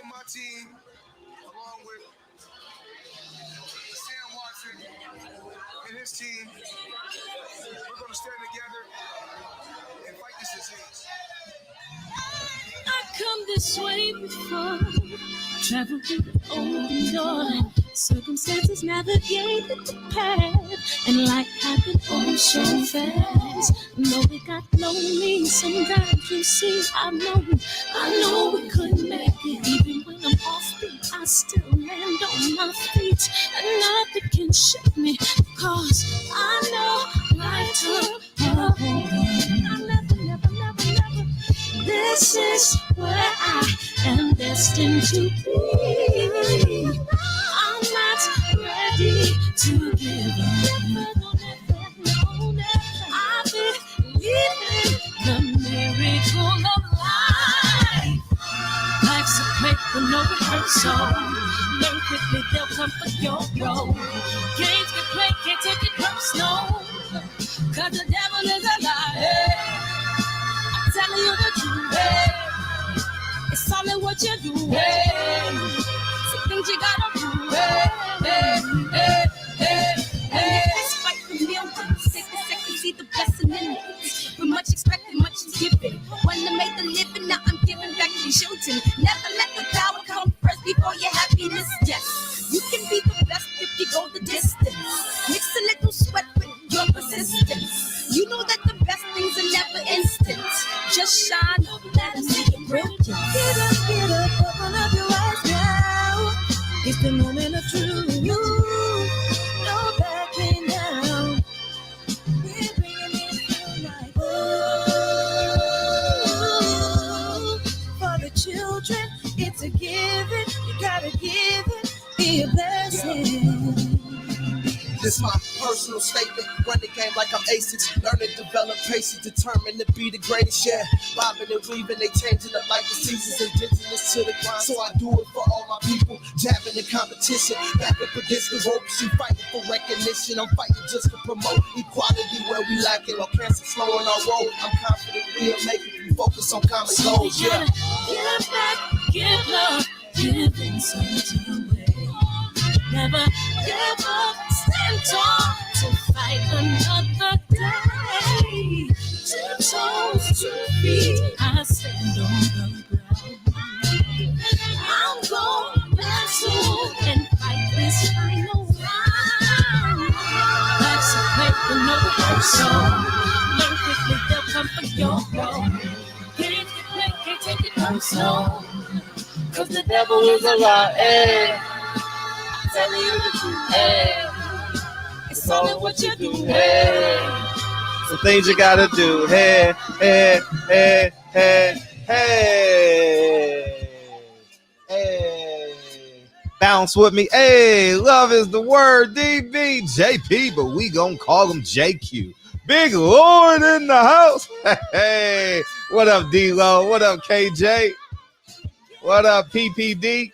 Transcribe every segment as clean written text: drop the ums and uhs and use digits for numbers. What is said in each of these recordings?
My team, along with Sam Watson and his team, we're going to stand together and fight this disease. I come this way before, traveled through the open door. Circumstances navigated the path, and life happened oh so fast. No, it got lonely. Sometimes you see, I know we couldn't make it. Even when I'm off beat, I still land on my feet, and nothing can shake me, cause I know life took a hold. I never. This is where I am destined to be. I'm not ready to give up. I believe in the miracle of life. Life's a play for no rehearsal. Learn quickly, they'll come for your role. Games get played, can't take it personal. Cause the devil is a liar. I'm telling you the truth. Hey. It's all in what you do. Hey. Some things you gotta do. Hey. It's fight for me. I'm going to take a second, see the blessing in it. With much expected, much is given. When I made the living, now I'm giving back to children. Never let the power come first before your happiness. Yes, you can be the best if you go the distance. Mix a little sweat with your persistence. You know that the best things are never instant. Just shine up, let them see it brilliant. Get up, open up your eyes now. It's the moment of truth. No backing down. We're bringing it tonight. Oh, for the children, it's a given. You gotta give it, be a blessing. This my personal statement. Run the game like I'm aces. Learn and develop patience. Determined to be the greatest. Yeah, bobbing and weaving. They changing up like the seasons. Indigenous to the grind. So I do it for all my people. Jabbing the competition. Back up against the ropes. You fighting for recognition. I'm fighting just to promote equality where we lack it. Or cancer slowing our road. I'm confident we'll make it. We focus on common goals. Yeah. Give back, give love, giving something away. Never give up, stand tall to fight another day. 2 toes, 2 feet, I stand on the ground. I'm going back soon and fight this final round. Life's a play for no rehearsal. Learn quickly, they'll come for your role. Games get played, can't take it personal. Cause the devil is a liar. Telling you the truth, hey. It's all in what you do, hey. Some things you gotta do, hey. Bounce with me, hey. Love is the word, DB, JP, but we gonna call him JQ. Big Lord in the house. Hey, what up, D-Lo? What up, KJ? What up, PPD?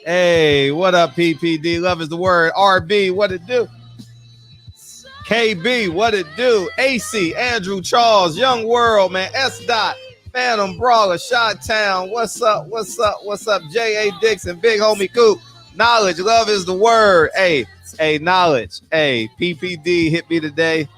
Hey, what up, PPD? Love is the word. RB, what it do? KB, what it do? AC, Andrew Charles, Young World, man. S. Dot, Phantom Brawler, Shot Town. What's up? J.A. Dixon, Big Homie Coop. Knowledge, love is the word. Hey, Knowledge. Hey, PPD hit me today,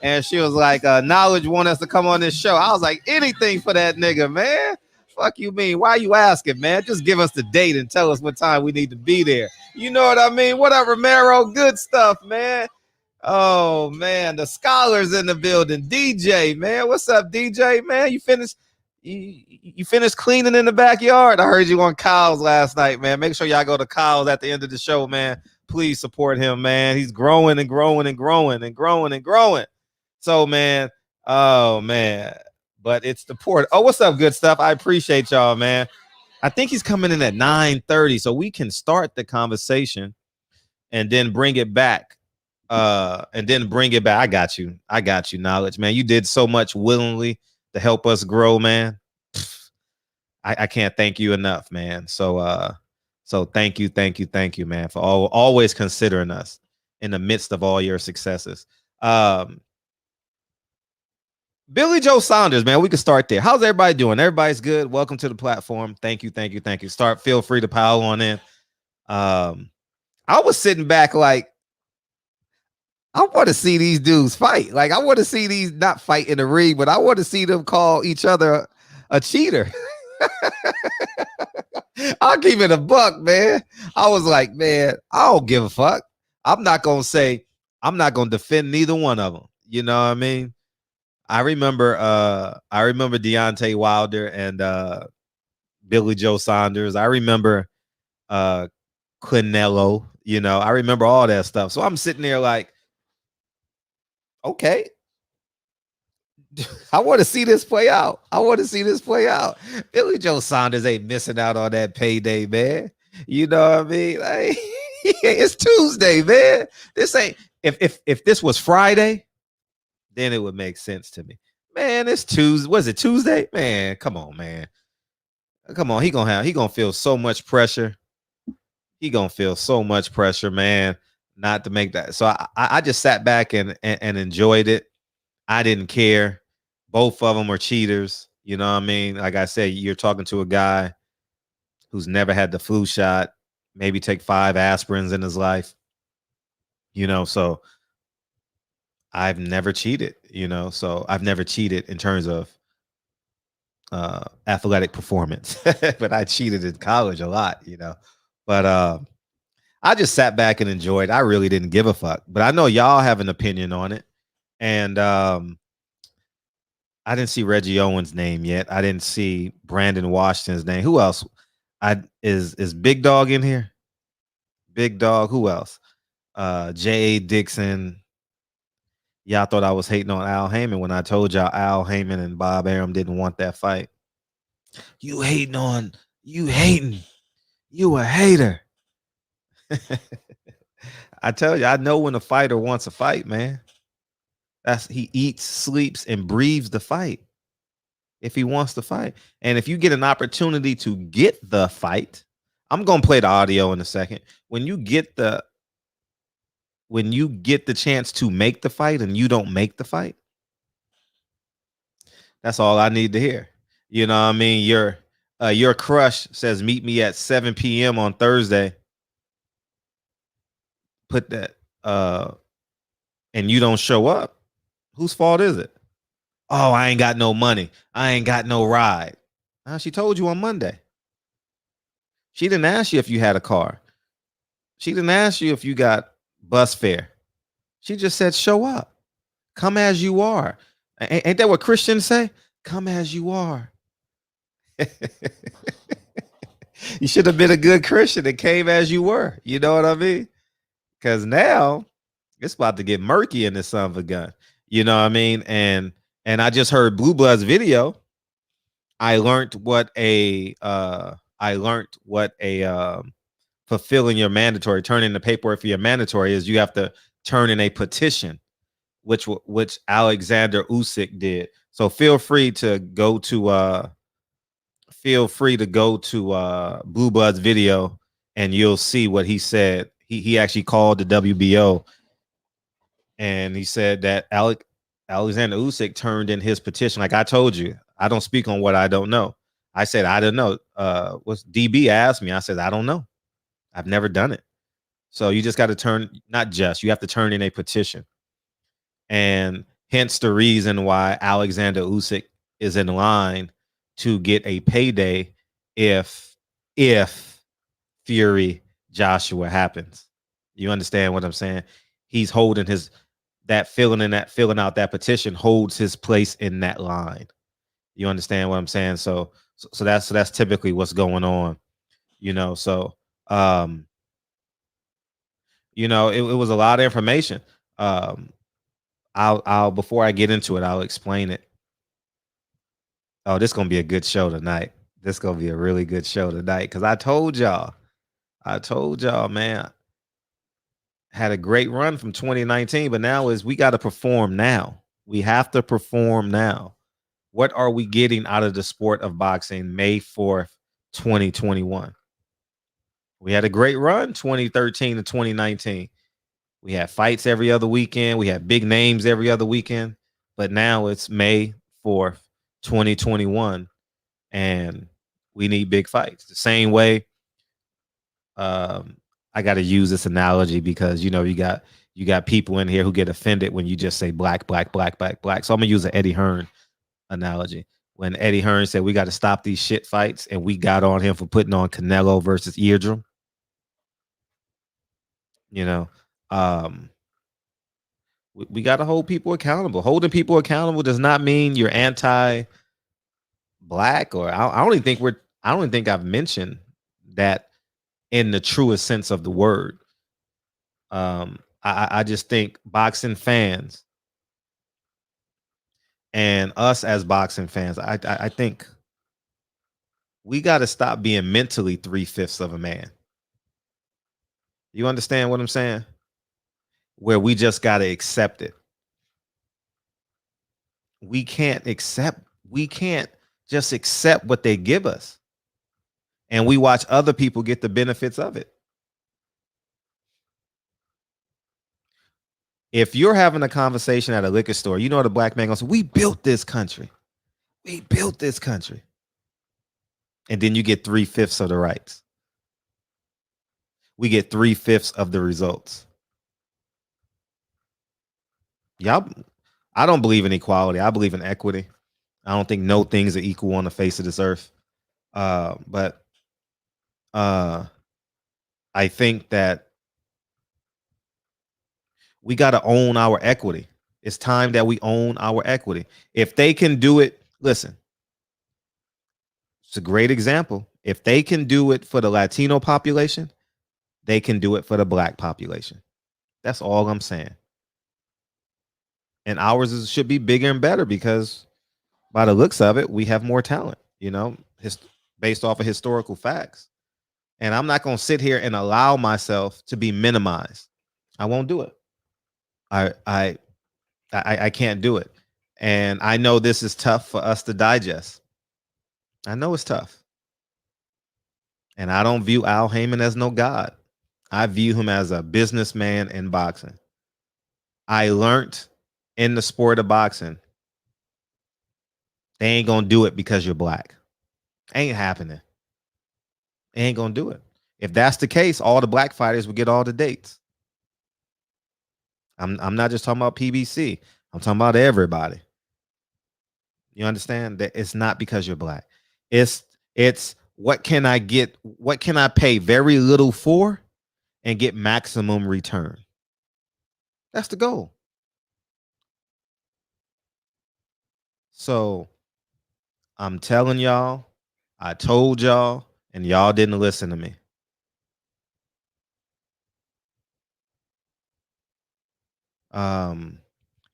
and she was like, Knowledge want us to come on this show. I was like, anything for that nigga, man. Fuck you mean? Why you asking, man? Just give us the date and tell us what time we need to be there. You know what I mean? What up, Romero? Good stuff, man. Oh, man. The scholars in the building. DJ, man. What's up, DJ, man? You finished cleaning in the backyard? I heard you on Kyle's last night, man. Make sure y'all go to Kyle's at the end of the show, man. Please support him, man. He's growing and growing and growing and growing and growing. So, man, oh, man. But it's the port. Oh, what's up, good stuff? I appreciate y'all, man. I think he's coming in at 9:30, so we can start the conversation and then bring it back. I got you, Knowledge, man. You did so much willingly to help us grow, man. I can't thank you enough, man. So thank you, man, for always considering us in the midst of all your successes. Billy Joe Saunders, man, we can start there. How's everybody doing? Everybody's good. Welcome to the platform. Thank you. Feel free to pile on in. I was sitting back like, I want to see these dudes fight. Like, I want to see these not fight in the ring, but I want to see them call each other a cheater. I'll keep it a buck, man. I was like, man, I don't give a fuck. I'm not going to defend neither one of them. You know what I mean? I remember Deontay Wilder and Billy Joe Saunders. I remember Canelo, you know, I remember all that stuff. So I'm sitting there like, okay, I want to see this play out. Billy Joe Saunders ain't missing out on that payday, man. You know what I mean? Like, it's Tuesday, man. This ain't if this was Friday, then it would make sense to me. Man, it's Tuesday. Was it Tuesday? Man, come on, man. Come on. He gonna feel so much pressure. Man, not to make that. So I just sat back and enjoyed it. I didn't care. Both of them were cheaters. You know what I mean? Like I said, you're talking to a guy who's never had the flu shot, maybe take 5 aspirins in his life. You know, so I've never cheated, you know, so I've never cheated in terms of athletic performance, but I cheated in college a lot, you know, but I just sat back and enjoyed. I really didn't give a fuck, but I know y'all have an opinion on it. And I didn't see Reggie Owens' name yet. I didn't see Brandon Washington's name. Who else? Is Big Dog in here? Big Dog. Who else? J.A. Dixon. Y'all thought I was hating on Al Haymon when I told y'all Al Haymon and Bob Arum didn't want that fight. You hating. You a hater. I tell you, I know when a fighter wants a fight, man. He eats, sleeps, and breathes the fight. If he wants to fight. And if you get an opportunity to get the fight, I'm gonna play the audio in a second. When you get the chance to make the fight and you don't make the fight, that's all I need to hear. You know what I mean? Your crush says meet me at 7 p.m. on Thursday. Put that and you don't show up. Whose fault is it? Oh, I ain't got no money. I ain't got no ride. She told you on Monday. She didn't ask you if you had a car. She didn't ask you if you got bus fare. She just said, show up. Come as you are. Ain't that what Christians say? Come as you are. You should have been a good Christian and came as you were. You know what I mean? Because now it's about to get murky in this son of a gun. You know what I mean? And I just heard Blue Blood's video. I learned what a fulfilling your mandatory, turning the paperwork for your mandatory is. You have to turn in a petition, which Alexander Usyk did. So feel free to go to Blue Blood's video and you'll see what he said. He actually called the WBO and he said that Alexander Usyk turned in his petition. Like I told you, I don't speak on what I don't know. I said, I don't know. What's DB asked me? I said, I don't know. I've never done it. So you just got to you have to turn in a petition. And hence the reason why Alexander Usyk is in line to get a payday if Fury Joshua happens. You understand what I'm saying? He's holding filling out that petition holds his place in that line. You understand what I'm saying? So that's typically what's going on, you know. So you know, it was a lot of information. I'll before I get into it, I'll explain it. Oh, this is gonna be a good show tonight. This is gonna be a really good show tonight because I told y'all, man, had a great run from 2019, but now we got to perform now. We have to perform now. What are we getting out of the sport of boxing May 4th, 2021? We had a great run 2013 to 2019. We had fights every other weekend. We had big names every other weekend. But now it's May 4th, 2021, and we need big fights. The same way, I got to use this analogy because you got people in here who get offended when you just say black, black, black, black, black. So I'm gonna use an Eddie Hearn analogy. When Eddie Hearn said we got to stop these shit fights, and we got on him for putting on Canelo versus Eardrum. You know, we got to hold people accountable. Holding people accountable does not mean you're anti-black, or I don't even think I've mentioned that in the truest sense of the word. I just think boxing fans and us as boxing fans, I think we got to stop being mentally 3/5 of a man. You understand what I'm saying? Where we just got to accept it. We can't just accept what they give us. And we watch other people get the benefits of it. If you're having a conversation at a liquor store, you know the black man goes, "We built this country. We built this country." And then you get 3/5 of the rights. We get 3/5 of the results. Y'all, I don't believe in equality. I believe in equity. I don't think no things are equal on the face of this earth. But I think that we got to own our equity. It's time that we own our equity. If they can do it, listen, it's a great example. If they can do it for the Latino population, they can do it for the black population. That's all I'm saying. And ours should be bigger and better because by the looks of it, we have more talent, based off of historical facts. And I'm not going to sit here and allow myself to be minimized. I won't do it. I can't do it. And I know this is tough for us to digest. I know it's tough. And I don't view Al Haymon as no god. I view him as a businessman in boxing. I learned in the sport of boxing, they ain't going to do it because you're black. Ain't happening. They ain't going to do it. If that's the case, all the black fighters would get all the dates. I'm not just talking about PBC. I'm talking about everybody. You understand that it's not because you're black. It's what can I get? What can I pay very little for and get maximum return? That's the goal. So I'm telling y'all, I told y'all, and y'all didn't listen to me.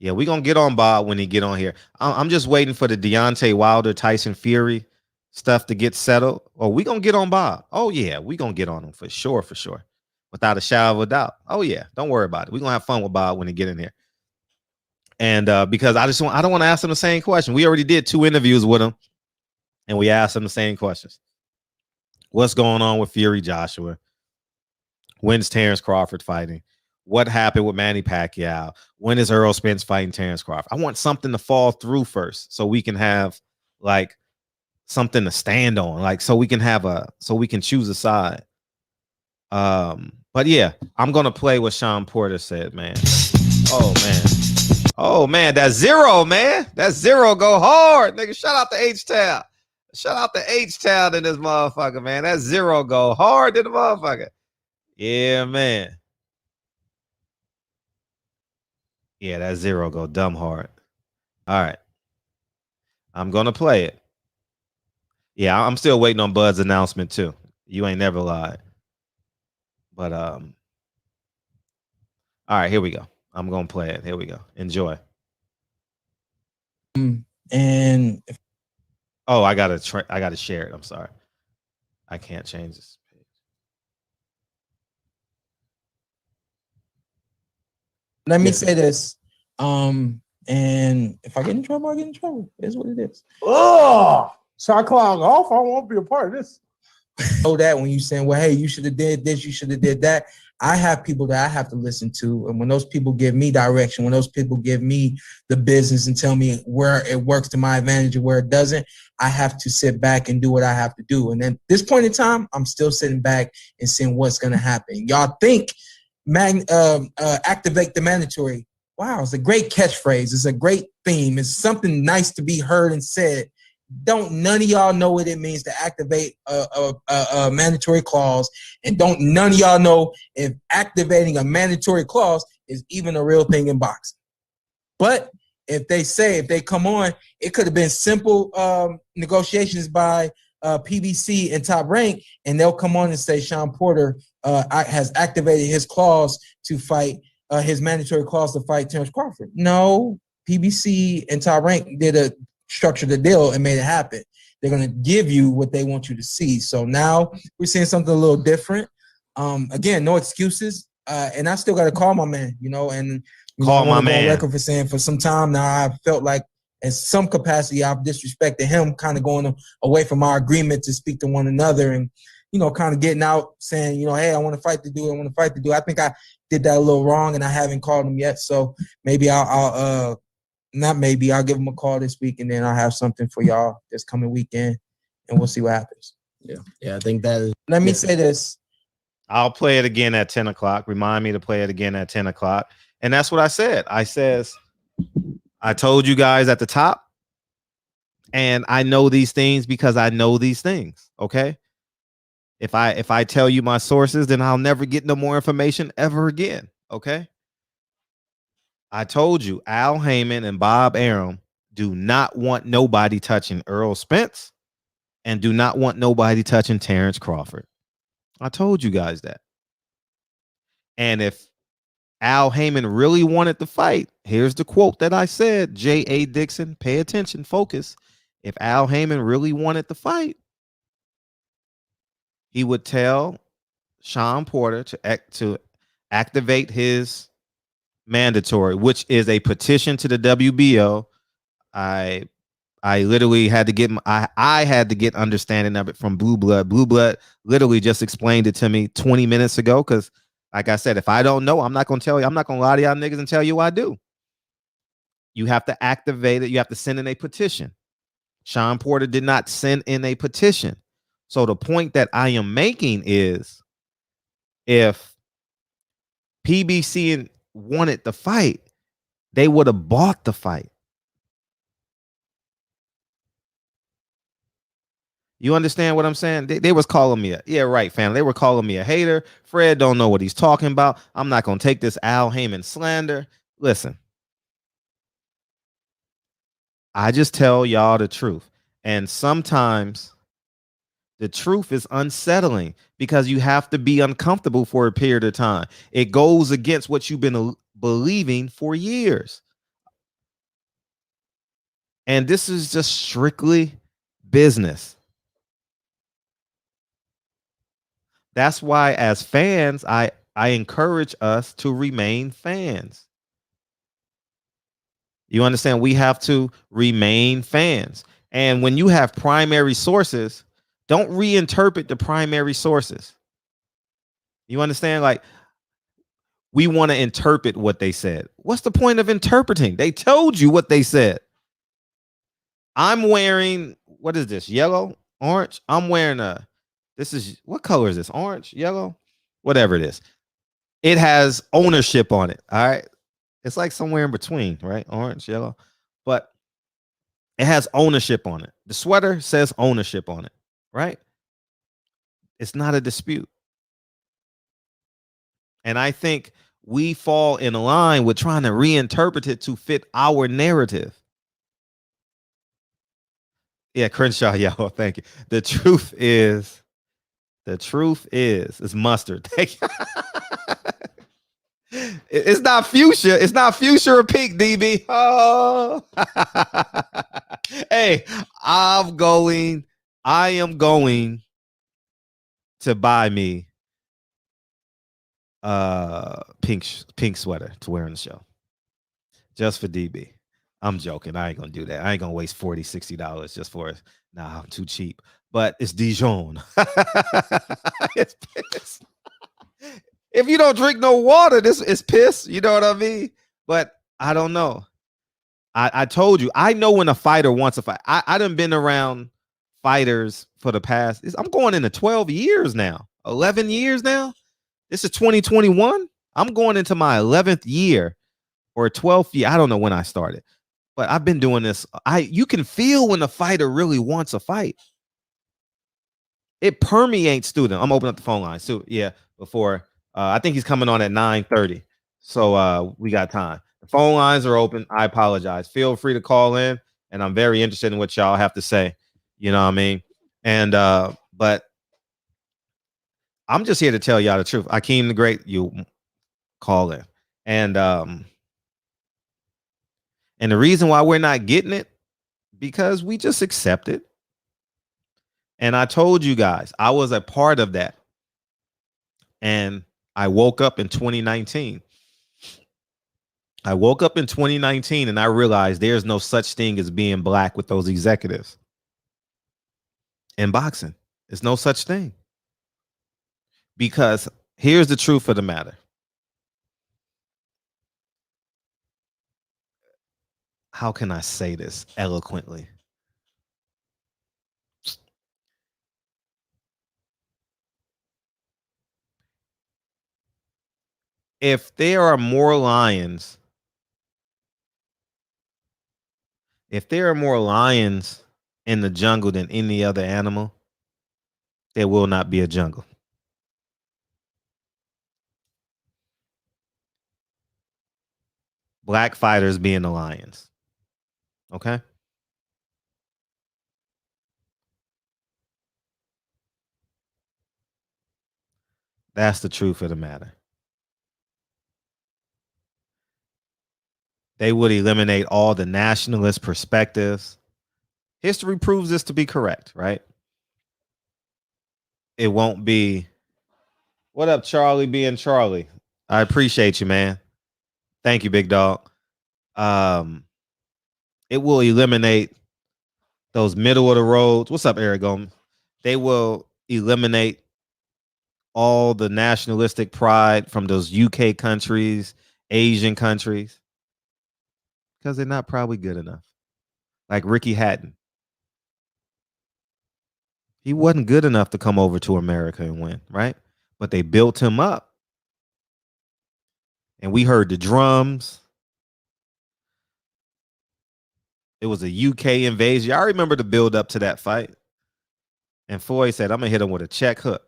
Yeah, we're gonna get on Bob when he get on here. I'm just waiting for the Deontay Wilder Tyson Fury stuff to get settled. Or we gonna get on Bob. Oh yeah, we gonna get on him for sure, without a shadow of a doubt. Oh yeah, don't worry about it. We're gonna have fun with Bob when he get in here. And because I don't want to ask him the same question. We already did 2 interviews with him, and we asked him the same questions. What's going on with Fury Joshua? When's Terrence Crawford fighting? What happened with Manny Pacquiao? When is Errol Spence fighting Terrence Crawford? I want something to fall through first so we can have like something to stand on, like so we can choose a side. But yeah, I'm gonna play what Sean Porter said, man. Oh man, that zero, man. That zero go hard, nigga. Shout out to H-Town. Shout out to H-Town in this motherfucker, man. That zero go hard in the motherfucker. Yeah, man. Yeah, that zero go dumb hard. All right. I'm going to play it. Yeah, I'm still waiting on Bud's announcement too. You ain't never lied. But all right, here we go. I'm going to play it. Here we go. Enjoy. And oh, I got to share it. I'm sorry. I can't change this page. Let me say this. And if I get in trouble, I get in trouble. It's what it is. Oh, shot clock off. I won't be a part of this. know that when you saying, well, hey, you should have did this, you should have did that. I have people that I have to listen to. And when those people give me direction, when those people give me the business and tell me where it works to my advantage and where it doesn't, I have to sit back and do what I have to do. And then at this point in time, I'm still sitting back and seeing what's going to happen. Y'all think activate the mandatory. Wow, it's a great catchphrase. It's a great theme. It's something nice to be heard and said. Don't none of y'all know what it means to activate a mandatory clause, and don't none of y'all know if activating a mandatory clause is even a real thing in boxing. But if they come on, it could have been simple negotiations by PBC and Top Rank, and they'll come on and say Sean Porter has activated his clause to fight his mandatory clause to fight Terrence Crawford. No, PBC and Top Rank did a structure the deal and made it happen. They're going to give you what they want you to see. So now we're seeing something a little different. Again, no excuses. And I still got to call my man, and call my man. Record for saying for some time now, I felt like in some capacity I've disrespected him, kind of going away from our agreement to speak to one another and, kind of getting out saying, hey, I want to fight the dude. I want to fight the dude. I think I did that a little wrong and I haven't called him yet. So maybe I'll give him a call this week, and then I'll have something for y'all this coming weekend, and we'll see what happens. Yeah, I think that is. Let me say this. I'll play it again at 10 o'clock. Remind me to play it again at 10 o'clock. And that's what I said. I told you guys at the top, and I know these things because I know these things, okay? If I tell you my sources, then I'll never get no more information ever again, okay? I told you, Al Haymon and Bob Arum do not want nobody touching Earl Spence and do not want nobody touching Terrence Crawford. I told you guys that. And if Al Haymon really wanted to fight, here's the quote that I said, J.A. Dixon, pay attention, focus. If Al Haymon really wanted to fight, he would tell Sean Porter to activate his mandatory, which is a petition to the WBO. I literally had to get I had to get understanding of it from Blue Blood. Blue Blood literally just explained it to me 20 minutes ago, because like I said, if I don't know, I'm not going to tell you. I'm not going to lie to y'all niggas and tell you I do. You have to activate it. You have to send in a petition. Sean Porter did not send in a petition. So the point that I am making is, if PBC wanted the fight, they would have bought the fight. You understand what I'm saying? They was calling me yeah, right, fam. They were calling me a hater. Fred don't know what he's talking about. I'm not going to take this Al Haymon slander. Listen, I just tell y'all the truth. And sometimes the truth is unsettling because you have to be uncomfortable for a period of time. It goes against what you've been believing for years. And this is just strictly business. That's why as fans, I encourage us to remain fans. You understand? We have to remain fans. And when you have primary sources, don't reinterpret the primary sources. You understand? Like, we want to interpret what they said. What's the point of interpreting? They told you what they said. I'm wearing, what is this? Yellow? Orange? I'm wearing what color is this? Orange? Yellow? Whatever it is. It has ownership on it. All right. It's like somewhere in between, right? Orange, yellow. But it has ownership on it. The sweater says ownership on it, right? It's not a dispute. And I think we fall in line with trying to reinterpret it to fit our narrative. Yeah, Crenshaw, yellow. Thank you. The truth is it's mustard. Thank you. It's not fuchsia. It's not fuchsia or pink, DB. Oh. Hey, I am going to buy me pink sweater to wear on the show. Just for DB. I'm joking. I ain't gonna do that. I ain't gonna waste $40, $60 just for it. Nah, I'm too cheap. but it's Dijon. It's piss. If you don't drink no water, this is piss. You know what I mean? But I don't know. I told you, I know when a fighter wants a fight. I done been around fighters for the past, I'm going into 12 years now, 11 years now. This is 2021. I'm going into my 11th year or 12th year. I don't know when I started, but I've been doing this. You can feel when a fighter really wants a fight. It permeates through them. I'm opening up the phone line. So yeah, before I think he's coming on at 9:30. So we got time. The phone lines are open. I apologize. Feel free to call in, and I'm very interested in what y'all have to say. You know what I mean? And but I'm just here to tell y'all the truth. Akeem the Great, you call in. And the reason why we're not getting it, because we just accept it. And I told you guys, I was a part of that. And I woke up in 2019. I woke up in 2019 and I realized there's no such thing as being black with those executives. In boxing, there's no such thing. Because here's the truth of the matter. How can I say this eloquently? If there are more lions, in the jungle than any other animal, there will not be a jungle. Black fighters being the lions. Okay? That's the truth of the matter. They would eliminate all the nationalist perspectives. History proves this to be correct, right? It won't be. What up, Charlie being Charlie? I appreciate you, man. Thank you, big dog. It will eliminate those middle of the roads. What's up, Eric Gomes? They will eliminate all the nationalistic pride from those UK countries, Asian countries, because they're not probably good enough. Like Ricky Hatton. He wasn't good enough to come over to America and win, right? But they built him up. And we heard the drums. It was a UK invasion. I remember the build up to that fight. And Floyd said, I'm going to hit him with a check hook.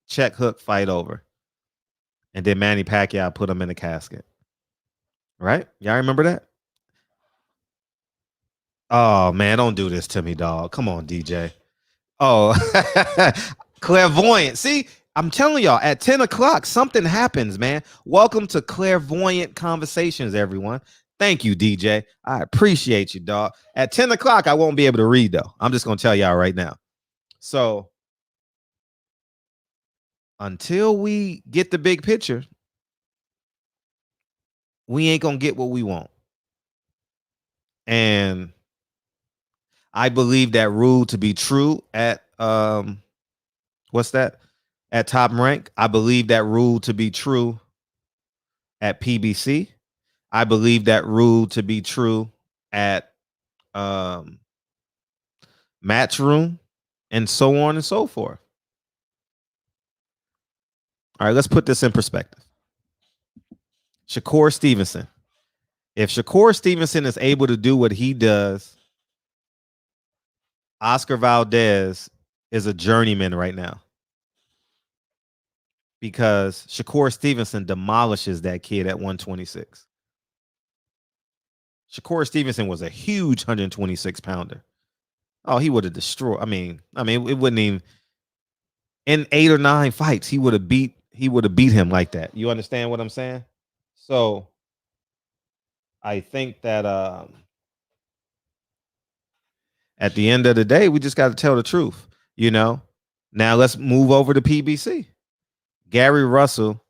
Check hook fight over. And then Manny Pacquiao put him in the casket. Right? Y'all remember that? Oh, man, don't do this to me, dog. Come on, DJ. Oh, Clairvoyant. See, I'm telling y'all, at 10 o'clock, something happens, man. Welcome to Clairvoyant Conversations, everyone. Thank you, DJ. I appreciate you, dog. At 10 o'clock, I won't be able to read, though. I'm just going to tell y'all right now. So, until we get the big picture, we ain't going to get what we want. And I believe that rule to be true at what's that? At Top Rank. I believe that rule to be true at PBC. I believe that rule to be true at Matchroom, and so on and so forth. All right, let's put this in perspective. Shakur Stevenson. If Shakur Stevenson is able to do what he does, Oscar Valdez is a journeyman right now. Because Shakur Stevenson demolishes that kid at 126. Shakur Stevenson was a huge 126 pounder. Oh, he would have destroyed. I mean, it wouldn't even in 8 or 9 fights, he would have beat him like that. You understand what I'm saying? So I think that at the end of the day, we just got to tell the truth, you know. Now let's move over to PBC. Gary Russell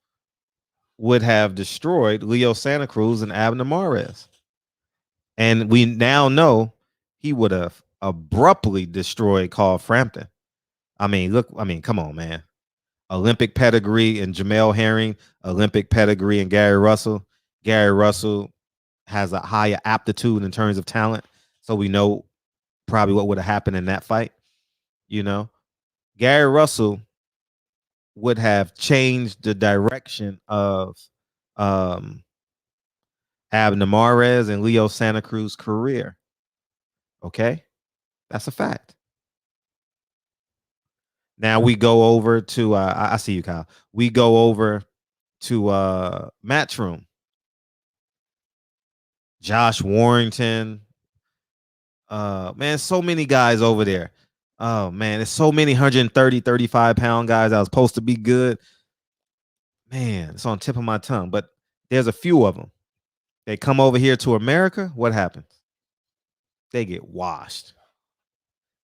would have destroyed Leo Santa Cruz and Abner Mares. And we now know he would have abruptly destroyed Carl Frampton. I mean, look, I mean, come on, man. Olympic pedigree in Jamel Herring, Olympic pedigree in Gary Russell. Gary Russell has a higher aptitude in terms of talent. So we know probably what would have happened in that fight. You know, Gary Russell would have changed the direction of um Abner Mares and Leo Santa Cruz's career. Okay. That's a fact. Now we go over to I see you, Kyle. We go over to Matchroom. Josh Warrington. Man, so many guys over there. Oh man, there's so many 130, 35-pound guys that was supposed to be good. Man, it's on the tip of my tongue, but there's a few of them. They come over here to America. What happens? They get washed.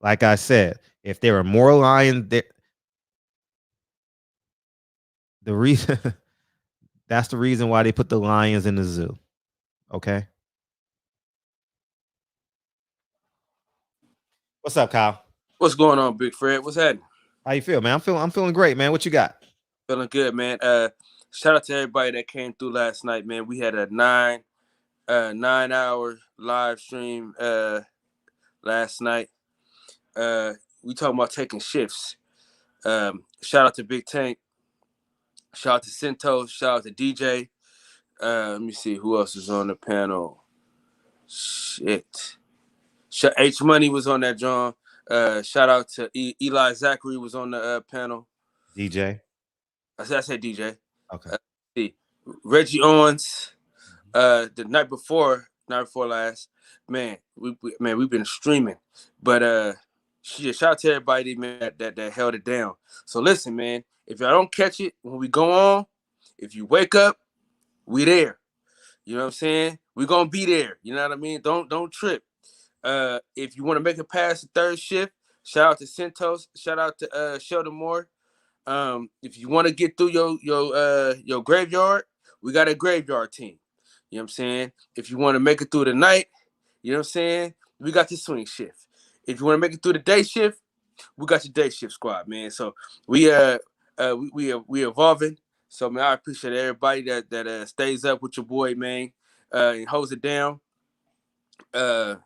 Like I said, if there are more lions, the reason that's the reason why they put the lions in the zoo. Okay. What's up, Kyle? What's going on, Big Fred? What's happening? How you feel, man? I'm feeling great, man. What you got? Feeling good, man. Shout out to everybody that came through last night, man. We had a 9-hour live stream last night. We talking about taking shifts. Shout out to Big Tank. Shout out to Cinto. Shout out to DJ. Let me see who else is on the panel. Shit. H Money was on that, John. Shout out to Eli Zachary was on the panel. DJ. I said DJ. Okay. See, Reggie Owens. The night before last, man, we've been streaming, but shout out to everybody, man, that held it down. So listen, man, if y'all don't catch it when we go on, if you wake up, we there. You know what I'm saying? We gonna be there. You know what I mean? Don't trip. If you want to make it past the third shift, shout out to Centos, shout out to Sheldon Moore. If you want to get through your graveyard, we got a graveyard team. You know what I'm saying? If you want to make it through the night, you know what I'm saying? We got the swing shift. If you want to make it through the day shift, we got your day shift squad, man. So we evolving. So man, I appreciate everybody that stays up with your boy, man, and holds it down. I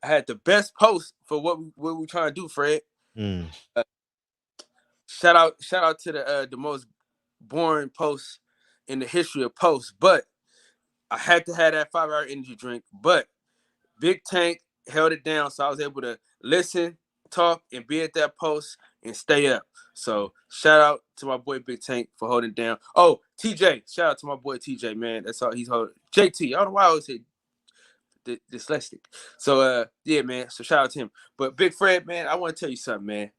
had the best post for what we trying to do, Fred. Shout out to the most boring post in the history of posts, but I had to have that 5-hour energy drink. But Big Tank held it down, so I was able to listen, talk, and be at that post and stay up. So shout out to my boy Big Tank for holding down. Oh, TJ, shout out to my boy TJ, man. That's all he's holding. JT, I don't know why I always say dyslexic. So yeah, man. So shout out to him. But Big Fred, man, I want to tell you something, man.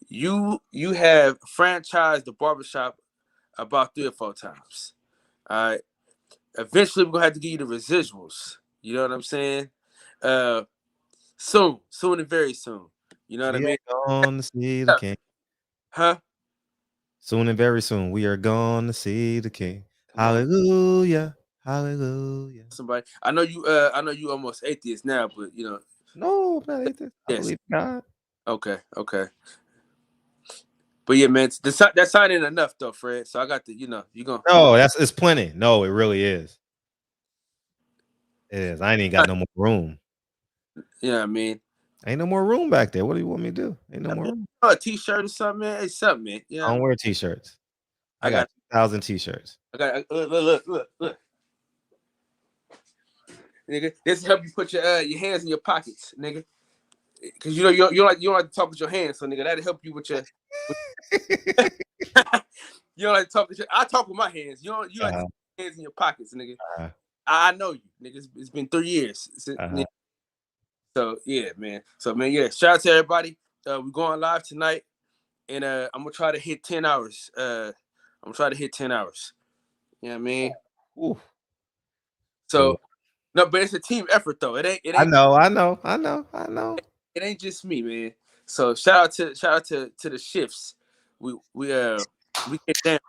You have franchised the barbershop about 3 or 4 times. All right. Eventually, we're gonna have to give you the residuals. You know what I'm saying? Soon and very soon. You know what I mean? Going to see the king. Huh? Soon and very soon, we are going to see the king. Hallelujah, hallelujah. Somebody, I know you almost atheist now, but you know. No, I'm not atheist. I believe in God. Okay. But yeah, man, that sign ain't enough though, Fred. So I got to, you gonna. No, it's plenty. No, it really is. It is. I ain't even got no more room. You know what I mean? Ain't no more room back there. What do you want me to do? Ain't no more room. Oh, a t-shirt or something, man. Hey, something, man. You know? I don't wear t-shirts. I got 2,000 t-shirts. I got look. Nigga, this help you put your hands in your pockets, nigga. Cause you don't like to talk with your hands, so nigga, that'll help you with your. You don't like to talk with your. I talk with my hands. You like to put your hands in your pockets, nigga. I know you, nigga. It's been 3 years. So yeah, man. So man, yeah. Shout out to everybody. We're going live tonight, and I'm gonna try to hit 10 hours. I'm gonna try to hit 10 hours. You know what I mean? Ooh. So no, but it's a team effort though. It ain't. I know. It ain't just me, man. So shout out to the shifts. We get down.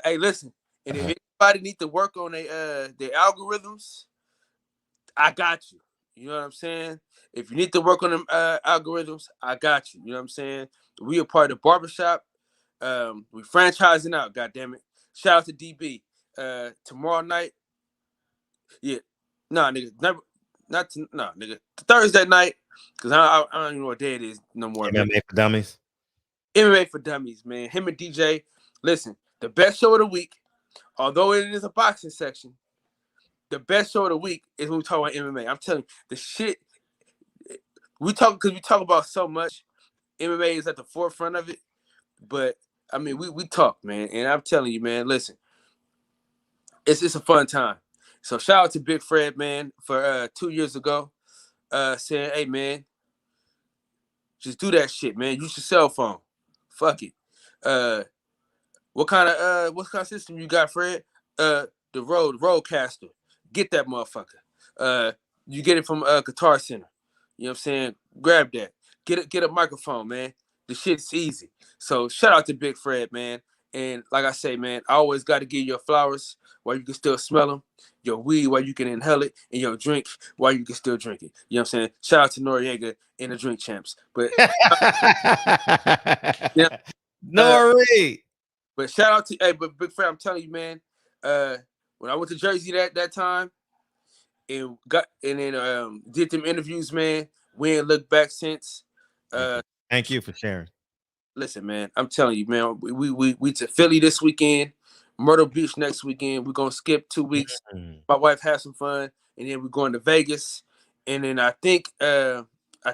Hey, listen, and if anybody need to work on their algorithms, I got you. You know what I'm saying? If you need to work on them algorithms, I got you. You know what I'm saying? We a part of the barbershop. We franchising out, goddammit. Shout out to DB. Tomorrow night. Yeah. Nah, nigga. Nigga. Thursday night. Because I don't even know what day it is no more. MMA for Dummies. MMA for Dummies, man. Him and DJ. Listen, the best show of the week, although it is a boxing section, the best show of the week is when we talk about MMA. I'm telling you, the shit we talk about so much. MMA is at the forefront of it, but I mean, we talk, man, and I'm telling you, man. Listen, it's a fun time. So shout out to Big Fred, man, for 2 years ago, saying, "Hey, man, just do that shit, man. Use your cell phone. Fuck it. What kind of system you got, Fred? The Roadcaster. Get that motherfucker. You get it from Guitar Center. You know what I'm saying? Grab that. Get a microphone, man. The shit's easy. So shout out to Big Fred, man. And like I say, man, I always got to give your flowers while you can still smell them, your weed while you can inhale it, and your drink while you can still drink it. You know what I'm saying? Shout out to Noriega and the Drink Champs. But yeah, Nori. but shout out to but Big Fred, I'm telling you, man. When I went to Jersey that time and then did them interviews, man, we ain't looked back since. Thank you for sharing. Listen, man, I'm telling you, man, we to Philly this weekend, Myrtle Beach next weekend. We're gonna skip 2 weeks. My wife has some fun, and then we're going to Vegas. And then I think Are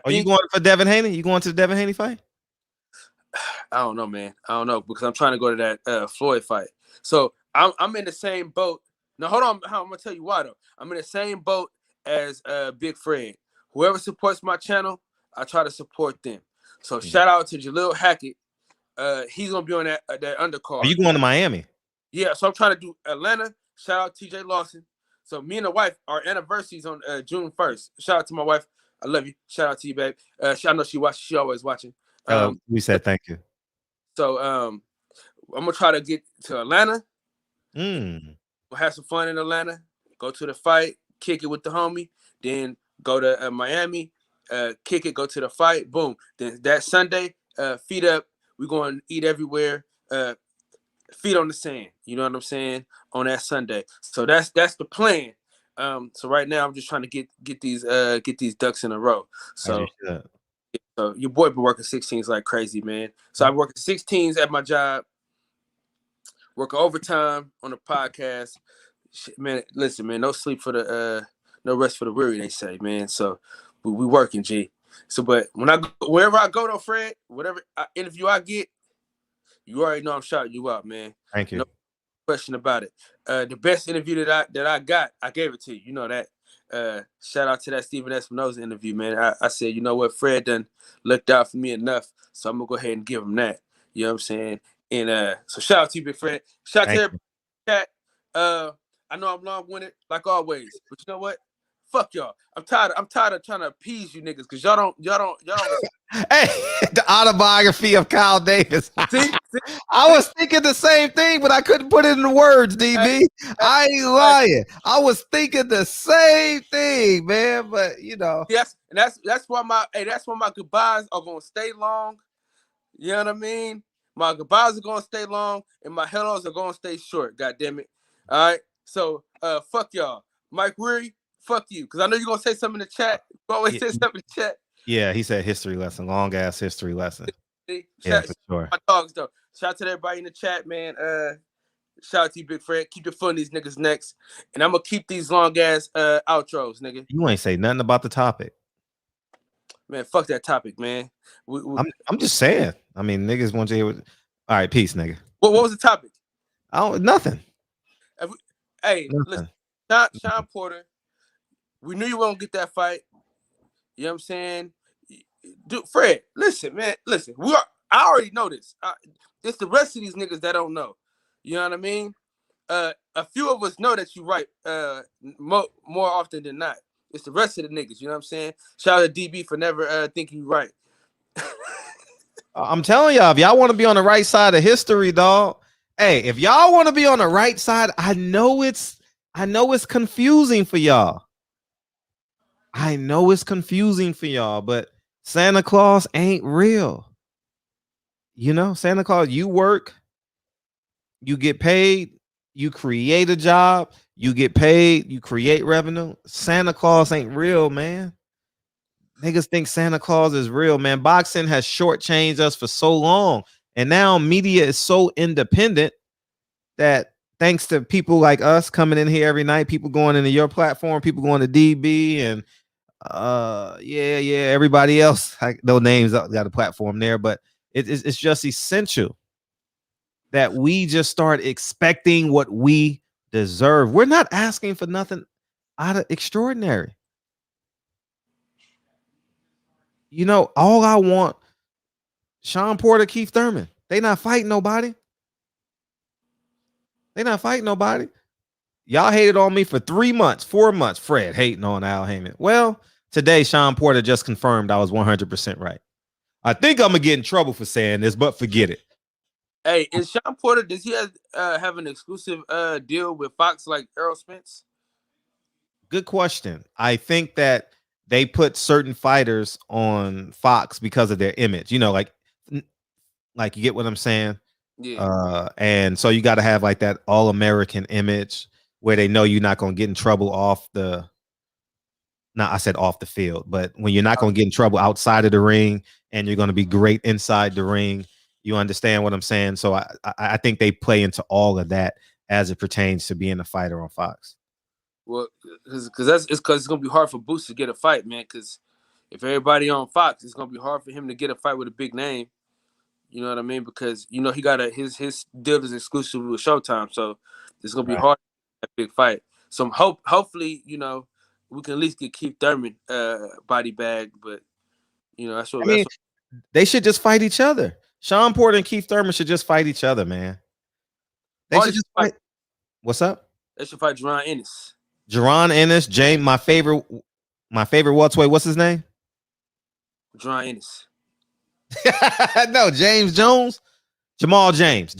you going for Devin Haney? You going to the Devin Haney fight? I don't know, man. I don't know because I'm trying to go to that Floyd fight. So I'm in the same boat. Now hold on, I'm gonna tell you why though. I'm in the same boat as Big Fred. Whoever supports my channel, I try to support them. So shout out to Jalil Hackett. He's gonna be on that undercard. Are you going to Miami? Yeah, so I'm trying to do Atlanta. Shout out TJ Lawson. So me and the wife, our anniversary's on June 1st. Shout out to my wife. I love you. Shout out to you, babe. I know she always watching. We said thank you. So I'm gonna try to get to Atlanta. We'll have some fun in Atlanta. Go to the fight, kick it with the homie. Then go to Miami, kick it, go to the fight. Boom. Then that Sunday, feet up. We're going to eat everywhere. Feet on the sand. You know what I'm saying? On that Sunday. So that's the plan. So right now I'm just trying to get these ducks in a row. So your boy been working 16s like crazy, man. So I'm working 16s at my job, working overtime on the podcast. Shit, man, listen, man, no sleep for the no rest for the weary, they say, man. So we working, G. So, but wherever I go though, Fred, whatever interview I get, you already know I'm shouting you out, man. Thank you. No question about it. The best interview that I got, I gave it to you. You know that. Shout out to that Stephen Espinoza interview, man. I said, you know what, Fred done looked out for me enough, so I'm gonna go ahead and give him that. You know what I'm saying? And so shout out to you, big Fred. Shout out to everybody in the chat. I know I'm long-winded, like always, but you know what? Fuck y'all. I'm tired of trying to appease you niggas because y'all don't. Hey, the autobiography of Kyle Davis. See? I was thinking the same thing, but I couldn't put it in words, DB. I ain't lying. I was thinking the same thing, man. But you know. Yes, and that's why my goodbyes are gonna stay long. You know what I mean? My goodbyes are gonna stay long, and my hellos are gonna stay short. God damn it. All right. So fuck y'all. Mike Weary, fuck you. Because I know you're gonna say something in the chat. You always say something in the chat. Yeah, he said history lesson, long ass history lesson. Yeah, for sure. My dogs though. Shout out to everybody in the chat, man. Shout out to you, Big Fred. Keep your foot in these niggas' necks. And I'm gonna keep these long ass outros, nigga. You ain't say nothing about the topic. Man, fuck that topic, man. I'm just saying. I mean, niggas want to hear what. All right, peace, nigga. What was the topic? Nothing. Listen, Sean Porter, we knew you weren't gonna get that fight. You know what I'm saying? Dude, Fred, listen, man, listen. I already know this. It's the rest of these niggas that don't know. You know what I mean? A few of us know that you right more often than not. It's the rest of the niggas, you know what I'm saying? Shout out to DB for never thinking you right. I'm telling y'all, if y'all want to be on the right side of history, dog. Hey, if y'all want to be on the right side, I know it's confusing for y'all. I know it's confusing for y'all, but Santa Claus ain't real. You know, Santa Claus, you work, you get paid, you create a job, you get paid, you create revenue. Santa Claus ain't real, man. Niggas think Santa Claus is real, man. Boxing has shortchanged us for so long. And now media is so independent that thanks to people like us coming in here every night, people going into your platform, people going to DB and everybody else. No names got a platform there, but it's just essential that we just start expecting what we deserve. We're not asking for nothing out of extraordinary. You know, all I want, Sean Porter, Keith Thurman, they not fighting nobody. They not fighting nobody. Y'all hated on me for 3 months, 4 months. Fred hating on Al Haymon. Well, today Sean Porter just confirmed I was 100% right. I think I'm gonna get in trouble for saying this, but forget it. Hey, is Sean Porter, does he have an exclusive deal with Fox like Errol Spence? Good question. I think that they put certain fighters on Fox because of their image. You know, like you get what I'm saying? Yeah. And so you got to have like that all-American image where they know you're not gonna get in trouble off the. I said off the field, but when you're not gonna get in trouble outside of the ring and you're gonna be great inside the ring, you understand what I'm saying? So I think they play into all of that as it pertains to being a fighter on Fox. Well, because it's gonna be hard for Boots to get a fight, man. Because if everybody on Fox, it's gonna be hard for him to get a fight with a big name. You know what I mean? Because you know he got his deal is exclusive with Showtime, so it's gonna be hard to get a big fight. So hopefully, you know, we can at least get Keith Thurman body bag, but you know that's what they should just fight each other. Sean Porter and Keith Thurman should just fight each other, man. They should just fight. What's up? They should fight Jaron Ennis. Jaron Ennis, James, my favorite welterweight. What's his name? Jaron Ennis. No, James Jones. Jamal James.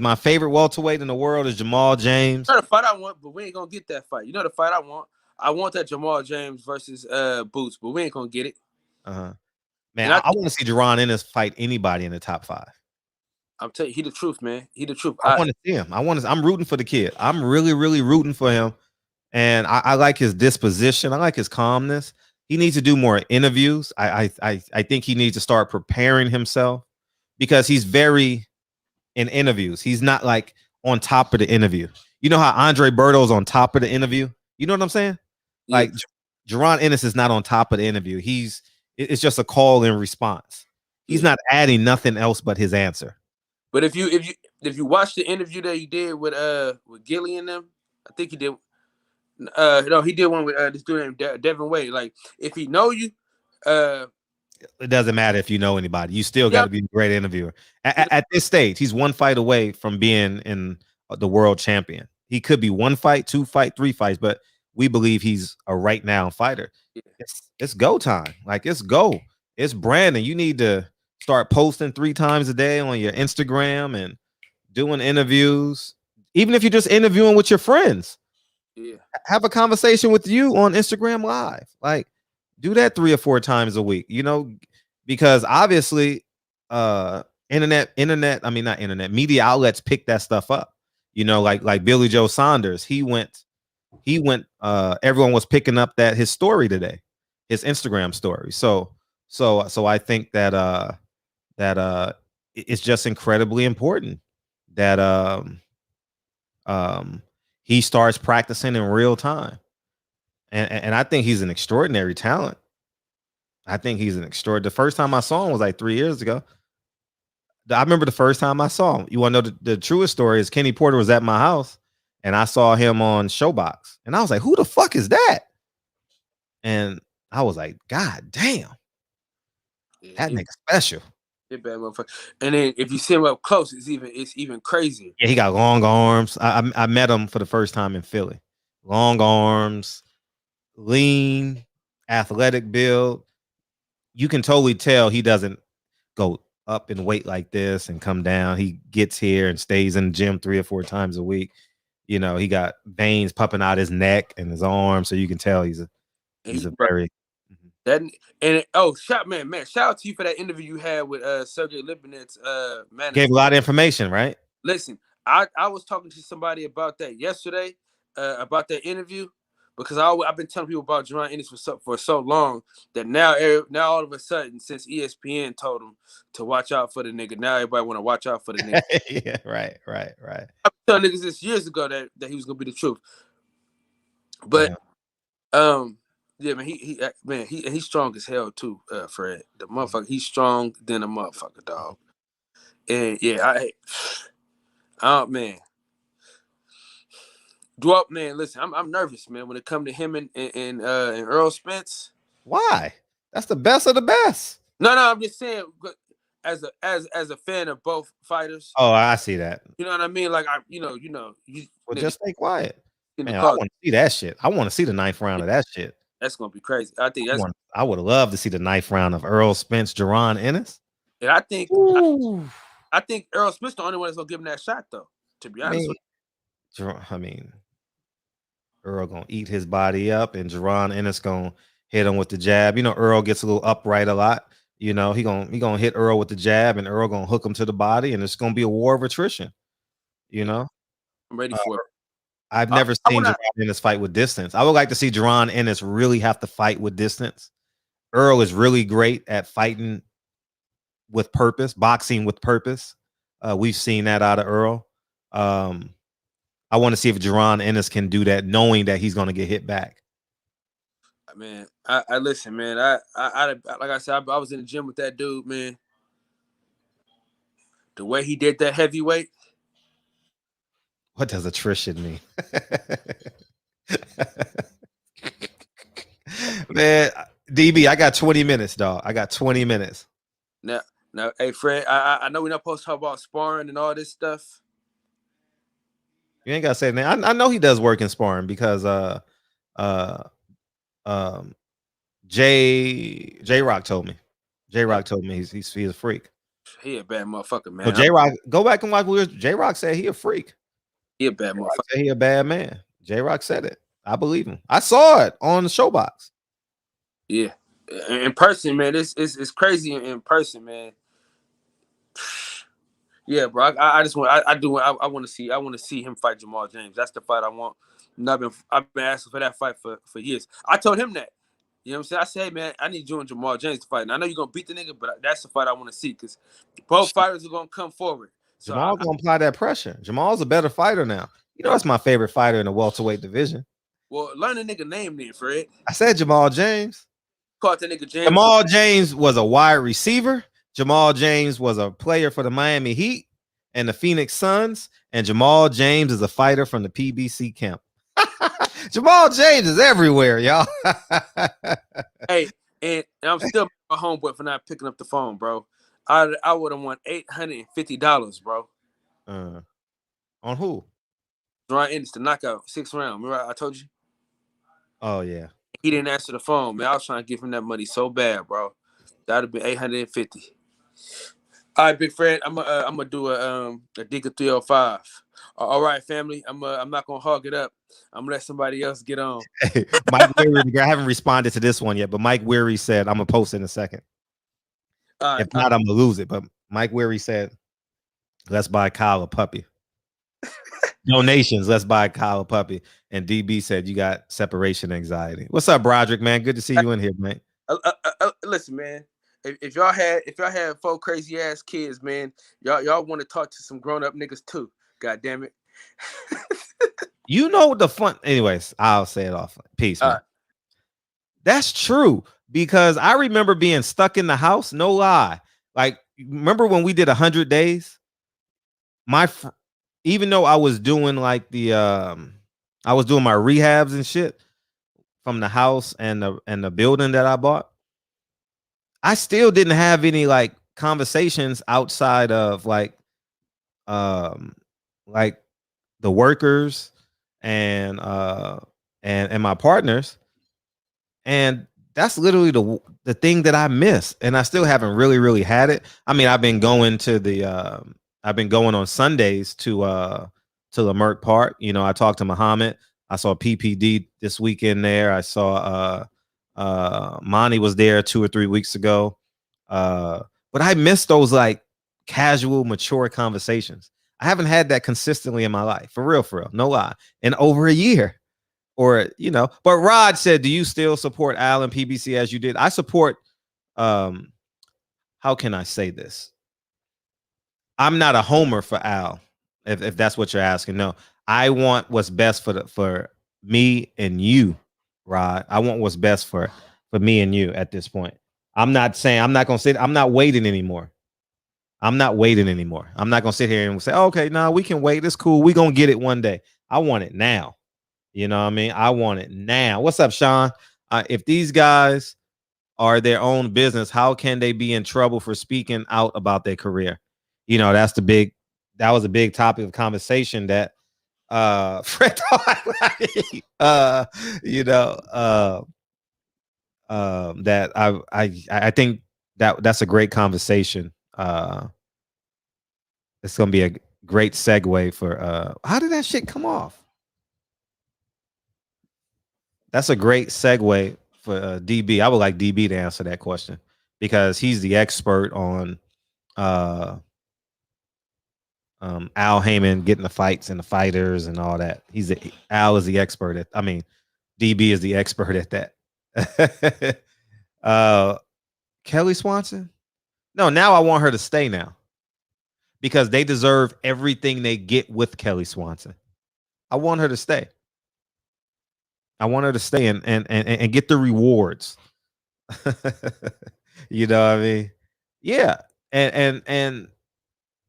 My favorite welterweight in the world is Jamal James. You know the fight I want, but we ain't gonna get that fight. You know the fight I want? I want that Jamal James versus Boots, but we ain't gonna get it. Man, I want to see Jaron Ennis fight anybody in the top 5. I'm telling you, he the truth, man. He the truth. I want to see him. I'm rooting for the kid. I'm really, really rooting for him. And I like his disposition. I like his calmness. He needs to do more interviews. I think he needs to start preparing himself because he's very in interviews. He's not like on top of the interview. You know how Andre Berto's on top of the interview? You know what I'm saying? Yeah. Like Jaron Ennis is not on top of the interview. It's just a call and response. He's not adding nothing else but his answer. But if you watch the interview that he did with Gilly and them, I think he did. No, he did one with this dude named Devin Wade. Like, if he know you, it doesn't matter if you know anybody. You still got to be a great interviewer. At this stage, he's one fight away from being in the world champion. He could be 1 fight, 2 fight, 3 fights, but we believe he's a right now fighter. Yeah. It's go time. Like, it's go. It's Brandon. You need to start posting 3 times a day on your Instagram and doing interviews. Even if you're just interviewing with your friends. Yeah. Have a conversation with you on Instagram Live. Like, do that 3 or 4 times a week, you know, because obviously media outlets pick that stuff up. You know, like Billy Joe Saunders, he went everyone was picking up his story today, his Instagram story. So I think that it's just incredibly important that he starts practicing in real time. And I think he's an extraordinary talent. The first time I saw him was like 3 years ago. I remember the first time I saw him. You want to know the truest story is Kenny Porter was at my house and I saw him on Showbox. And I was like, who the fuck is that? And I was like, God damn. That nigga special. Bad motherfucker. And then if you see him up close, it's even crazier. Yeah, he got long arms. I met him for the first time in Philly. Long arms, lean, athletic build. You can totally tell he doesn't go up in weight like this and come down. He gets here and stays in the gym 3 or 4 times a week. You know, he got veins popping out his neck and his arms, so you can tell he's And He's a bro, very that shout out to you for that interview you had with Sergey Lipinets manager. gave a lot of information, right? Listen, I was talking to somebody about that yesterday, about that interview, because I've been telling people about Jerron Ennis for so long that now all of a sudden, since ESPN told him to watch out for the nigga, now everybody want to watch out for the nigga. Yeah, right. I've been telling niggas this years ago that he was gonna be the truth, but yeah, man, he's strong as hell too, Fred. The motherfucker, he's strong than a motherfucker, dog. And yeah, man. Dwell, man, listen, I'm nervous, man, when it comes to him and Earl Spence. Why? That's the best of the best. No, I'm just saying, as a fan of both fighters. Oh, I see that. You know what I mean? Like Well, just stay quiet. Man, I want to see that shit. I want to see the 9th round of that shit. That's gonna be crazy. I think I would have loved to see the 9th round of Earl Spence, Jerron Ennis. And I think Earl Spence the only one that's gonna give him that shot, though. To be honest with you. Earl gonna eat his body up, and Jerron Ennis gonna hit him with the jab. You know, Earl gets a little upright a lot. You know, he gonna hit Earl with the jab, and Earl gonna hook him to the body, and it's gonna be a war of attrition. You know, I'm ready for it. I've never seen Jerron Ennis fight with distance. I would like to see Jerron Ennis really have to fight with distance. Earl is really great at fighting with purpose, boxing with purpose. We've seen that out of Earl. I want to see if Jerron Ennis can do that, knowing that he's going to get hit back. Man, I listen, man. I like I said, I was in the gym with that dude, man. The way he did that heavyweight. What does attrition mean? Man, DB, I got 20 minutes, dog. I got 20 minutes. Now, hey, Fred, I know we're not supposed to talk about sparring and all this stuff. You ain't gotta say that. I know he does work in sparring because J Rock told me. J Rock told me he's a freak. He a bad motherfucker, man. So J Rock, go back and watch. J Rock said he a freak. He a bad motherfucker. He a bad man. J Rock said it. I believe him. I saw it on the Showbox. Yeah, in person, man. It's crazy in person, man. Yeah, bro. I just want. I want to see him fight Jamal James. That's the fight I want. And I've been asking for that fight for years. I told him that. You know what I'm saying? I said, hey, man, I need you and Jamal James to fight. And I know you're gonna beat the nigga, but that's the fight I want to see because both fighters are gonna come forward. So Jamal's gonna apply that pressure. Jamal's a better fighter now. You know, that's my favorite fighter in the welterweight division. Well, learn the nigga name then, Fred. I said Jamal James. Caught the nigga James. Jamal James was a wide receiver. Jamal James was a player for the Miami Heat and the Phoenix Suns. And Jamal James is a fighter from the PBC camp. Jamal James is everywhere, y'all. Hey, and I'm still my homeboy for not picking up the phone, bro. I would have won $850, bro. On who? Jerron Ennis, the knockout, 6th round. Remember I told you? Oh, yeah. He didn't answer the phone, man. I was trying to give him that money so bad, bro. That would have been $850. All right, big friend. I'm gonna do a Digger 305. All right, family. I'm not gonna hog it up. I'm gonna let somebody else get on. Hey, Mike Weary, I haven't responded to this one yet, but Mike Weary said I'm gonna post in a second. If not, I'm gonna lose it. But Mike Weary said, "Let's buy Kyle a puppy." Donations. Let's buy Kyle a puppy. And DB said, "You got separation anxiety." What's up, Broderick? Man, good to see you in here, man. Listen, man. If y'all had 4 crazy ass kids, man, y'all want to talk to some grown up niggas too. God damn it. You know the fun. Anyways, I'll say it off. Peace, man. That's true because I remember being stuck in the house. No lie. Like, remember when we did 100 days? Even though I was doing like I was doing my rehabs and shit from the house and the building that I bought. I still didn't have any like conversations outside of like the workers and my partners, and that's literally the thing that I miss, and I still haven't really had it. I mean, I've been going on Sundays to Leimert Park. You know, I talked to Muhammad. I saw PPD this weekend there. I saw Monty was there 2 or 3 weeks ago. But I miss those like casual, mature conversations. I haven't had that consistently in my life, for real, no lie, in over a year. Or, you know, but Rod said, do you still support Al and PBC as you did? I support, how can I say this? I'm not a homer for Al, if that's what you're asking. No, I want what's best for me and you, Rod. I want what's best for me and you at this point. I'm not saying, I'm not waiting anymore. I'm not waiting anymore. I'm not gonna sit here and say, okay, no, we can wait. It's cool. We're gonna get it one day. I want it now. You know what I mean? I want it now. What's up, Sean? If these guys are their own business, how can they be in trouble for speaking out about their career? You know, that was a big topic of conversation that Fred that I think that's a great conversation. It's gonna be a great segue for how did that shit come off? That's a great segue for DB. I would like DB to answer that question because he's the expert on Al Haymon getting the fights and the fighters and all that. Al is the expert at. I mean, DB is the expert at that. Kelly Swanson? No, now I want her to stay now because they deserve everything they get with Kelly Swanson. I want her to stay. I want her to stay and get the rewards. You know what I mean? Yeah. And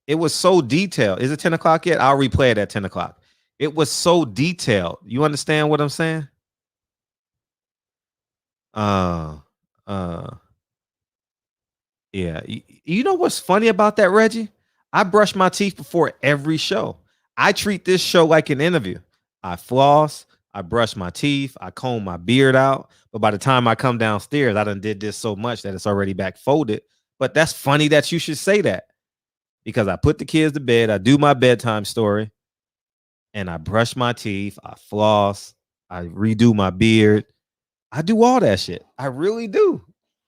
it was so detailed. Is it 10 o'clock yet? I'll replay it at 10 o'clock. It was so detailed. You understand what I'm saying? Yeah. You know what's funny about that, Reggie? I brush my teeth before every show. I treat this show like an interview. I floss. I brush my teeth. I comb my beard out. But by the time I come downstairs, I done did this so much that it's already back folded. But that's funny that you should say that because I put the kids to bed. I do my bedtime story and I brush my teeth. I floss. I redo my beard. I do all that shit. I really do.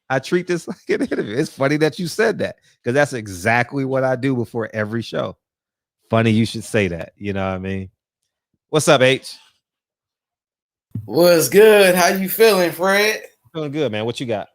I treat this like an interview. It's funny that you said that because that's exactly what I do before every show. Funny you should say that. You know what I mean? What's up, H? What's good? How you feeling, Fred? Feeling good, man. What you got?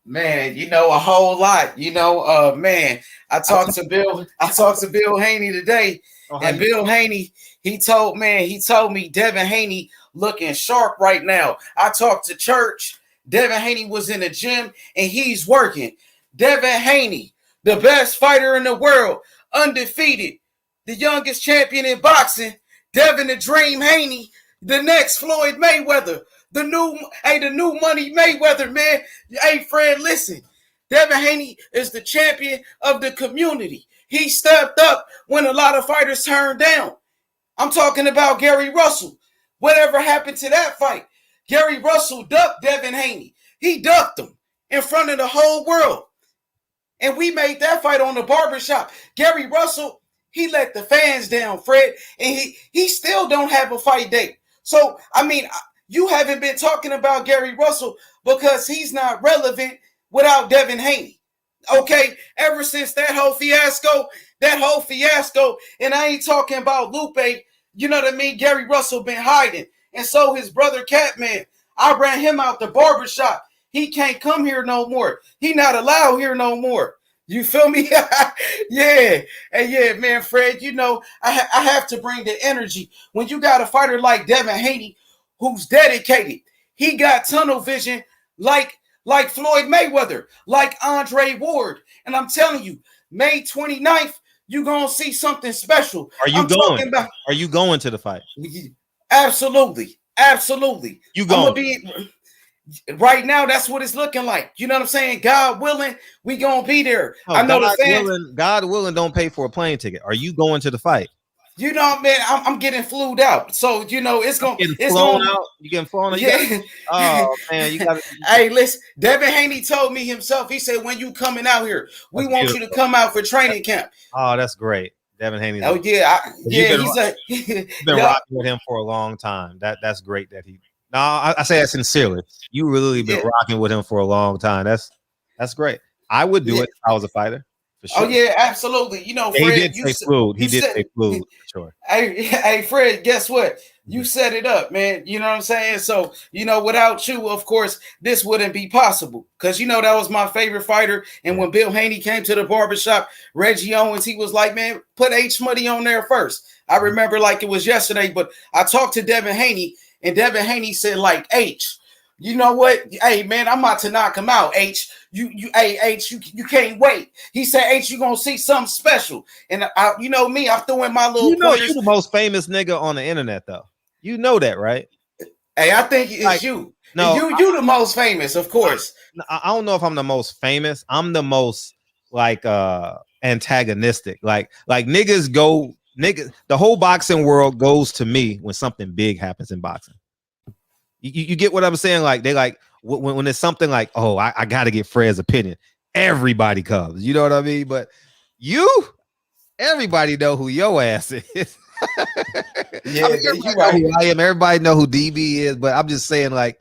Man, you know, a whole lot. You know, man, I talked to Bill Haney today, and Bill Haney, he told me Devin Haney looking sharp right now. I talked to Church. Devin Haney was in the gym and he's working. Devin Haney, the best fighter in the world, undefeated, the youngest champion in boxing. Devin the Dream Haney, the next Floyd Mayweather, the new Money Mayweather, man. Hey, Fred, listen. Devin Haney is the champion of the community. He stepped up when a lot of fighters turned down. I'm talking about Gary Russell. Whatever happened to that fight? Gary Russell ducked Devin Haney. He ducked him in front of the whole world. And we made that fight on the barbershop. Gary Russell, he let the fans down, Fred, and he still don't have a fight date. So, I mean, you haven't been talking about Gary Russell because he's not relevant without Devin Haney. Okay, ever since that whole fiasco, and I ain't talking about Lupe, you know what I mean? Gary Russell been hiding. And so his brother Catman, I ran him out the barbershop. He can't come here no more. He not allowed here no more. You feel me? Yeah. And yeah, man, Fred, you know, I have to bring the energy. When you got a fighter like Devin Haney, who's dedicated, he got tunnel vision like Floyd Mayweather, like Andre Ward. And I'm telling you, May 29th, you're going to see something special. Are you going? Are you going to the fight? Absolutely. You going? Right now, that's what it's looking like. You know what I'm saying? God willing, we gonna be there. Oh, I know the fans. God willing, don't pay for a plane ticket. Are you going to the fight? You know, man, I'm getting flued out. So you know, it's gonna out. You getting flown out? Yeah. Oh man, you got. Hey, listen, Devin Haney told me himself. He said, "When you coming out here, we want you to come out for training camp." Oh, that's great. Devin Haney. Oh yeah, you've been rocking with him for a long time. That's great that he No, I say that sincerely. You really been rocking with him for a long time. That's great. I would do it if I was a fighter. For sure. Oh yeah, absolutely. You know, He Fred, did say fluid. He did say fluid, for sure. Hey, Fred, guess what? You set it up, man. You know what I'm saying? So, you know, without you, of course, this wouldn't be possible. Because, you know, that was my favorite fighter. And when Bill Haney came to the barbershop, Reggie Owens, he was like, man, put H Money on there first. I remember like it was yesterday, but I talked to Devin Haney, and Devin Haney said, like, H, you know what? Hey, man, I'm about to knock him out, H. Hey, H, you can't wait. He said, H, you gonna see something special. And you know me, I threw in my little. You know, you're the most famous nigga on the internet, though. You know that, right? Hey, I think it's like, you. No, you the most famous, of course. I don't know if I'm the most famous. I'm the most like antagonistic. Like niggas, the whole boxing world goes to me when something big happens in boxing. You get what I'm saying? Like they like when it's something like, oh, I got to get Fred's opinion. Everybody comes. You know what I mean? But everybody know who your ass is. Yeah, I mean, everybody know who I am. Everybody know who DB is. But I'm just saying, like,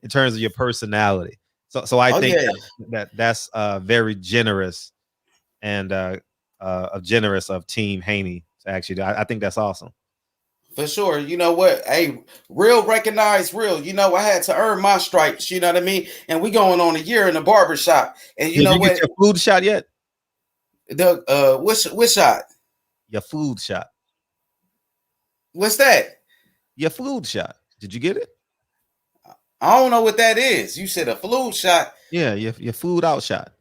in terms of your personality. So I think that's very generous and generous of Team Haney. Actually, I think that's awesome. For sure. You know what? Hey, real recognize real. You know, I had to earn my stripes. You know what I mean? And we going on a year in the barbershop. And you know what? Did you get your food shot yet? Which shot? Your food shot. What's that? Your food shot. Did you get it? I don't know what that is. You said a flu shot. Yeah, your food out shot.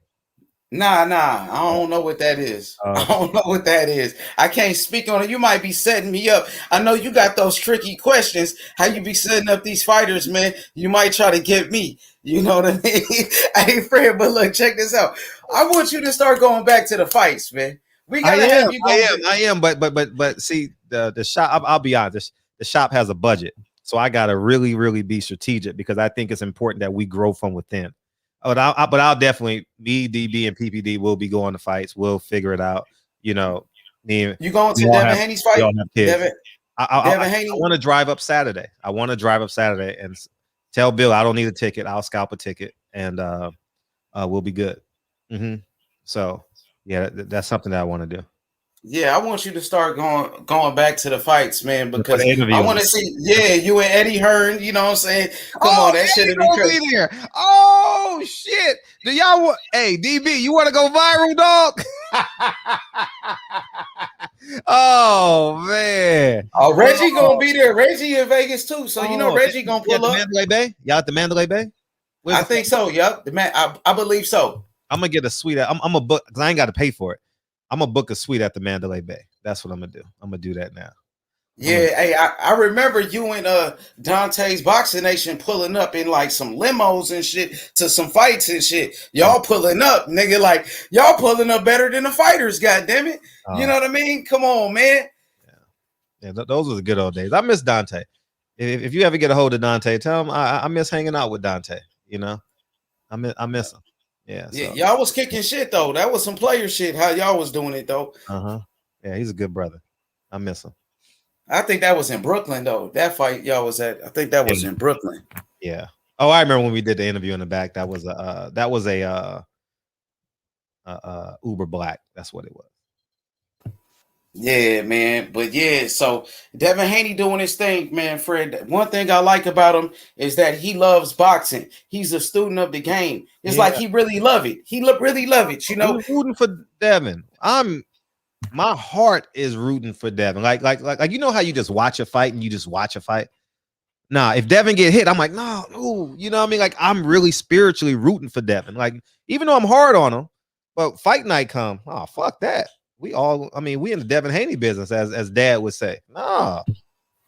Nah. I don't know what that is. I don't know what that is. I can't speak on it. You might be setting me up. I know you got those tricky questions. How you be setting up these fighters, man? You might try to get me. You know what I mean? Hey, Fred, but look, check this out. I want you to start going back to the fights, man. We gotta have you. I am. But see, the shop. I'll be honest. The shop has a budget, so I gotta really, really be strategic because I think it's important that we grow from within. But I'll definitely, me, DB, and PPD will be going to fights. We'll figure it out. You know, you going to Devin Haney's fight? Devin Haney. I want to drive up Saturday. And tell Bill I don't need a ticket. I'll scalp a ticket, and we'll be good. So yeah, that's something that I want to do. Yeah, I want you to start going back to the fights, man, because I want to see, you and Eddie Hearn, you know what I'm saying? Come on, that shit be crazy. There. Oh shit. Do y'all want DB, you want to go viral, dog? Oh man. Oh, Reggie gonna be there. Reggie in Vegas too. So you know Reggie gonna pull up. Mandalay Bay? Y'all at the Mandalay Bay? I think so, yep. I believe so. I'm gonna get a suite. I'm a book because I ain't got to pay for it. I'm gonna book a suite at the Mandalay Bay. That's what I'm gonna do. I'm gonna do that now. Yeah, hey, I remember you and Dante's Boxing Nation pulling up in like some limos and shit to some fights and shit. Y'all pulling up, nigga, like y'all pulling up better than the fighters, goddamn it. You know what I mean? Come on, man. Yeah, those were the good old days. I miss Dante. If you ever get a hold of Dante, tell him I miss hanging out with Dante. You know, I miss him. Yeah, so. Y'all was kicking shit though. That was some player shit. How y'all was doing it though. Yeah, he's a good brother. I miss him. I think that was in Brooklyn though. That fight y'all was at. I think that was in Brooklyn. Yeah. Oh, I remember when we did the interview in the back. That was a Uber Black. That's what it was. Yeah, man. But yeah, so Devin Haney doing his thing, man, Fred. One thing I like about him is that he loves boxing. He's a student of the game. It's like he really love it. He really love it, you know. I'm rooting for Devin. My heart is rooting for Devin. Like you know how you just watch a fight and you just watch a fight? Nah, if Devin get hit, I'm like, no, ooh, you know what I mean? Like I'm really spiritually rooting for Devin. Like, even though I'm hard on him, but fight night come. Oh, fuck that. We in the Devin Haney business, as Dad would say. Nah,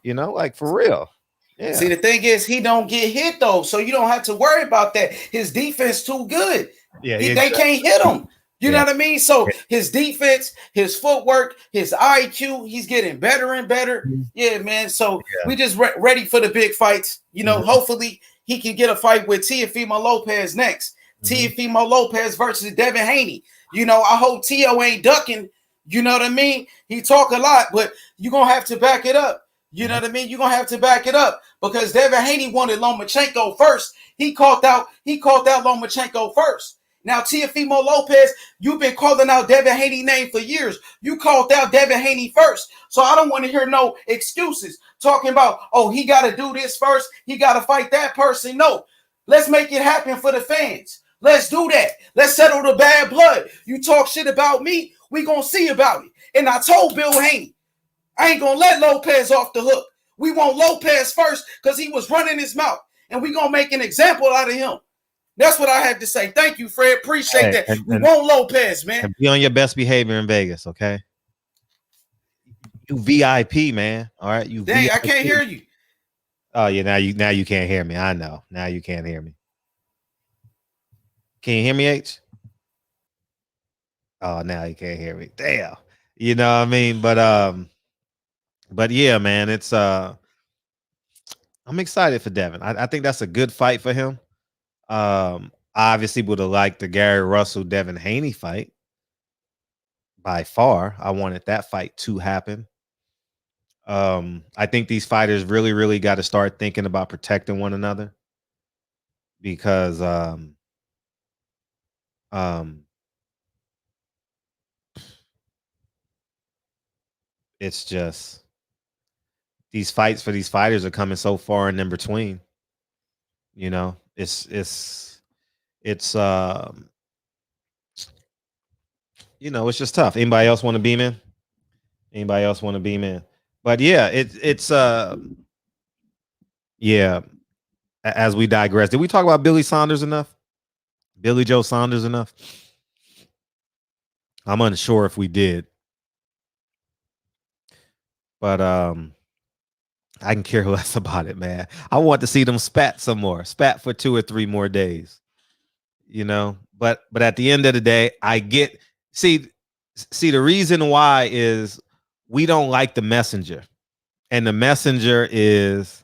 you know, like for real. Yeah. See, the thing is, he don't get hit though, so you don't have to worry about that. His defense too good. Yeah, they can't hit him. You know what I mean? So his defense, his footwork, his IQ, he's getting better and better. Yeah, man. So we just ready for the big fights. You know, hopefully he can get a fight with Teofimo Lopez next. Teofimo Lopez versus Devin Haney. You know, I hope Tio ain't ducking. You know what I mean? He talk a lot, but you're going to have to back it up. You know what I mean? You're gonna have to back it up because Devin Haney wanted Lomachenko first. He called out Lomachenko first. Now, Teofimo Lopez, you've been calling out Devin Haney's name for years. You called out Devin Haney first. So I don't want to hear no excuses talking about, oh, he got to do this first. He got to fight that person. No, let's make it happen for the fans. Let's do that. Let's settle the bad blood. You talk shit about me, we going to see about it. And I told Bill Haney, I ain't going to let Lopez off the hook. We want Lopez first because he was running his mouth. And we going to make an example out of him. That's what I have to say. Thank you, Fred. Appreciate that. We want Lopez, man. Be on your best behavior in Vegas, okay? You VIP, man. All right, you. Dang, VIP. I can't hear you. Oh yeah, now you can't hear me. I know. Now you can't hear me. Can you hear me, H? Oh, now you can't hear me. Damn. You know what I mean? But yeah, man, it's I'm excited for Devin. I think that's a good fight for him. Obviously would have liked the Gary Russell Devin Haney fight by far. I wanted that fight to happen. I think these fighters really got to start thinking about protecting one another because it's just these fights for these fighters are coming so far and in between. You know, it's you know, it's just tough. Anybody else want to beam in? Anybody else want to beam in? But yeah, it's yeah. As we digress, did we talk about Billy Saunders enough? Billy Joe Saunders enough? I'm unsure if we did. But I can care less about it, man. I want to see them spat some more. Spat for 2 or 3 more days. You know, but at the end of the day, I get see the reason why is we don't like the messenger. And the messenger is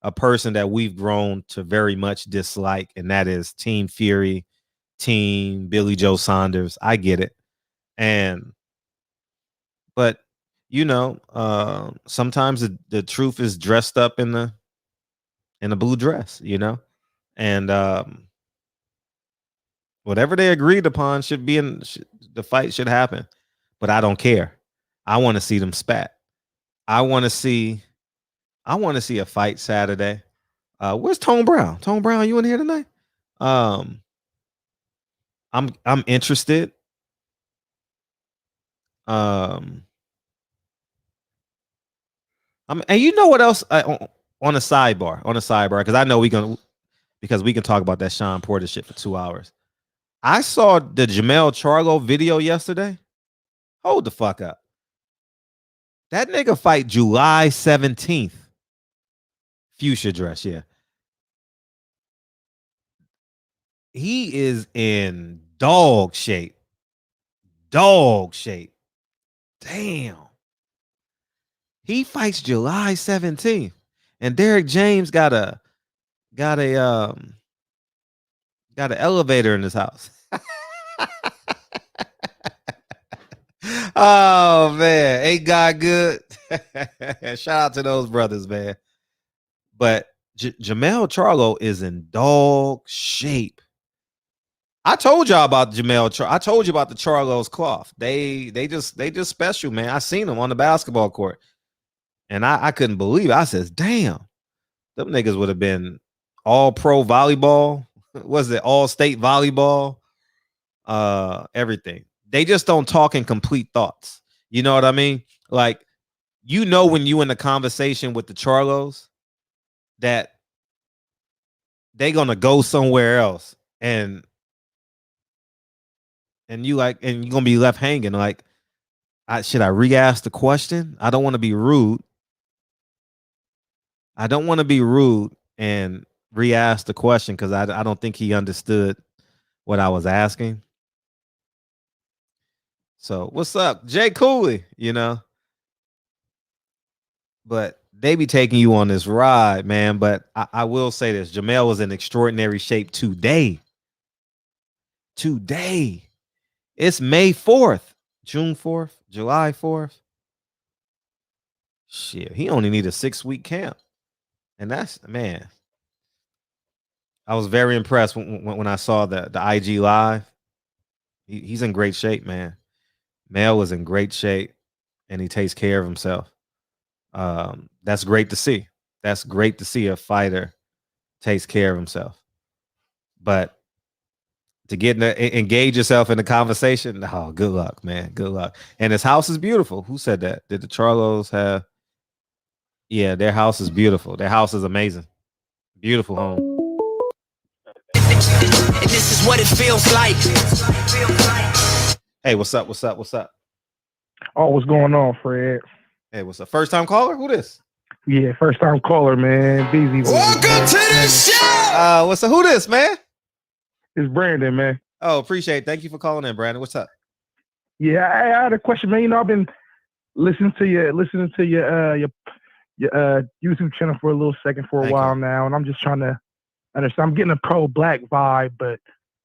a person that we've grown to very much dislike, and that is Team Fury, Team Billy Joe Saunders. I get it. But you know, sometimes the truth is dressed up in a blue dress, you know, and whatever they agreed upon should be the fight should happen. But I don't care. I want to see them spat. I want to see a fight Saturday. Where's Tone Brown? Tone Brown, you in here tonight? I'm interested. And you know what else on a sidebar, because I know we can talk about that Sean Porter shit for 2 hours. I saw the Jamel Charlo video yesterday. Hold the fuck up. That nigga fight July 17th. Fuchsia dress, yeah. He is in dog shape. Dog shape. Damn. He fights July 17th. And Derek James got an elevator in his house. Oh man, ain't God good? Shout out to those brothers, man. But Jamel Charlo is in dog shape. I told y'all about I told you about the Charlo's cloth. They just special, man. I seen them on the basketball court, and I couldn't believe it. I says, damn, them niggas would have been all pro volleyball. Was it all state volleyball? Everything. They just don't talk in complete thoughts. You know what I mean? Like, you know, when you in a conversation with the Charlos, that they gonna go somewhere else, and you're gonna be left hanging. Like, should I re-ask the question? I don't want to be rude. And re-ask the question because I don't think he understood what I was asking. So what's up, Jay Cooley? You know, but they be taking you on this ride, man. But I will say this: Jamel was in extraordinary shape today. It's May 4th, June 4th, July 4th. Shit, he only need a 6-week camp, and that's man. I was very impressed when I saw the IG live. He's in great shape, man. Mel is in great shape, and he takes care of himself. That's great to see. That's great to see a fighter takes care of himself. But to engage yourself in the conversation, oh, good luck, man. Good luck. And his house is beautiful. Who said that? Did the Charlos have? Yeah, their house is beautiful. Their house is amazing. Beautiful home. And this is what it feels like. Hey, what's up? What's up? What's up? Oh, what's going on, Fred? Hey, what's up? First time caller? Who this? Yeah, first time caller, man. Busy. Welcome to the show. What's up? Who this, man? It's Brandon, man. Oh, appreciate it. Thank you for calling in, Brandon. What's up? Yeah, I had a question, man. You know, I've been listening to your YouTube channel for a little second for a Thank while you. now, and I'm just trying to understand. I'm getting a pro-black vibe, but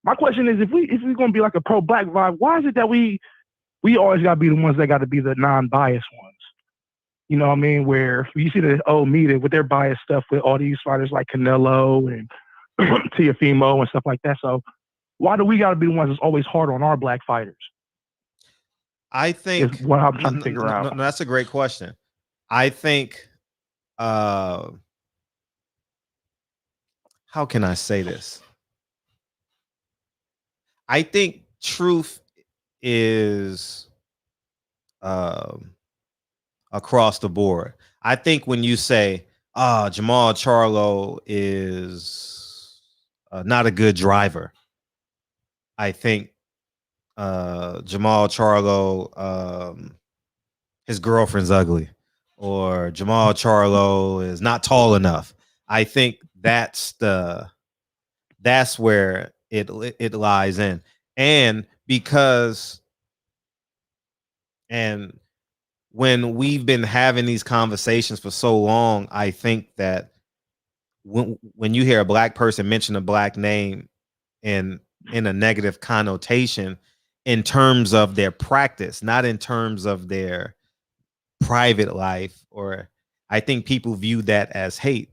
my question is, if we're gonna be like a pro-black vibe, why is it that we always gotta be the ones that gotta be the non-biased ones? You know what I mean? Where you see the old media with their biased stuff with all these fighters like Canelo and Tiafimo and stuff like that. So why do we got to be the ones that's always hard on our black fighters? I think is what I'm trying to figure out. No, that's a great question. I think, how can I say this? I think truth is across the board. I think when you say, Jamal Charlo is not a good driver, I think Jamal Charlo, his girlfriend's ugly, or Jamal Charlo is not tall enough. I think that's where it lies in. And when we've been having these conversations for so long, I think that when you hear a black person mention a black name in a negative connotation in terms of their practice, not in terms of their private life, or I think people view that as hate.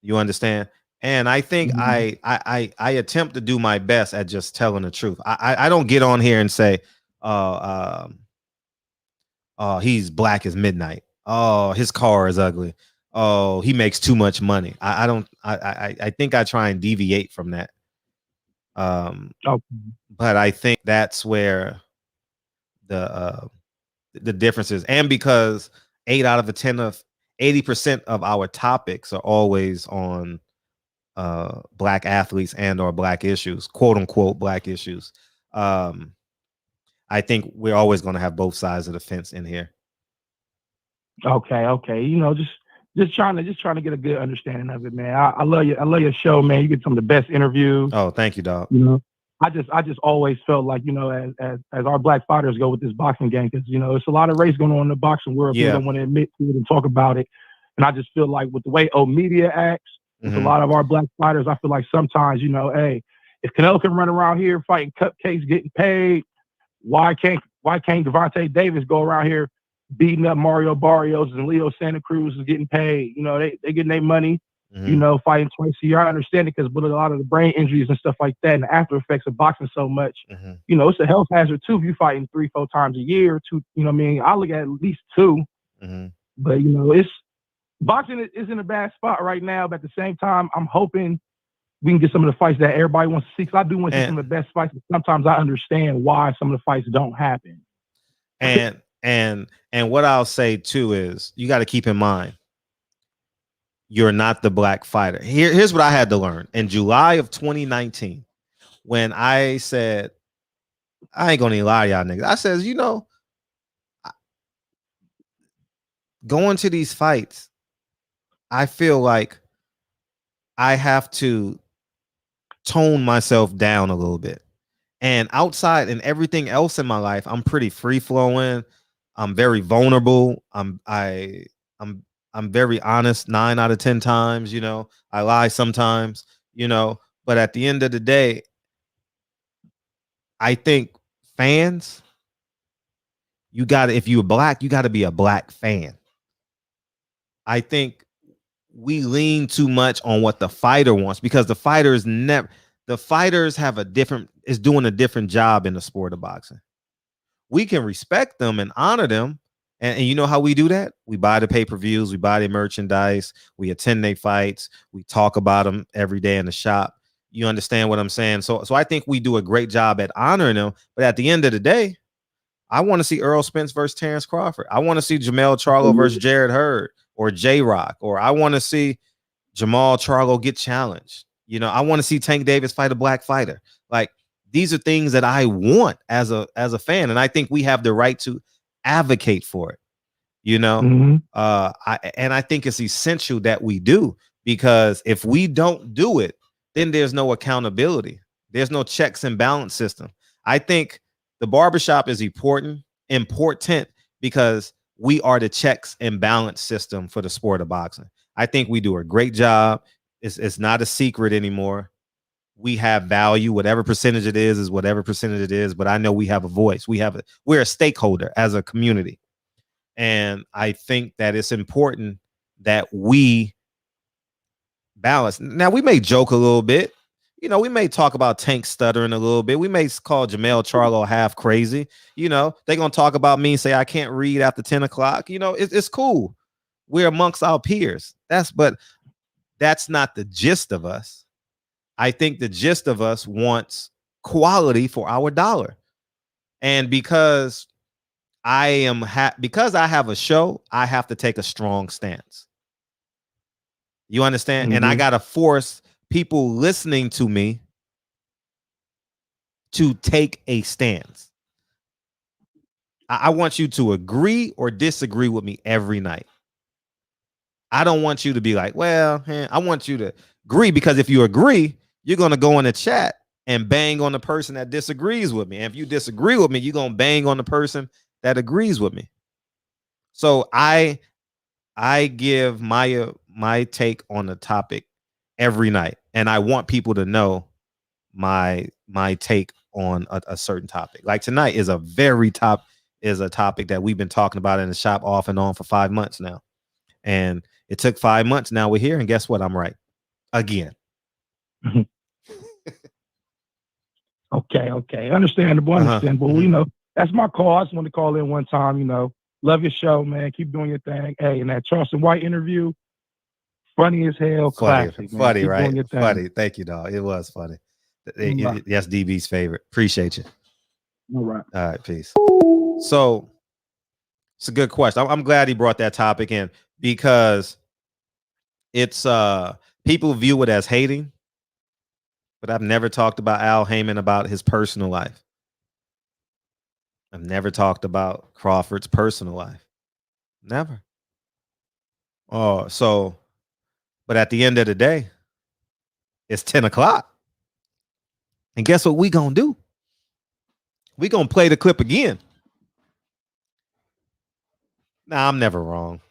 You understand? And I think I attempt to do my best at just telling the truth. I don't get on here and say, he's black as midnight. Oh, his car is ugly. Oh, he makes too much money. I think I try and deviate from that. But I think that's where the difference is. And because 8 out of 10 of 80% of our topics are always on black athletes and or black issues, quote unquote black issues. I think we're always going to have both sides of the fence in here. Okay. You know, just trying to get a good understanding of it, man. I love you. I love your show, man. You get some of the best interviews. Oh, thank you, dog. You know, I just always felt like, you know, as our black fighters go with this boxing game, because, you know, it's a lot of race going on in the boxing world. Yeah. People don't want to admit to it and talk about it. And I just feel like with the way old media acts, with a lot of our black fighters, I feel like sometimes, you know, hey, if Canelo can run around here fighting cupcakes, getting paid, why can't Devontae Davis go around here beating up Mario Barrios and Leo Santa Cruz is getting paid? You know, they getting their money, you know, fighting twice a year. I understand it, because with a lot of the brain injuries and stuff like that and the after effects of boxing so much, you know, it's a health hazard too if you're fighting 3-4 times a year. You know what I mean? I look at least 2. But, you know, boxing is in a bad spot right now. But at the same time, I'm hoping we can get some of the fights that everybody wants to see. Because I do want to see some of the best fights, but sometimes I understand why some of the fights don't happen. And what I'll say too is you got to keep in mind, you're not the black fighter. Here's what I had to learn in July of 2019, when I said, I ain't gonna even lie to y'all niggas. I says, you know, going to these fights, I feel like I have to tone myself down a little bit. And outside and everything else in my life, I'm pretty free flowing. I'm very vulnerable. I'm very honest 9 out of 10 times. You know, I lie sometimes, you know, but at the end of the day, I think fans, if you're black, you got to be a black fan. I think we lean too much on what the fighter wants, because the fighters is doing a different job in the sport of boxing. We can respect them and honor them. And you know how we do that? We buy the pay-per-views, we buy their merchandise, we attend their fights, we talk about them every day in the shop. You understand what I'm saying? So I think we do a great job at honoring them. But at the end of the day, I want to see Errol Spence versus Terrence Crawford. I want to see Jamel Charlo versus Jared Hurd or J-Rock, or I want to see Jamal Charlo get challenged. You know, I want to see Tank Davis fight a black fighter. Like, these are things that I want as a fan, and I think we have the right to advocate for it. You know, I think it's essential that we do, because if we don't do it, then there's no accountability. There's no checks and balance system. I think the barbershop is important because we are the checks and balance system for the sport of boxing. I think we do a great job. It's not a secret anymore. We have value. Whatever percentage it is whatever percentage it is. But I know we have a voice. We're a stakeholder as a community. And I think that it's important that we balance. Now, we may joke a little bit. You know, we may talk about Tank stuttering a little bit. We may call Jamel Charlo half crazy. You know, they're going to talk about me and say, I can't read after 10 o'clock. You know, it's cool. We're amongst our peers. But that's not the gist of us. I think the gist of us wants quality for our dollar. And because I have a show, I have to take a strong stance. You understand? And I got to force people listening to me to take a stance. I want you to agree or disagree with me every night. I don't want you to be like, well, I want you to agree, because if you agree, you're going to go in the chat and bang on the person that disagrees with me. And if you disagree with me, you're going to bang on the person that agrees with me. So I give my take on the topic every night, and I want people to know my take on a certain topic. Like tonight is a topic that we've been talking about in the shop off and on for 5 months now. And it took 5 months. Now we're here, and guess what? I'm right again. Okay. Understandable. You know, that's my call. I just want to call in one time. You know, love your show, man. Keep doing your thing. Hey, and that Charleston White interview, funny as hell. Classic, funny, Keep right? Funny. Thank you, dog. It was funny. That's DB's favorite. Appreciate you. All right. All right, peace. So it's a good question. I'm glad he brought that topic in, because it's people view it as hating, but I've never talked about Al Haymon about his personal life. I've never talked about Crawford's personal life. Never. But at the end of the day, it's 10 o'clock. And guess what we gonna do? We gonna play the clip again. Nah, I'm never wrong.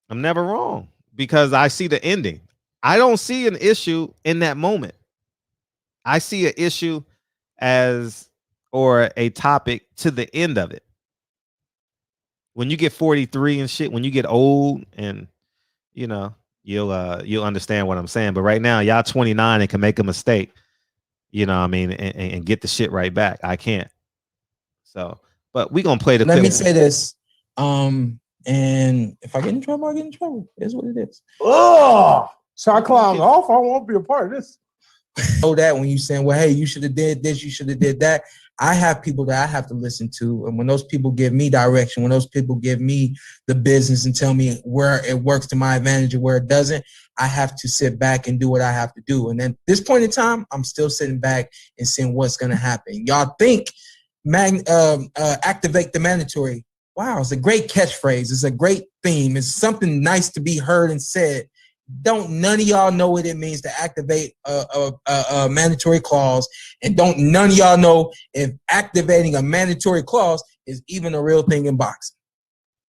I'm never wrong, because I see the ending. I don't see an issue in that moment. I see an issue or a topic to the end of it. When you get 43 and shit, when you get old, and you know, you'll understand what I'm saying. But right now, y'all 29 and can make a mistake, you know what I mean, and get the shit right back. I can't. So, but we gonna play the clip. Let me say this. And if I get in trouble, I get in trouble. It's what it is. Oh, shot cloud off. I won't be a part of this. Know that when you saying, well, hey, you should have did this, you should have did that. I have people that I have to listen to. And when those people give me direction, when those people give me the business and tell me where it works to my advantage and where it doesn't, I have to sit back and do what I have to do. And at this point in time, I'm still sitting back and seeing what's going to happen. Y'all think activate the mandatory. Wow, it's a great catchphrase. It's a great theme. It's something nice to be heard and said. Don't none of y'all know what it means to activate a mandatory clause, and don't none of y'all know if activating a mandatory clause is even a real thing in boxing.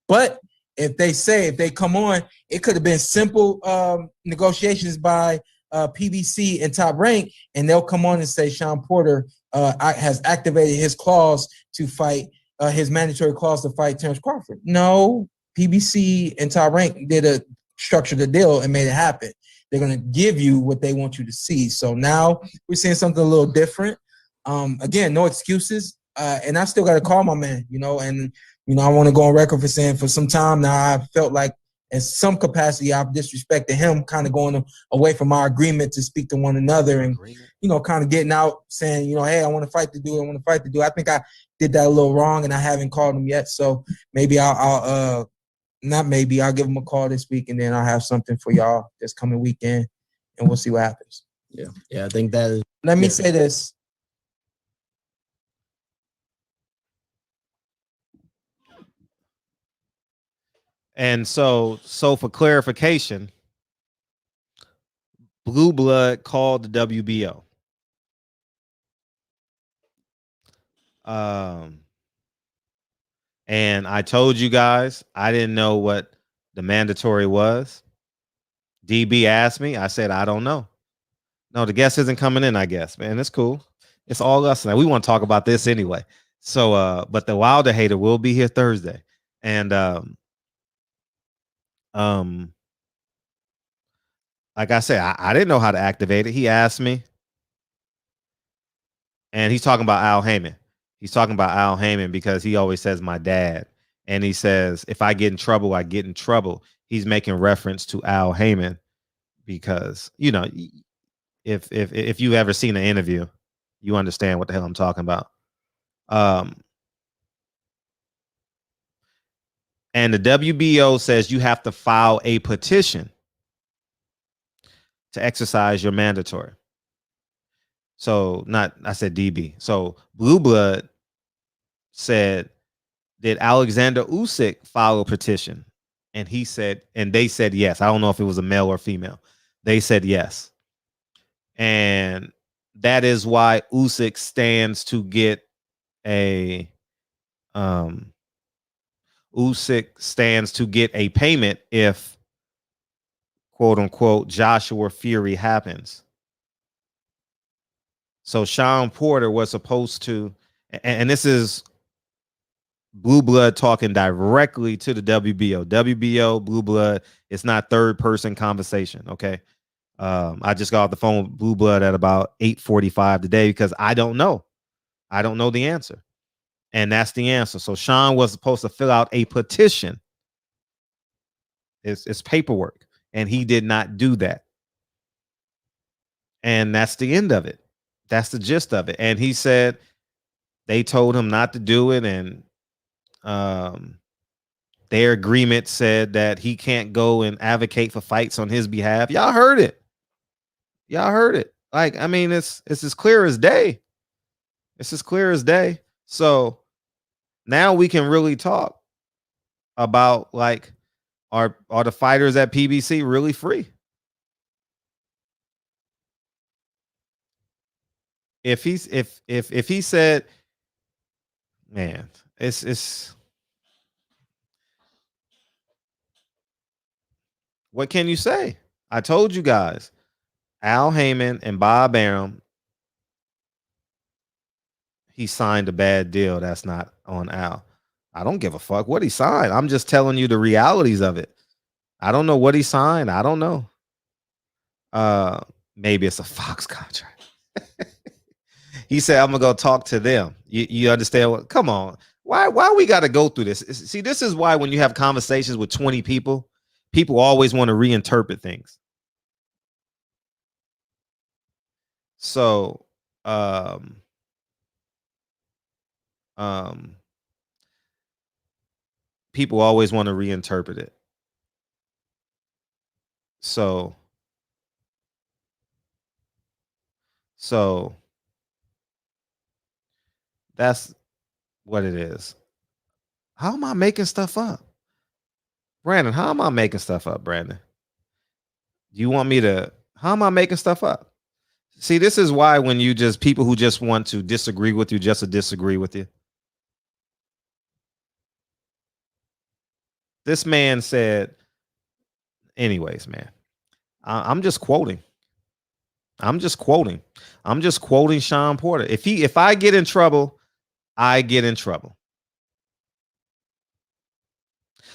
But if they come on, it could have been simple negotiations by PBC and Top Rank, and they'll come on and say Sean Porter has activated his clause to fight his mandatory clause to fight Terrence Crawford. No, PBC and Top Rank did a structured the deal and made it happen. They're gonna give you what they want you to see. So now we're seeing something a little different. Again, no excuses. And I still got to call my man, and I want to go on record for saying for some time now I felt like in some capacity I've disrespected him, kind of going away from our agreement to speak to one another, and kind of getting out saying, hey, I want to fight the dude. I think I did that a little wrong, and I haven't called him yet. So maybe I'll give him a call this week, and then I'll have something for y'all this coming weekend, and we'll see what happens. Yeah, I think that is. Let me say this. And so for clarification, Blue Blood called the WBO. And I told you guys I didn't know what the mandatory was. DB asked me. I said, I don't know. No, the guest isn't coming in, I guess. Man, it's cool. It's all us now. We want to talk about this anyway. So, but the Wilder hater will be here Thursday. And like I said, I didn't know how to activate it. He asked me. And he's talking about Al Haymon. He's talking about Al Haymon because he always says my dad. And he says, if I get in trouble, I get in trouble. He's making reference to Al Haymon because, if you've ever seen an interview, you understand what the hell I'm talking about. And the WBO says you have to file a petition to exercise your mandatory. So I said DB. So Blue Blood said, did Alexander Usyk file a petition? And they said yes. I don't know if it was a male or female. They said yes. And that is why Usyk stands to get a payment if, quote unquote, Joshua Fury happens. So Sean Porter was supposed to, and this is Blue Blood talking directly to the WBO. WBO, Blue Blood, it's not third person conversation, okay? I just got off the phone with Blue Blood at about 8:45 today because I don't know. I don't know the answer. And that's the answer. So Sean was supposed to fill out a petition. It's paperwork. And he did not do that. And that's the end of it. That's the gist of it. And he said they told him not to do it. And their agreement said that he can't go and advocate for fights on his behalf. Y'all heard it. Like, I mean, it's as clear as day. So now we can really talk about, like, are the fighters at PBC really free? If he said, man, it's what can you say? I told you guys, Al Haymon and Bob Arum, he signed a bad deal. That's not on Al. I don't give a fuck what he signed. I'm just telling you the realities of it. I don't know what he signed. I don't know. Maybe it's a Fox contract. He said, I'm gonna go talk to them. You understand what? Come on. Why we got to go through this? See, this is why when you have conversations with 20 people, people always want to reinterpret things. So, people always want to reinterpret it. So that's what it is. How am I making stuff up? Brandon, how am I making stuff up, Brandon? You want me to, how am I making stuff up? See, this is why when you just, people who just want to disagree with you, just to disagree with you. This man said, anyways, man, I'm just quoting. I'm just quoting Sean Porter. If I get in trouble, I get in trouble.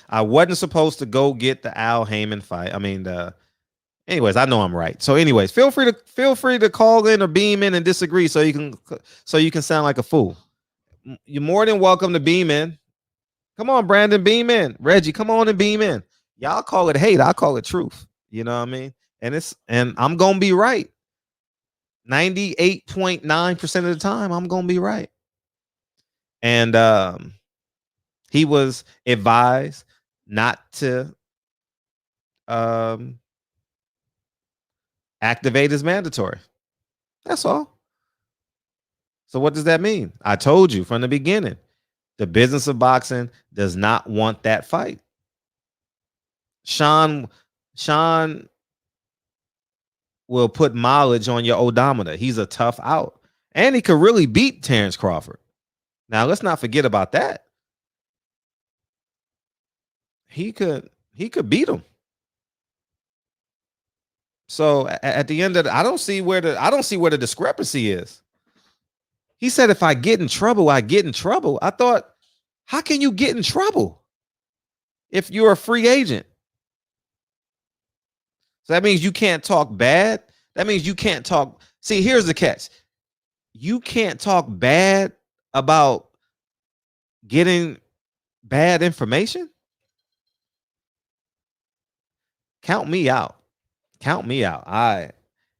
I wasn't supposed to go get the Al Haymon fight. I mean, anyways, I know I'm right. So, anyways, feel free to call in or beam in and disagree, so you can sound like a fool. You're more than welcome to beam in. Come on, Brandon, beam in. Reggie, come on and beam in. Y'all call it hate, I call it truth. You know what I mean? And I'm gonna be right. 98.9% of the time, I'm gonna be right. And he was advised not to activate his mandatory. That's all. So what does that mean? I told you from the beginning, the business of boxing does not want that fight. Sean will put mileage on your odometer. He's a tough out. And he could really beat Terrence Crawford. Now, let's not forget about that. He could beat him. So at the end of I don't see where the discrepancy is. He said, if I get in trouble, I get in trouble. I thought, how can you get in trouble if you're a free agent? So that means you can't talk bad. That means you can't talk. See, here's the catch. You can't talk bad about getting bad information. Count me out. Count me out.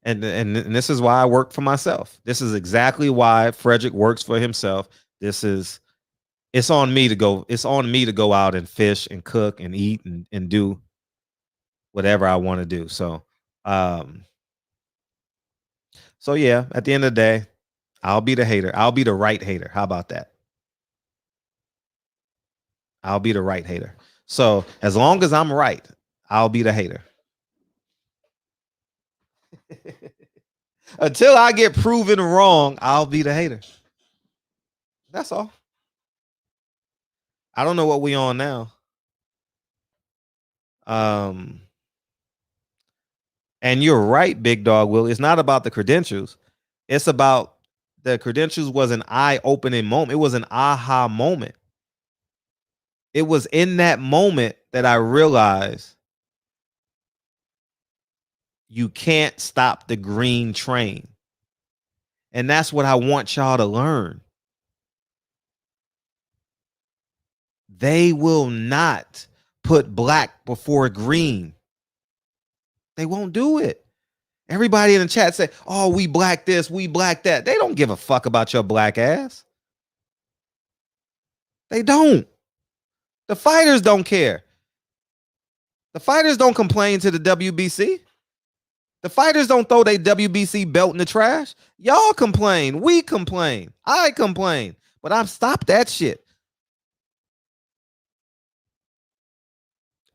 And this is why I work for myself. This is exactly why Frederick works for himself. It's on me to go out and fish and cook and eat and do whatever I want to do. So yeah, at the end of the day, I'll be the hater. I'll be the right hater. How about that? I'll be the right hater. So as long as I'm right, I'll be the hater. Until I get proven wrong, I'll be the hater. That's all. I don't know what we on now. And you're right, Big Dog Will. It's not about the credentials. It's about the credentials was an eye-opening moment. It was an aha moment. It was in that moment that I realized you can't stop the green train. And that's what I want y'all to learn. They will not put black before green. They won't do it. Everybody in the chat say, oh, we black this, we black that. They don't give a fuck about your black ass. They don't. The fighters don't care. The fighters don't complain to the WBC. The fighters don't throw their WBC belt in the trash. Y'all complain. We complain. I complain. But I've stopped that shit.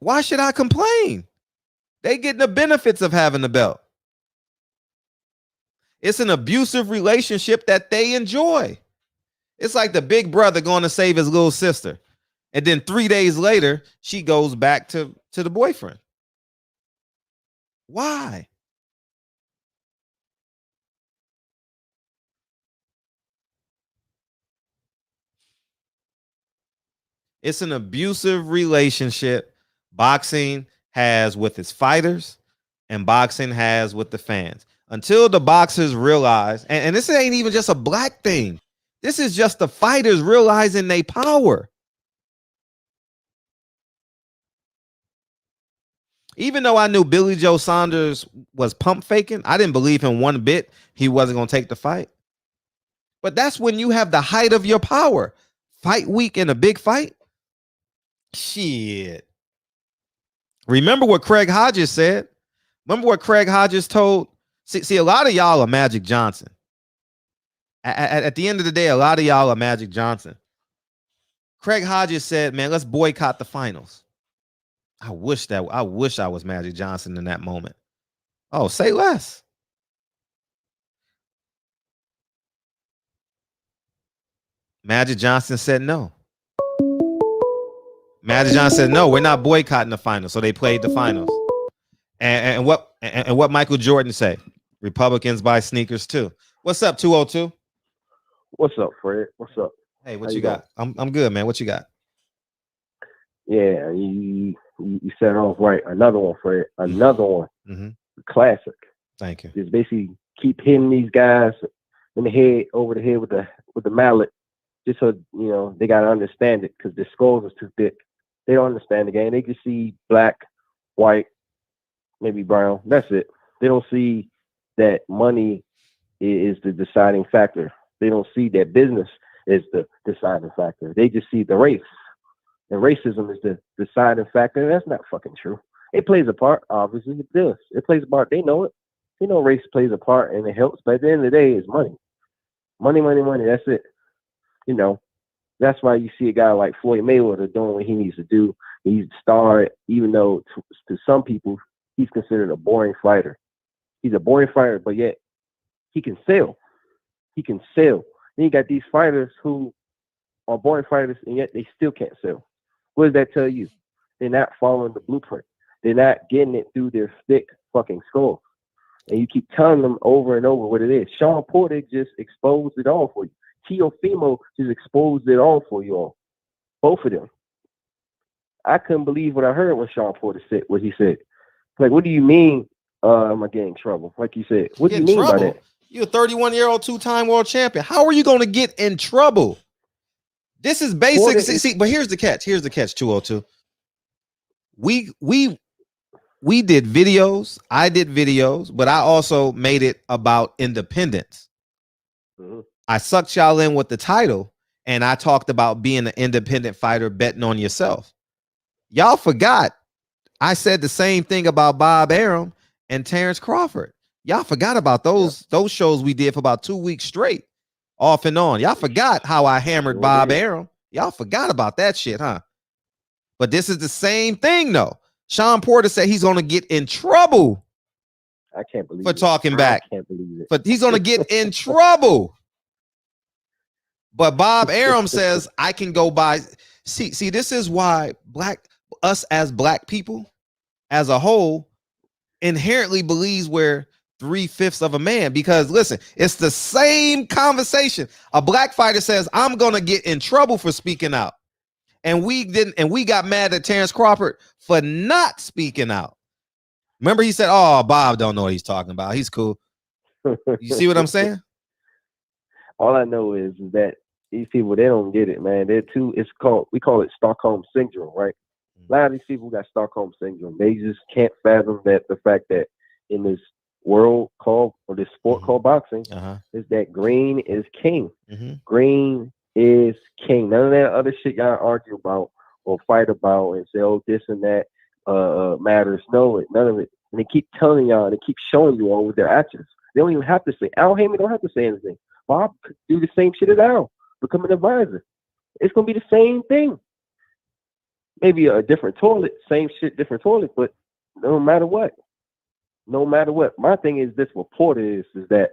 Why should I complain? They getting the benefits of having the belt. It's an abusive relationship that they enjoy. It's like the big brother going to save his little sister. And then 3 days later, she goes back to the boyfriend. Why? It's an abusive relationship boxing has with its fighters and boxing has with the fans. Until the boxers realize, and this ain't even just a black thing. This is just the fighters realizing their power. Even though I knew Billy Joe Saunders was pump faking, I didn't believe him one bit he wasn't going to take the fight. But that's when you have the height of your power. Fight week in a big fight. Shit. Remember what Craig Hodges said? Remember what Craig Hodges told? See, a lot of y'all are Magic Johnson. At the end of the day, a lot of y'all are Magic Johnson. Craig Hodges said, man, let's boycott the finals. I wish I was Magic Johnson in that moment. Oh, say less. Magic Johnson said no. Magic Johnson said no, we're not boycotting the finals. So they played the finals. And what Michael Jordan say? Republicans buy sneakers too. What's up, 202? What's up, Fred? What's up? Hey, what you got? I'm good, man. What you got? Yeah, you set off right. Another one, Fred. Another one. Mm-hmm. Classic. Thank you. Just basically keep hitting these guys in the head, over the head with the mallet, just so they gotta understand it, because their skulls is too thick. They don't understand the game. They just see black, white, maybe brown. That's it. They don't see that money is the deciding factor. They don't see that business is the deciding factor. They just see the race. And racism is the deciding factor. That's not fucking true. It plays a part, obviously. It does. It plays a part. They know it. They know race plays a part and it helps. But at the end of the day, it's money. Money, money, money. That's it. That's why you see a guy like Floyd Mayweather doing what he needs to do. He's the star, even though to some people, he's considered a boring fighter. He's a boring fighter, but yet he can sell. He can sell. Then you got these fighters who are boring fighters, and yet they still can't sell. What does that tell you? They're not following the blueprint. They're not getting it through their thick fucking skull. And you keep telling them over and over what it is. Sean Porter just exposed it all for you. Teofimo just exposed it all for you all. Both of them. I couldn't believe what I heard when Sean Porter said what he said. Like, what do you mean am I getting in trouble? Like you said. What do you mean by that? You're a 31-year-old two-time world champion. How are you going to get in trouble? This is basic. See, but here's the catch. Here's the catch, 202. We did videos. I did videos, but I also made it about independence. Mm-hmm. I sucked y'all in with the title, and I talked about being an independent fighter, betting on yourself. Y'all forgot I said the same thing about Bob Arum and Terrence Crawford. Y'all forgot about those shows we did for about 2 weeks straight, off and on. Y'all forgot how I hammered Bob Arum. Y'all forgot about that shit, huh? But this is the same thing, though. Sean Porter said he's going to get in trouble. I can't believe for talking back. I can't believe it. But he's going to get in trouble. But Bob Arum says I can go by. See, this is why us as black people, as a whole, inherently believes we're 3/5 of a man. Because listen, it's the same conversation. A black fighter says, I'm gonna get in trouble for speaking out. And we didn't, and we got mad at Terrence Crawford for not speaking out. Remember, he said, oh, Bob don't know what he's talking about. He's cool. You see what I'm saying? All I know is that these people, they don't get it, man. We call it Stockholm Syndrome, right? A lot of these people got Stockholm Syndrome. They just can't fathom that the fact that in this world this sport called boxing, is that green is king. Green is king. None of that other shit y'all argue about or fight about and say, oh, this and that matters. No, none of it. And they keep telling y'all, they keep showing you all with their actions. They don't even have to say. Al Haymon don't have to say anything. Bob could do the same shit as Al, become an advisor. It's gonna be the same thing. Maybe a different toilet, same shit, different toilet, but no matter what. My thing is this: what Porter is that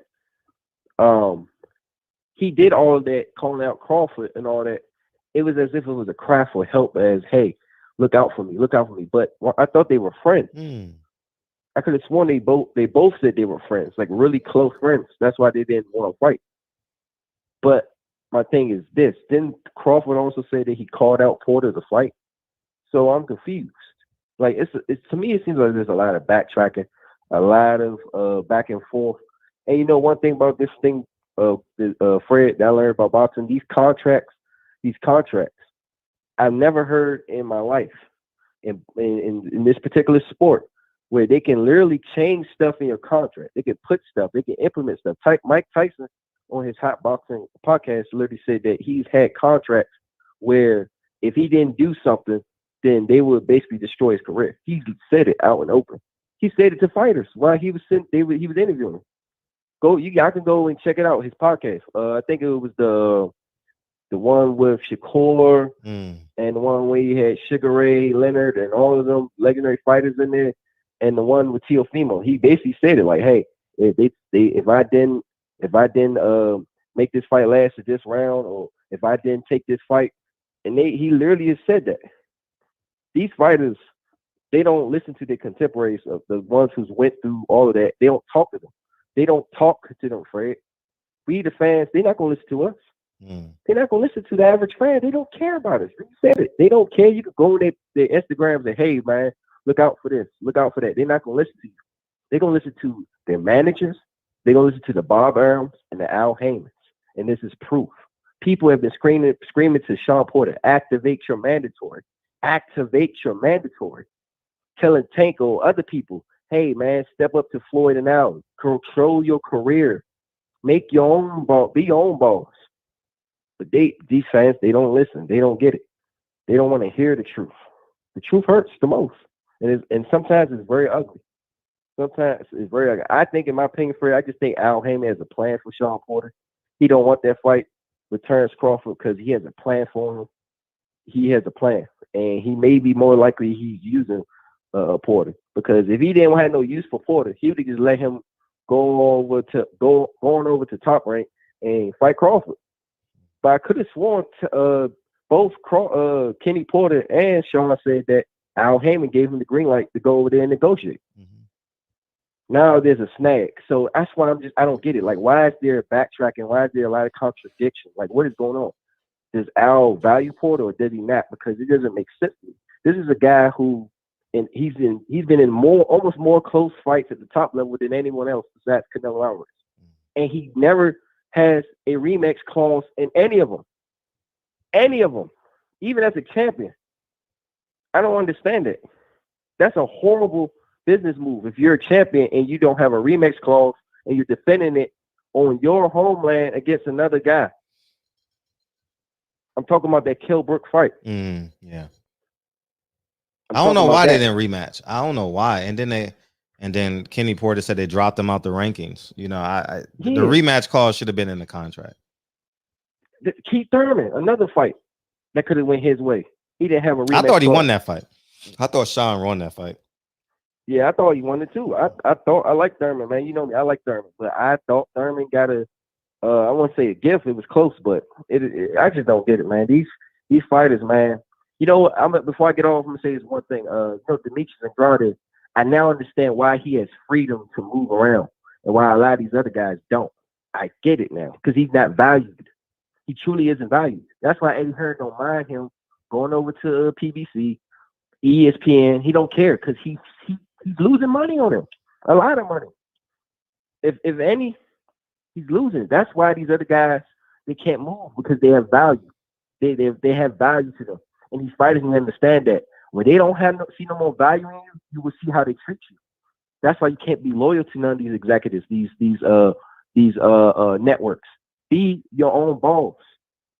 he did all of that, calling out Crawford and all that. It was as if it was a cry for help, as, hey, look out for me. But I thought they were friends. I could have sworn they both said they were friends, like really close friends. That's why they didn't want to fight. But my thing is this: didn't Crawford also say that he called out Porter to fight? So I'm confused. Like it's to me, it seems like there's a lot of backtracking, a lot of back and forth. And you know, one thing about this thing, Fred, that I learned about boxing, these contracts, I've never heard in my life in this particular sport where they can literally change stuff in your contract. They can put stuff, they can implement stuff. Mike Tyson on his Hot Boxing podcast literally said that he's had contracts where if he didn't do something, then they would basically destroy his career. He said it out and open. He said it to fighters while he was interviewing them. I can go and check it out, his podcast. I think it was the one with Shakur and the one where he had Sugar Ray Leonard and all of them legendary fighters in there, and the one with Teofimo. He basically said it like, hey, if I didn't make this fight last to this round, or if I didn't take this fight, and he literally has said that. These fighters, they don't listen to their contemporaries, of the ones who's went through all of that. They don't talk to them. They don't talk to them, Fred. We, the fans, they're not going to listen to us. They're not gonna listen to the average fan. They don't care about us. You said it. They don't care. You can go on their Instagram and say, hey man, look out for this, look out for that. They're not gonna listen to you. They're gonna listen to their managers, they're gonna listen to the Bob Arams and the Al Haymans. And this is proof. People have been screaming to Sean Porter, activate your mandatory. Activate your mandatory. Telling Tanko, other people, hey man, step up to Floyd and Allen. Control your career. Make your own ball, be your own boss. But these fans, they don't listen. They don't get it. They don't want to hear the truth. The truth hurts the most. And sometimes it's very ugly. Sometimes it's very ugly. I think, in my opinion, I just think Al Haymon has a plan for Sean Porter. He don't want that fight with Terrence Crawford because he has a plan for him. He has a plan. And he may be more likely he's using Porter. Because if he didn't have no use for Porter, he would have just let him go over to Top Rank and fight Crawford. But I could have sworn both Kenny Porter and Sean said that Al Haymon gave him the green light to go over there and negotiate. Now there's a snag. So that's why I don't get it. Like, why is there backtracking? Why is there a lot of contradiction? Like, what is going on? Does Al value Porter or does he not? Because it doesn't make sense to me. This is a guy who, and he's been in almost more close fights at the top level than anyone else besides Canelo Alvarez. And he never has a rematch clause in any of them. Any of them. Even as a champion. I don't understand it. That's a horrible business move. If you're a champion and you don't have a rematch clause and you're defending it on your homeland against another guy. I'm talking about that Kell Brook fight. Yeah. I don't know why they didn't rematch. I don't know why. And then Kenny Porter said they dropped him out the rankings. You know, the rematch clause should have been in the contract. Keith Thurman, another fight that could have went his way. He didn't have a rematch. I thought he won that fight. I thought Sean won that fight. Yeah, I thought he won it too. I like Thurman, man. You know me, I like Thurman, but I thought Thurman got I won't say a gift. It was close, but I just don't get it, man. These fighters, man. You know what? Before I get off, I'm gonna say this one thing. Demetrius Andrade, I now understand why he has freedom to move around and why a lot of these other guys don't. I get it now because he's not valued. He truly isn't valued. That's why Eddie Hearn don't mind him going over to PBC, ESPN. He don't care because he's losing money on him, a lot of money. If any, he's losing. That's why these other guys, they can't move because they have value. They have value to them. And these fighters can understand that. When they don't see no more value in you, you will see how they treat you. That's why you can't be loyal to none of these executives, these networks. Be your own boss.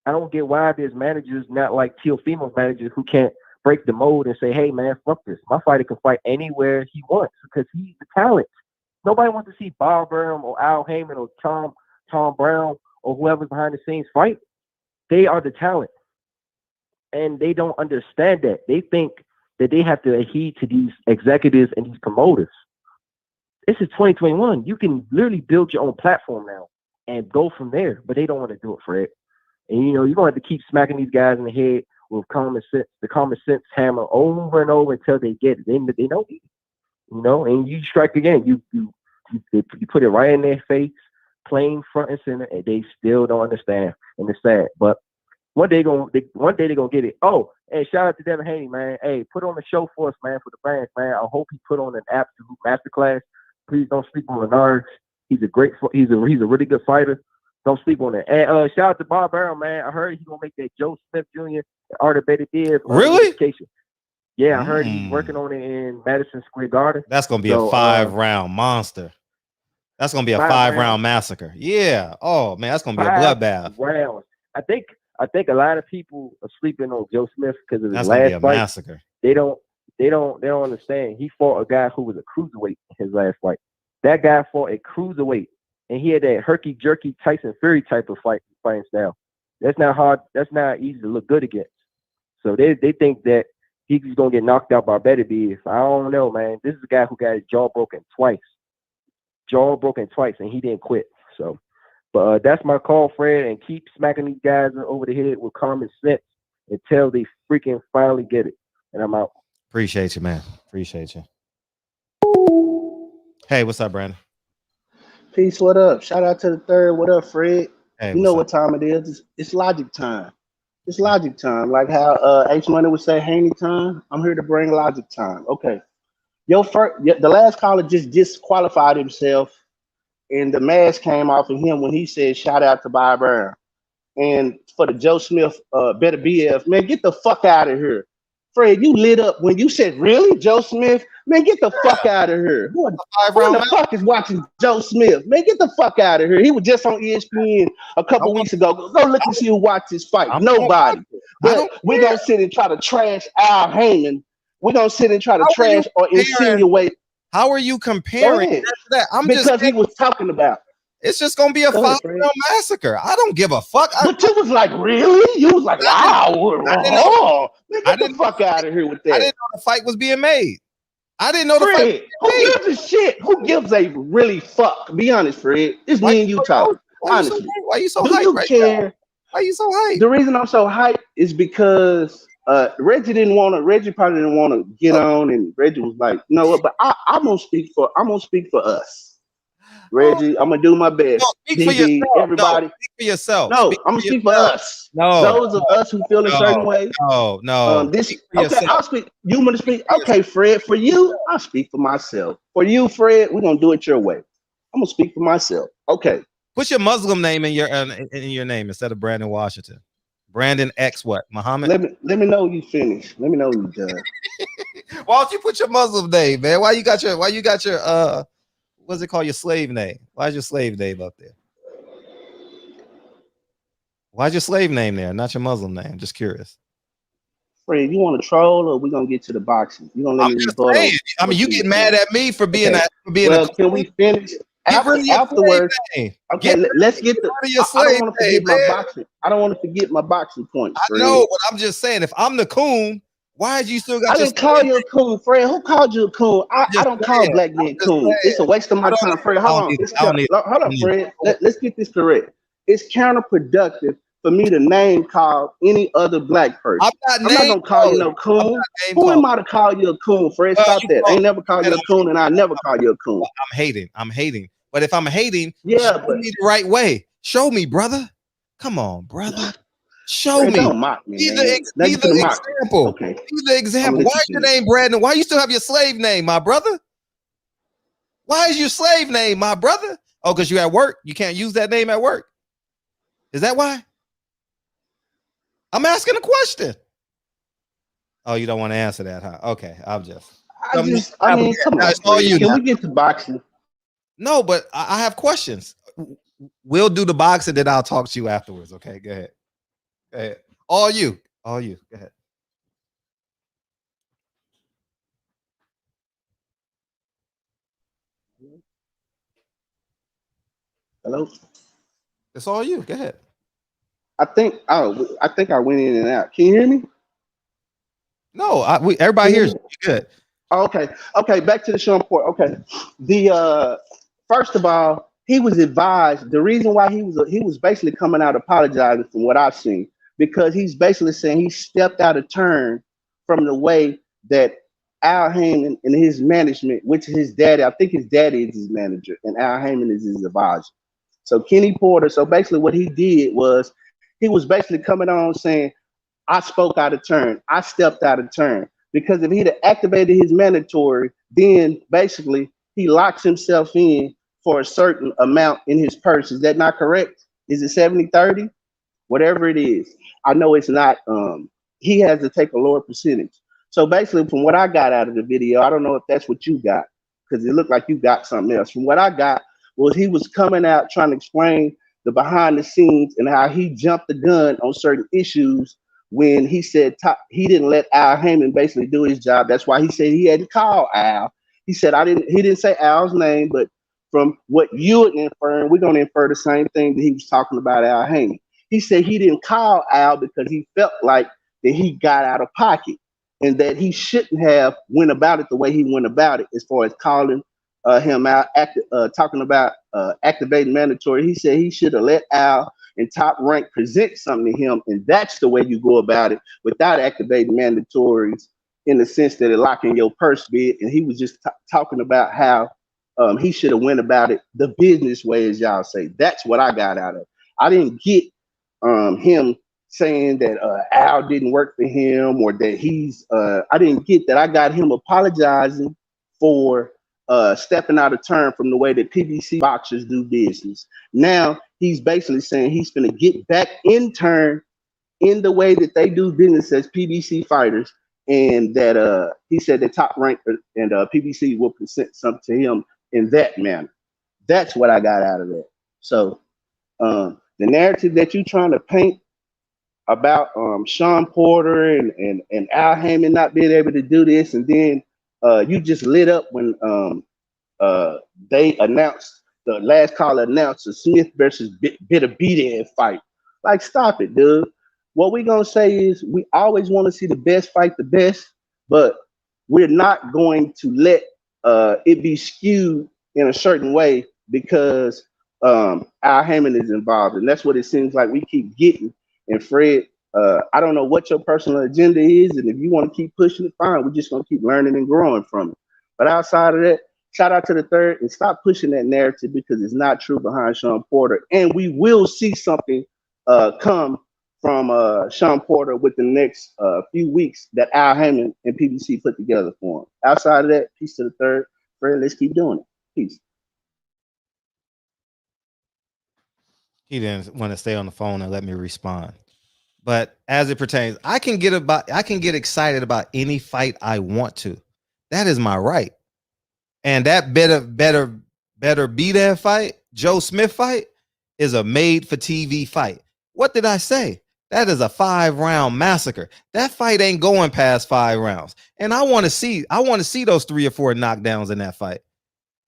I don't get why there's managers not like Teofimo's managers who can't break the mold and say, hey man, fuck this. My fighter can fight anywhere he wants because he's the talent. Nobody wants to see Bob Burnham or Al Haymon or Tom Brown or whoever's behind the scenes fight. They are the talent. And they don't understand that. They think that they have to adhere to these executives and these promoters. This is 2021. You can literally build your own platform now and go from there, but they don't want to do it, Fred. And you know, you're going to have to keep smacking these guys in the head with common sense, the common sense hammer over and over until they get it. They don't get it, you know. And you strike again. You put it right in their face, plain front and center, and they still don't understand. And it's sad, but one day they're gonna get it. Oh, and shout out to Devin Haney, man. Hey, put on the show for us, man, for the fans, man. I hope he put on an absolute masterclass. Please don't sleep on Leonard. He's a really good fighter. Don't sleep on that. And shout out to Bob Barrow, man. I heard he's gonna make that Joe Smith Jr. Art of Better Dead. Really? Yeah, I heard he's working on it in Madison Square Garden. That's gonna be a 5-round monster. That's gonna be a 5-round massacre. Yeah. Oh man, that's gonna be a bloodbath. Rounds. I think a lot of people are sleeping on Joe Smith because of his that's last fight. Massacre. They don't understand. He fought a guy who was a cruiserweight in his last fight. That guy fought a cruiserweight, and he had that herky jerky Tyson Fury type of fighting style. That's not hard. That's not easy to look good against. So they think that he's gonna get knocked out by Beterbiev. I don't know, man. This is a guy who got his jaw broken twice, and he didn't quit. So. But that's my call, Fred, and keep smacking these guys over the head with common sense until they freaking finally get it. And I'm out. Appreciate you, man. Appreciate you. Hey, what's up, Brandon? Peace, what up? Shout out to the third. What up, Fred? Hey, You what's know up? what time it is? It's logic time. It's logic time. Like how H Money would say Haney time. I'm here to bring logic time. Okay. The last caller just disqualified himself, and the mask came off of him when he said shout out to Bob Brown. And for the Joe Smith better BF, man, get the fuck out of here. Fred, you lit up when you said, really, Joe Smith? Man, get the fuck out of here. Five Who in round the match. fuck is watching Joe Smith? Man, get the fuck out of here. He was just on ESPN a I couple want, weeks ago. Go look and see who watched this fight. I'm gonna watch Nobody. it. I But don't we're care. going to sit and try to trash Al Heyman. We're going to sit and try to How are you trash or comparing? insinuate. How are you Go comparing ahead. that to that? I'm just Because saying he was talking about. it's just gonna be a Go 5 ahead, Fred. round massacre. I don't give a fuck. But you was like, really? You was like, I didn't, wow. I didn't know. Oh, man, I get the didn't. fuck out of here with I that. didn't know the fight was being made. I didn't know the fight Fred, was who being made. gives a shit? Who gives a really fuck? Be honest, Fred. It's Why me you and you so talking. Honestly. why you so Do hyped you right now? care? Why you so hyped? The reason I'm so hyped is because Reggie probably didn't want to get Oh, on, and Reggie was like, you know what, but I'm gonna speak for us. oh, Reggie, I'm gonna do my no, best. speak for DB, yourself. No, everybody. speak for yourself. No, Speak I'm for gonna speak for yourself. us. No, Those of us who feel a certain no, way. no. This Speak for okay. yourself. I'll speak. You want to speak? Speak for Okay, Fred. For you, I'll speak for myself. For you, Fred, we're gonna do it your way. I'm gonna speak for myself. Okay. Put your Muslim name in your name instead of Brandon Washington. Brandon X what? Muhammad? Let me know you finish. Let me know you done. Why don't you put your Muslim name, man? Why you got your what's it called? Your slave name? Why's your slave name up there? Why's your slave name there? Not your Muslim name. Just curious. Fred, you want to troll or we gonna get to the boxing? You gonna let I'm me just rebuttal? saying. I mean, you get mad at me for being Okay. a Well, can we finish get rid of your afterwards? slave name. Okay, let's get the. Rid of your I don't slave want to name, forget my man. boxing. I don't want to forget my boxing points, I Fred. know, but I'm just saying, if I'm the coon, why you still I got your didn't call slave you a name? coon, Fred. Who called you a coon? I'm I just don't call saying. black I'm men just coon. It's saying. a waste of I my don't time, need Fred. I Hold don't on. need it. I don't need it. Hold I don't on, need it. Fred. Let's get this correct. It's counterproductive for me to name call any other black person. I'm not I'm not name gonna call you calling. no I'm coon. not name Who calling. am I to call you a coon, Fred? Well, Stop you that. I call ain't never called and you a coon, and I never call you a coon. I'm hating. But if I'm hating, Yeah, show but me the right way. Show me, brother. Come on, brother. Show Fred, me. don't mock me, Be man. the Now you be finna the mock me. example. Okay, Be the I'm example. gonna Why let is you your finish. name Brandon? Why you still have your slave name, my brother? Why is your slave name, my brother? Oh, because you at work. You can't use that name at work. Is that why? I'm asking a question. Oh, you don't want to answer that, huh? Okay, I'm just. I mean, come Now on, it's all Fred. you Can now. we get to boxing? No, but I have questions. We'll do the boxing, then I'll talk to you afterwards. Okay, go ahead. Go ahead. All you. All you. Go ahead. Hello. It's all you. Go ahead. I think. Oh, I think I went in and out. Can you hear me? No, everybody Can you hears hear you. me? You're good. Oh, okay. Okay. Back to the show report. Okay. The first of all, he was advised. The reason why he was basically coming out apologizing from what I've seen because he's basically saying he stepped out of turn from the way that Al Heyman and his management, which is his daddy. I think his daddy is his manager, and Al Heyman is his advisor. So Kenny Porter. So basically, what he did was he was basically coming on saying, "I spoke out of turn. I stepped out of turn." Because if he'd have activated his mandatory, then basically he locks himself in for a certain amount in his purse. Is that not correct? Is it 70/30? Whatever it is. I know it's not. He has to take a lower percentage. So basically, from what I got out of the video, I don't know if that's what you got because it looked like you got something else. From what I got was he was coming out trying to explain the behind the scenes and how he jumped the gun on certain issues when he said he didn't let Al Heyman basically do his job. That's why he said he hadn't called Al. He said I didn't. He didn't say Al's name, but from what you are inferring, we're going to infer the same thing that he was talking about Al Haney. He said he didn't call Al because he felt like that he got out of pocket and that he shouldn't have went about it the way he went about it as far as calling him out, talking about activating mandatory. He said he should have let Al and Top Rank present something to him, and that's the way you go about it without activating mandatories in the sense that it locking your purse bid. And he was just talking about how he should have went about it the business way, as y'all say. That's what I got out of it. I didn't get him saying that Al didn't work for him or that he's I didn't get that. I got him apologizing for stepping out of turn from the way that PBC boxers do business. Now he's basically saying he's going to get back in turn in the way that they do business as PBC fighters, and that he said the top rank and PBC will present something to him in that manner. That's what I got out of that. So the narrative that you're trying to paint about Sean Porter and Al Haymon not being able to do this, and then you just lit up when they announced the last call announced the Smith versus Bitter Beathead fight. Like, stop it, dude. What we gonna say is we always want to see the best fight the best, but we're not going to let it be skewed in a certain way because Al Haymon is involved, and that's what it seems like we keep getting. And Fred, I don't know what your personal agenda is, and if you want to keep pushing it, fine. We're just gonna keep learning and growing from it. But outside of that, shout out to the third and stop pushing that narrative because it's not true behind Sean Porter. And we will see something come from Sean Porter within the next few weeks that Al Haymon and PBC put together for him. Outside of that, peace to the third. Fred, let's keep doing it. Peace. He didn't want to stay on the phone and let me respond. But as it pertains, I can get excited about any fight I want to. That is my right. And that better be that fight, Joe Smith fight, is a made for TV fight. What did I say? That is a 5-round massacre. That fight ain't going past 5 rounds. And I want to see those 3 or 4 knockdowns in that fight.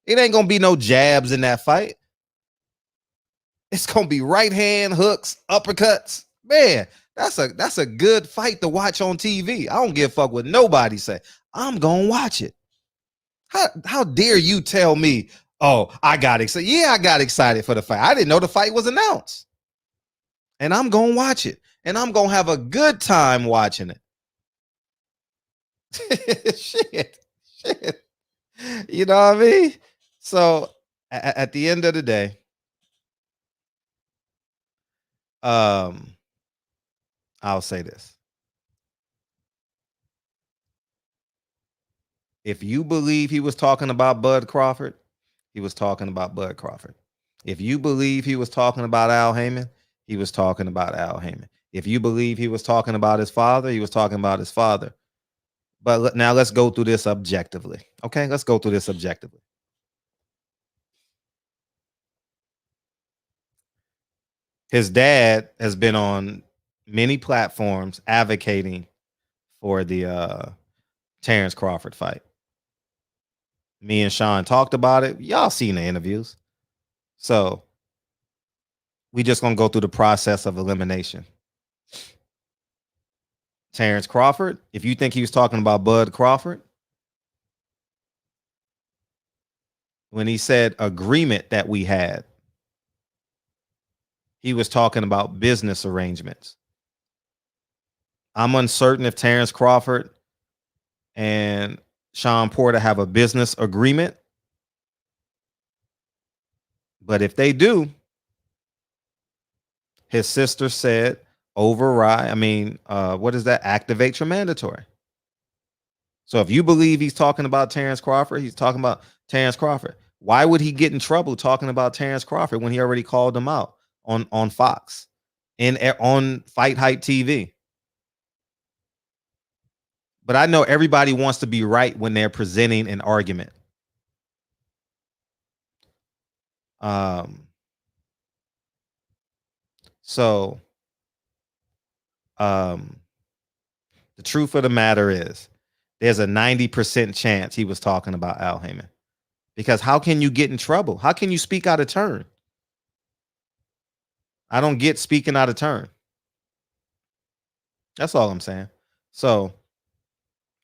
It ain't gonna be no jabs in that fight. It's gonna be right hand hooks, uppercuts. Man, that's a good fight to watch on TV. I don't give a fuck what nobody say. I'm gonna watch it. How dare you tell me, oh, I got excited. Yeah, I got excited for the fight. I didn't know the fight was announced. And I'm gonna watch it. And I'm gonna have a good time watching it. Shit. You know what I mean? So at the end of the day, I'll say this. If you believe he was talking about Bud Crawford, he was talking about Bud Crawford. If you believe he was talking about Al Haymon, he was talking about Al Haymon. If you believe he was talking about his father, he was talking about his father. But now let's go through this objectively. Okay, let's go through this objectively. His dad has been on many platforms advocating for the Terrence Crawford fight. Me and Sean talked about it. Y'all seen the interviews. So we just gonna go through the process of elimination. Terrence Crawford, if you think he was talking about Bud Crawford, when he said agreement that we had, he was talking about business arrangements. I'm uncertain if Terrence Crawford and Sean Porter have a business agreement. But if they do, his sister said override. What is that? Activate your mandatory. So if you believe he's talking about Terrence Crawford, he's talking about Terrence Crawford. Why would he get in trouble talking about Terrence Crawford when he already called him out on Fox on Fight Hype TV? But I know everybody wants to be right when they're presenting an argument. The truth of the matter is there's a 90% chance he was talking about Al Haymon. Because how can you get in trouble? How can you speak out of turn? I don't get speaking out of turn. That's all I'm saying. So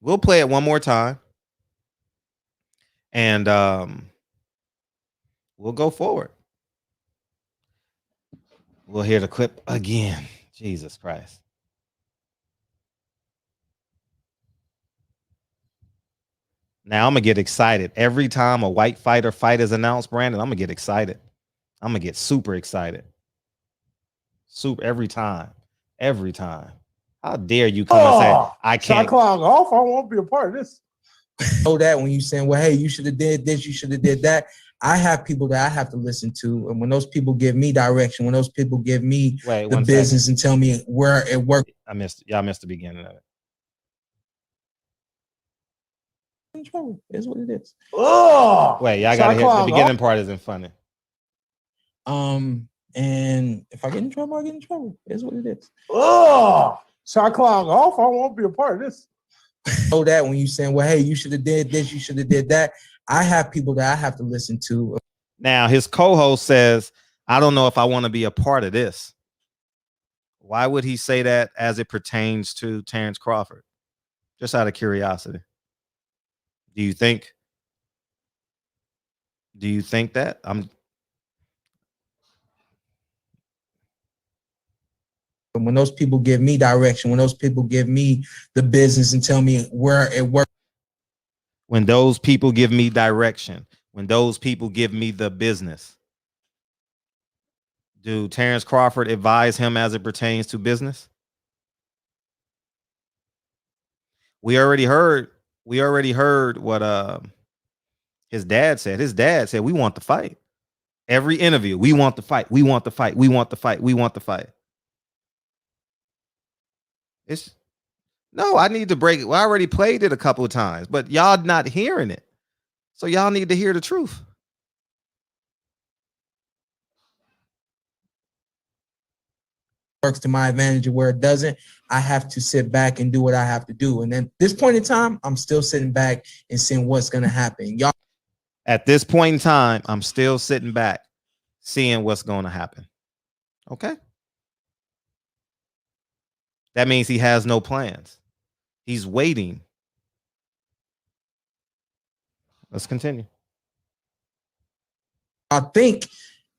we'll play it one more time. And we'll go forward. We'll hear the clip again. Jesus Christ. Now I'm going to get excited. Every time a white fighter fight is announced, Brandon, I'm going to get excited. I'm going to get super excited. Soup every time. Every time. How dare you come and say I can't clock off? I won't be a part of this. Know that when you saying, well, hey, you should have did this, you should have did that. I have people that I have to listen to, and when those people give me direction, when those people give me the business and tell me where it worked. Y'all missed the beginning of it. Is what it is. Oh, wait, y'all gotta hear the beginning part isn't funny. And if I get in trouble, I get in trouble. Is what it is. Oh, shot clock off. I won't be a part of this. Know that when you saying, well, hey, you should have did this, you should have did that. I have people that I have to listen to. Now his co-host says, I don't know if I want to be a part of this. Why would he say that as it pertains to Terrence Crawford? Just out of curiosity. Do you think that? When those people give me direction, when those people give me the business and tell me where it works. When those people give me direction, when those people give me the business, do Terrence Crawford advise him as it pertains to business? We already heard what his dad said. His dad said, we want the fight. Every interview, we want the fight. We want the fight. We want the fight. We want the fight. No, I need to break it. Well, I already played it a couple of times, but y'all not hearing it. So y'all need to hear the truth. Works to my advantage, and where it doesn't, I have to sit back and do what I have to do. And then at this point in time, I'm still sitting back and seeing what's going to happen. Y'all. At this point in time, I'm still sitting back, seeing what's going to happen. Okay. That means he has no plans. He's waiting. Let's continue. I think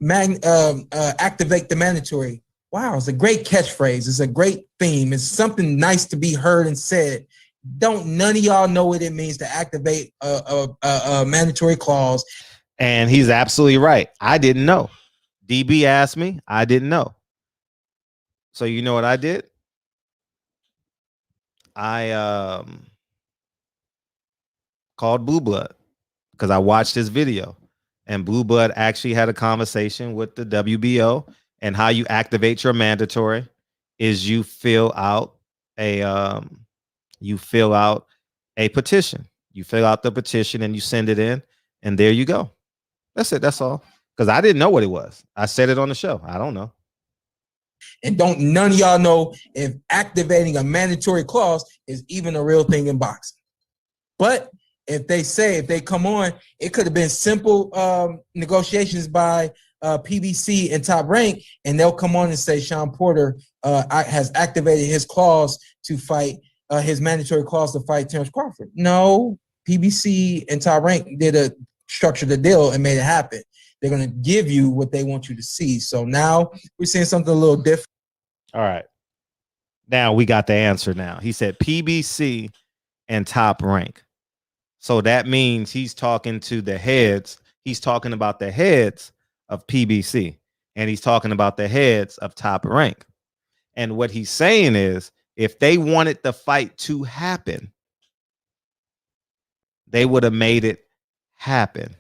activate the mandatory. Wow, it's a great catchphrase. It's a great theme. It's something nice to be heard and said. Don't none of y'all know what it means to activate a mandatory clause. And he's absolutely right. I didn't know. DB asked me. I didn't know. So you know what I did? I called Blue Blood because I watched this video, and Blue Blood actually had a conversation with the WBO, and how you activate your mandatory is you fill out a petition. You fill out the petition and you send it in, and there you go. That's it. That's all. Because I didn't know what it was. I said it on the show. I don't know. And don't none of y'all know if activating a mandatory clause is even a real thing in boxing. But if they come on, it could have been simple negotiations by PBC and Top Rank, and they'll come on and say Sean Porter has activated his clause to fight, his mandatory clause to fight Terrence Crawford. No, PBC and Top Rank did structure the deal and made it happen. They're going to give you what they want you to see. So now we're seeing something a little different. All right. Now we got the answer now. He said PBC and Top Rank. So that means he's talking to the heads. He's talking about the heads of PBC, and he's talking about the heads of Top Rank. And what he's saying is, if they wanted the fight to happen, they would have made it happen.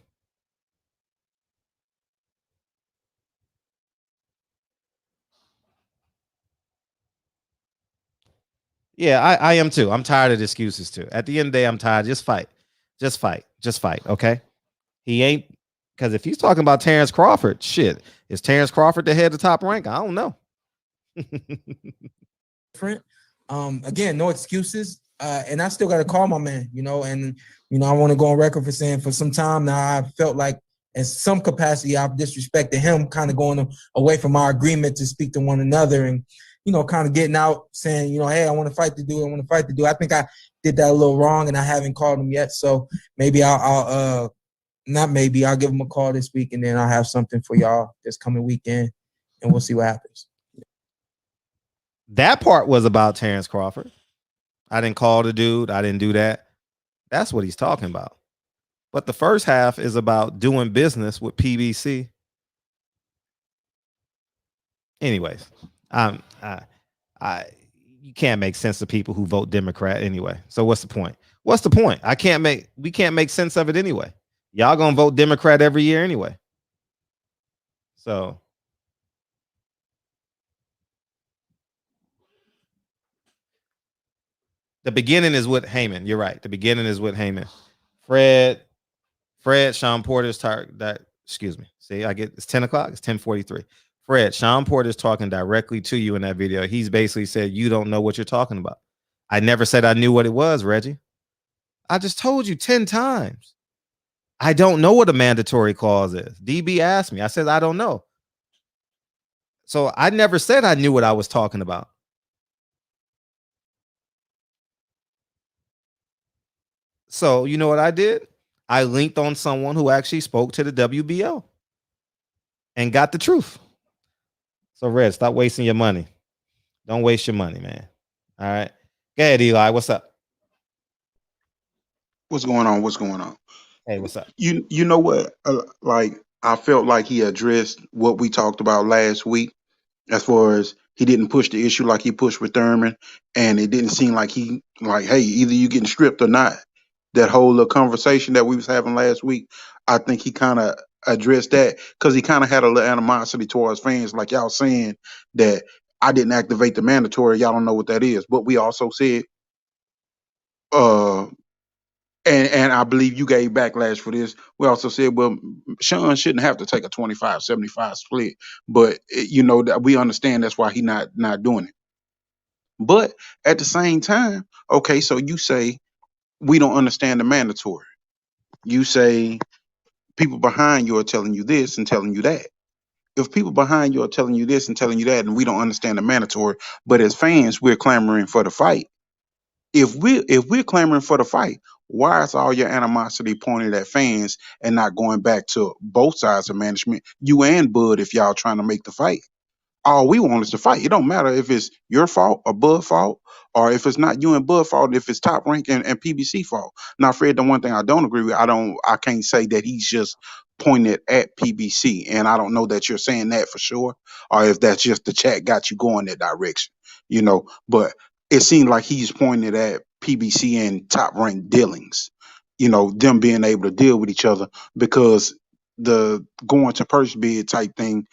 Yeah, I am too. I'm tired of excuses too. At the end of the day, I'm tired. Just fight. Just fight. Just fight. Okay. He ain't, because if he's talking about Terrence Crawford, shit, is Terrence Crawford the head of Top Rank? I don't know. Different. Again, no excuses. And I still got to call my man, and, I want to go on record for saying for some time now, I felt like in some capacity, I've disrespected him, kind of going away from our agreement to speak to one another and, kind of getting out saying, hey, I want to fight the dude. I want to fight the dude. I think I did that a little wrong and I haven't called him yet. So maybe I'll give him a call this week and then I'll have something for y'all this coming weekend and we'll see what happens. That part was about Terrence Crawford. I didn't call the dude. I didn't do that. That's what he's talking about. But the first half is about doing business with PBC. Anyways, I you can't make sense of people who vote Democrat anyway. So what's the point? What's the point? We can't make sense of it anyway. Y'all gonna vote Democrat every year anyway. So the beginning is with Haymon. You're right. The beginning is with Haymon. Fred, Sean Porter's that. Excuse me. See, it's 10 o'clock. It's 10:43. Fred, Sean Porter's talking directly to you in that video. He's basically said you don't know what you're talking about. I never said I knew what it was, Reggie. I just told you 10 times. I don't know what a mandatory clause is. DB asked me. I said I don't know. So I never said I knew what I was talking about. So you know what I did? I linked on someone who actually spoke to the WBO and got the truth. So Red, stop wasting your money. Don't waste your money, man. All right. Go ahead, Eli. What's up? What's going on? What's going on? Hey, what's up? You know what? Like I felt like he addressed what we talked about last week, as far as he didn't push the issue like he pushed with Thurman, and it didn't seem like hey, either you getting stripped or not. That whole little conversation that we was having last week, I think he kind of addressed that because he kind of had a little animosity towards fans, like y'all saying that I didn't activate the mandatory. Y'all don't know what that is, but we also said, and I believe you gave backlash for this. We also said, well, Sean shouldn't have to take a 25-75 split, but that we understand that's why he not doing it. But at the same time, okay, so you say we don't understand the mandatory. You say people behind you are telling you this and telling you that. If people behind you are telling you this and telling you that, and we don't understand the mandatory, but as fans, we're clamoring for the fight. If we're clamoring for the fight, why is all your animosity pointed at fans and not going back to both sides of management, you and Bud, if y'all trying to make the fight? All we want is to fight. It don't matter if it's your fault or Bud fault, or if it's not you and Bud fault, if it's Top Rank and PBC fault. Now, Fred, the one thing I don't agree with, I can't say that he's just pointed at PBC, and I don't know that you're saying that for sure, or if that's just the chat got you going that direction, But it seemed like he's pointed at PBC and Top Rank dealings, them being able to deal with each other, because the going to purse bid type thing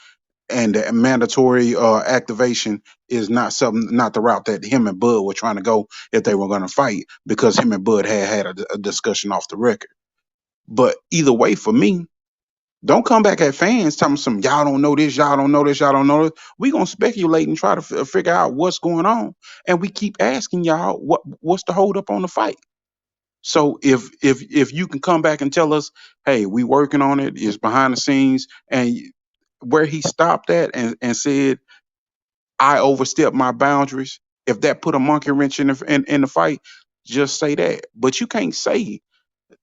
and the mandatory activation is not the route that him and Bud were trying to go if they were going to fight, because him and Bud had a discussion off the record. But either way, for me, don't come back at fans telling some y'all don't know this, y'all don't know this, y'all don't know this. We gonna speculate and try to figure out what's going on, and we keep asking y'all what's the hold up on the fight. So if you can come back and tell us, hey, we working on it, it's behind the scenes, and where he stopped at and said, I overstepped my boundaries. If that put a monkey wrench in the fight, just say that. But you can't say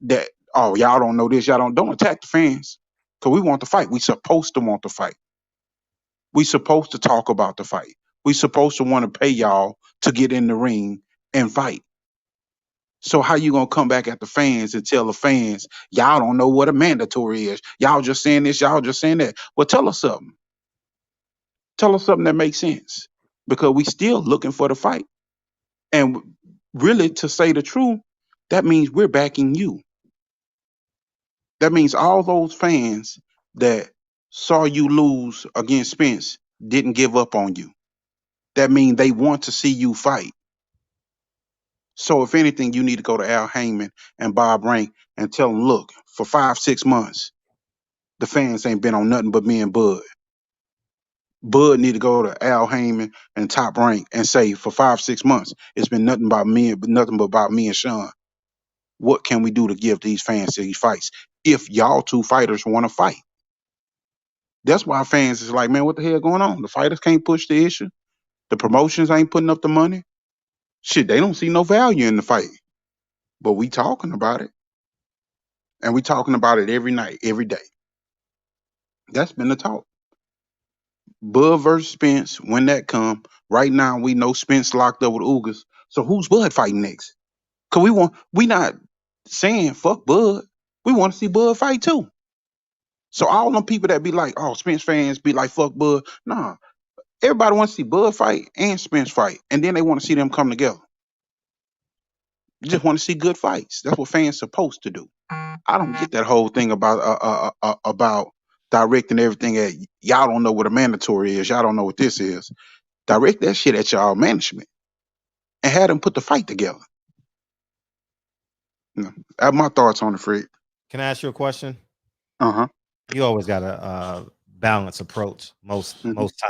that, oh, y'all don't know this, don't attack the fans. Because we want the fight. We supposed to want the fight. We supposed to talk about the fight. We supposed to want to pay y'all to get in the ring and fight. So how you gonna come back at the fans and tell the fans, y'all don't know what a mandatory is? Y'all just saying this, y'all just saying that. Well, tell us something. Tell us something that makes sense, because we still looking for the fight. And really, to say the truth, that means we're backing you. That means all those fans that saw you lose against Spence didn't give up on you. That means they want to see you fight. So if anything, you need to go to Al Haymon and Bob Rank and tell them, look, for 5-6 months, the fans ain't been on nothing but me and Bud. Bud need to go to Al Haymon and Top Rank and say, for 5-6 months, it's been nothing but about me and Sean. What can we do to give these fans these fights if y'all two fighters want to fight? That's why fans is like, man, what the hell going on? The fighters can't push the issue. The promotions ain't putting up the money. Shit, they don't see no value in the fight. But we talking about it. And we talking about it every night, every day. That's been the talk. Bud versus Spence, when that come. Right now, we know Spence locked up with Ugas. So who's Bud fighting next? Because we not saying fuck Bud. We want to see Bud fight too. So all them people that be like, oh, Spence fans be like, fuck Bud. Nah. Everybody wants to see Bud fight and Spence fight, and then they want to see them come together. You just want to see good fights. That's what fans supposed to do. I don't get that whole thing about directing everything at y'all. Don't know what a mandatory is. Y'all don't know what this is. Direct that shit at y'all management and have them put the fight together. I have my thoughts on it, Fred. Can I ask you a question? Uh-huh. You always got a balanced approach most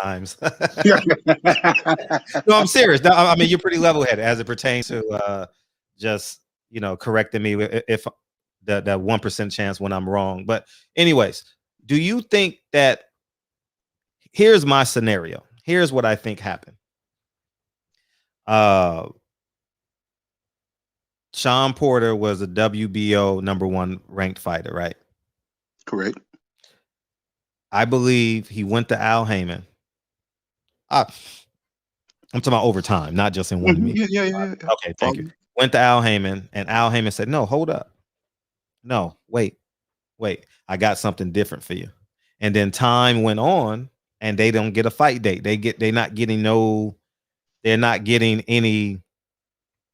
times. No, I'm serious. No, I mean, you're pretty level-headed as it pertains to just correcting me if that 1% chance when I'm wrong. But anyways, do you think that here's my scenario? Here's what I think happened. Sean Porter was a WBO #1 ranked fighter, right? Correct. I believe he went to Al Haymon. I'm talking about overtime, not just in one meet. Yeah. Okay, thank you. Went to Al Haymon, and Al Haymon said, "No, hold up. No, wait. I got something different for you." And then time went on, and they don't get a fight date. They're not getting any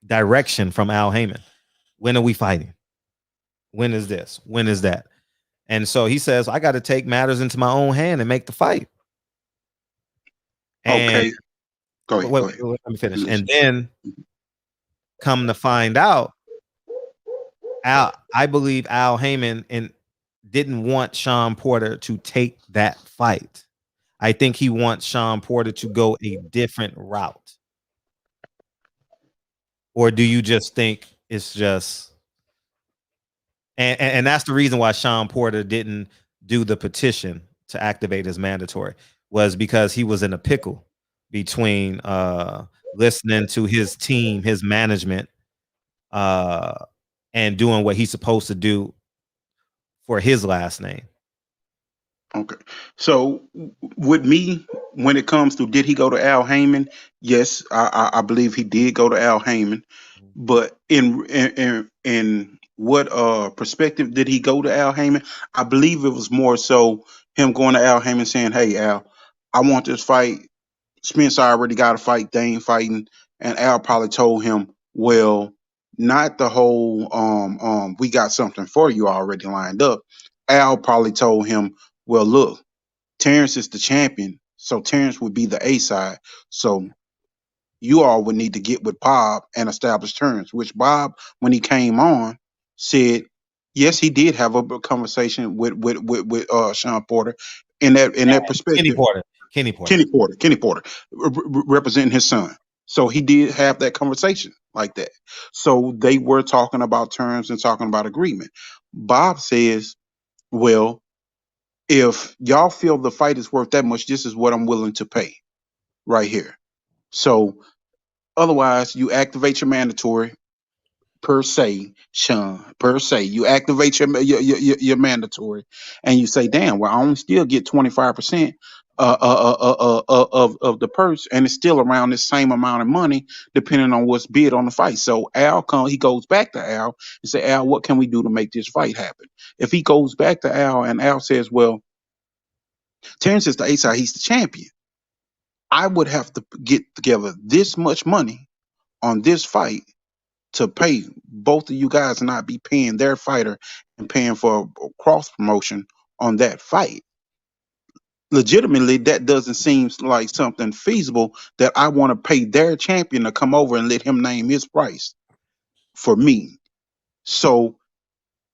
direction from Al Haymon. When are we fighting? When is this? When is that? And so he says, I got to take matters into my own hand and make the fight. Okay. Go ahead. Let me finish. And then come to find out, I believe Al Haymon didn't want Sean Porter to take that fight. I think he wants Sean Porter to go a different route. Or do you just think it's just and that's the reason why Sean Porter didn't do the petition to activate his mandatory, was because he was in a pickle between listening to his team, his management, and doing what he's supposed to do for his last name. Okay. So with me, when it comes to did he go to Al Haymon? Yes, I believe he did go to Al Haymon. But in what perspective did he go to Al Haymon? I believe it was more so him going to Al Haymon saying, "Hey Al, I want this fight. Spence already got a fight. They ain't fighting." And Al probably told him, "Well, not the whole we got something for you already lined up." Al probably told him, "Well, look, Terrence is the champion, so Terrence would be the A side. So you all would need to get with Bob and establish terms," which Bob, when he came on, said, yes, he did have a conversation with Sean Porter in that perspective. Kenny Porter, representing his son. So he did have that conversation like that. So they were talking about terms and talking about agreement. Bob says, well, if y'all feel the fight is worth that much, this is what I'm willing to pay right here. So otherwise, you activate your mandatory per se, Sean. Per se, you activate your mandatory, and you say, "Damn, well, I only still get 25% of the purse, and it's still around the same amount of money, depending on what's bid on the fight." So he goes back to Al and say, "Al, what can we do to make this fight happen?" If he goes back to Al and Al says, "Well, Terrence is the A side, he's the champion. I would have to get together this much money on this fight to pay both of you guys and not be paying their fighter and paying for a cross promotion on that fight. Legitimately, that doesn't seem like something feasible that I want to pay their champion to come over and let him name his price for me." So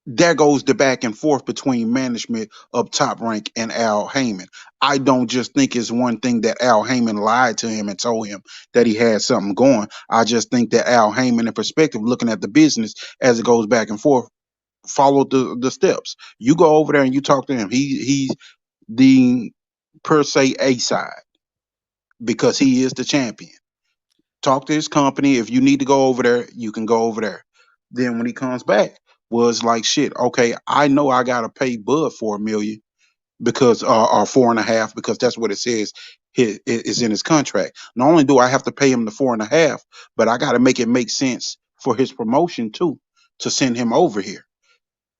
there goes the back and forth between management of Top Rank and Al Haymon. I don't just think it's one thing that Al Haymon lied to him and told him that he had something going. I just think that Al Haymon, in perspective, looking at the business as it goes back and forth, followed the steps. You go over there and you talk to him. He's the per se A side because he is the champion. Talk to his company. If you need to go over there, you can go over there. Then when he comes back, was like, shit, okay, I know I gotta pay Bud $4 million because or 4.5 because that's what it says is in his contract. Not only do I have to pay him the 4.5, but I gotta make it make sense for his promotion too to send him over here.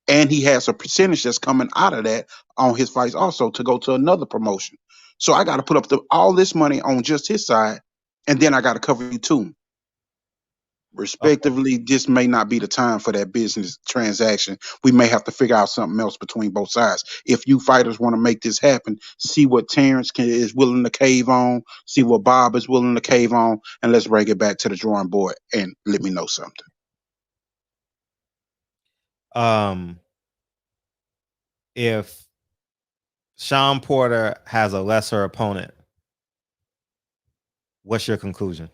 And he has a percentage that's coming out of that on his fights also to go to another promotion. So I got to put up all this money on just his side, and then I got to cover you too. Respectively, this may not be the time for that business transaction. We may have to figure out something else between both sides. If you fighters want to make this happen, see what Terrence is willing to cave on, see what Bob is willing to cave on, and let's bring it back to the drawing board and let me know something. If Sean Porter has a lesser opponent, what's your conclusion?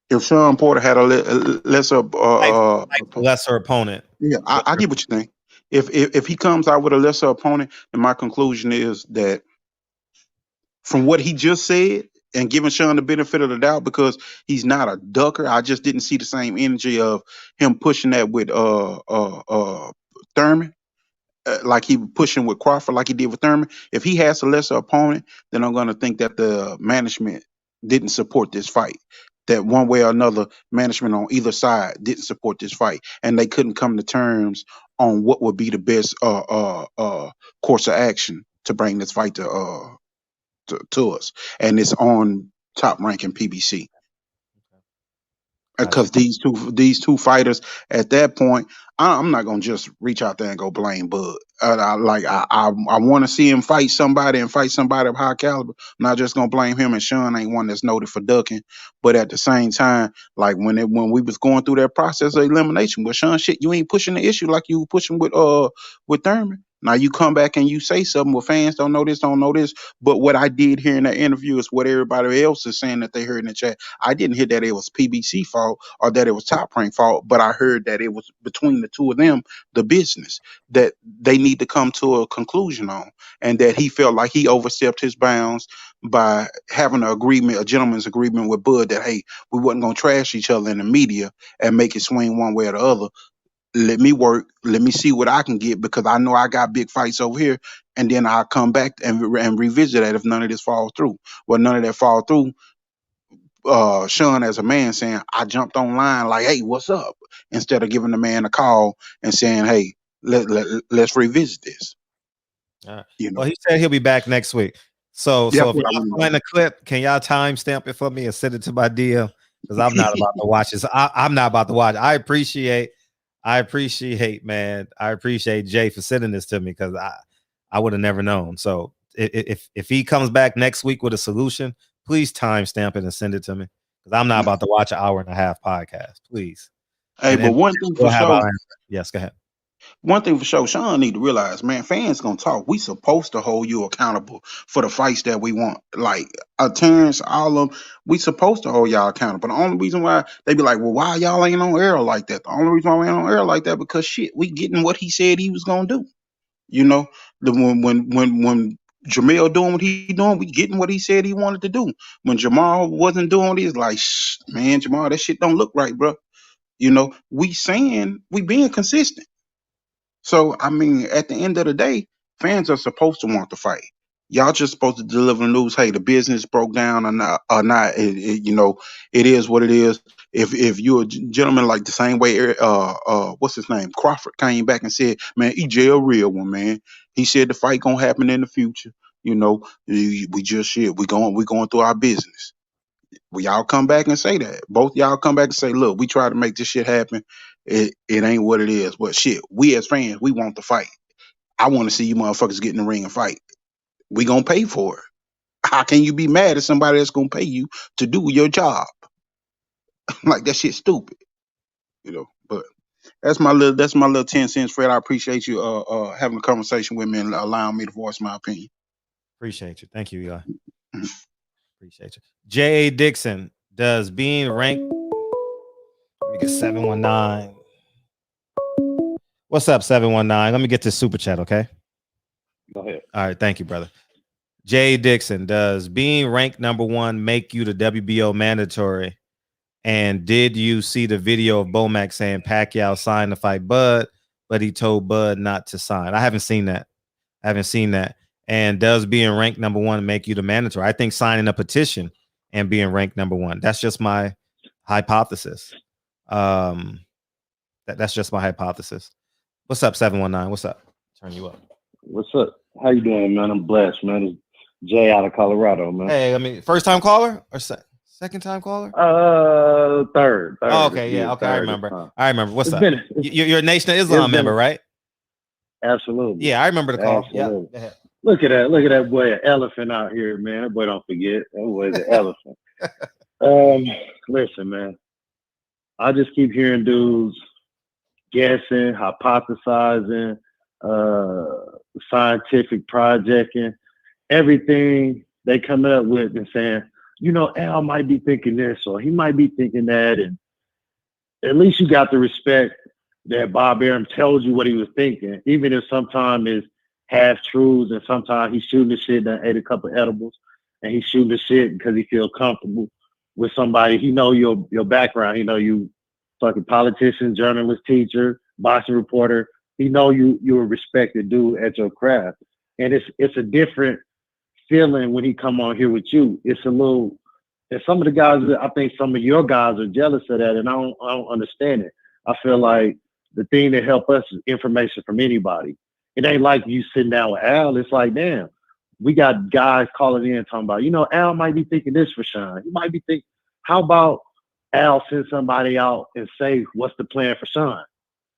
If Sean Porter had a lesser lesser opponent, yeah, I get what you think. If he comes out with a lesser opponent, then my conclusion is that from what he just said, and giving Sean the benefit of the doubt because he's not a ducker, I just didn't see the same energy of him pushing that with Thurman. Like he pushing with Crawford, like he did with Thurman. If he has a lesser opponent, then I'm going to think that the management didn't support this fight. That one way or another, management on either side didn't support this fight, and they couldn't come to terms on what would be the best course of action to bring this fight to us. And it's on Top Rank and PBC. Because these two fighters at that point, I'm not gonna just reach out there and go blame Bud. I want to see him fight somebody of high caliber. I'm not just gonna blame him. And Sean ain't one that's noted for ducking. But at the same time, like when we was going through that process of elimination, with Sean, shit, you ain't pushing the issue like you were pushing with Thurman. Now you come back and you say something. Well, fans don't know this. But what I did here in that interview is what everybody else is saying that they heard in the chat. I didn't hear that it was PBC fault or that it was Top Rank fault, but I heard that it was between the two of them, the business that they need to come to a conclusion on, and that he felt like he overstepped his bounds by having a gentleman's agreement with Bud that, hey, we wasn't going to trash each other in the media and make it swing one way or the other. Let me work. Let me see what I can get because I know I got big fights over here, and then I'll come back and revisit that if none of this falls through. Well, none of that fall through. Sean, as a man, saying I jumped online like, "Hey, what's up?" instead of giving the man a call and saying, "Hey, let's revisit this." You know? Well, he said he'll be back next week. So if y'all find the clip, can y'all timestamp it for me and send it to my DM? Because I'm not about to watch this. I'm not about to watch. I appreciate, man. I appreciate Jay for sending this to me because I would have never known. So if he comes back next week with a solution, please timestamp it and send it to me because I'm not about to watch an 1.5-hour podcast. Please. Hey, but one thing for sure. Yes, go ahead. One thing for sure, Sean need to realize, man, fans gonna talk. We supposed to hold you accountable for the fights that we want. Like Terrence, all of them, we supposed to hold y'all accountable. The only reason why they be like, well, why y'all ain't on air like that? The only reason why we ain't on air like that because shit, we getting what he said he was gonna do. You know, when Jamel doing what he doing, we getting what he said he wanted to do. When Jamal wasn't doing it, he's like, man, Jamal, that shit don't look right, bro. You know, we being consistent. So, I mean, at the end of the day, fans are supposed to want to fight. Y'all just supposed to deliver news. Hey, the business broke down or not. You know, it is what it is. If you're a gentleman like the same way, what's his name? Crawford came back and said, man, EJ a real one, man. He said the fight gonna happen in the future. You know, we just shit. We going through our business. Well, y'all come back and say that. Both y'all come back and say, look, we try to make this shit happen. It ain't what it is. But shit, we as fans, we want to fight. I want to see you motherfuckers get in the ring and fight. We gonna pay for it. How can you be mad at somebody that's gonna pay you to do your job? Like that shit stupid. You know, but that's my little 10 cents, Fred. I appreciate you having a conversation with me and allowing me to voice my opinion. Appreciate you. Thank you, Eli. Appreciate you. J.A. Dixon, does being ranked... Let me get 719. What's up, 719? Let me get this super chat, okay? Go ahead. All right, thank you, brother. J.A. Dixon, does being ranked number 1 make you the WBO mandatory? And did you see the video of Bomac saying Pacquiao signed to fight Bud, but he told Bud not to sign? I haven't seen that. And does being ranked number 1 make you the mandatory? I think signing a petition and being ranked number 1. That's just my hypothesis. That's just my hypothesis. What's up, 719? What's up? Turn you up. What's up? How you doing, man? I'm blessed, man. Jay out of Colorado, man. Hey, I mean, first time caller or second time caller? Third. Oh, okay, yeah, okay, I remember. What's up? You're a Nation of Islam member, right? Absolutely. Yeah, I remember the call. Absolutely. Yeah. Look at that boy, an elephant out here, man. That boy, don't forget. That boy's an elephant. Listen, man. I just keep hearing dudes guessing, hypothesizing, scientific projecting, everything they come up with and saying, Al might be thinking this or he might be thinking that. And at least you got the respect that Bob Arum tells you what he was thinking, even if sometimes it's half truths and sometimes he's shooting the shit and ate a couple edibles and he's shooting the shit because he feels comfortable with somebody. He know your background. He know you fucking politician, journalist, teacher, boxing reporter. He know you're a respected dude at your craft. And it's a different feeling when he come on here with you. It's a little, and some of the guys, I think some of your guys are jealous of that, and I don't understand it. I feel like the thing that help us is information from anybody. It ain't like you sitting down with Al. It's like, damn, we got guys calling in talking about, Al might be thinking this for Sean. He might be thinking, how about Al send somebody out and say, what's the plan for Sean?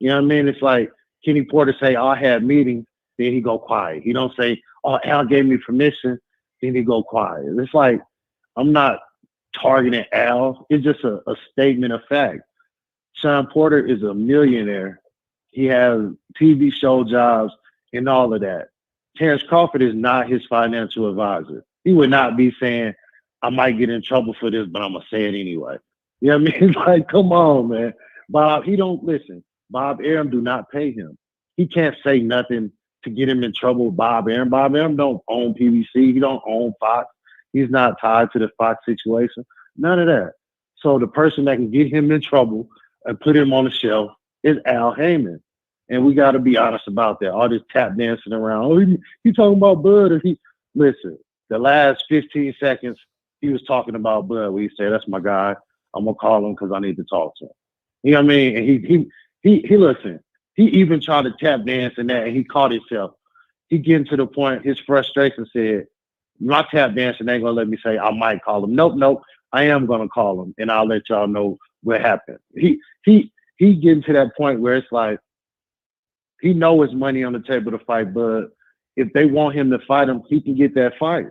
You know what I mean? It's like Kenny Porter say, I had meetings, then he go quiet. He don't say, Al gave me permission, then he go quiet. It's like, I'm not targeting Al. It's just a statement of fact. Sean Porter is a millionaire. He has TV show jobs and all of that. Terrence Crawford is not his financial advisor. He would not be saying, I might get in trouble for this, but I'm going to say it anyway. You know what I mean? Like, come on, man. Bob, he don't listen. Bob Arum do not pay him. He can't say nothing to get him in trouble with Bob Arum. Bob Arum don't own PBC. He don't own Fox. He's not tied to the Fox situation. None of that. So the person that can get him in trouble and put him on the shelf is Al Haymon. And we got to be honest about that. All this tap dancing around. Oh, he talking about Bud. Or listen, the last 15 seconds, he was talking about Bud. We said, that's my guy. I'm going to call him because I need to talk to him. You know what I mean? And he listen, he even tried to tap dance and that, and he caught himself. He getting to the point, his frustration said, my tap dancing ain't going to let me say I might call him. Nope. I am going to call him, and I'll let y'all know what happened. He getting to that point where it's like, he know his money on the table to fight Bud. If they want him to fight him, he can get that fight.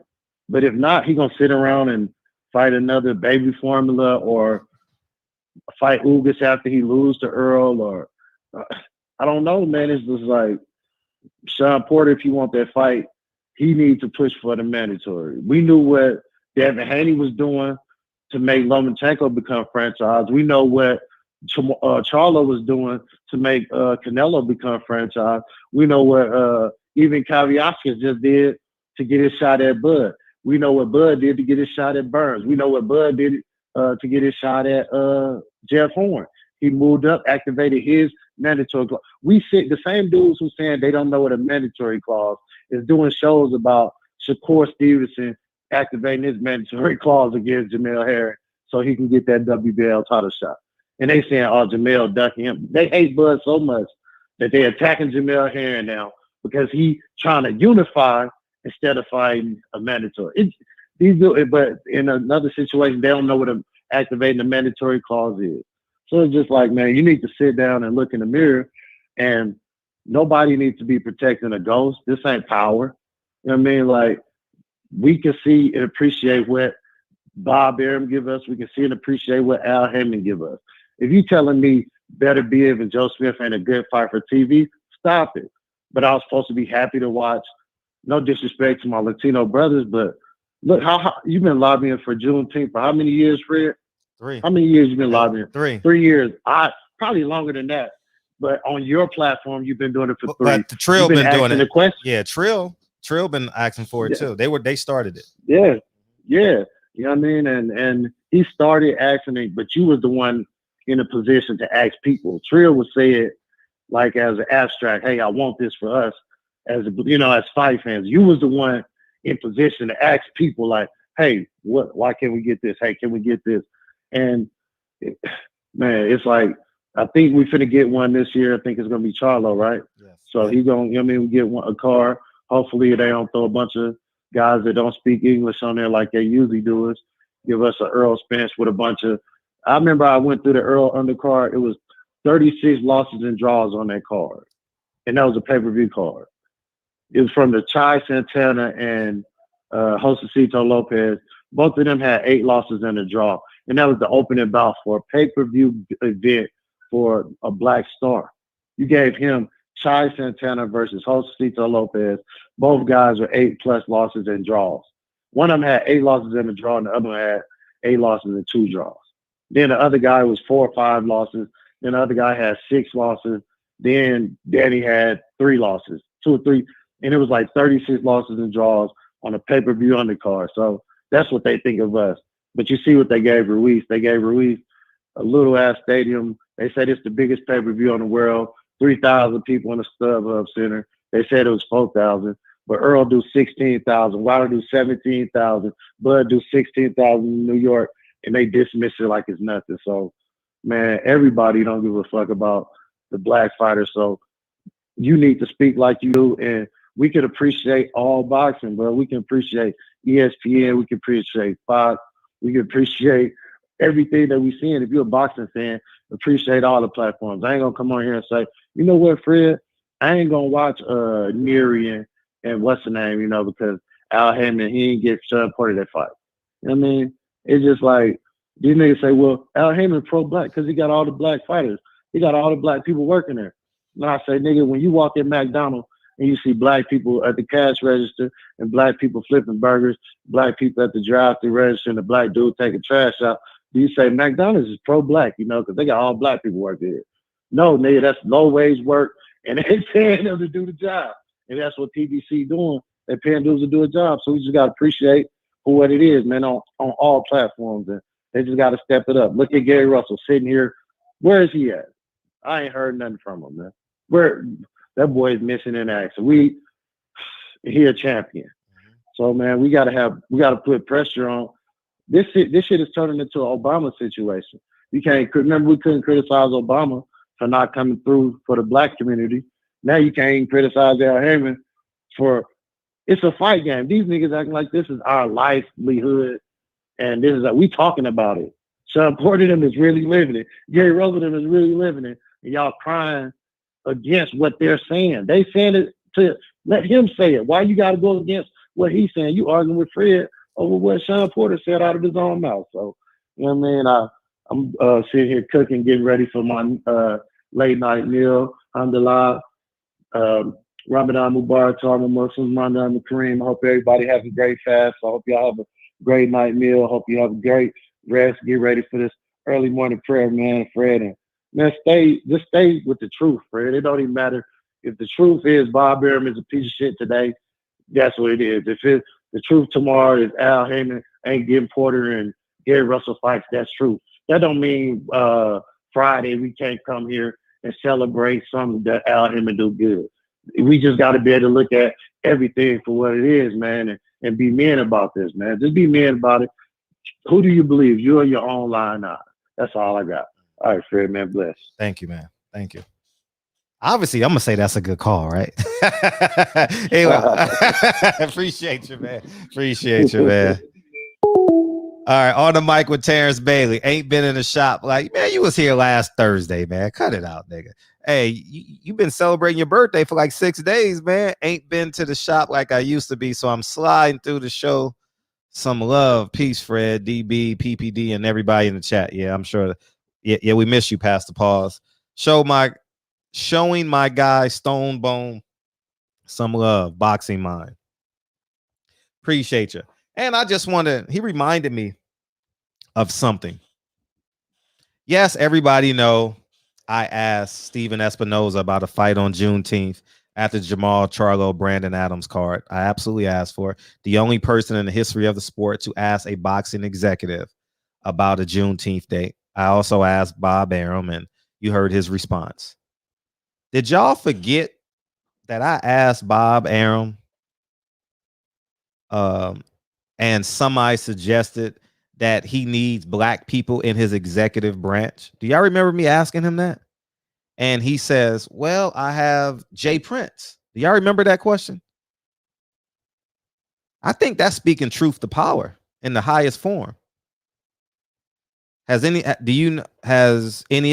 But if not, he going to sit around and fight another baby formula or fight Ugas after he lose to Earl or I don't know, man. It's just like Sean Porter, if you want that fight, he needs to push for the mandatory. We knew what Devin Haney was doing to make Lomachenko become franchise. We know what Charlo was doing to make Canelo become franchise. We know what even Kavyaskis just did to get his shot at Bud. We know what Bud did to get his shot at Burns. We know what Bud did to get his shot at Jeff Horn. He moved up, activated his mandatory clause. We see the same dudes who saying they don't know what a mandatory clause is doing shows about Shakur Stevenson activating his mandatory clause against Jamel Harris so he can get that WBL title shot. And they saying, Jamel ducking him. They hate Bud so much that they're attacking Jamel Harris now because he trying to unify instead of fighting a mandatory. But in another situation, they don't know what activating the mandatory clause is. So it's just like, man, you need to sit down and look in the mirror, and nobody needs to be protecting a ghost. This ain't power. You know what I mean? Like, we can see and appreciate what Bob Arum give us. We can see and appreciate what Al Haymon give us. If you telling me Better Biv and Joe Smith ain't a good fight for TV, stop it. But I was supposed to be happy to watch. No disrespect to my Latino brothers, but look, how you've been lobbying for Juneteenth for how many years, Fred? 3. How many years you been lobbying? 3. 3 years. Probably longer than that. But on your platform, you've been doing it for 3. But the Trill been doing it. The question. Yeah, Trill been asking for it too. They started it. Yeah. You know what I mean? And he started asking it, but you was the one in a position to ask people. Trill would say it like as an abstract, hey, I want this for us as fight fans. You was the one in position to ask people like, hey, why can't we get this? Hey, can we get this? And man, it's like, I think we finna get one this year. I think it's gonna be Charlo, right? Yes. So he gonna, we get a car. Hopefully they don't throw a bunch of guys that don't speak English on there like they usually do is give us an Earl Spence with a bunch of. I remember I went through the Earl undercard. It was 36 losses and draws on that card, and that was a pay-per-view card. It was from the Chai Santana and Josecito Lopez. Both of them had 8 losses and a draw, and that was the opening bout for a pay-per-view event for a black star. You gave him Chai Santana versus Josecito Lopez. Both guys were 8+ losses and draws. One of them had 8 losses and a draw, and the other one had 8 losses and 2 draws. Then the other guy was 4 or 5 losses. Then the other guy had 6 losses. Then Danny had 3 losses, 2 or 3, and it was like 36 losses and draws on a pay-per-view undercard. So that's what they think of us. But you see what they gave Ruiz. They gave Ruiz a little-ass stadium. They said it's the biggest pay-per-view in the world, 3,000 people in the StubHub Center. They said it was 4,000. But Earl do 16,000. Wilder do 17,000. Bud do 16,000 in New York, and they dismiss it like it's nothing. So, man, everybody don't give a fuck about the black fighters. So you need to speak like you do, and we can appreciate all boxing, bro. We can appreciate ESPN. We can appreciate Fox. We can appreciate everything that we see. And if you're a boxing fan, appreciate all the platforms. I ain't going to come on here and say, you know what, Fred? I ain't going to watch Neri and what's the name, you know, because Al Haymon, he didn't get Sean Porter that fight. You know what I mean? It's just like, these niggas say, well, Al Haymon pro-black because he got all the black fighters. He got all the black people working there. And I say, nigga, when you walk in McDonald's and you see black people at the cash register and black people flipping burgers, black people at the drive-thru register and the black dude taking trash out, do you say McDonald's is pro-black, you know, because they got all black people working here? No, nigga, that's low-wage work, and they paying them to do the job. And that's what PBC doing. They're paying dudes to do a job. So we just got to appreciate for what it is, man, on all platforms. And they just got to step it up. Look at Gary Russell sitting here. Where is he at? I ain't heard nothing from him, man. Where that boy is missing in action. He a champion. So man, we gotta put pressure on. This shit is turning into an Obama situation. You can't remember we couldn't criticize Obama for not coming through for the black community. Now you can't even criticize Al Haymon for it's a fight game. These niggas acting like this is our livelihood, and this is we talking about it. Sean Porter them is really living it. Gary Russell them is really living it, and y'all crying against what they're saying. They saying it to let him say it. Why you got to go against what he's saying? You arguing with Fred over what Sean Porter said out of his own mouth. So, you know what I mean? I'm sitting here cooking, getting ready for my late night meal. Alhamdulillah. Ramadan Mubarak to all my Muslims, Ramadan Kareem. I hope everybody has a great fast. I hope y'all have a great night meal. I hope you have a great rest. Get ready for this early morning prayer, man, Fred. And man, just stay with the truth, Fred. It don't even matter if the truth is Bob Arum is a piece of shit today. That's what it is. If the truth tomorrow is Al Haymon ain't getting Porter and Gary Russell fights, that's true. That don't mean Friday we can't come here and celebrate something that Al Haymon do good. We just got to be able to look at everything for what it is, man, and be men about this, man. Just be men about it. Who do you believe? You or your own line out? That's all I got. All right, Fred, man, bless. Thank you, man. Thank you. Obviously, I'm gonna say that's a good call, right? Anyway, appreciate you, man. Appreciate you, man. All right, on the mic with Terrence Bailey. Ain't been in the shop. Like, man, you was here last Thursday, man. Cut it out, nigga. Hey, you been celebrating your birthday for like 6 days, man. Ain't been to the shop like I used to be, so I'm sliding through the show. Some love, peace, Fred, DB, PPD, and everybody in the chat. Yeah, I'm sure. Yeah, we miss you, Pastor Pause. Showing my guy Stone Bone some love, Boxing Mind. Appreciate you. And I just he reminded me of something. Yes, everybody know I asked Steven Espinoza about a fight on Juneteenth at the Jamal Charlo Brandon Adams card. I absolutely asked for it. The only person in the history of the sport to ask a boxing executive about a Juneteenth date. I also asked Bob Arum, and you heard his response. Did y'all forget that I asked Bob Arum and somebody suggested that he needs black people in his executive branch? Do y'all remember me asking him that? And he says, well, I have Jay Prince. Do y'all remember that question? I think that's speaking truth to power in the highest form. Has any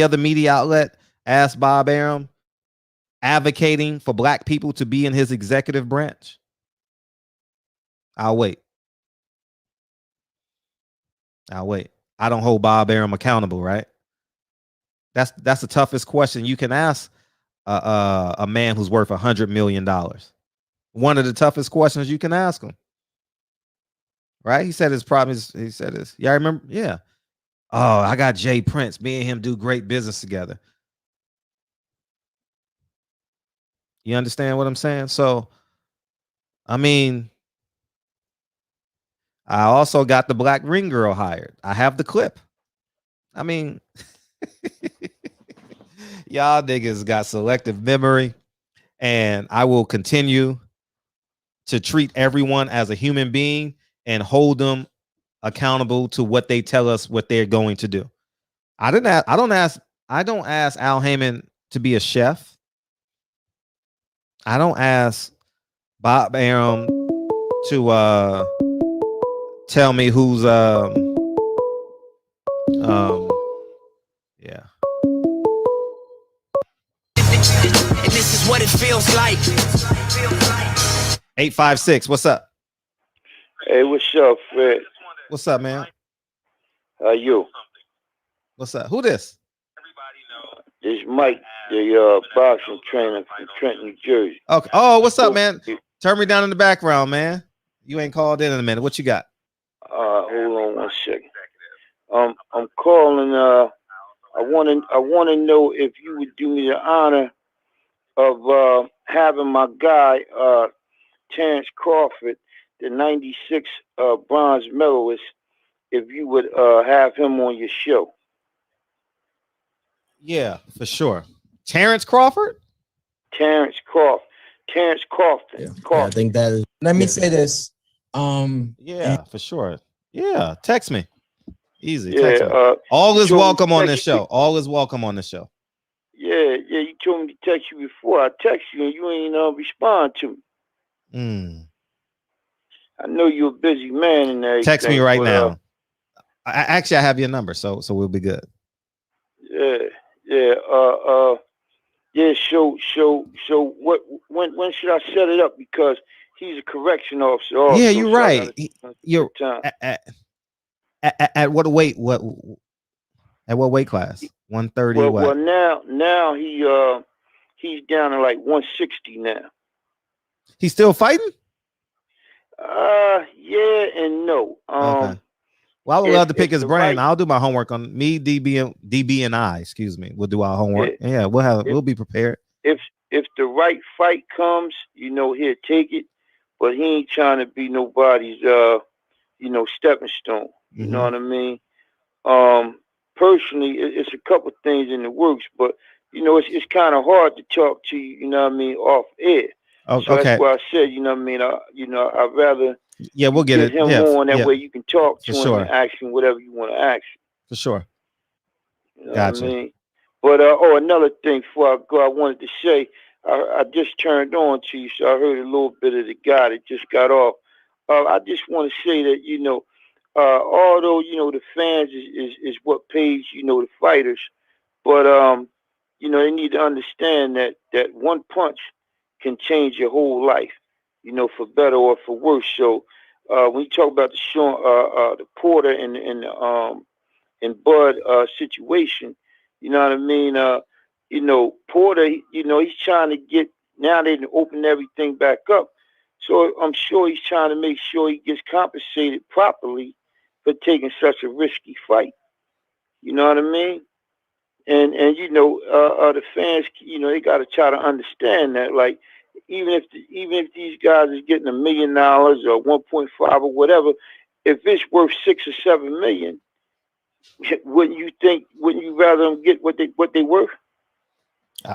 other media outlet asked Bob Arum advocating for black people to be in his executive branch? I'll wait. I don't hold Bob Arum accountable, right? That's the toughest question you can ask a man who's worth $100 million. One of the toughest questions you can ask him. Right? He said his problem is, he said this. Yeah, I remember. Yeah. Oh, I got Jay Prince. Me and him do great business together. You understand what I'm saying? So, I mean, I also got the black ring girl hired. I have the clip. I mean, y'all niggas got selective memory, and I will continue to treat everyone as a human being and hold them accountable to what they tell us what they're going to do. I don't ask Al Haymon to be a chef. I don't ask Bob Arum to tell me who's yeah. 856, what's up? Hey, what's up, Fred? What's up, man? How you? What's up? Who this? This is Mike, the boxing trainer from Trenton, New Jersey. Okay. Oh, what's up, man? Turn me down in the background, man. You ain't called in a minute. What you got? Hold on one second. I'm calling. I want to know if you would do me the honor of having my guy, Terrence Crawford, the '96 bronze medalist, if you would have him on your show. Yeah, for sure. Terrence Crawford? Terrence Crawford. Yeah, I think that is. Let me say this. Yeah, for sure. Yeah, text me. Easy. Yeah, text me. All is welcome on this show. You. All is welcome on this show. Yeah. You told me to text you before. I text you and you ain't respond to me. I know you're a busy man and everything. Text me right now. I have your number, so we'll be good. Yeah. So what? When should I set it up? Because he's a correction officer. Also, yeah, you're right. You're at what weight? At what weight class? 130. Well, now he's down to like 160 now. He's still fighting? Yeah and no. Okay. Well, I would love to pick his brain. I'll do my homework on me, DB and I. Excuse me. We'll do our homework. Yeah, we'll be prepared. If the right fight comes, he'll take it. But he ain't trying to be nobody's stepping stone. You know what I mean? Personally, it's a couple things in the works, but it's kind of hard to talk to you. You know what I mean? Off air. Oh, so okay. That's why I said, you know what I mean? I'd rather we'll get him on that way you can talk to him and ask him whatever you want to ask him. For sure. You know what I mean? But another thing before I go, I wanted to say I just turned on to you, so I heard a little bit of the guy that just got off. I just want to say that although the fans is what pays the fighters, but they need to understand that one punch can change your whole life, for better or for worse. So when you talk about the Porter and Bud situation, you know what I mean? Porter, he's trying to get, now they open everything back up. So I'm sure he's trying to make sure he gets compensated properly for taking such a risky fight. You know what I mean? And the fans, they got to try to understand that, like, even if these guys is getting $1 million or 1.5 or whatever, if it's worth 6 or 7 million, wouldn't you rather them get what they worth?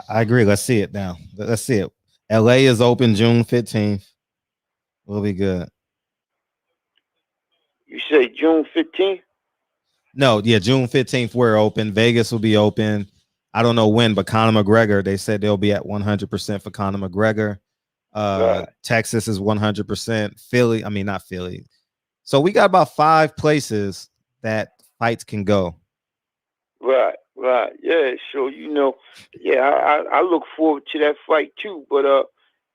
I agree. Let's see it now. Let's see it. LA is open June 15th. We'll be good. You say June 15th? No, yeah, June 15th we're open. Vegas will be open. I don't know when, but Conor McGregor, they said they'll be at 100% for Conor McGregor. Texas is 100%. Philly, I mean not Philly. So we got about 5 places that fights can go. Right. Yeah. So I look forward to that fight too. But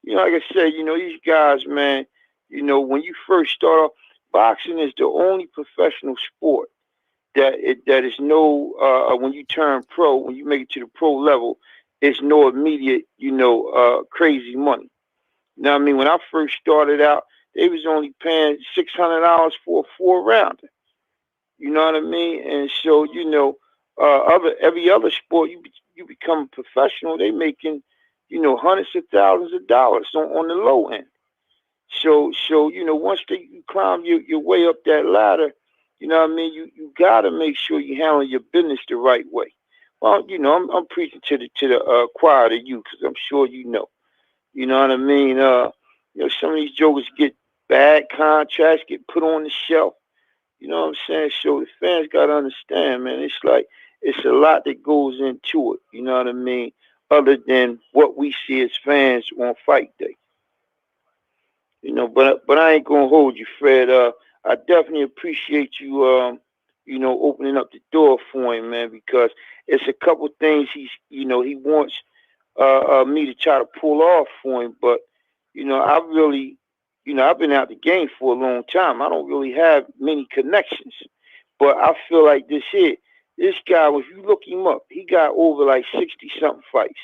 like I said, these guys, man, when you first start off, boxing is the only professional sport that is no when you turn pro, when you make it to the pro level, it's no immediate, crazy money. You know what I mean? When I first started out, they was only paying $600 for a 4-rounder. You know what I mean? And so, every other sport, you become a professional, they making, hundreds of thousands of dollars on the low end. So once you climb your way up that ladder, you know what I mean, you gotta make sure you handle your business the right way. Well, I'm preaching to the choir to you, because I'm sure you know. You know what I mean? Some of these jokers get bad contracts, get put on the shelf. You know what I'm saying? So the fans gotta understand, man. It's a lot that goes into it. You know what I mean? Other than what we see as fans on fight day. But I ain't gonna hold you, Fred. I definitely appreciate you, opening up the door for him, man, because it's a couple things he wants me to try to pull off for him. But I really, I've been out the game for a long time. I don't really have many connections, but I feel like this guy, if you look him up, he got over like 60 something fights.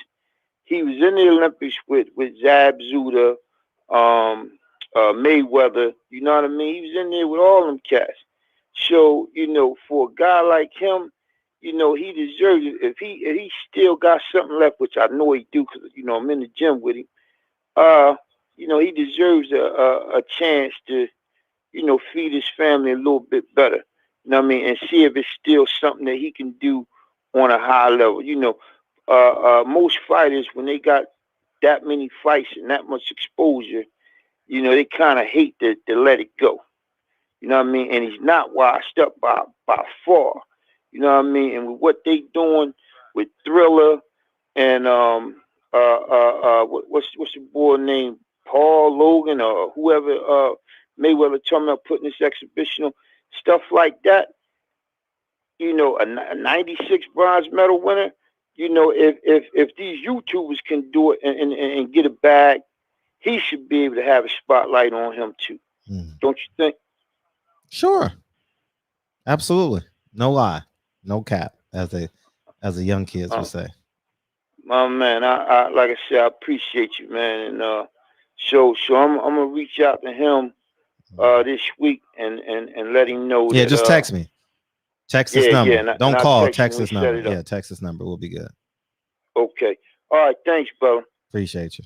He was in the Olympics with Zab Zuda, Mayweather. You know what I mean? He was in there with all them cats. So for a guy like him, he deserves it. If he still got something left, which I know he do, because I'm in the gym with him. He deserves a chance to feed his family a little bit better. You know what I mean? And see if it's still something that he can do on a high level. Most fighters, when they got that many fights and that much exposure, they kind of hate to let it go. You know what I mean? And he's not washed up by far. You know what I mean? And with what they doing with Thriller and what's the boy named Paul Logan or whoever Mayweather talking about putting this exhibition stuff like that. A 96 bronze medal winner. If these YouTubers can do it and get a bag, he should be able to have a spotlight on him too. Don't you think? Sure. Absolutely. No lie. No cap, as the young kids would say. My man, I like I said, I appreciate you, man. And so I'm gonna reach out to him this week and let him know. Yeah, that, just text me. Text this number. Don't call. Text this number. Yeah, text this number. We'll be good. Okay. All right. Thanks, brother. Appreciate you.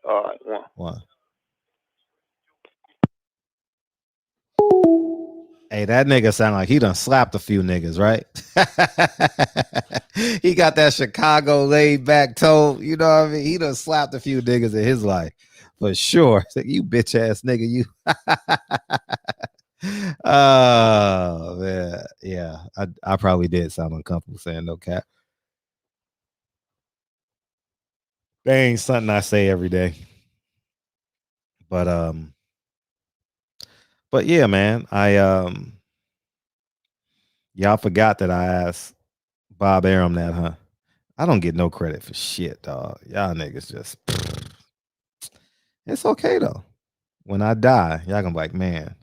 All right. One. Hey, that nigga sound like he done slapped a few niggas, right? He got that Chicago laid back tone. You know what I mean? He done slapped a few niggas in his life. For sure. You bitch ass nigga, you. Oh, man. Yeah, I probably did sound uncomfortable saying no cap. That ain't something I say every day. But yeah, man, y'all forgot that I asked Bob Arum that, huh? I don't get no credit for shit, dog. Y'all niggas just it's okay though. When I die, y'all gonna be like, man,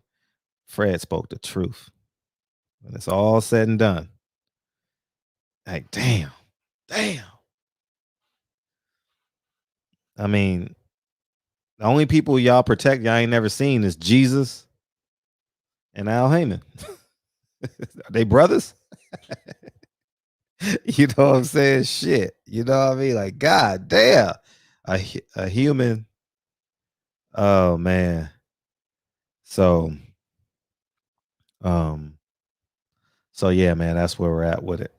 Fred spoke the truth. When it's all said and done. Like, damn. I mean, the only people y'all protect y'all ain't never seen is Jesus and Al Haymon. Are they brothers? You know what I'm saying? Shit. You know what I mean? Like, God damn. A human. Oh, man. So yeah, man, that's where we're at with it.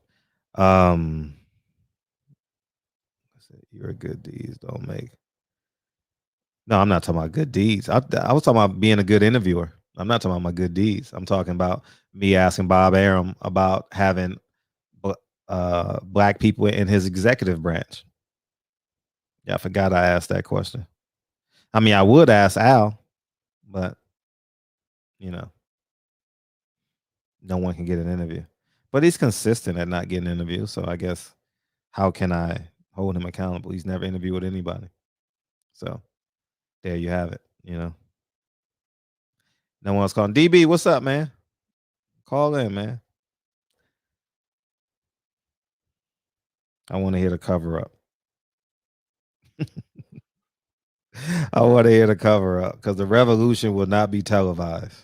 You're good deeds don't make. No, I'm not talking about good deeds. I was talking about being a good interviewer. I'm not talking about my good deeds. I'm talking about me asking Bob Arum about having black people in his executive branch. Yeah, I forgot I asked that question. I mean, I would ask Al, but you know, no one can get an interview. But he's consistent at not getting interviews, so I guess how can I hold him accountable? He's never interviewed with anybody. So there you have it. You know, no one's calling. DB, what's up, man? Call in, man. I want to hear the cover up. I want to hear the cover up because the revolution will not be televised.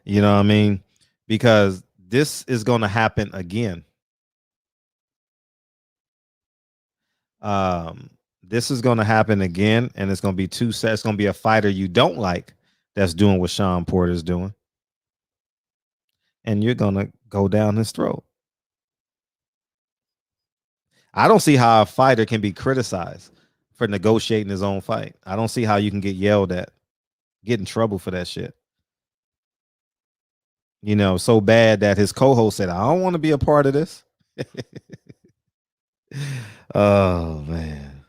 You know what I mean? Because this is going to happen again. This is going to happen again, and it's going to be two sets. It's going to be a fighter you don't like that's doing what Sean Porter's doing, and you're going to go down his throat. I don't see how a fighter can be criticized for negotiating his own fight. I don't see how you can get yelled at, get in trouble for that shit. You know, so bad that his co-host said, I don't want to be a part of this. Oh, man.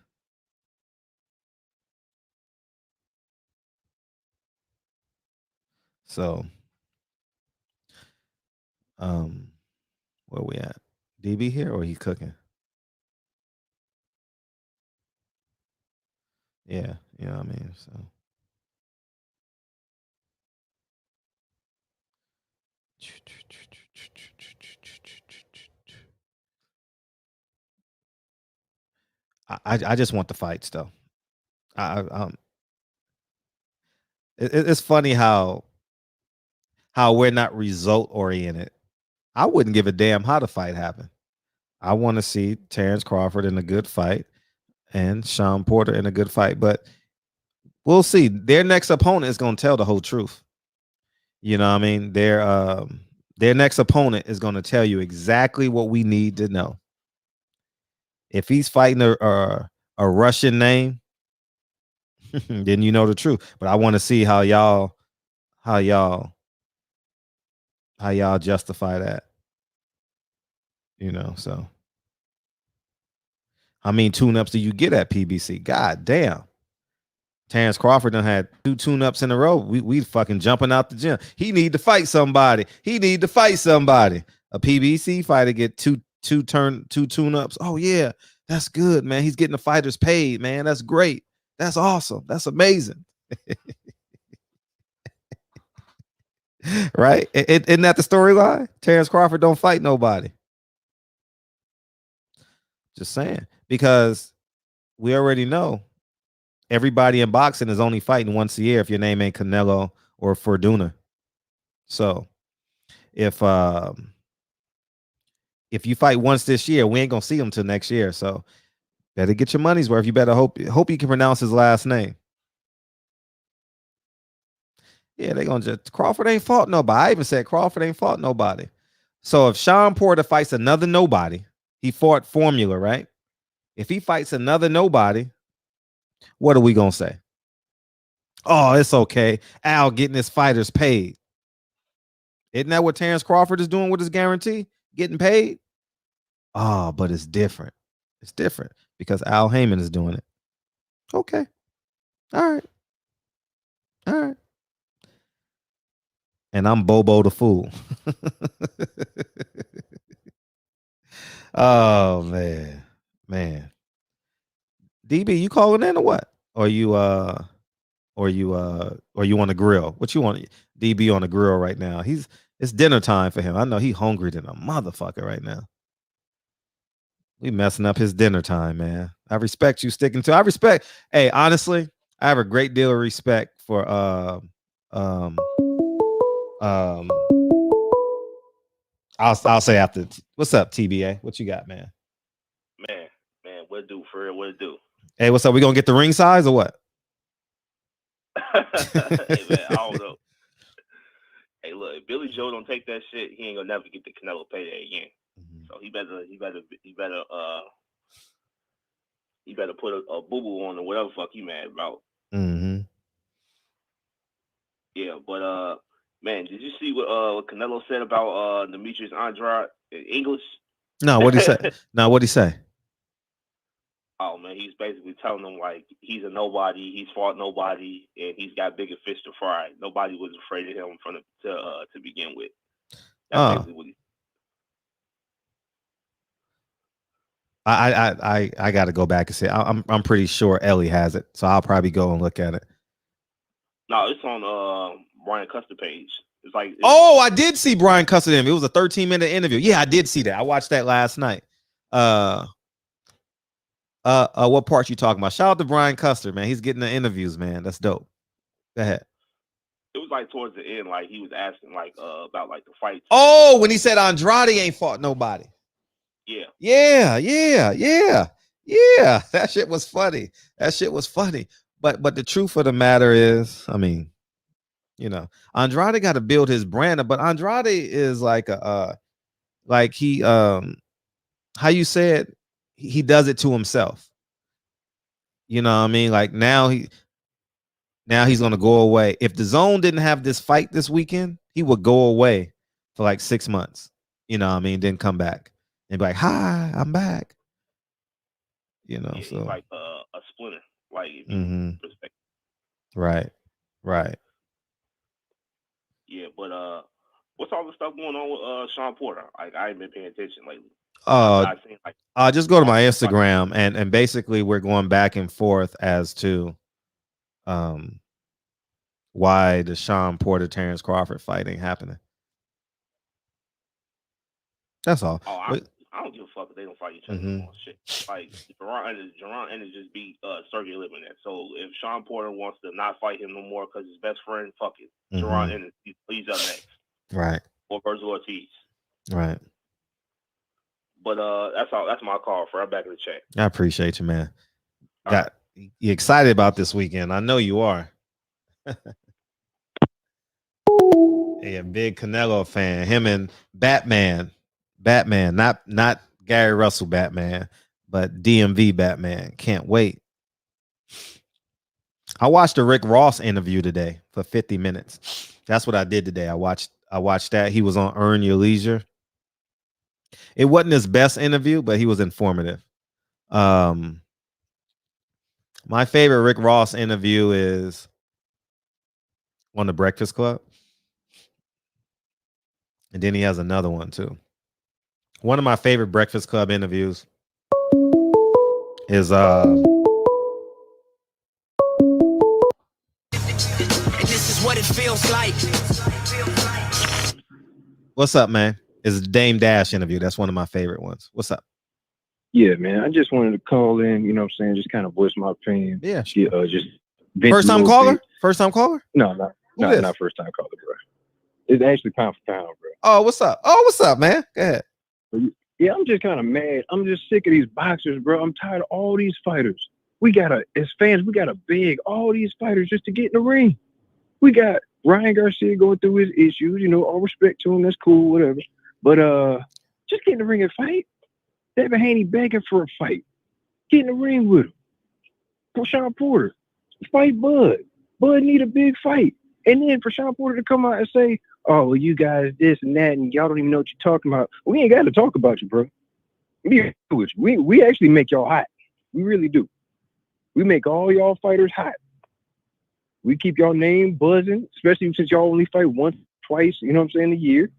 So, where we at? DB here or he cooking? Yeah, you know what I mean? So. I just want the fights though. It's funny how we're not result oriented. I wouldn't give a damn how the fight happened. I want to see Terrence Crawford in a good fight and Sean Porter in a good fight, but we'll see. Their next opponent is going to tell the whole truth. You know what I mean? Their next opponent is going to tell you exactly what we need to know. If he's fighting a Russian name, then you know the truth. But I want to see how y'all justify that. You know, so how many tune-ups do you get at PBC? God damn. Terrence Crawford done had 2 tune-ups in a row. We fucking jumping out the gym. He need to fight somebody. A PBC fighter get two tune-ups. Oh yeah, that's good, man. He's getting the fighters paid, man. That's great. That's awesome. That's amazing. Right? Isn't that the storyline? Terrence Crawford don't fight nobody. Just saying. Because we already know everybody in boxing is only fighting once a year if your name ain't Canelo or Fortuna. So if you fight once this year, we ain't gonna see him till next year. So better get your money's worth. You better hope you can pronounce his last name. Yeah, they gonna just Crawford ain't fought nobody. I even said Crawford ain't fought nobody. So if Sean Porter fights another nobody, he fought Formula, right? If he fights another nobody, what are we gonna say? Oh, it's okay. Al getting his fighters paid. Isn't that what Terrence Crawford is doing with his guarantee? Getting paid? Oh, but it's different. It's different because Al Haymon is doing it. Okay. All right. And I'm Bobo the Fool. Oh, man. DB, you calling in or what? Or you on the grill? What you want? DB on the grill right now. It's dinner time for him. I know he hungry than a motherfucker right now. We messing up his dinner time, man. I respect you sticking to. Hey, honestly, I have a great deal of respect for I'll say after. What's up, TBA? What you got, man? Man, what it do for real? What it do? Hey, what's up? We gonna get the ring size or what? Hey, man, I don't know. Hey, look, if Billy Joe don't take that shit, he ain't gonna never get the Canelo payday again. So he better put a boo boo on or whatever fuck he mad about. Mm-hmm. Yeah, but man, did you see what Canelo said about Demetrius Andrade in English? No, what'd he say? Oh man, he's basically telling them like he's a nobody, he's fought nobody, and he's got bigger fish to fry. Nobody was afraid of him to begin with. That's basically what he. I got to go back and see. I'm pretty sure Ellie has it, so I'll probably go and look at it. No, it's on Brian Custer page. It's like I did see Brian Custer. It was a 13-minute interview. Yeah, I did see that. I watched that last night. What part you talking about? Shout out to Brian Custer, man. He's getting the interviews, man. That's dope. Go ahead. It was like towards the end, like he was asking like about like the fights. Oh, when he said Andrade ain't fought nobody. Yeah. Yeah. That shit was funny. But the truth of the matter is, I mean, you know, Andrade got to build his brand, but Andrade is like like he how you said he does it to himself. You know what I mean? Like now he's gonna go away. If the Zone didn't have this fight this weekend, he would go away for like 6 months. You know what I mean? Then come back and be like, "Hi, I'm back." You know, so like a splinter, like if mm-hmm. respect. Right. Yeah, but what's all the stuff going on with Sean Porter? Like I ain't been paying attention lately. Just go to my Instagram and basically we're going back and forth as to why the Sean Porter Terrence Crawford fight ain't happening. That's all. I don't give a fuck if they don't fight each other anymore. Shit. Like Jerron Ennis just beat Sergey Lipinet. So if Sean Porter wants to not fight him no more because his best friend, fuck it. Jerron Ennis, he's up next. Right. Or Virgil Ortiz. Right. But that's all. That's my call for. I'm back in the chat. I appreciate you, man. You excited about this weekend? I know you are. Hey, a big Canelo fan. Him and Batman, not Gary Russell Batman, but DMV Batman. Can't wait. I watched a Rick Ross interview today for 50 minutes. That's what I did today. I watched that. He was on Earn Your Leisure. It wasn't his best interview, but he was informative. My favorite Rick Ross interview is on The Breakfast Club. And then he has another one too. One of my favorite Breakfast Club interviews is and this is what it feels like. What's up, man? Is Dame Dash interview. That's one of my favorite ones. What's up? Yeah, man. I just wanted to call in, you know what I'm saying, just kind of voice my opinion. Yeah, sure. Just First time caller? First time caller? No, not first time caller, bro. It's actually pound for pound, bro. Oh, what's up? What's up, man? Go ahead. Yeah, I'm just kind of mad. I'm just sick of these boxers, bro. I'm tired of all these fighters. As fans, we gotta beg all these fighters just to get in the ring. We got Ryan Garcia going through his issues, you know, all respect to him, that's cool, whatever. But just get in the ring and fight. Devin Haney begging for a fight. Get in the ring with him. For Sean Porter, fight Bud. Bud need a big fight. And then for Sean Porter to come out and say, "Oh, well, you guys this and that, and y'all don't even know what you're talking about." We ain't got to talk about you, bro. We actually make y'all hot. We really do. We make all y'all fighters hot. We keep y'all name buzzing, especially since y'all only fight once, twice, you know what I'm saying, a year.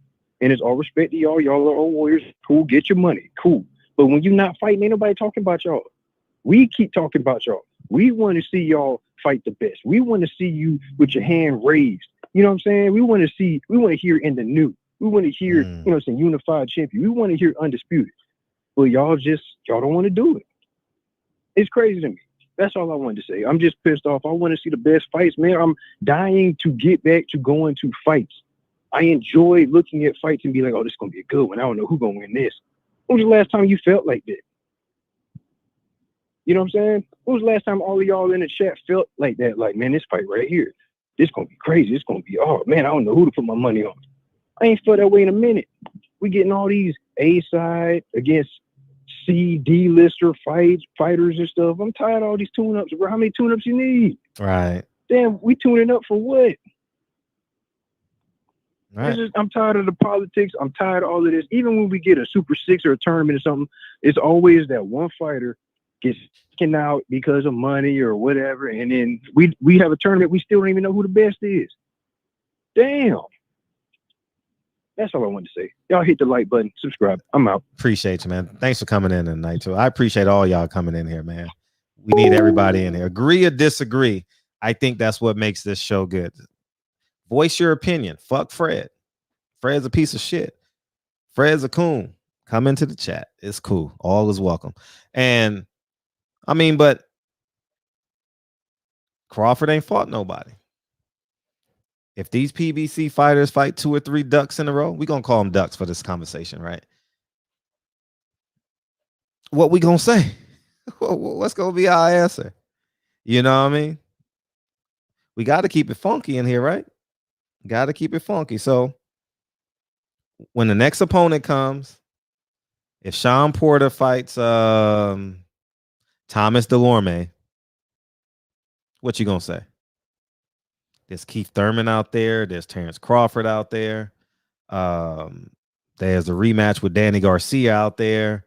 And it's all respect to y'all. Y'all are all warriors. Cool, get your money. Cool. But when you're not fighting, ain't nobody talking about y'all. We keep talking about y'all. We want to see y'all fight the best. We want to see you with your hand raised. You know what I'm saying? We want to hear in the new. We want to hear, you know, some unified champion. We want to hear undisputed. But y'all don't want to do it. It's crazy to me. That's all I wanted to say. I'm just pissed off. I want to see the best fights, man. I'm dying to get back to going to fights. I enjoy looking at fights and be like, "Oh, this is going to be a good one. I don't know who's going to win this." When was the last time you felt like that? You know what I'm saying? When was the last time all of y'all in the chat felt like that? Like, man, this fight right here, this going to be crazy. It's going to be, oh, man, I don't know who to put my money on. I ain't felt that way in a minute. We getting all these A-side against C-D-lister fighters and stuff. I'm tired of all these tune-ups, bro. How many tune-ups you need? Right. Damn, we tuning up for what? Right. I'm tired of the politics. I'm tired of all of this. Even when we get a Super 6 or a tournament or something, it's always that one fighter gets taken out because of money or whatever, and then we have a tournament, we still don't even know who the best is. Damn. That's all I wanted to say. Y'all hit the like button, subscribe. I'm out. Appreciate you, man. Thanks for coming in tonight, too. I appreciate all y'all coming in here, man. We need everybody in here. Agree or disagree. I think that's what makes this show good. Voice your opinion. Fuck Fred. Fred's a piece of shit. Fred's a coon. Come into the chat. It's cool. All is welcome. And I mean, but Crawford ain't fought nobody. If these PBC fighters fight 2 or 3 ducks in a row, we're going to call them ducks for this conversation, right? What we going to say? What's going to be our answer? You know what I mean? We got to keep it funky in here, right? Got to keep it funky. So when the next opponent comes, if Sean Porter fights Thomas Delorme, what you going to say? There's Keith Thurman out there. There's Terrence Crawford out there. There's a rematch with Danny Garcia out there.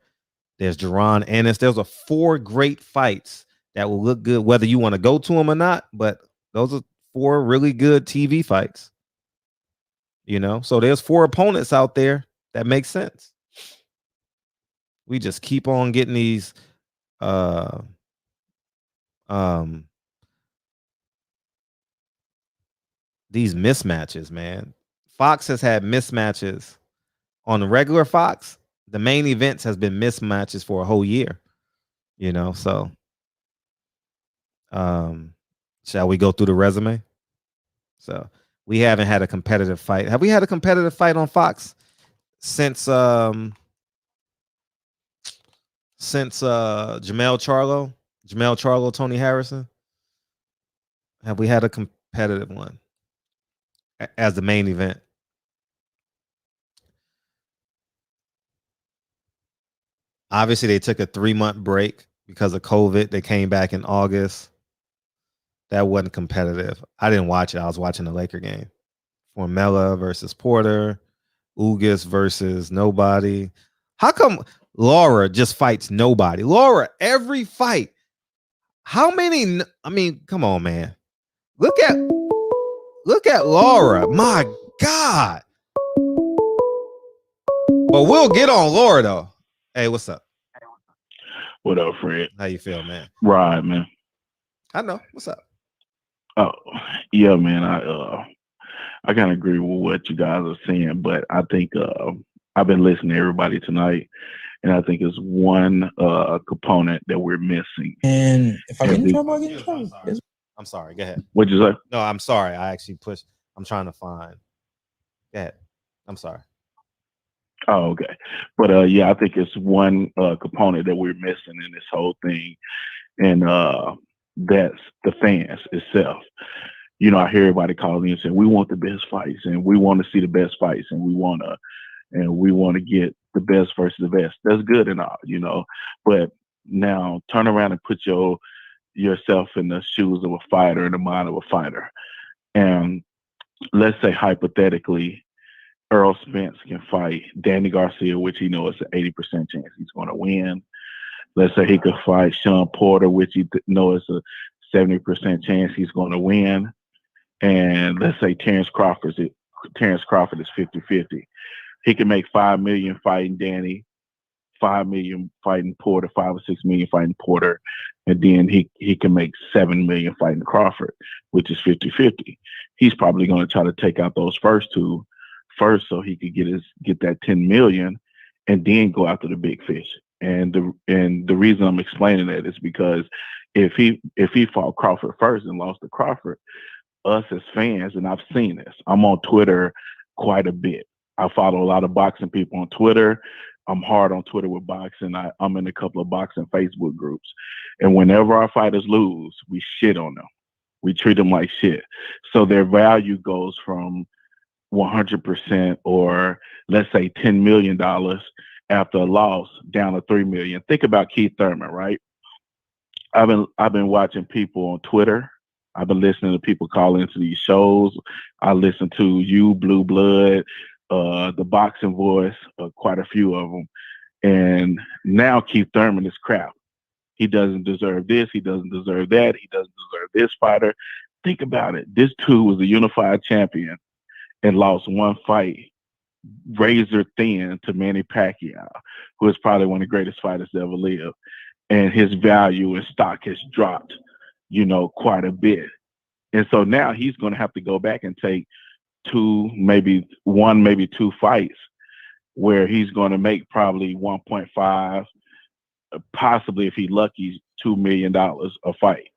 There's Jaron Ennis. There's 4 great fights that will look good, whether you want to go to them or not. But those are 4 really good TV fights. You know, so there's 4 opponents out there that make sense. We just keep on getting these mismatches, man. Fox has had mismatches on the regular Fox. The main events has been mismatches for a whole year, you know. So shall we go through the resume? So we haven't had a competitive fight. Have we had a competitive fight on Fox since Jamel Charlo, Tony Harrison? Have we had a competitive one as the main event? Obviously, they took a 3-month break because of COVID. They came back in August. That wasn't competitive. I didn't watch it. I was watching the Laker game. Formella versus Porter. Ugas versus nobody. How come Laura just fights nobody? Laura, every fight. How many? I mean, come on, man. Look at Laura. My God. But we'll get on Laura, though. Hey, what's up? What up, Fred? How you feel, man? Right, man. I know. What's up? Oh, yeah, man. I kind of agree with what you guys are saying, but I think I've been listening to everybody tonight, and I think it's one component that we're missing. And if I get in trouble, I get in trouble. I'm sorry. Go ahead. What'd you say? No, I'm sorry. I actually pushed. I'm trying to find. Go ahead. I'm sorry. Oh, okay. But yeah, I think it's one component that we're missing in this whole thing, and that's the fans itself. You know, I hear everybody calling in and saying we want the best fights, and we want to see the best fights, and we want to get the best versus the best. That's good and all, you know. But now turn around and put yourself in the shoes of a fighter, in the mind of a fighter, and let's say hypothetically, Earl Spence can fight Danny Garcia, which he knows is an 80% chance he's going to win. Let's say he could fight Sean Porter, which he knows is a 70% chance he's going to win. And let's say Terrence Crawford is 50-50. He can make $5 million fighting Danny, $5 million fighting Porter, $5 or $6 million fighting Porter, and then he can make $7 million fighting Crawford, which is 50-50. He's probably going to try to take out those first two first, so he could get that $10 million, and then go after the big fish. And the reason I'm explaining that is because if he fought Crawford first and lost to Crawford, us as fans, and I've seen this, I'm on Twitter quite a bit. I follow a lot of boxing people on Twitter. I'm hard on Twitter with boxing. I'm in a couple of boxing Facebook groups. And whenever our fighters lose, we shit on them. We treat them like shit. So their value goes from 100% or let's say $10 million after a loss down to $3 million. Think about Keith Thurman, right? I've been watching people on Twitter. I've been listening to people call into these shows. I listen to you, Blue Blood, the Boxing Voice, quite a few of them. And now Keith Thurman is crap. He doesn't deserve this. He doesn't deserve that. He doesn't deserve this fighter. Think about it. This dude was a unified champion and lost one fight, razor thin, to Manny Pacquiao, who is probably one of the greatest fighters to ever live. And his value and stock has dropped, quite a bit. And so now he's going to have to go back and take maybe two fights where he's going to make probably 1.5, possibly if he's lucky, $2 million a fight.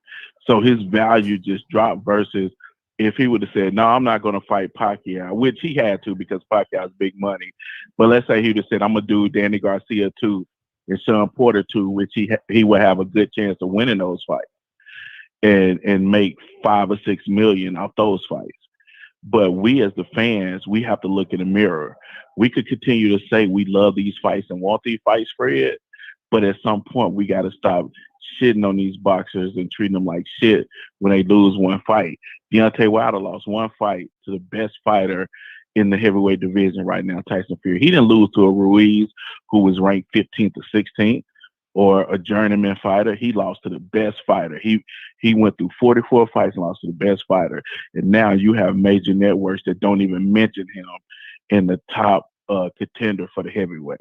So his value just dropped versus if he would have said, no, I'm not going to fight Pacquiao, which he had to because Pacquiao's big money. But let's say he would have said, I'm going to do Danny Garcia too and Sean Porter too, which he would have a good chance of winning those fights and make 5 or 6 million off those fights. But we as the fans, we have to look in the mirror. We could continue to say we love these fights and want these fights, Fred, but at some point we got to stop shitting on these boxers and treating them like shit when they lose one fight. Deontay Wilder lost one fight to the best fighter in the heavyweight division right now, Tyson Fury. He didn't lose to a Ruiz who was ranked 15th or 16th or a journeyman fighter. He lost to the best fighter. He went through 44 fights and lost to the best fighter. And now you have major networks that don't even mention him in the top contender for the heavyweight.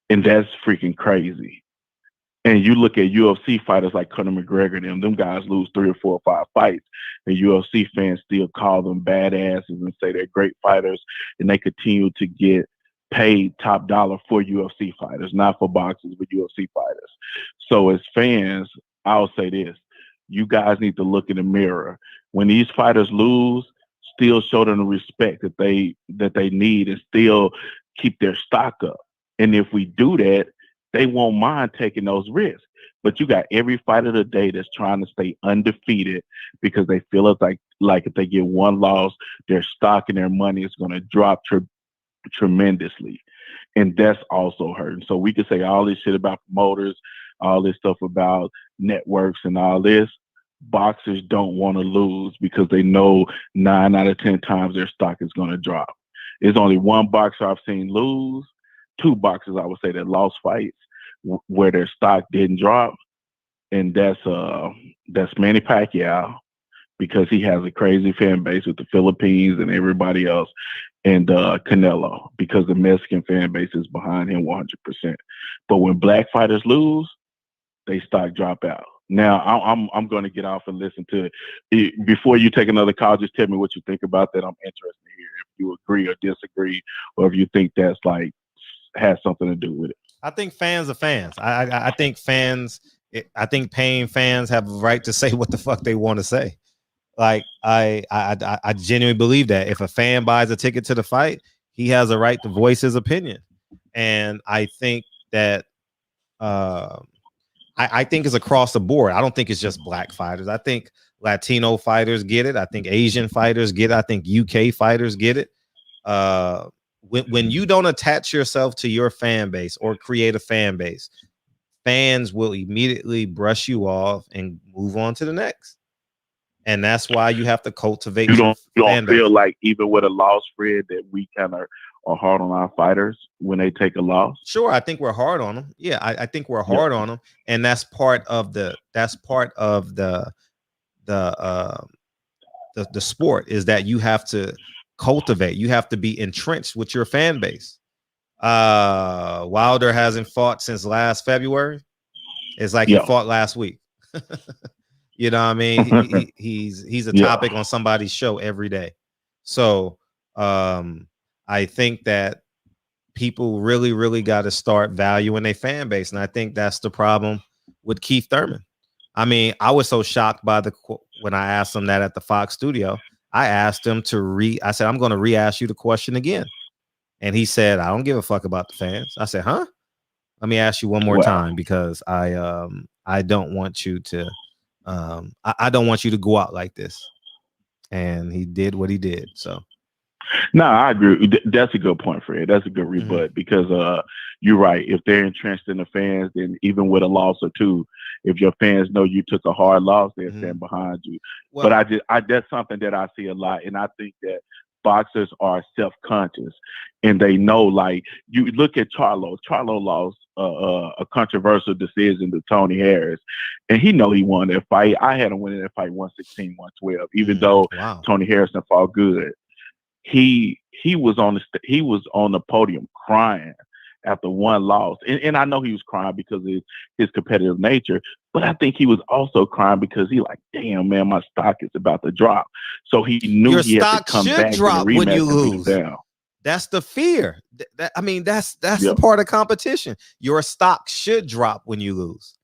And that's freaking crazy. And you look at UFC fighters like Conor McGregor and them guys lose 3 or 4 or 5 fights, and UFC fans still call them badasses and say they're great fighters, and they continue to get paid top dollar for UFC fighters, not for boxers, but UFC fighters. So as fans, I'll say this. You guys need to look in the mirror. When these fighters lose, still show them the respect that they need and still keep their stock up. And if we do that, they won't mind taking those risks. But you got every fighter today that's trying to stay undefeated because they feel it's like if they get one loss, their stock and their money is going to drop tremendously. And that's also hurting. So we could say all this shit about promoters, all this stuff about networks and all this. Boxers don't want to lose because they know 9 out of 10 times their stock is going to drop. There's only one boxer I've seen lose, 2 boxers I would say that lost fights where their stock didn't drop, and that's Manny Pacquiao because he has a crazy fan base with the Philippines and everybody else, and Canelo because the Mexican fan base is behind him 100%. But when black fighters lose, they stock drop out. Now I'm going to get off and listen to it. Before you take another call, just tell me what you think about that. I'm interested to hear if you agree or disagree, or if you think that's has something to do with it. I think fans are fans. I think fans. I think paying fans have a right to say what the fuck they want to say. Like I genuinely believe that if a fan buys a ticket to the fight, he has a right to voice his opinion. And I think that I think it's across the board. I don't think it's just black fighters. I think Latino fighters get it. I think Asian fighters get it. I think UK fighters get it. When you don't attach yourself to your fan base or create a fan base, fans will immediately brush you off and move on to the next. And that's why you have to cultivate. You don't feel like even with a loss, Fred, that we kind of are hard on our fighters when they take a loss? Sure, I think we're hard on them. Yeah, I think we're hard on them, and that's part of the sport is that you have to cultivate. You have to be entrenched with your fan base. Wilder hasn't fought since last February. It's like he fought last week. You know what I mean? He's a topic on somebody's show every day. So I think that people really, really got to start valuing their fan base. And I think that's the problem with Keith Thurman. I mean, I was so shocked by when I asked him that at the Fox studio. I asked him I said, I'm going to re-ask you the question again. And he said, I don't give a fuck about the fans. I said, huh? Let me ask you one more time because I don't want you to I don't want you to go out like this. And he did what he did. So no, I agree. That's a good point, Fred. That's a good rebut because you're right. If they're entrenched in the fans, then even with a loss or two, if your fans know you took a hard loss, they'll stand behind you. Well, but that's something that I see a lot, and I think that boxers are self-conscious and they know. Like you look at Charlo. Charlo lost a controversial decision to Tony Harris, and he know he won that fight. I had him winning that fight 116, 112, even though Tony Harrison fought good. He was on the podium crying after one loss, and I know he was crying because of his competitive nature, but I think he was also crying because he like, damn man, my stock is about to drop. So he knew your he had stock to come should back drop in a when you rematch and beat him lose. down. That's the fear. That's the part of competition. Your stock should drop when you lose.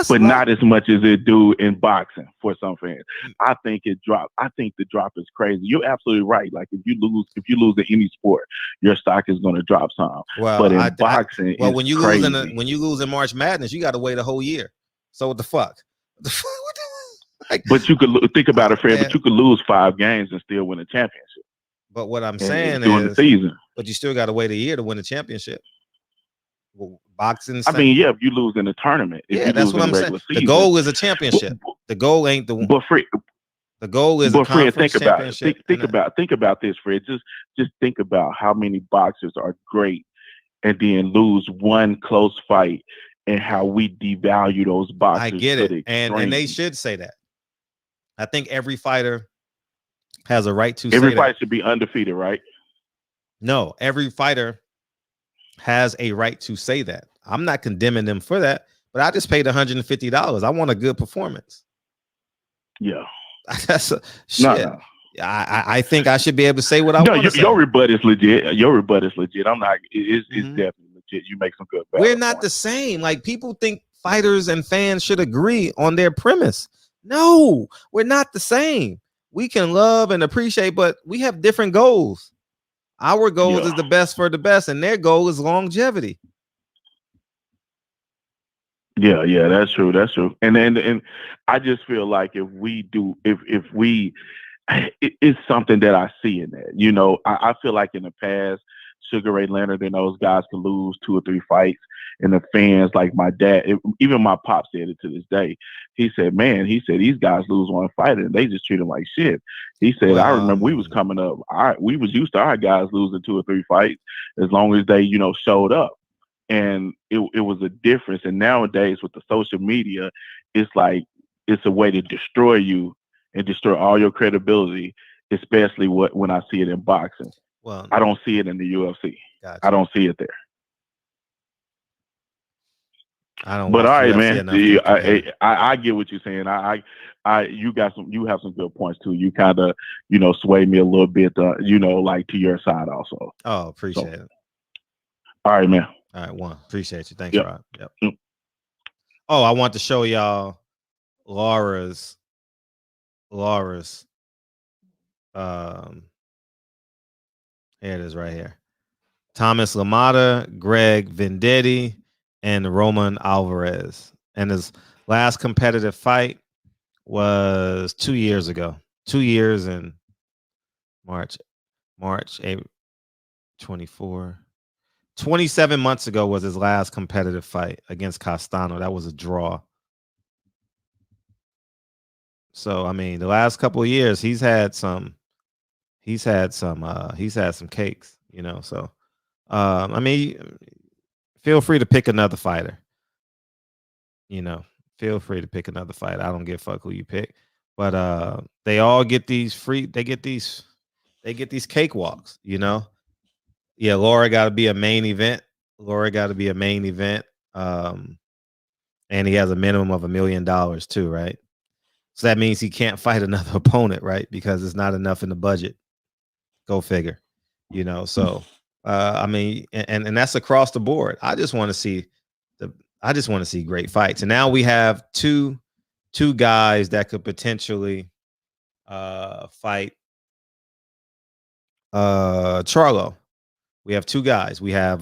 But not as much as it do in boxing for some fans. I think it dropped. I think the drop is crazy. You're absolutely right. Like if you lose in any sport, your stock is going to drop some. Well, but in boxing, when you crazy. lose in March Madness, you got to wait a whole year. So what the fuck? Like, but you could think about it, Fred. But you could lose 5 games and still win a championship. But what I'm saying during is, the season, but you still got to wait a year to win a championship. Well, boxing. I mean, yeah, if you lose in the tournament, that's what I'm saying. The goal is a championship. The goal ain't the. But Fred, the goal is. But a Fred, think about it. Think about this, Fred. Just think about how many boxers are great and then lose one close fight, and how we devalue those boxers. I get it, and they should say that. I think every fighter has a right to. Every fight should be undefeated, right? No, every fighter has a right to say that. I'm not condemning them for that, but I just paid $150. I want a good performance. Yeah, that's a shit. No. I think I should be able to say what I want to say. Your rebut is legit. Your rebut is legit. I'm not. It's definitely legit. You make some good. We're not the same. Like people think fighters and fans should agree on their premise. No, we're not the same. We can love and appreciate, but we have different goals. Our goal is the best for the best, and their goal is longevity. Yeah, that's true. That's true. And I just feel like if it's something that I see in that. You know, I feel like in the past, Sugar Ray Leonard and those guys could lose 2 or 3 fights, and the fans, like my dad, even my pop said it to this day. He said, "Man, these guys lose one fight and they just treat them like shit." He said, "I remember we was coming up. We was used to our guys losing 2 or 3 fights as long as they, showed up." And it was a difference. And nowadays with the social media, it's like it's a way to destroy you and destroy all your credibility, especially when I see it in boxing. Well, I don't see it in the UFC. Gotcha. I don't see it there. I don't. But all right, man. I get what you're saying. You have some good points too. You kind of sway me a little bit. Like to your side also. Oh, appreciate it. All right, man. All right, one. Appreciate you. Thanks, Rob. Yep. Oh, I want to show y'all Laura's. Here it is right here. Thomas Lamada, Greg Vendetti, and Roman Alvarez. And his last competitive fight was 2 years ago. 2 years in March, April 24. 27 months ago was his last competitive fight against Castano. That was a draw. So, I mean, the last couple of years, he's had some cakes, so I mean, feel free to pick another fighter. Feel free to pick another fighter. I don't give a fuck who you pick. But they all get these cakewalks, Yeah, Laura got to be a main event. And he has a minimum of $1 million too, right? So that means he can't fight another opponent, right? Because it's not enough in the budget. Go figure, So, I mean, and that's across the board. I just want to see great fights. And now we have two guys that could potentially fight Charlo. We have 2 guys. We have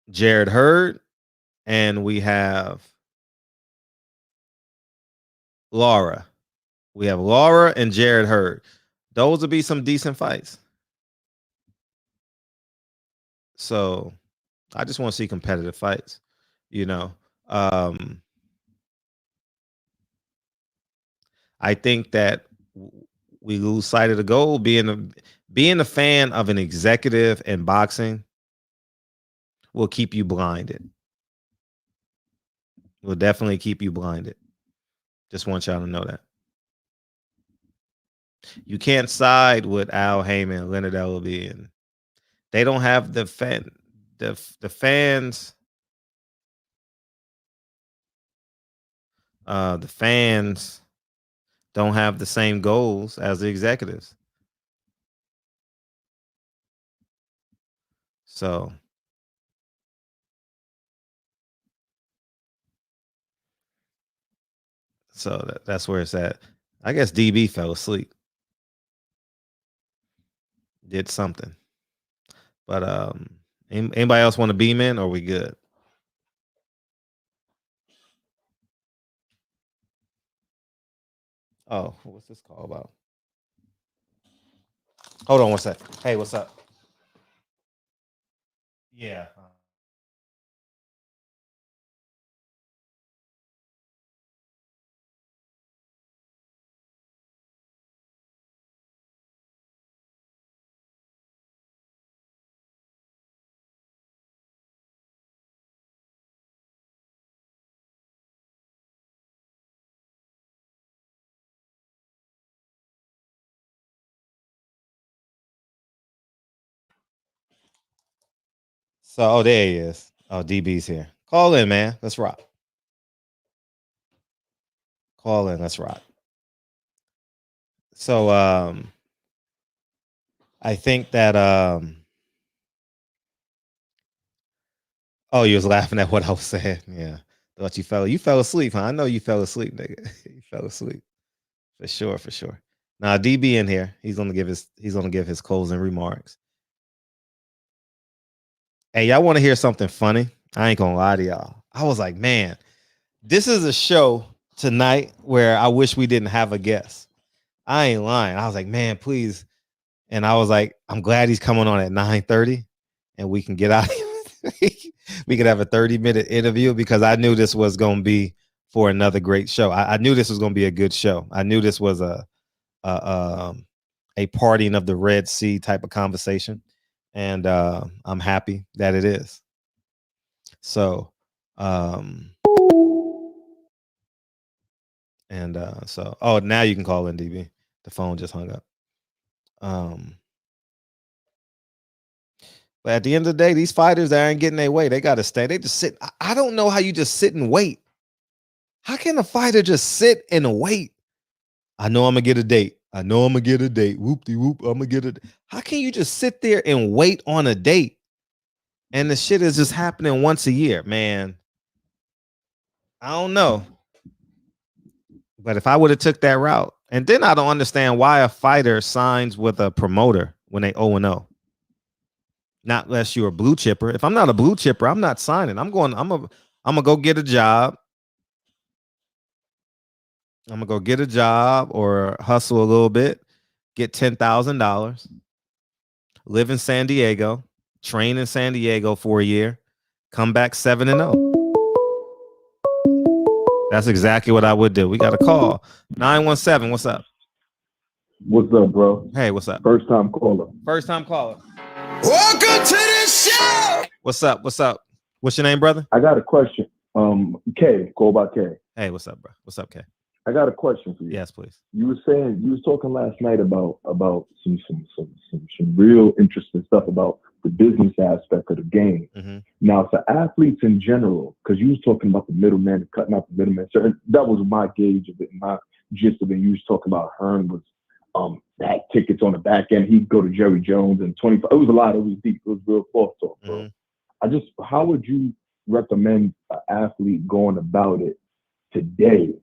Jared Hurd, and we have Laura. We have Laura and Jared Hurd. Those will be some decent fights. So I just want to see competitive fights, I think that we lose sight of the goal. Being a fan of an executive in boxing will keep you blinded. Will definitely keep you blinded. Just want y'all to know that. You can't side with Al Haymon, Leonard Ellaby, and they don't have the fans. The fans don't have the same goals as the executives. So that's where it's at. I guess DB fell asleep. Did something. But anybody else want to beam in, or are we good? Oh, what's this call about? Hold on one sec. Hey, what's up? Yeah. So, there he is. Oh, DB's here. Call in, man. Let's rock. Call in. Let's rock. So, I think that oh, you was laughing at what I was saying. Yeah. Thought you fell asleep, huh? I know you fell asleep, nigga. You fell asleep. For sure. Now, DB in here. He's gonna give his closing remarks. Hey, y'all want to hear something funny? I ain't gonna lie to y'all. I was like, man, this is a show tonight where I wish we didn't have a guest. I ain't lying. I was like, man, please. And I was like, I'm glad he's coming on at 9:30 and we can get out. We could have a 30-minute interview because I knew this was going to be for another great show. I knew this was going to be a good show. I knew this was a parting of the Red Sea type of conversation. And I'm happy that it is. So, so now you can call in, DB. The phone just hung up. But at the end of the day, these fighters that aren't getting their way, they got to stay. They just sit. I don't know how you just sit and wait. How can a fighter just sit and wait? I know I'm going to get a date. Whoop-de-whoop, I'm going to get it. How can you just sit there and wait on a date? And the shit is just happening once a year, man. I don't know. But if I would have took that route, and then I don't understand why a fighter signs with a promoter when they 0-0. Not unless you're a blue chipper. If I'm not a blue chipper, I'm not signing. I'm gonna go get a job. I'm gonna go get a job or hustle a little bit, get $10,000, live in San Diego, train in San Diego for a year, come back 7-0. That's exactly what I would do. We got a call. 917. What's up? What's up, bro? Hey, what's up? First time caller. Welcome to the show. What's up? What's your name, brother? I got a question. K, go by K. Hey, what's up, bro? What's up, K? I got a question for you. Yes, please. You was talking last night about some real interesting stuff about the business aspect of the game. Mm-hmm. Now, for athletes in general, because you was talking about the middleman, cutting out the middleman. So that was my gauge of it, my gist of it. You was talking about Hearn was back tickets on the back end. He'd go to Jerry Jones and 25. It was a lot. It was deep. It was real false talk, bro. Mm-hmm. How would you recommend an athlete going about it today?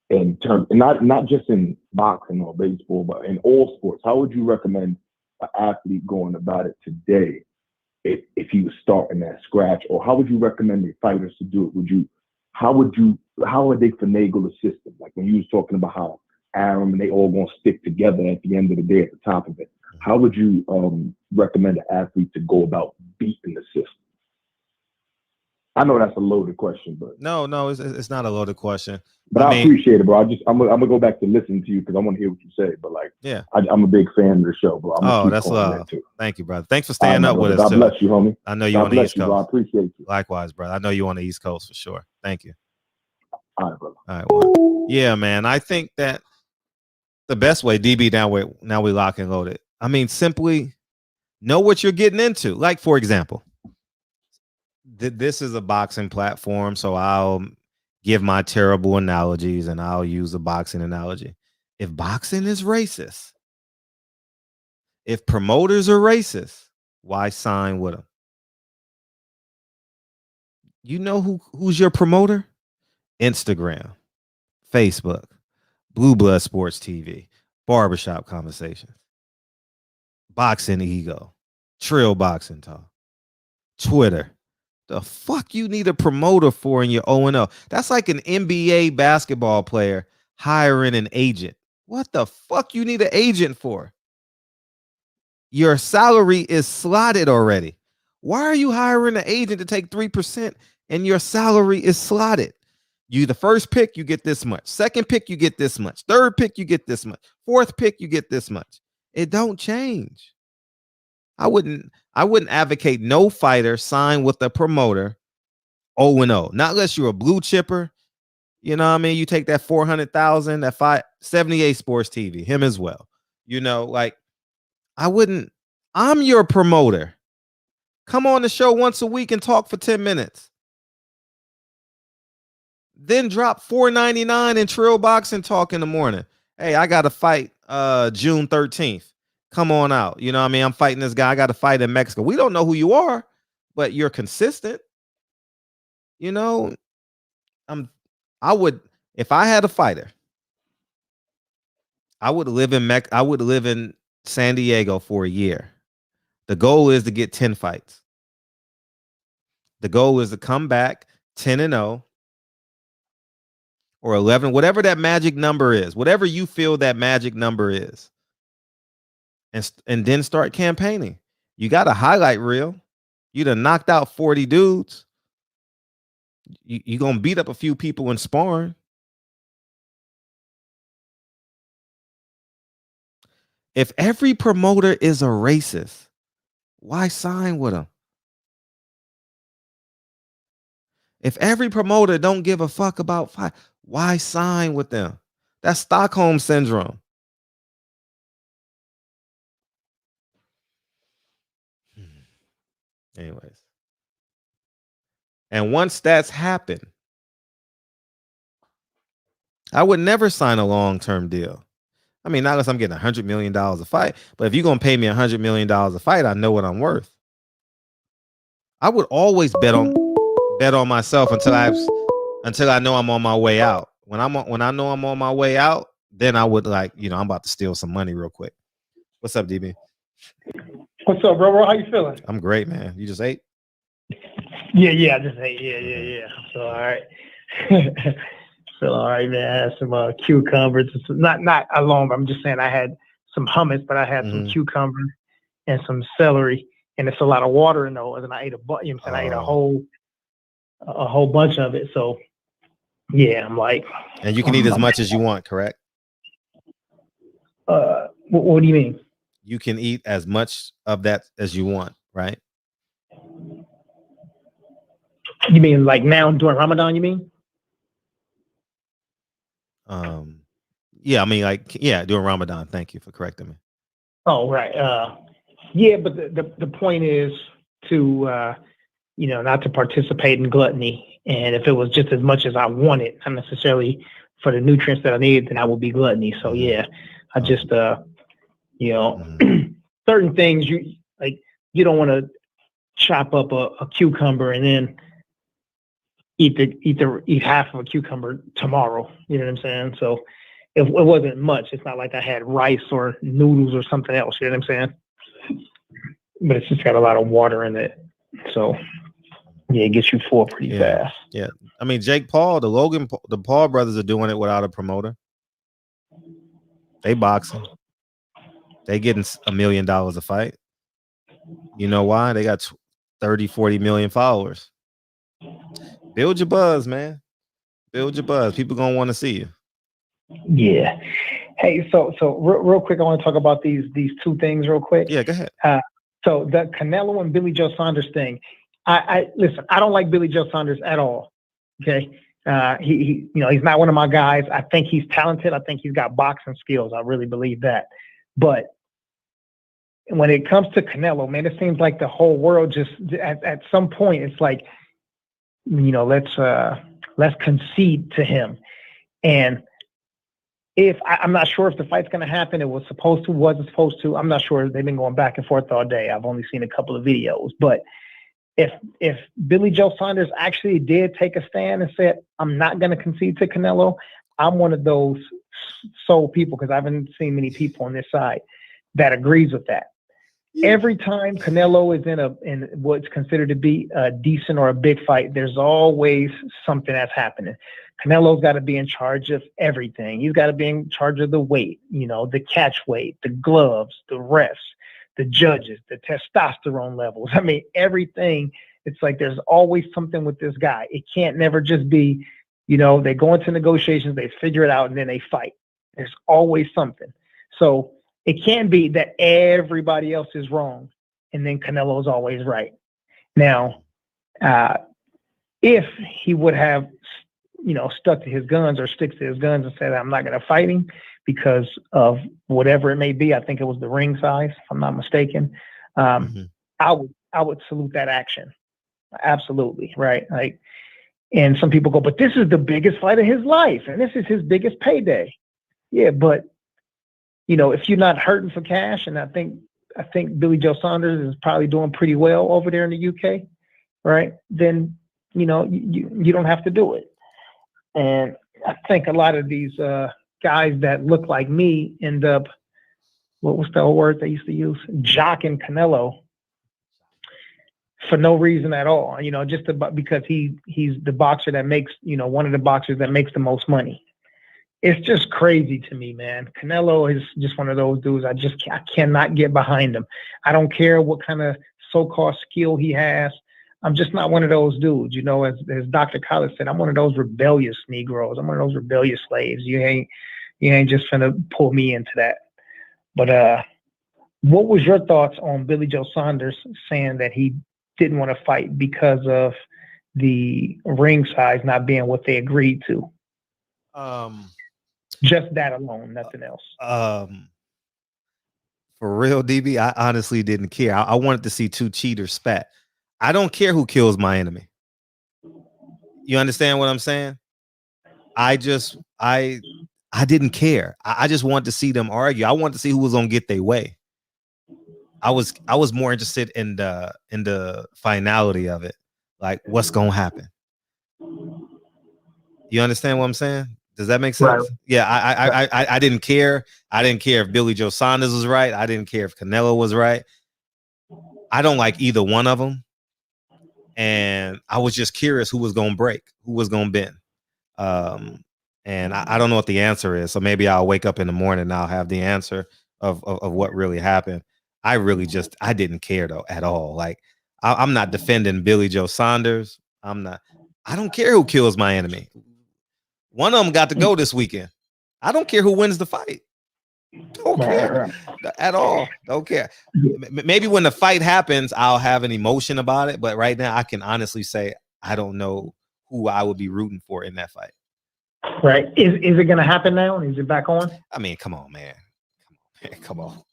In terms, not just in boxing or baseball, but in all sports, how would you recommend an athlete going about it today if he was starting at scratch? Or how would you recommend the fighters to do it? How would they finagle the system? Like when you was talking about how Aaron and they all gonna stick together at the end of the day at the top of it. How would you recommend an athlete to go about beating the system? I know that's a loaded question, but no, it's not a loaded question. But I appreciate it, bro. I'm gonna go back to listening to you because I want to hear what you say. But like, yeah, I'm a big fan of the show, bro. I'm that's love. Too. Thank you, brother. Thanks for staying up with us. God too. bless you, homie. I know you on the East Coast. Bro. I appreciate you. Likewise, brother. I know you on the East Coast for sure. Thank you. All right, brother. All right, well, yeah, man. I think that the best way, DB, now we lock and loaded. I mean, simply know what you're getting into. Like, for example, this is a boxing platform, so I'll give my terrible analogies and I'll use a boxing analogy. If boxing is racist, if promoters are racist, why sign with them? You know who's your promoter? Instagram, Facebook, Blue Blood Sports TV, Barbershop Conversations, Boxing Ego, Trill Boxing Talk, Twitter. The fuck you need a promoter for in your O&O? That's like an NBA basketball player hiring an agent. What the fuck you need an agent for? Your salary is slotted already. Why are you hiring an agent to take 3% and your salary is slotted? You the first pick, you get this much. Second pick, you get this much. Third pick, you get this much. Fourth pick, you get this much. It don't change. I wouldn't advocate no fighter sign with a promoter O&O. Not unless you're a blue chipper. You know what I mean? You take that 400,000, that 578 Sports TV, him as well. You know, like I wouldn't. I'm your promoter. Come on the show once a week and talk for 10 minutes. Then drop $4.99 in Trill Boxing Talk in the morning. Hey, I got to fight June 13th. Come on out. You know what I mean? I'm fighting this guy. I got to fight in Mexico. We don't know who you are, but you're consistent. You know, I would, if I had a fighter, I would live in San Diego for a year. The goal is to get 10 fights. The goal is to come back 10-0 or 11, whatever that magic number is, whatever you feel that magic number is. And then start campaigning. You got a highlight reel. You done knocked out 40 dudes. You gonna beat up a few people in sparring. If every promoter is a racist, why sign with them? If every promoter don't give a fuck about fight, why sign with them? That's Stockholm syndrome. Anyways. And once that's happened, I would never sign a long-term deal. I mean, not unless I'm getting $100 million a fight, but if you're going to pay me $100 million a fight, I know what I'm worth. I would always bet on myself until I know I'm on my way out. When I know I'm on my way out, then I would I'm about to steal some money real quick. What's up, DB? What's up, bro? How you feeling? I'm great, man. You just ate? Yeah, I just ate. Yeah. So all right. Feel all right, man. I had some cucumbers. Not alone, but I'm just saying I had some hummus, but I had some cucumbers and some celery, and it's a lot of water in those. And I ate I ate a whole bunch of it. So yeah, I'm like. And you can eat as much as you want, correct? What do you mean? You can eat as much of that as you want, right? You mean like now during Ramadan? You mean? Yeah, I mean during Ramadan. Thank you for correcting me. Oh, right. Yeah, but the point is to not to participate in gluttony. And if it was just as much as I wanted, not necessarily for the nutrients that I needed, then I would be gluttony. So yeah, I just certain things you don't want to chop up a cucumber and then eat half of a cucumber tomorrow. You know what I'm saying? So it wasn't much. It's not like I had rice or noodles or something else. You know what I'm saying? But it's just got a lot of water in it. So yeah, it gets you full pretty fast. Yeah. I mean, Jake Paul, the Paul brothers are doing it without a promoter. They boxing. They getting $1 million a fight. You know why? They got 30, 40 million followers. Build your buzz, man. Build your buzz. People gonna want to see you. Yeah. Hey, so real quick, I want to talk about these two things real quick. Yeah, go ahead. So the Canelo and Billy Joe Saunders thing. I listen. I don't like Billy Joe Saunders at all. Okay. He he's not one of my guys. I think he's talented. I think he's got boxing skills. I really believe that. But when it comes to Canelo, man, it seems like the whole world just at some point it's like, let's concede to him. And if I'm not sure if the fight's going to happen, it was supposed to, wasn't supposed to. I'm not sure. They've been going back and forth all day. I've only seen a couple of videos, but if Billy Joe Saunders actually did take a stand and said, I'm not going to concede to Canelo, I'm one of those sole people, because I haven't seen many people on this side that agrees with that. Yeah. Every time Canelo is in what's considered to be a decent or a big fight, there's always something that's happening. Canelo's got to be in charge of everything. He's got to be in charge of the weight, the catch weight, the gloves, the refs, the judges, the testosterone levels. I mean, everything. It's like there's always something with this guy. It can't never just be, they go into negotiations, they figure it out, and then they fight. There's always something. So it can't be that everybody else is wrong and then Canelo's always right. Now, if he would have, stuck to his guns or sticks to his guns and said, I'm not going to fight him because of whatever it may be. I think it was the ring size, if I'm not mistaken. I would salute that action. Absolutely. Right. Like, and some people go, but this is the biggest fight of his life. And this is his biggest payday. Yeah. But, if you're not hurting for cash, and I think Billy Joe Saunders is probably doing pretty well over there in the UK. Right. Then, you don't have to do it. And I think a lot of these guys that look like me end up, what was the word they used to use? Jocking Canelo for no reason at all. Just because he's the boxer that makes, one of the boxers that makes the most money. It's just crazy to me, man. Canelo is just one of those dudes. I cannot get behind him. I don't care what kind of so-called skill he has. I'm just not one of those dudes, as Dr. Collins said, I'm one of those rebellious Negroes. I'm one of those rebellious slaves. You ain't just finna pull me into that. But what was your thoughts on Billy Joe Saunders saying that he didn't want to fight because of the ring size not being what they agreed to? Just that alone, nothing else. For real, DB, I honestly didn't care. I wanted to see two cheaters spat. I don't care who kills my enemy. You understand what I'm saying? I didn't care. I just wanted to see them argue. I wanted to see who was gonna get their way. I was more interested in the finality of it, like what's gonna happen. You understand what I'm saying? Does that make sense? Right. Yeah, I didn't care. I didn't care if Billy Joe Saunders was right. I didn't care if Canelo was right. I don't like either one of them. And I was just curious who was going to break, who was going to bend. And I don't know what the answer is. So maybe I'll wake up in the morning and I'll have the answer of what really happened. I didn't care though at all. Like I'm not defending Billy Joe Saunders. I don't care who kills my enemy. One of them got to go this weekend. I don't care who wins the fight. Don't care at all. Don't care. Maybe when the fight happens, I'll have an emotion about it. But right now, I can honestly say I don't know who I would be rooting for in that fight. Right? Is it going to happen now? Is it back on? I mean, come on, man. Come on.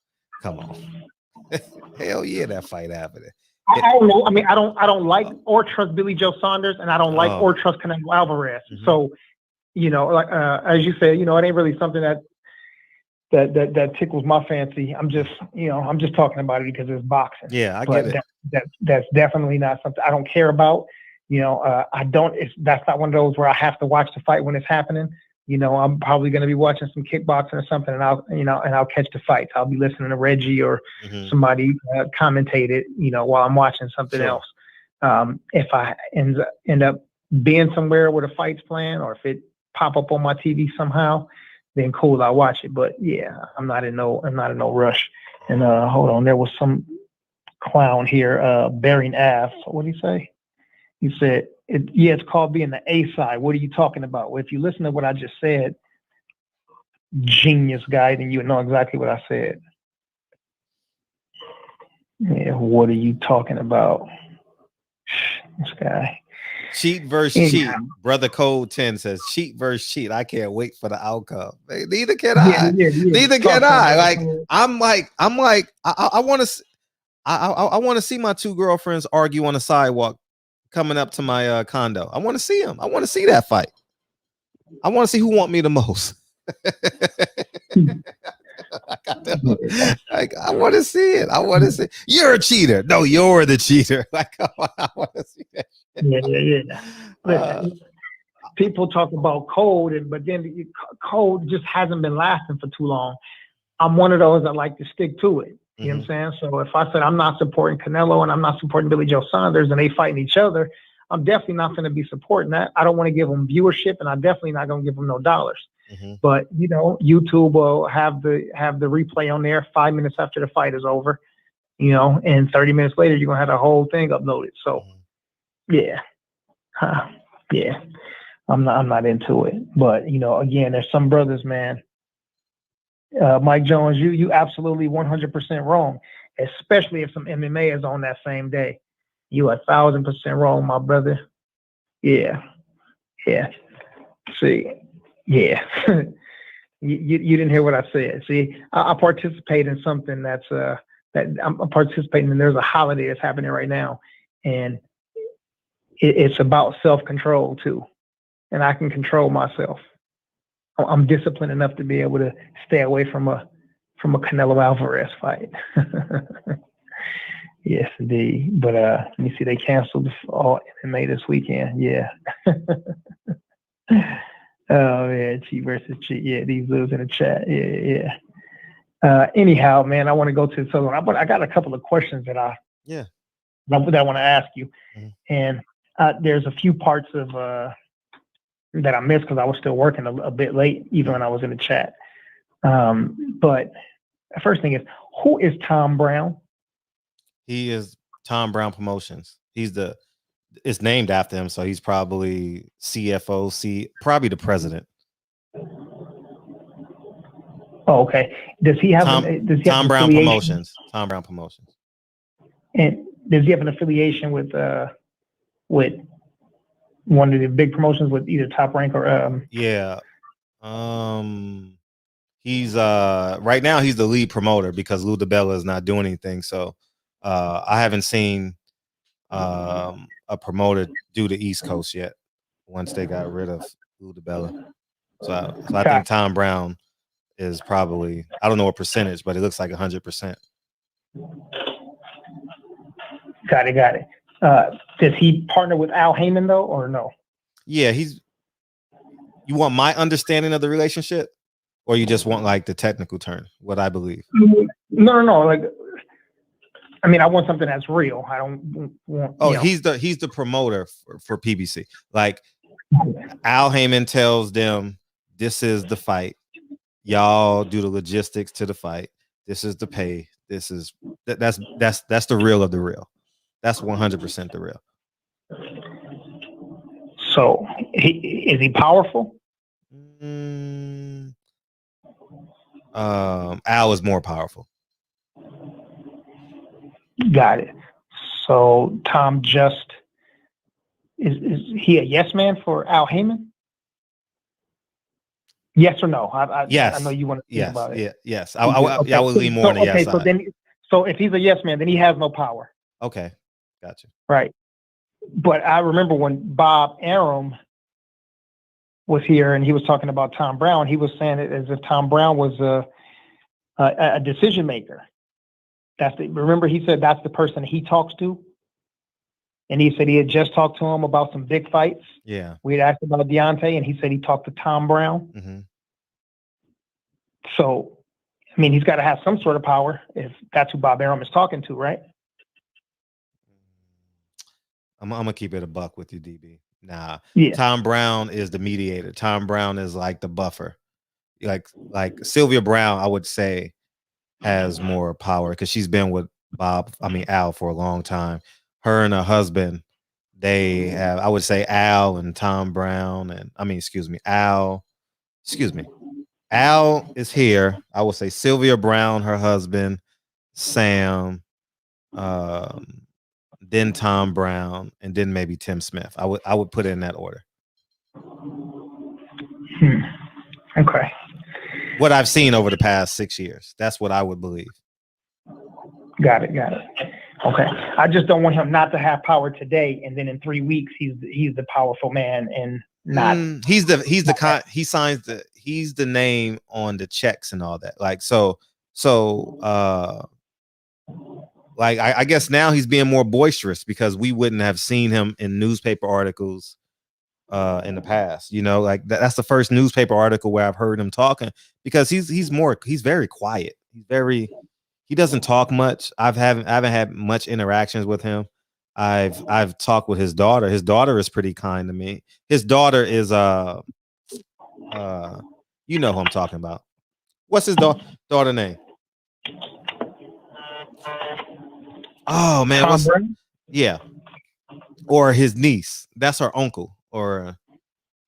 Hell yeah, that fight happening. I don't know. I mean, I don't like or trust Billy Joe Saunders, and I don't like or trust Canelo Alvarez. Mm-hmm. So, like as you said, it ain't really something that tickles my fancy. I'm just talking about it because it's boxing. Yeah, I get it. That's definitely not something I don't care about. That's not one of those where I have to watch the fight when it's happening. I'm probably going to be watching some kickboxing or something, and I'll catch the fights. I'll be listening to Reggie or somebody commentate it, while I'm watching something else. If I end up being somewhere where the fight's playing, or if it pop up on my TV somehow, then cool, I'll watch it. But yeah, I'm not in no rush. And hold on, there was some clown here, Bearing Ave. What did he say? He said, It's called being the A side. What are you talking about? Well, if you listen to what I just said, genius guy, then you would know exactly what I said. Yeah, what are you talking about? This guy. Cheat versus cheat. Brother Code 10 says cheat versus cheat. I can't wait for the outcome. Neither can I. Neither can I. Like I want to. I want to see my two girlfriends argue on the sidewalk coming up to my condo. I want to see them. I want to see that fight. I want to see who want me the most. I want to see it. I want to see. You're a cheater. No, you're the cheater. Like, I want to see that. Yeah. Listen, people talk about code, but then code just hasn't been lasting for too long. I'm one of those that like to stick to it. You know what I'm saying? So if I said I'm not supporting Canelo and I'm not supporting Billy Joe Saunders and they fighting each other, I'm definitely not going to be supporting that. I don't want to give them viewership, and I'm definitely not going to give them no dollars. But you know, YouTube will have the replay on there 5 minutes after the fight is over. You know, and 30 minutes later you're gonna have the whole thing uploaded. So yeah, I'm not into it. But you know, again, there's some brothers, man. Mike Jones, you absolutely 100% wrong, especially if some MMA is on that same day. You 1,000% wrong, my brother. Yeah. See, yeah. you didn't hear what I said. See, I participate in something that I'm participating in. There's a holiday that's happening right now, and it's about self-control too, and I can control myself. I'm disciplined enough to be able to stay away from a Canelo Alvarez fight. Yes, indeed. But let me see, they canceled all MMA this weekend. Yeah. Oh yeah, cheat versus cheat. Yeah, these lives in the chat. Yeah. Anyhow, man, I want to go to the other one. I got a couple of questions that I want to ask you, and there's a few parts of that I missed because I was still working a bit late, even when I was in the chat. But the first thing is, who is Tom Brown? He is Tom Brown Promotions. It's named after him, so he's probably CFO, probably the president. Oh, okay. Does he have Tom Brown Promotions? Tom Brown Promotions. And does he have an affiliation with one of the big promotions with either Top Rank or he's right now he's the lead promoter because Lou DiBella is not doing anything. So I haven't seen a promoter do the East Coast yet once they got rid of Lou DiBella. So I think Tom Brown is probably, I don't know what percentage, but it looks like 100%. Got it. Does he partner with Al Haymon though, or no? Yeah, you want my understanding of the relationship, or you just want like the technical term, what I believe? No. Like, I mean, I want something that's real. I don't want. Oh, he's the promoter for PBC. Like, Al Haymon tells them, this is the fight. Y'all do the logistics to the fight. This is the pay. This is that's the real of the real. That's 100% the real. So is he powerful? Al is more powerful. Got it. So Tom is he a yes man for Al Haymon? Yes or no? Yes. I know you want to think about it. Yes. I would lean more on the yes side. So if he's a yes man, then he has no power. Okay. Gotcha. Right. But I remember when Bob Arum was here and he was talking about Tom Brown, he was saying it as if Tom Brown was a decision maker. Remember he said that's the person he talks to? And he said he had just talked to him about some big fights. Yeah. We had asked about Deontay, and he said he talked to Tom Brown. Mm-hmm. So, I mean, he's got to have some sort of power if that's who Bob Arum is talking to, right? I'm gonna keep it a buck with you, DB. Nah, yeah. Tom Brown is the mediator. Tom Brown is like the buffer. Like Sylvia Brown, I would say, has more power because she's been with Al for a long time. Her and her husband, They have, I would say, Al and Tom Brown, and Al is here. I would say Sylvia Brown, her husband, Sam, then Tom Brown, and then maybe Tim Smith. I would put it in that order. Okay. What I've seen over the past 6 years. That's what I would believe. Got it. Okay. I just don't want him not to have power today, and then in 3 weeks he's the powerful man and not. He's the name on the checks and all that. Like I guess now he's being more boisterous because we wouldn't have seen him in newspaper articles in the past. You know, like that's the first newspaper article where I've heard him talking, because he's very quiet. He doesn't talk much. I haven't had much interactions with him. I've talked with his daughter. His daughter is pretty kind to me. His daughter is you know who I'm talking about. What's his daughter name? Oh man, yeah. Or his niece. That's her uncle or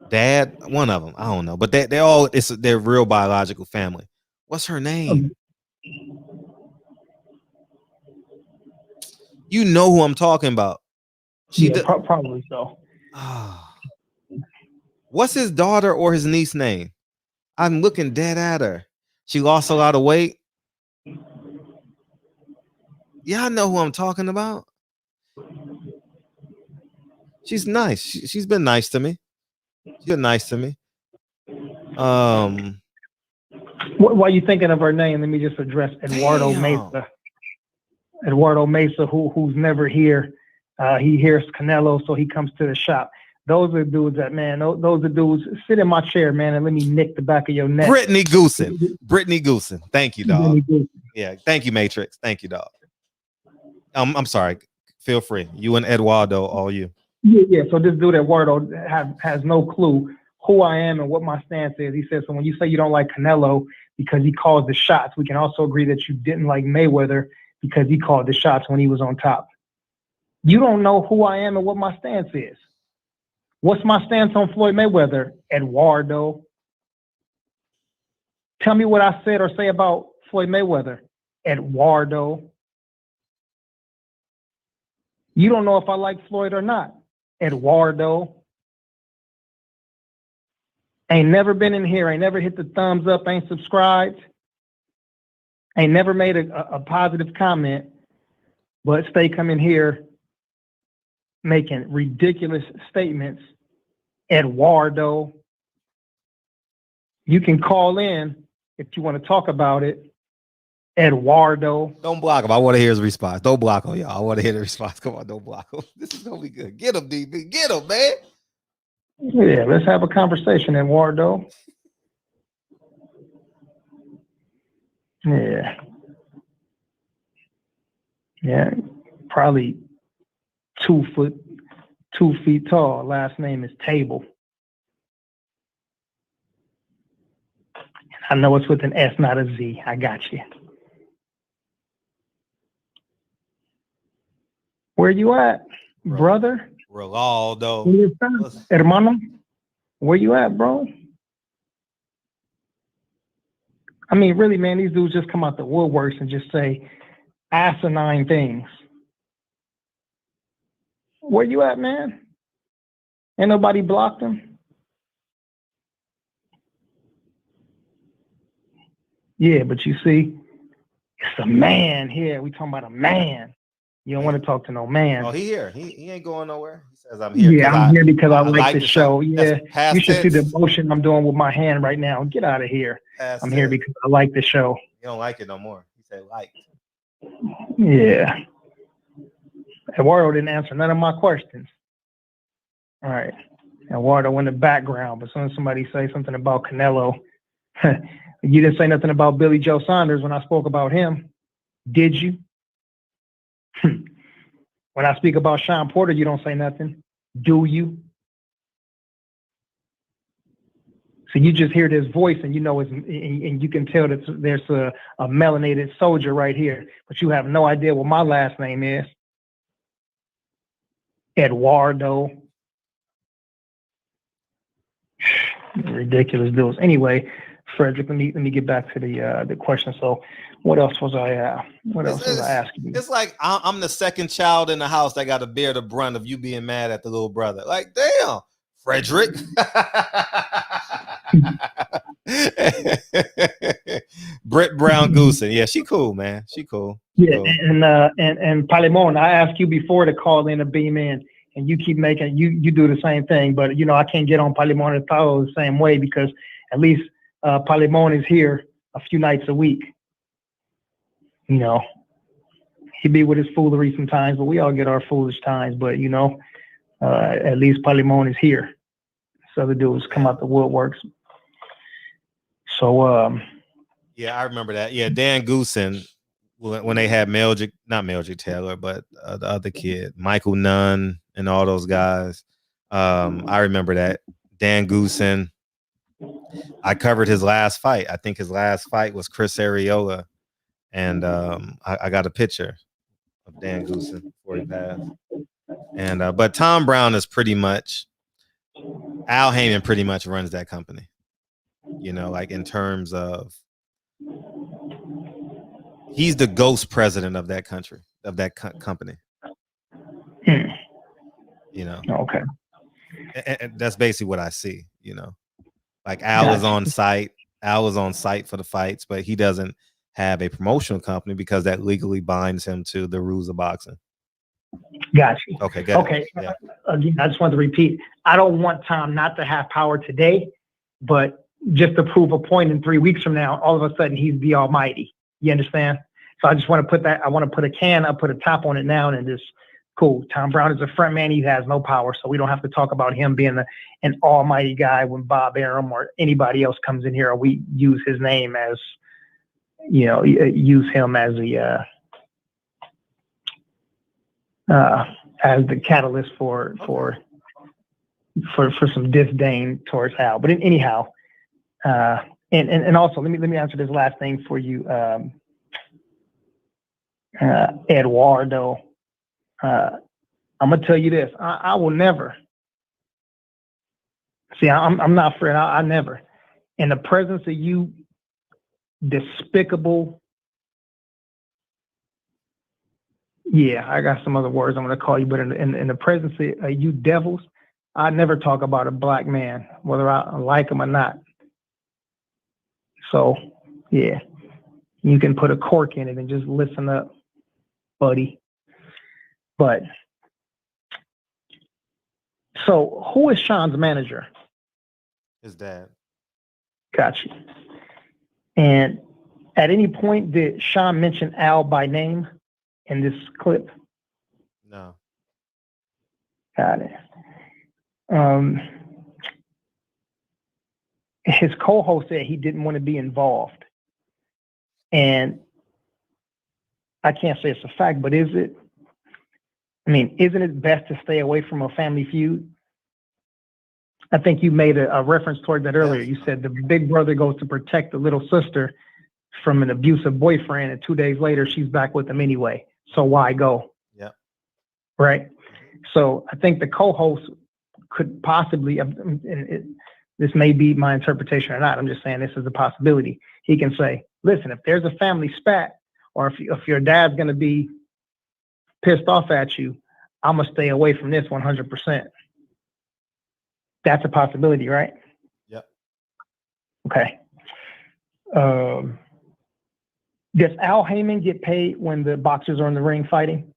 dad. One of them. I don't know. But they're real biological family. What's her name? You know who I'm talking about. Probably so. What's his daughter or his niece name? I'm looking dead at her. She lost a lot of weight. Y'all know who I'm talking about. She's nice. She's been nice to me. While you thinking of her name, let me just address Eduardo Mesa. Eduardo Mesa, who's never here. He hears Canelo, so he comes to the shop. Those are dudes that, man, those are dudes. Sit in my chair, man, and let me nick the back of your neck. Brittany Goosen. Thank you, dog. Yeah, thank you, Matrix. Thank you, dog. I'm sorry. Feel free. You and Eduardo, all you. Yeah. So this dude Eduardo has no clue who I am and what my stance is. He says, so when you say you don't like Canelo because he calls the shots, we can also agree that you didn't like Mayweather because he called the shots when he was on top. You don't know who I am and what my stance is. What's my stance on Floyd Mayweather, Eduardo? Tell me what I said or say about Floyd Mayweather, Eduardo. You don't know if I like Floyd or not, Eduardo. Ain't never been in here, ain't never hit the thumbs up, ain't subscribed, ain't never made a positive comment, but stay coming here making ridiculous statements, Eduardo. You can call in if you want to talk about it, Eduardo. Don't block him. I want to hear his response. Don't block him, y'all. I want to hear the response. Come on, don't block him. This is gonna be good. Get him, DB. Get him, man. Yeah, let's have a conversation, Eduardo. Yeah. Yeah, probably 2 feet tall. Last name is Table. I know it's with an S, not a Z. I got you. Where you at, brother? Ronaldo. Hermano? Where you at, bro? I mean, really, man, these dudes just come out the woodworks and just say asinine things. Where you at, man? Ain't nobody blocked him? Yeah, but you see, it's a man here. We talking about a man. You don't want to talk to no man. Oh, he here. He ain't going nowhere. He says I'm here. Yeah, I'm here because I like the show. Yeah, you should see tense. the motion I'm doing with my hand right now. Get out of here. I'm here because I like the show. You don't like it no more. He said like. Yeah. Eduardo didn't answer none of my questions. All right. Eduardo in the background, but as soon as somebody say something about Canelo, you didn't say nothing about Billy Joe Saunders when I spoke about him. Did you? When I speak about Sean Porter, you don't say nothing. Do you? So you just hear this voice and you know it's, and you can tell that there's a melanated soldier right here, but you have no idea what my last name is. Eduardo. Ridiculous deals. Anyway, Frederick, let me get back to the question. So, what else was I asking? It's like I'm the second child in the house that got to bear the brunt of you being mad at the little brother. Like, damn, Frederick. Britt Brown Goosen. Yeah, she cool, man. She cool. Yeah, cool. and Palimon, I asked you before to call in a beam in, and you keep making you do the same thing. But I can't get on Palimon and Tao the same way because at least Palimon is here a few nights a week. He be with his foolery sometimes, but we all get our foolish times. But at least Palimon is here. So the dudes come out the woodworks. So yeah, I remember that. Yeah, Dan Goosen, when they had not Meldrick Taylor, but the other kid, Michael Nunn, and all those guys. I remember that. Dan Goosen. I covered his last fight. I think his last fight was Chris Arreola, and I got a picture of Dan Goosen before he passed. And but Tom Brown is pretty much Al Haymon pretty much runs that company. Like in terms of he's the ghost president of that country, of that company. Okay. And that's basically what I see. Like Al is on site. Al is on site for the fights, but he doesn't have a promotional company because that legally binds him to the rules of boxing. Got you. Okay, good. Okay. Yeah. Again, I just want to repeat. I don't want Tom not to have power today, but just to prove a point in 3 weeks from now, all of a sudden he's the almighty. You understand? So I just want to put that. I want to put a can. I put a top on it now, and just cool. Tom Brown is a front man. He has no power, so we don't have to talk about him being an almighty guy when Bob Arum or anybody else comes in here, or we use his name as, use him as the catalyst for some disdain towards Al. But anyhow, and also let me answer this last thing for you, Eduardo. I'm gonna tell you this. I will never. See, I'm not afraid. I never, in the presence of you, despicable. Yeah, I got some other words I'm gonna call you, but in the presence of you devils, I never talk about a black man, whether I like him or not. So, yeah, you can put a cork in it and just listen up, buddy. But so, who is Sean's manager? His dad. Got you. And at any point, did Sean mention Al by name in this clip? No. Got it. His co-host said he didn't want to be involved. And I can't say it's a fact, but isn't it best to stay away from a family feud? I think you made a reference toward that earlier. You said the big brother goes to protect the little sister from an abusive boyfriend, and 2 days later, she's back with him anyway. So why go? Yeah. Right? So I think the co-host could possibly, this may be my interpretation or not, I'm just saying this is a possibility. He can say, listen, if there's a family spat, or if your dad's going to be pissed off at you, I'm going to stay away from this 100%. That's a possibility, right? Yep. Okay. Does Al Haymon get paid when the boxers are in the ring fighting?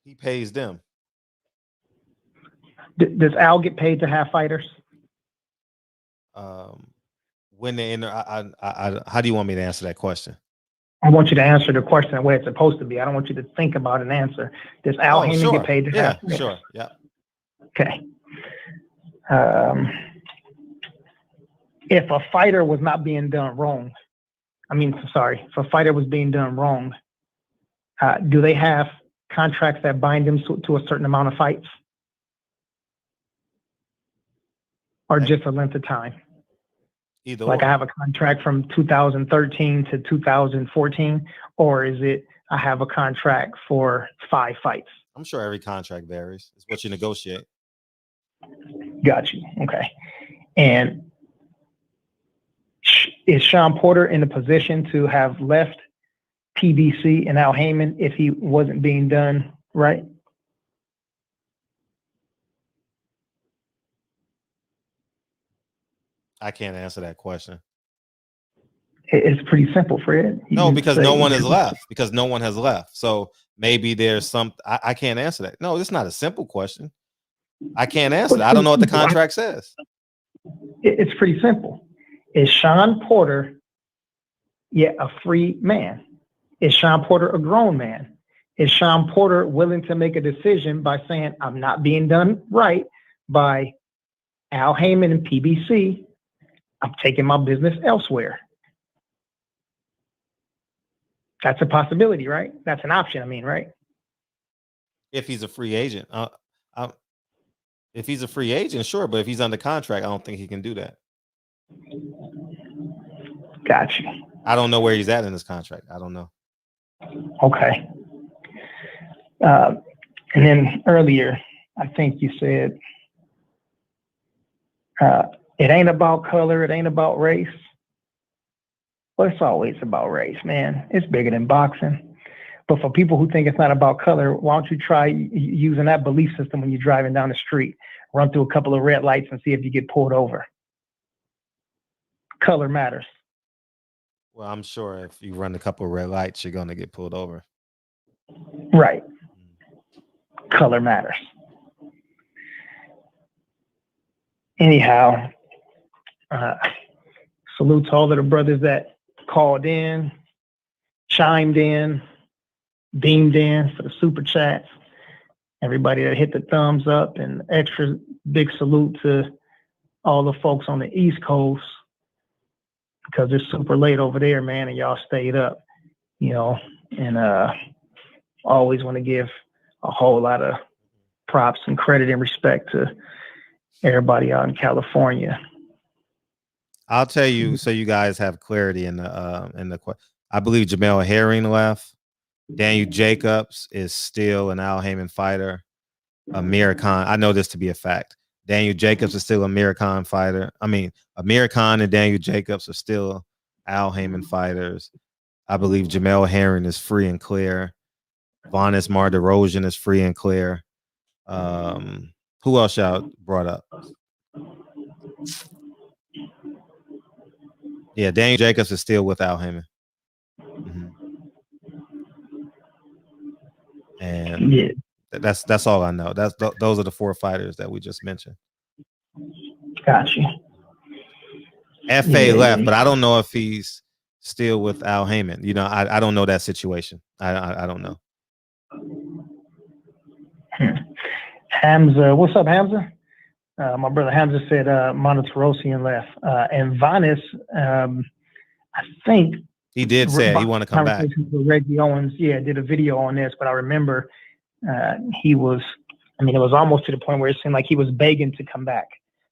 He pays them. Does Al get paid to have fighters? When they enter, how do you want me to answer that question? I want you to answer the question the way it's supposed to be. I don't want you to think about an answer. Does Al Haymon get paid to have fighters? Sure. Yeah. Okay. If a fighter was not being done wrong, if a fighter was being done wrong, do they have contracts that bind them to a certain amount of fights? Or just a length of time? Either like or. I have a contract from 2013 to 2014, or is it I have a contract for 5 fights. I'm sure every contract varies. It's what you negotiate. Got you. Okay. And is Sean Porter in a position to have left PBC and Al Haymon if he wasn't being done right? I can't answer that question. It's pretty simple, Fred. No, because no one has left. Because no one has left. So maybe there's some. I can't answer that. No, it's not a simple question. I can't answer that. I don't know what the contract says. It's pretty simple. Is Sean Porter a free man? Is Sean Porter a grown man? Is Sean Porter willing to make a decision by saying, I'm not being done right by Al Haymon and PBC. I'm taking my business elsewhere. That's a possibility, right? That's an option, I mean, right? If he's a free agent. If he's a free agent, sure. But if he's under contract, I don't think he can do that. Gotcha. I don't know where he's at in his contract. I don't know. Okay. And then earlier, I think you said, it ain't about color, it ain't about race. Well, it's always about race, man. It's bigger than boxing. But for people who think it's not about color, why don't you try using that belief system when you're driving down the street? Run through a couple of red lights and see if you get pulled over. Color matters. Well, I'm sure if you run a couple of red lights, you're going to get pulled over. Right. Color matters. Anyhow, salute to all of the brothers that called in, chimed in, beamed in for the super chats. Everybody that hit the thumbs up, and extra big salute to all the folks on the East Coast, because it's super late over there, man, and y'all stayed up, and always want to give a whole lot of props and credit and respect to everybody out in California. I'll tell you, so you guys have clarity in the I believe Jamel Herring left. Daniel Jacobs is still an Al Haymon fighter. Amir Khan, I know this to be a fact. Daniel Jacobs is still a Amir Khan fighter. I mean, Amir Khan and Daniel Jacobs are still Al Haymon fighters. I believe Jamel Herring is free and clear. Vanis Marderosian is free and clear. Who else y'all brought up? Yeah, Daniel Jacobs is still with Al Haymon. And yeah, that's all I know. Those are the 4 fighters that we just mentioned. Gotcha. FA left, but I don't know if he's still with Al Haymon. I don't know that situation. I don't know. Hamza, what's up, Hamza? My brother Hamza said Monotarosian left. And Vanis, I think he did say he want to come back. With Reggie Owens, did a video on this, but I remember it was almost to the point where it seemed like he was begging to come back.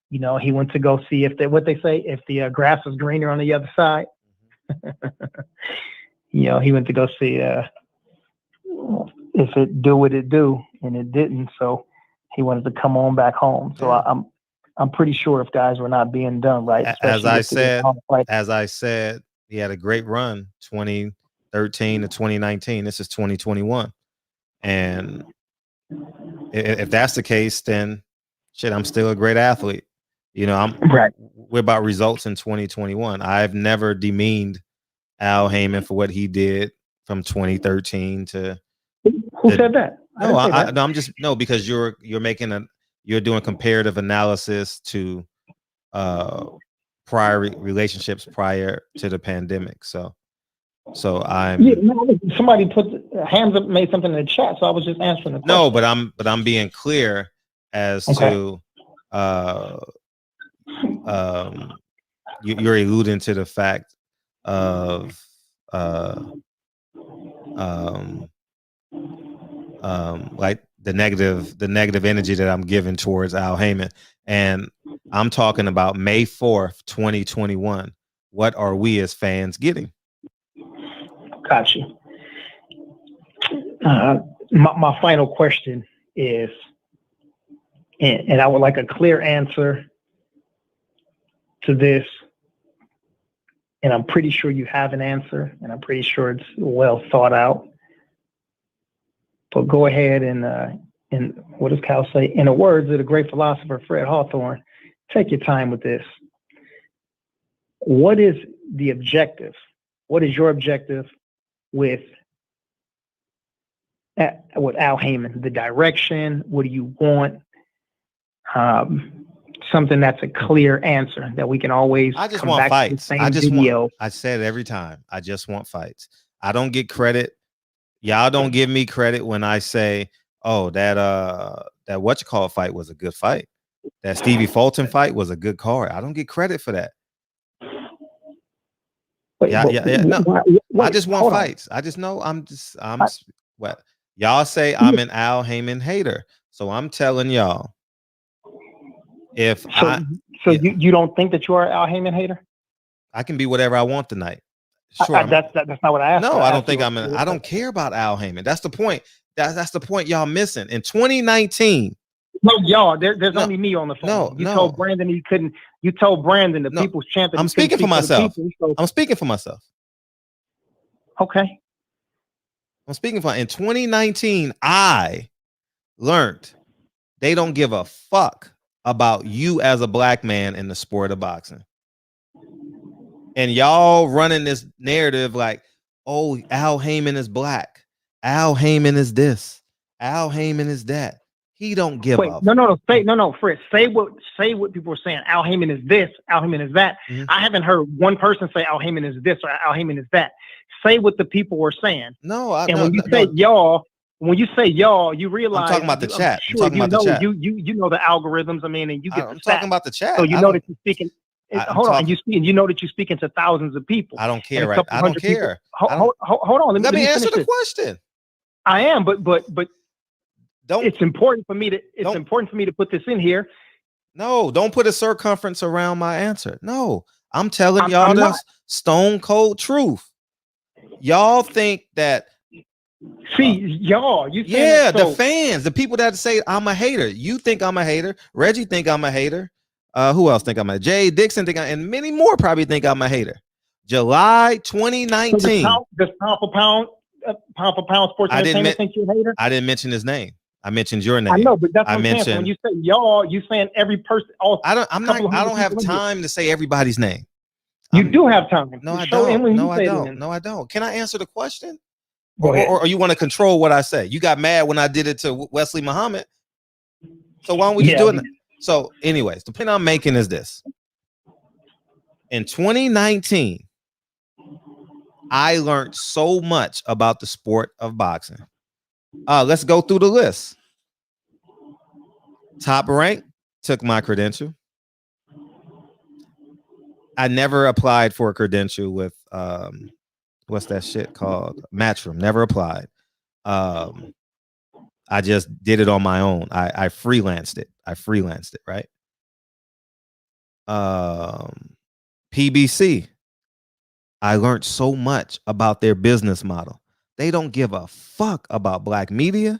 He went to go see if the grass was greener on the other side. He went to go see if it do what it do, and it didn't. So he wanted to come on back home. So I'm pretty sure if guys were not being done right. As I said, he had a great run, 2013 to 2019. This is 2021. And if that's the case, then shit, I'm still a great athlete. We're about results in 2021. I've never demeaned Al Haymon for what he did from 2013 to. Who said that? No, because you're doing comparative analysis to prior relationships prior to the pandemic. So somebody hands up, made something in the chat, so I was just answering the question. No, but I'm being clear as to you're alluding to the fact of like the negative energy that I'm giving towards Al Haymon, and I'm talking about May 4th, 2021. What are we as fans getting? Gotcha. My final question is, and I would like a clear answer to this, and I'm pretty sure you have an answer, and I'm pretty sure it's well thought out. But go ahead and what does Cal say? In the words of the great philosopher Fred Hawthorne, take your time with this. What is the objective? What is your objective with Al Haymon? The direction? What do you want? Something that's a clear answer that we can always. I just come want back fights. To the same video. I said it every time. I just want fights. I don't get credit. Y'all don't give me credit when I say, "Oh, that whatchamacallit fight was a good fight. That Stevie Fulton fight was a good card." I don't get credit for that. No. I just want fights. I just know what y'all say. I'm an Al Haymon hater, so I'm telling y'all. You don't think that you are an Al Haymon hater? I can be whatever I want tonight. Sure, that's not what I asked. No, I don't think I'm. I don't care about Al Haymon. That's the point. That's the point y'all missing. In 2019. No, y'all. There's only me on the phone. You told Brandon he couldn't. You told Brandon the people's champ. I'm speaking for myself. I'm speaking for myself. Okay. I'm speaking for. In 2019, I learned they don't give a fuck about you as a black man in the sport of boxing. And y'all running this narrative like, oh, Al Haymon is black. Al Haymon is this. Al Haymon is that. He don't give up. No, Fritz. Say what people are saying. Al Haymon is this. Al Haymon is that. Mm-hmm. I haven't heard one person say Al Haymon is this or Al Haymon is that. Say what the people were saying. When you say y'all, you realize. I'm talking about the chat. Sure, I'm talking about the chat. You know the algorithms. I mean, and you get. I'm talking about the chat. So you know that you're speaking. Hold on, you know that you're speaking to thousands of people. I don't care, right? I don't care. Hold on. Let me answer the question. I am, but it's important for me to put this in here. No, don't put a circumference around my answer. No, I'm telling y'all the stone cold truth. Y'all think that. Y'all, the fans, the people that say I'm a hater. You think I'm a hater. Reggie think I'm a hater. Who else think I'm a hater? Jay Dixon think and many more probably think I'm a hater. July 2019. Does pound for pound sports entertainment think you're a hater? I didn't mention his name. I mentioned your name. I know, but that's what I'm saying. When you say y'all, you saying every person. I don't have time to say everybody's name. You do have time. No, I don't. No, I don't. Can I answer the question? Or you want to control what I say? You got mad when I did it to Wesley Muhammad. So why don't we just do it? So, anyways, the point I'm making is this. In 2019, I learned so much about the sport of boxing. Let's go through the list. Top Rank took my credential. I never applied for a credential with what's that shit called? Matchroom. Never applied. I just did it on my own. I freelanced it. Right? PBC. I learned so much about their business model. They don't give a fuck about black media.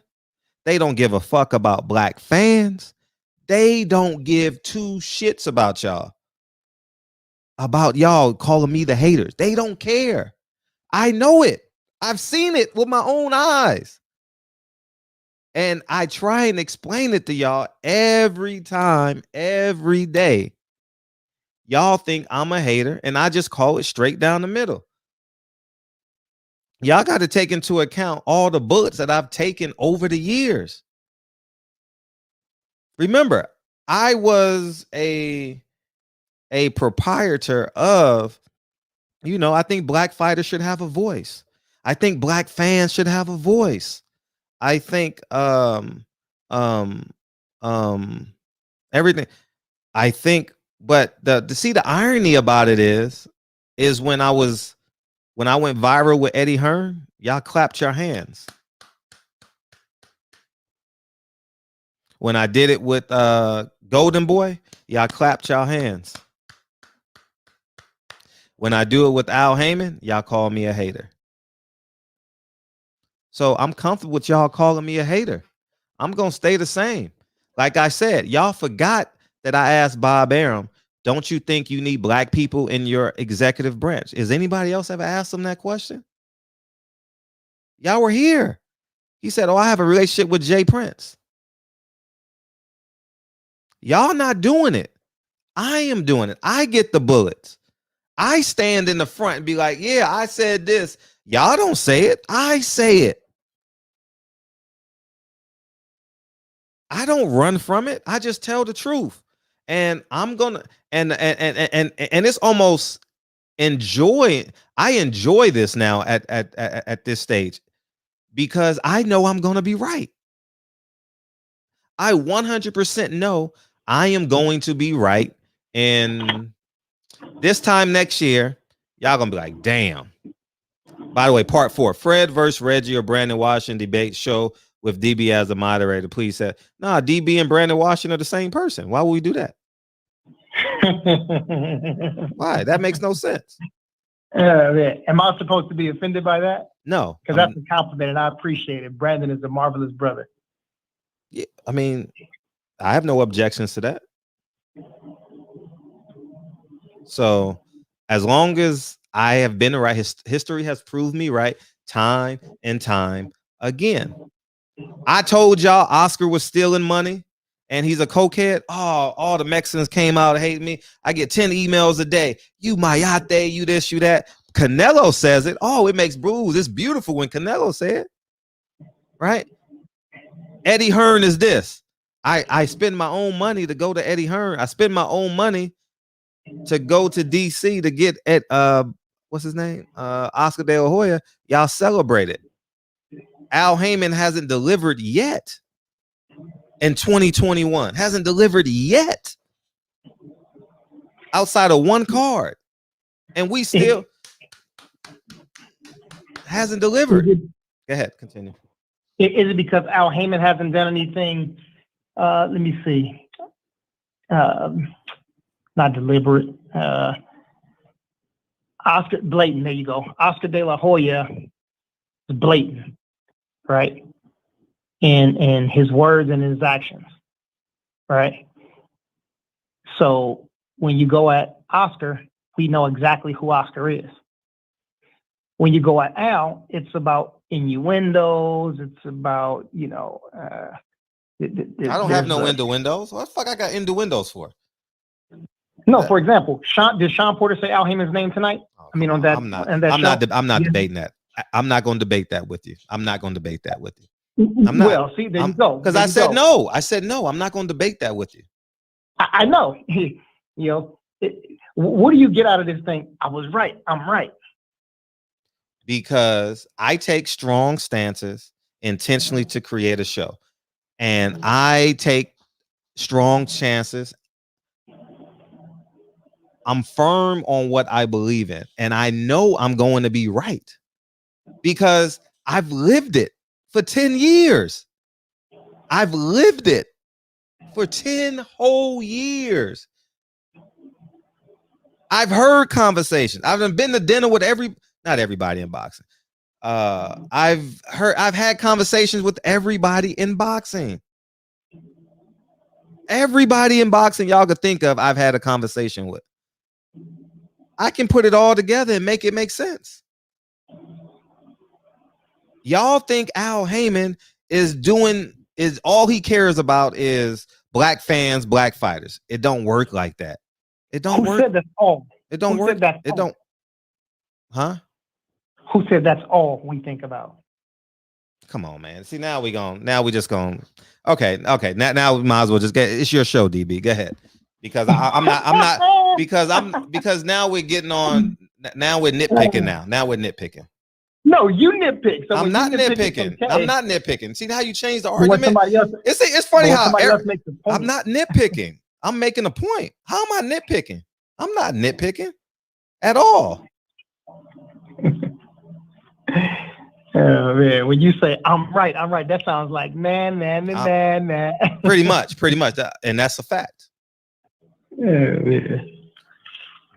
They don't give a fuck about black fans. They don't give two shits about y'all. About y'all calling me the haters. They don't care. I know it. I've seen it with my own eyes. And I try and explain it to y'all every time, every day. Y'all think I'm a hater, and I just call it straight down the middle. Y'all got to take into account all the bullets that I've taken over the years. Remember, I was a proprietor of, I think black fighters should have a voice. I think black fans should have a voice. I think everything. I think, but the irony about it is when I went viral with Eddie Hearn, y'all clapped your hands. When I did it with Golden Boy, y'all clapped y'all hands. When I do it with Al Haymon, y'all call me a hater. So I'm comfortable with y'all calling me a hater. I'm gonna stay the same. Like I said, y'all forgot that I asked Bob Arum, don't you think you need black people in your executive branch? Is anybody else ever asked him that question? Y'all were here. He said, oh, I have a relationship with Jay Prince. Y'all not doing it. I am doing it. I get the bullets. I stand in the front and be like, yeah, I said this. Y'all don't say it. I say it. I don't run from it. I just tell the truth. And I'm gonna and it's almost I enjoy this now at this stage because I know I'm gonna be right. I 100% know I am going to be right. And this time next year, y'all gonna be like, damn. By the way, part 4, Fred versus Reggie or Brandon Washington debate show with DB as the moderator. Please say, nah, DB and Brandon Washington are the same person. Why would we do that? Why? That makes no sense. Am I supposed to be offended by that? No. Because that's a compliment and I appreciate it. Brandon is a marvelous brother. Yeah, I mean, I have no objections to that. So as long as I have been right, history has proved me right time and time again. I told y'all Oscar was stealing money and he's a cokehead. Oh, all the Mexicans came out and hate me. I get 10 emails a day. You mayate, you this, you that. Canelo says it. Oh, it makes brews. It's beautiful when Canelo said it. Right? Eddie Hearn is this. I spend my own money to go to Eddie Hearn. I spend my own money to go to DC to get at what's his name? Oscar De La Hoya. Y'all celebrate it. Al Haymon hasn't delivered yet in 2021. Hasn't delivered yet. Outside of one card. And we still hasn't delivered. Go ahead, continue. Is it because Al Haymon hasn't done anything? Let me see. Not deliberate. Oscar blatant. There you go. Oscar De La Hoya is blatant, right? In his words and his actions, right? So when you go at Oscar, we know exactly who Oscar is. When you go at Al, it's about innuendos. It's about, I don't have no innuendos. What the fuck I got innuendos for? No, for example, did Sean Porter say Al Heyman's name tonight? I mean, on that. I'm not debating that. I'm not going to debate that with you. I'm not going to debate that with you. I'm not. Well, see, there you go. Because I said no. I said no. I'm not going to debate that with you. I know. What do you get out of this thing? I was right. I'm right. Because I take strong stances intentionally to create a show. And I take strong chances. I'm firm on what I believe in. And I know I'm going to be right. Because I've lived it for 10 years. I've lived it for 10 whole years. I've heard conversations. I've been to dinner with not everybody in boxing. I've had conversations with everybody in boxing. Everybody in boxing y'all could think of, I've had a conversation with. I can put it all together and make it make sense. Y'all think Al Haymon is all he cares about is black fans, black fighters. It don't work like that. It don't work. Who said that's all? It don't work. It don't. Huh? Who said that's all we think about? Come on, man. See, now we just going. Okay. Now we might as well just it's your show, DB. Go ahead. Because I'm not because now we're getting on. Now we're nitpicking Now we're nitpicking. No, you nitpick. So I'm not nitpicking. Okay. I'm not nitpicking. See how you change the argument? It's funny how I'm not nitpicking. I'm making a point. How am I nitpicking? I'm not nitpicking at all. Oh, man, when you say I'm right, that sounds like man. Pretty much, and that's a fact. Yeah.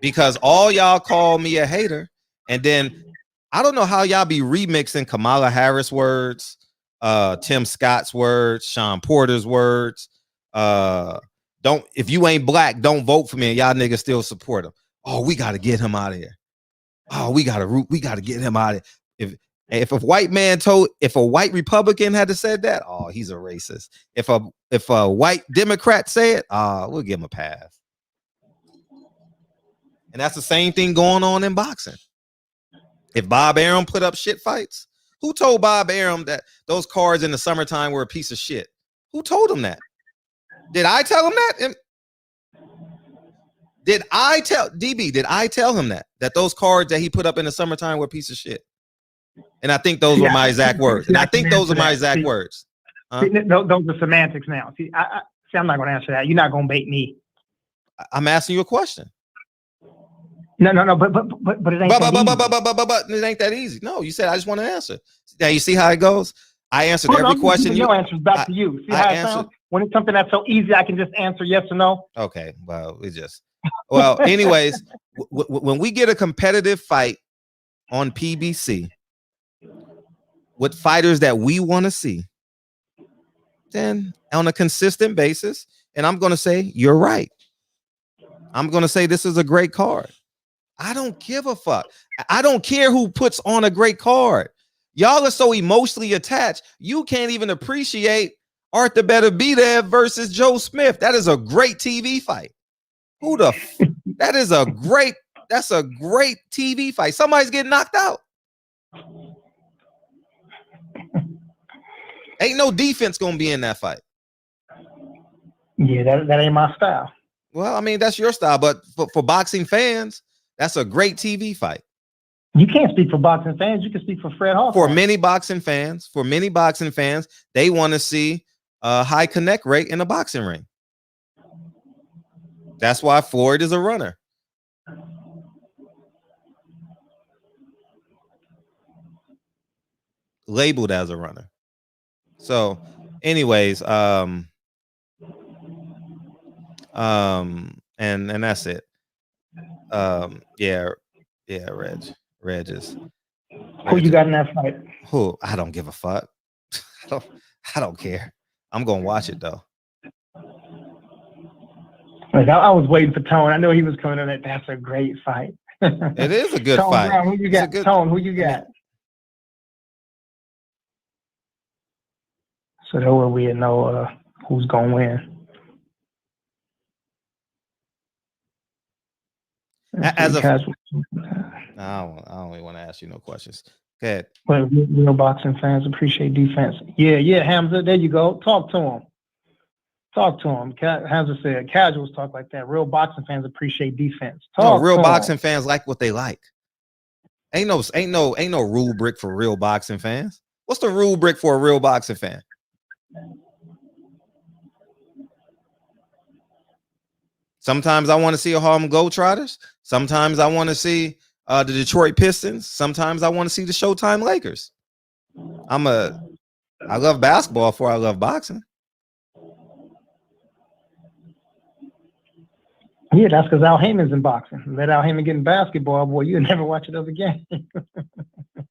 Because all y'all call me a hater, and then I don't know how y'all be remixing Kamala Harris words, Tim Scott's words, Sean Porter's words. If you ain't black, don't vote for me. And y'all niggas still support him. Oh, we got to get him out of here. Oh, we got to get him out of here. If a white Republican had to said that, oh, he's a racist. If a white Democrat say it, we'll give him a pass. And that's the same thing going on in boxing. If Bob Arum put up shit fights, who told Bob Arum that those cards in the summertime were a piece of shit? Who told him that? Did I tell him that? Did I tell him that those cards that he put up in the summertime were a piece of shit? And I think those were my exact words. And I think those are my exact words. Those are semantics now. I'm not going to answer that. You're not going to bait me. I'm asking you a question. No, but it ain't but it ain't that easy. No, you said I just want to answer. Now you see how it goes. I answered every question. Your answer's back to you. See how it sounds? When it's something that's so easy, I can just answer yes or no. Okay, well, anyways, when we get a competitive fight on PBC with fighters that we want to see, then on a consistent basis, and I'm going to say you're right. I'm going to say this is a great card. I don't give a fuck. I don't care who puts on a great card. Y'all are so emotionally attached. You can't even appreciate Arthur Beterbiev versus Joe Smith. That is a great TV fight. That's a great TV fight. Somebody's getting knocked out. Ain't no defense gonna be in that fight. Yeah, that ain't my style. Well, I mean, that's your style, but for boxing fans, that's a great TV fight. You can't speak for boxing fans. You can speak for Fred Hall. For many boxing fans, they want to see a high connect rate in a boxing ring. That's why Floyd is a runner. Labeled as a runner. So, anyways, and that's it. Reg is. Who you got in that fight? Who? I don't give a fuck. I don't care. I'm gonna watch it though. Like I was waiting for Tone. I know he was coming on that. That's a great fight. It is a good Tone fight. Brown, who you got? Tone, who you got? So that way we know who's gonna win. I don't even want to ask you no questions. Go ahead. Well, real boxing fans appreciate defense. Yeah, Hamza, there you go. Talk to him. Hamza said, casuals talk like that. Real boxing fans appreciate defense. Real boxing fans like what they like. Ain't no rubric for real boxing fans. What's the rubric for a real boxing fan? Sometimes I want to see a Harlem Globetrotters. Sometimes I want to see the Detroit Pistons. Sometimes I want to see the Showtime Lakers. I love basketball before I love boxing. Yeah, that's because Al Haymon's in boxing. Let Al Haymon get in basketball, boy, you'll never watch another game.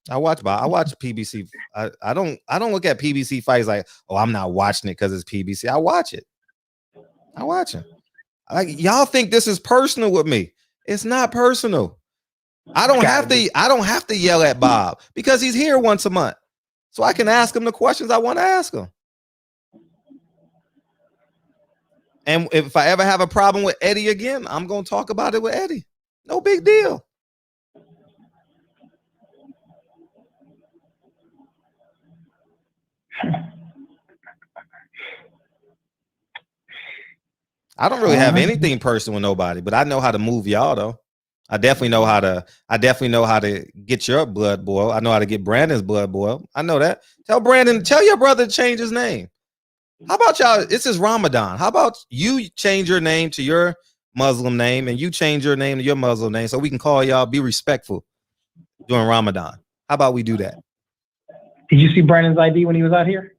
I watch PBC. I don't look at PBC fights like, oh, I'm not watching it because it's PBC. I watch it. Like, y'all think this is personal with me. It's not personal. I don't have to yell at Bob because he's here once a month. So I can ask him the questions I want to ask him. And if I ever have a problem with Eddie again, I'm going to talk about it with Eddie. No big deal. I don't really have anything personal with nobody, but I know how to move y'all though. I definitely know how to get your blood boil. I know how to get Brandon's blood boil. I know that. Tell your brother to change his name. How about y'all? This is Ramadan. How about you change your name to your Muslim name and you change your name to your Muslim name so we can call y'all, be respectful during Ramadan. How about we do that? Did you see Brandon's ID when he was out here?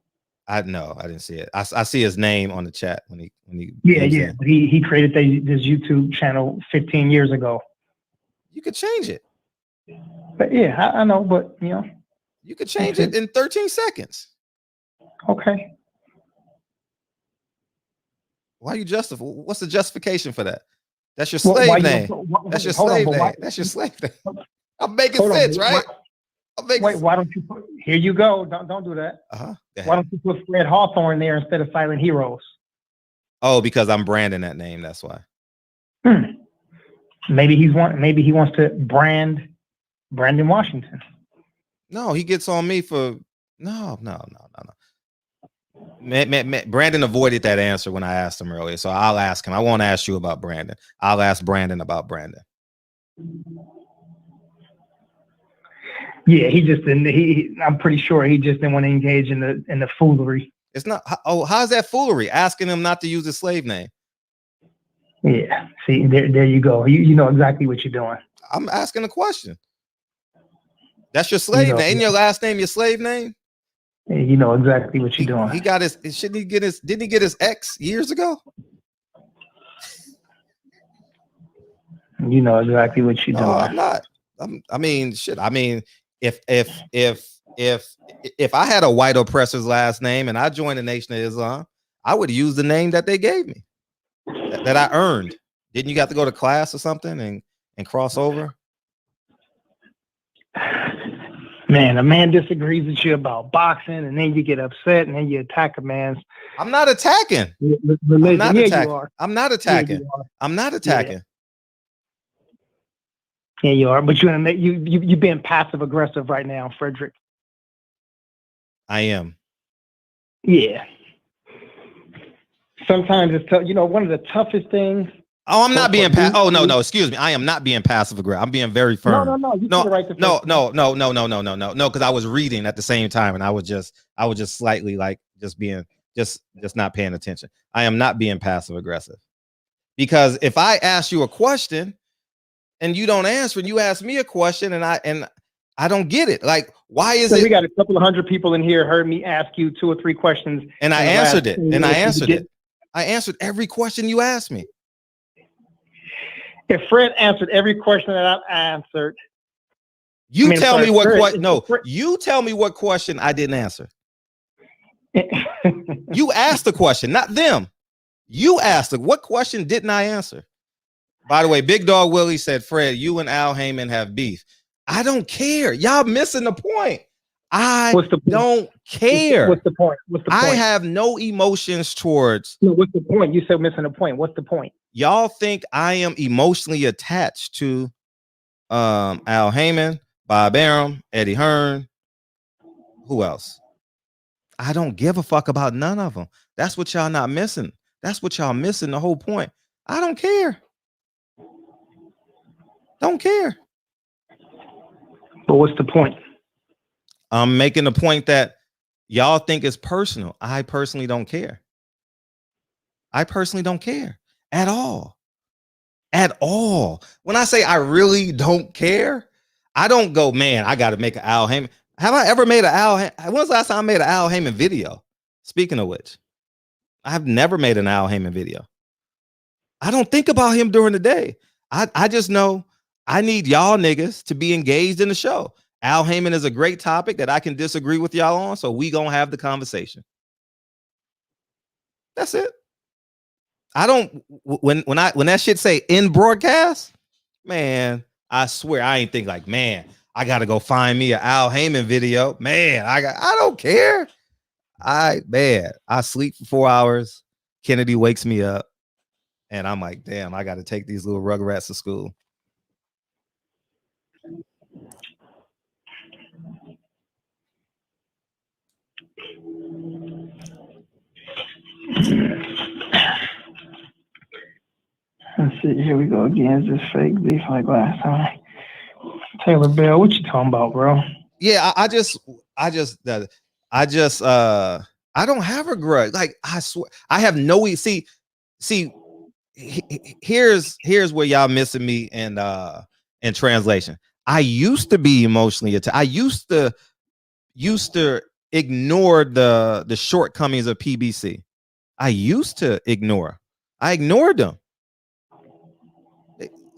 I didn't see it. I see his name on the chat when he. Yeah. He created this YouTube channel 15 years ago. You could change it. But yeah, I know, but you know. You could change it in 13 seconds. Okay. Why you justify? What's the justification for that? That's your slave name. That's your slave name. That's your slave name. I'm making sense, right? Wait, why don't you put? Here you go. Don't do that. Why don't you put Fred Hawthorne there instead of Silent Heroes? Oh, because I'm branding that name. That's why. Maybe he wants to brand Brandon Washington. No, he gets on me for no. Brandon avoided that answer when I asked him earlier, so I'll ask him. I won't ask you about Brandon. I'll ask Brandon about Brandon. Yeah, he just didn't. I'm pretty sure he just didn't want to engage in the foolery. It's not. Oh, how's that foolery? Asking him not to use his slave name. Yeah. See, there you go. You know exactly what you're doing. I'm asking a question. That's your slave name. Your last name, your slave name. You know exactly what you're doing. He got his. Shouldn't he get his? Didn't he get his ex years ago? You know exactly what you're doing. I'm not. I mean, shit. I mean, if I had a white oppressor's last name and I joined the Nation of Islam, I would use the name that they gave me, that I earned. Didn't you have to go to class or something and cross over? Man, a man disagrees with you about boxing, and then you get upset, and then you attack a man's. I'm not attacking. Religion. I'm not attacking. You are. I'm not attacking. Yeah, I'm not attacking. Yeah, you are. But you're being passive aggressive right now, Frederick. I am. Yeah. Sometimes it's tough. You know, one of the toughest things. Oh, I'm not being passive. Oh, no. Excuse me. I am not being passive aggressive. I'm being very firm. No. You No, right no. Because I was reading at the same time, and I was just slightly like just not paying attention. I am not being passive aggressive, because if I ask you a question and you don't answer, and you ask me a question and I don't get it. Like, why is it? We got a couple of hundred people in here heard me ask you 2 or 3 questions, and I answered it. And I answered it. I answered every question you asked me. If Fred answered every question that I answered, you tell me what question. No, you tell me what question I didn't answer. You asked the question, not them. You asked it. What question didn't I answer? By the way, Big Dog Willie said, Fred, you and Al Haymon have beef. I don't care. Y'all missing the point. I don't care. What's the point? I have no emotions towards. No, what's the point? You said missing the point. What's the point? Y'all think I am emotionally attached to Al Haymon, Bob Arum, Eddie Hearn. Who else? I don't give a fuck about none of them. That's what y'all not missing. That's what y'all missing, the whole point. I don't care. Don't care. But what's the point? I'm making the point that y'all think it's personal. I personally don't care. I personally don't care at all. At all. When I say I really don't care, I don't go, man, I got to make an Al Haymon. Have I ever made an Al Haymon? When was the last time I made an Al Haymon video? Speaking of which, I've never made an Al Haymon video. I don't think about him during the day. I just know I need y'all niggas to be engaged in the show. Al Haymon is a great topic that I can disagree with y'all on, so we gonna have the conversation. That's it. I don't when that shit say in broadcast, man, I swear I ain't think like, man, I gotta go find me an Al Haymon video. Man, I don't care. I sleep for 4 hours. Kennedy wakes me up, and I'm like, damn, I gotta take these little rugrats to school. Let's see. Here we go again. Is this fake beef like last time? Taylor Bell, what you talking about, bro? Yeah, I don't have a grudge. Like, I swear, I have no. See, here's where y'all missing me in translation. I used to be emotionally attached. I used to ignore the shortcomings of PBC. I used to ignore. I ignored them.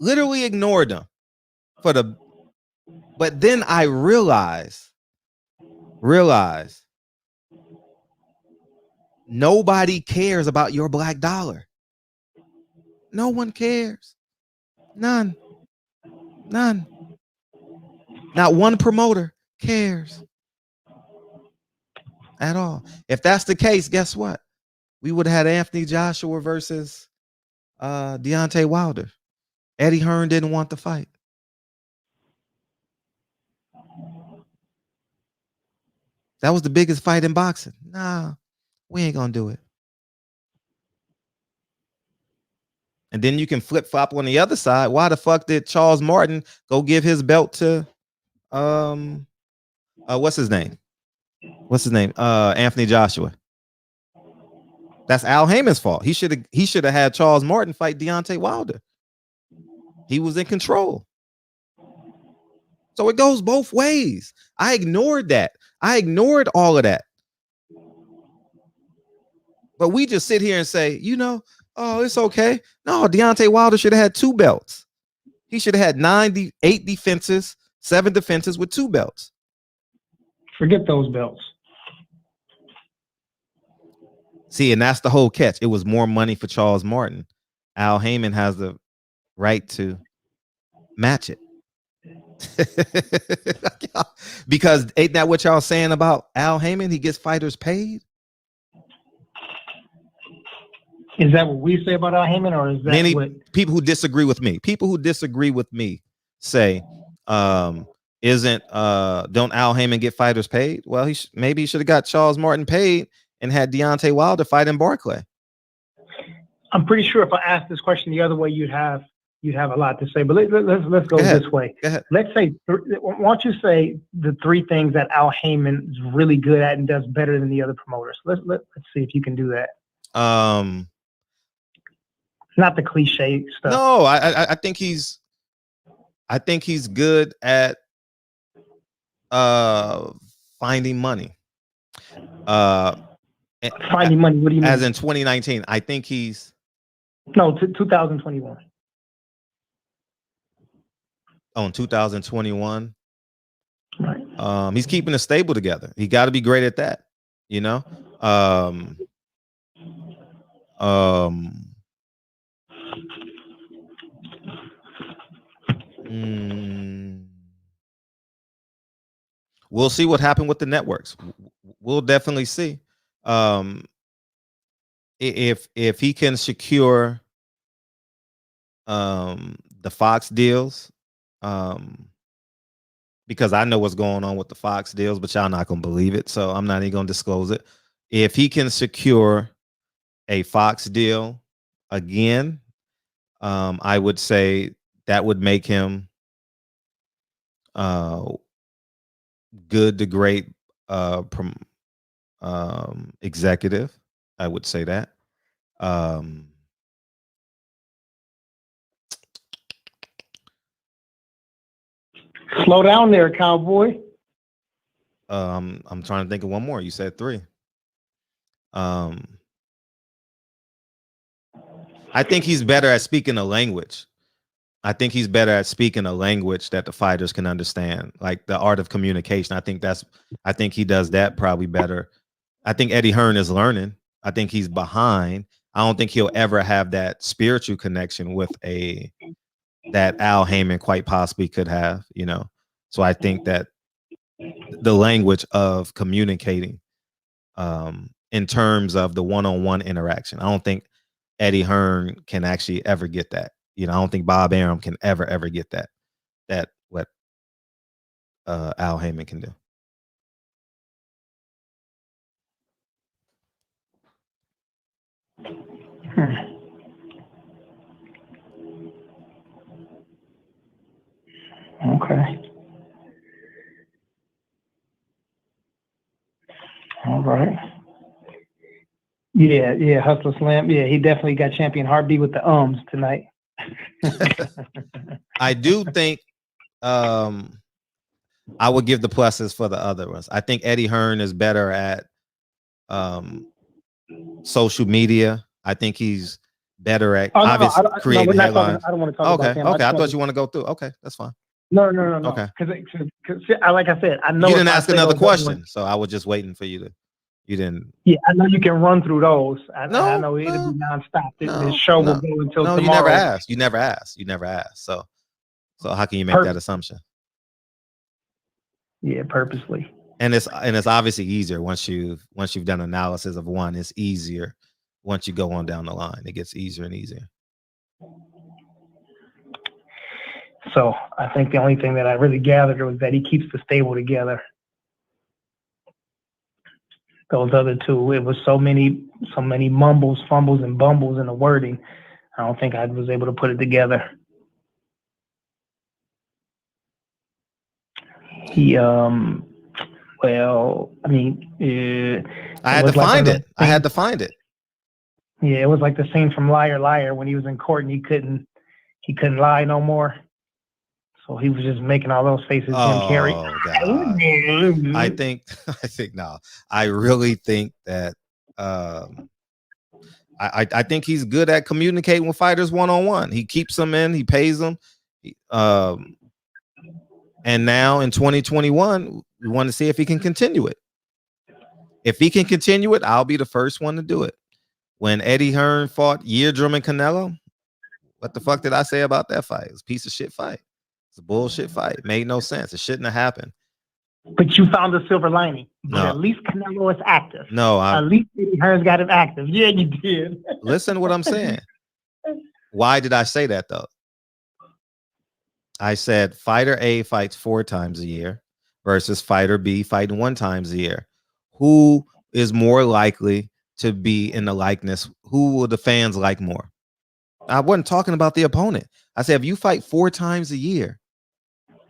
Literally ignored them for the But then I realized nobody cares about your black dollar. No one cares. None. Not one promoter cares at all. If that's the case, guess what? We would have had Anthony Joshua versus Deontay Wilder. Eddie Hearn didn't want the fight. That was the biggest fight in boxing. Nah, we ain't gonna do it. And then you can flip flop on the other side. Why the fuck did Charles Martin go give his belt to what's his name? Anthony Joshua. That's Al Haymon's fault. He should have had Charles Martin fight Deontay Wilder. He was in control. So it goes both ways. I ignored that. I ignored all of that. But we just sit here and say, oh, it's okay. No, Deontay Wilder should have had 2 belts. He should have had 8 defenses, 7 defenses with 2 belts. Forget those belts. See, and that's the whole catch. It was more money for Charles Martin. Al Haymon has the right to match it. Because ain't that what y'all saying about Al Haymon? He gets fighters paid. Is that what we say about Al Haymon, or is that many what people who disagree with me? People who disagree with me say, don't Al Haymon get fighters paid? Well, maybe he should have got Charles Martin paid and had Deontay Wilder fight in Barclay. I'm pretty sure if I asked this question the other way, you'd have a lot to say. But let's go this way. Go ahead. Let's say, why don't you say the 3 things that Al Haymon is really good at and does better than the other promoters? Let's see if you can do that. Not the cliche stuff. No, I think he's good at finding money. Finding money. What do you mean? As in 2019, I think he's 2021. On 2021. Right. He's keeping the stable together. He got to be great at that. We'll see what happened with the networks. We'll definitely see. If he can secure the Fox deals, because I know what's going on with the Fox deals, but y'all not gonna believe it, so I'm not even gonna disclose it. If he can secure a Fox deal again, I would say that would make him good to great executive. I would say that. Slow down there, cowboy. I'm trying to think of one more. You said 3. I think he's better at speaking a language. I think he's better at speaking a language that the fighters can understand, like the art of communication. I think he does that probably better. I think Eddie Hearn is learning. I think he's behind. I don't think he'll ever have that spiritual connection with that Al Haymon quite possibly could have, So I think that the language of communicating in terms of the one-on-one interaction, I don't think Eddie Hearn can actually ever get that. I don't think Bob Arum can ever get that what Al Haymon can do. Okay. All right. Yeah, Hustler Slam. Yeah, he definitely got champion heartbeat with the ums tonight. I do think I would give the pluses for the other ones. I think Eddie Hearn is better at social media. I think he's better at creating headlines. I don't want to talk about him. Okay. I thought you want to go through. Okay, that's fine. No. Okay. Because like I said, I know You didn't if I ask say another those other question, ones- so I was just waiting for you to. You didn't. Yeah, I know you can run through those. I know it'll no, be nonstop. no, This show will no, go until no. tomorrow. You never asked. You never asked. So how can you make that assumption? Yeah, purposely. And it's obviously easier once you've done analysis of one. It's easier once you go on down the line. It gets easier and easier. So I think the only thing that I really gathered was that he keeps the stable together. Those other two, it was so many mumbles, fumbles, and bumbles in the wording. I don't think I was able to put it together. He, well, I mean, I had to find it. I had to find it. Yeah, it was like the scene from Liar Liar when he was in court and he couldn't lie no more. So he was just making all those faces. Jim Carrey. Oh God. I think no. I really think that I think he's good at communicating with fighters one-on-one. He keeps them in, he pays them. And now in 2021, we want to see if he can continue it. If he can continue it, I'll be the first one to do it. When Eddie Hearn fought Yeardrum and Canelo, what the fuck did I say about that fight? It was a piece of shit fight. It's a bullshit fight. It made no sense. It shouldn't have happened. But you found a silver lining. But No. at least Canelo is active. No, At least Eddie Hearn's got him active. Yeah, you did. Listen to what I'm saying. Why did I say that though? I said fighter A fights 4 times a year versus fighter B fighting 1 time a year. Who is more likely to be in the likeness? Who will the fans like more? I wasn't talking about the opponent. I said if you fight 4 times a year,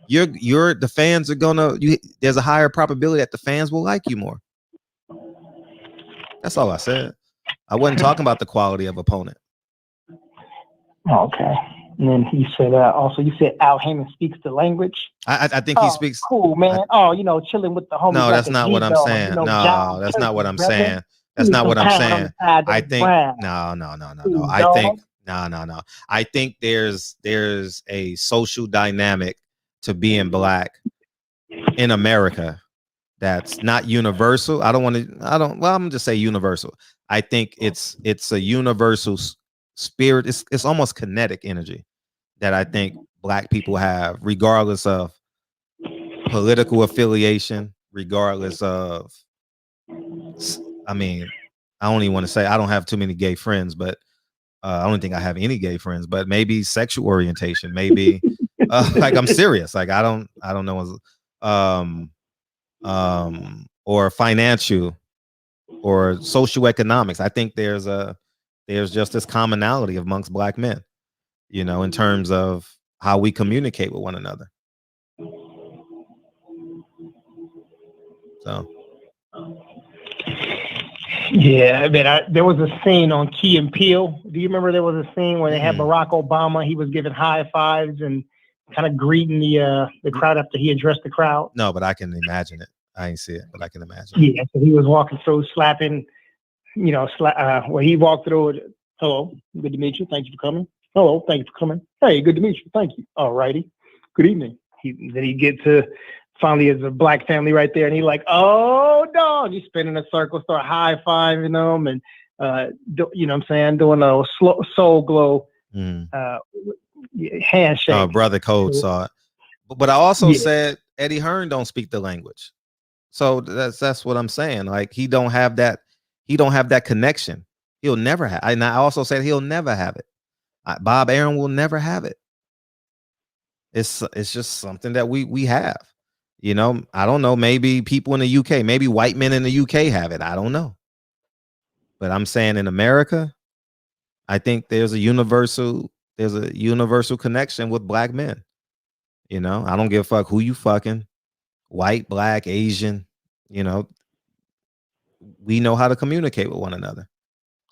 the fans are gonna. There's a higher probability that the fans will like you more. That's all I said. I wasn't talking about the quality of opponent. Okay. And then he said, also, you said Al Haymon speaks the language. I think he speaks. Cool, man. Chilling with the homies. No, like that's not what I'm saying. No, that's not what I'm saying. That's not what I'm saying. I think no. I think no. I think there's a social dynamic to being black in America that's not universal. I'm gonna just say universal. I think it's a universal spirit. It's almost kinetic energy that I think black people have, regardless of political affiliation, regardless of, I mean, I don't even want to say I don't have too many gay friends, but I don't think I have any gay friends, but maybe sexual orientation, maybe like I'm serious. Like I don't know, or financial or social economics. I think there's just this commonality amongst black men, in terms of how we communicate with one another. So. Yeah, I mean, there was a scene on Key and Peele. Do you remember there was a scene where they had Barack Obama? He was giving high fives and kind of greeting the crowd after he addressed the crowd. No, but I can imagine it. I ain't see it, but I can imagine. Yeah, so he was walking through, slapping, where he walked through. Hello, good to meet you. Thank you for coming. Hello, thank you for coming. Hey, good to meet you. Thank you. All righty. Good evening. Then he get to. Finally, it's a black family right there, and he's like, "Oh, dog!" He's spinning a circle, start high fiving them, and what I'm saying, doing a soul glow handshake. Oh, Brother Code saw it, but I also said Eddie Hearn don't speak the language, so that's what I'm saying. Like he don't have that connection. He'll never have. And I also said he'll never have it. Bob Arum will never have it. It's just something that we have. I don't know, maybe people in the UK, maybe white men in the UK have it. I don't know. But I'm saying in America, I think there's a universal connection with black men. I don't give a fuck who you fucking, white, black, Asian, we know how to communicate with one another.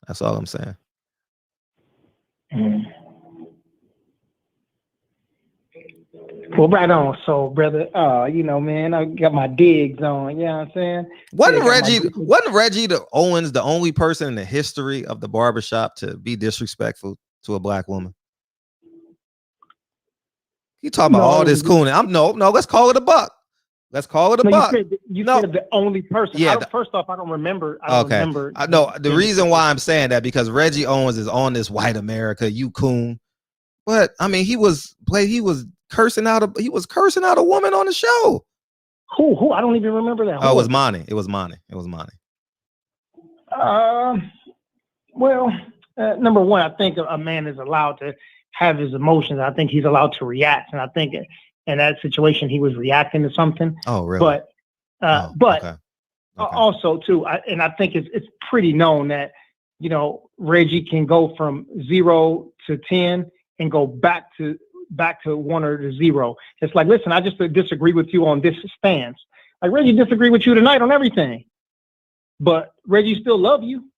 That's all I'm saying. Well, right on. So, brother, man, I got my digs on. You know what I'm saying? Wasn't Reggie Owens the only person in the history of the barbershop to be disrespectful to a black woman? He talking about all this cooning. No, let's call it a buck. Let's call it a buck. You said the only person. Yeah. First off, I don't remember. I don't remember. No, the reason why I'm saying that because Reggie Owens is on this white America, you coon. But I mean, he was cursing out a woman on the show. Who? I don't even remember that. It was Monty. It was Monty. Well, number one, I think a man is allowed to have his emotions. I think he's allowed to react, and I think in that situation he was reacting to something. Oh, really? But also too, I think it's pretty known that Reggie can go from 0 to 10 and go back to 1 or to 0. It's like, listen, I just disagree with you on this stance. Like Reggie disagree with you tonight on everything, but Reggie still love you.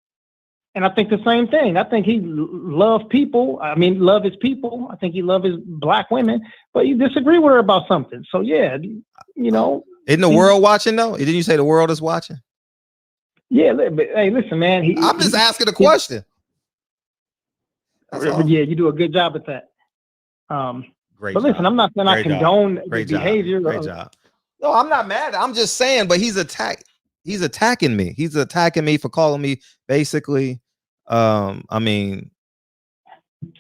And I think the same thing. I think he love people. I mean, love his people. I think he love his black women, but you disagree with her about something. So yeah, Isn't the world watching though? Didn't you say the world is watching? Yeah, but hey, listen, man. I'm just asking a question. Yeah, you do a good job at that. Great but listen, job. I'm not saying I condone the behavior. Great job. No, I'm not mad. I'm just saying, but he's attacking me. He's attacking me for calling me basically. I mean,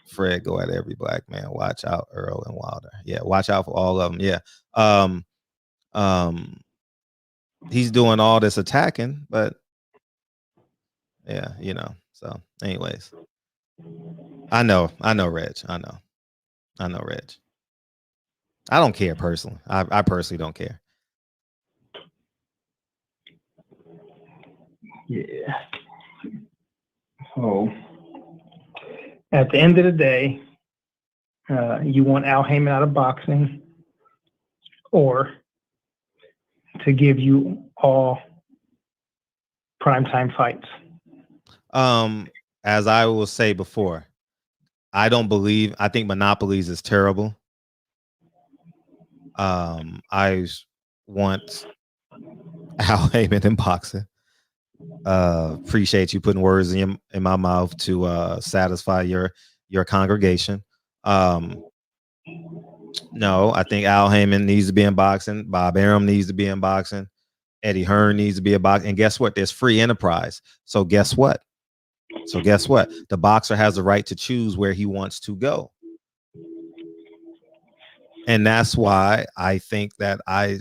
Fred, go at every black man. Watch out, Earl and Wilder. Yeah, watch out for all of them. Yeah. He's doing all this attacking, but yeah, So, anyways, I know, Reg. I know, Reg. I don't care personally. I personally don't care. Yeah. So, at the end of the day, you want Al Haymon out of boxing, or to give you all primetime fights? As I will say before, I think monopolies is terrible. I want Al Haymon in boxing. Appreciate you putting words in my mouth to satisfy your congregation. No, I think Al Haymon needs to be in boxing. Bob Arum needs to be in boxing. Eddie Hearn needs to be in boxing. And guess what? There's free enterprise. So guess what? The boxer has the right to choose where he wants to go. And that's why I think that I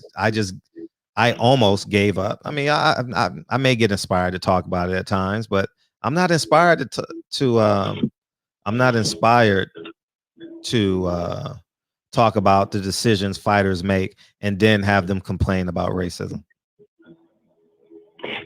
almost gave up. I mean, I may get inspired to talk about it at times, but I'm not inspired to talk about the decisions fighters make and then have them complain about racism.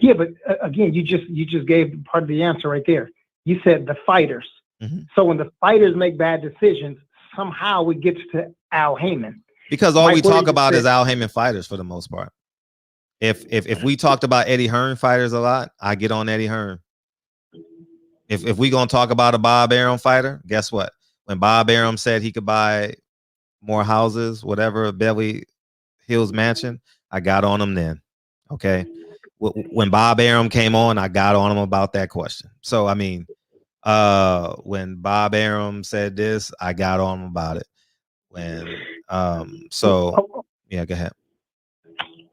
Yeah, but again, you just gave part of the answer right there. You said the fighters. Mm-hmm. So when the fighters make bad decisions, somehow it gets to Al Haymon. Because all we talk about is Al Haymon fighters for the most part. If we talked about Eddie Hearn fighters a lot, I get on Eddie Hearn. If we gonna talk about a Bob Arum fighter, guess what? When Bob Arum said he could buy more houses, whatever, Beverly Hills mansion, I got on him then. Okay. When Bob Arum came on, I got on him about that question. So I mean, when Bob Arum said this, I got on him about it. Yeah, go ahead.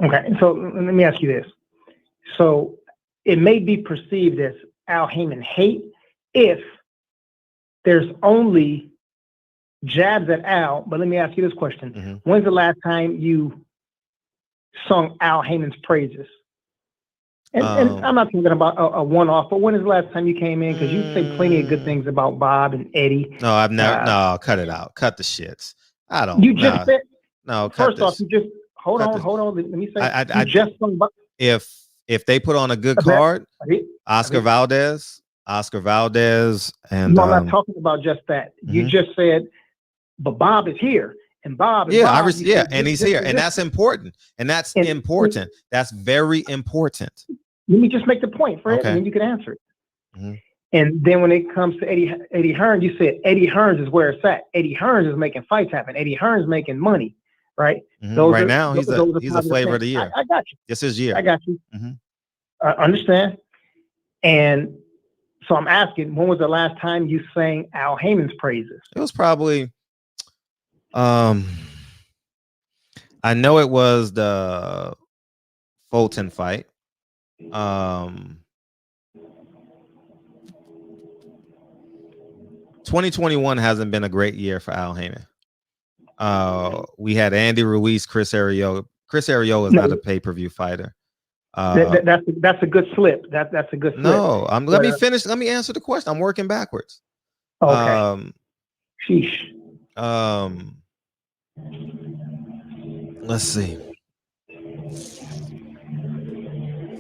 Okay, so let me ask you this. So it may be perceived as Al Haymon hate if there's only jabs at Al, but let me ask you this question. Mm-hmm. When's the last time you sung Al Haymon's praises? And I'm not talking about a one-off, but when is the last time you came in? Because you say plenty of good things about Bob and Eddie. No, I've never. No, cut it out. Cut the shits. I don't. You just said. No, first off, you just hold on. Let me say. I just sung. If they put on a good card, Oscar Valdez, and no, I'm not talking about just that. You just said, but Bob is here. And Bob, and he's here, and that's important, That's very important. Let me just make the point, Fred, and then you can answer it. Mm-hmm. And then when it comes to Eddie Hearn, you said Eddie Hearn is where it's at. Eddie Hearn is making fights happen. Eddie Hearn's making money, right? Mm-hmm. Now, he's a flavor of the year. I got you. This is year. I got you. Mm-hmm. I understand. And so I'm asking, when was the last time you sang Al Haymon's praises? It was probably, I know it was the Fulton fight. 2021 hasn't been a great year for Al Haymon. We had Andy Ruiz, Chris Arreola. Chris Arreola is not a pay-per-view fighter. That's a good slip. That's a good slip. No, let me finish. Let me answer the question. I'm working backwards. Okay. Sheesh. Let's see.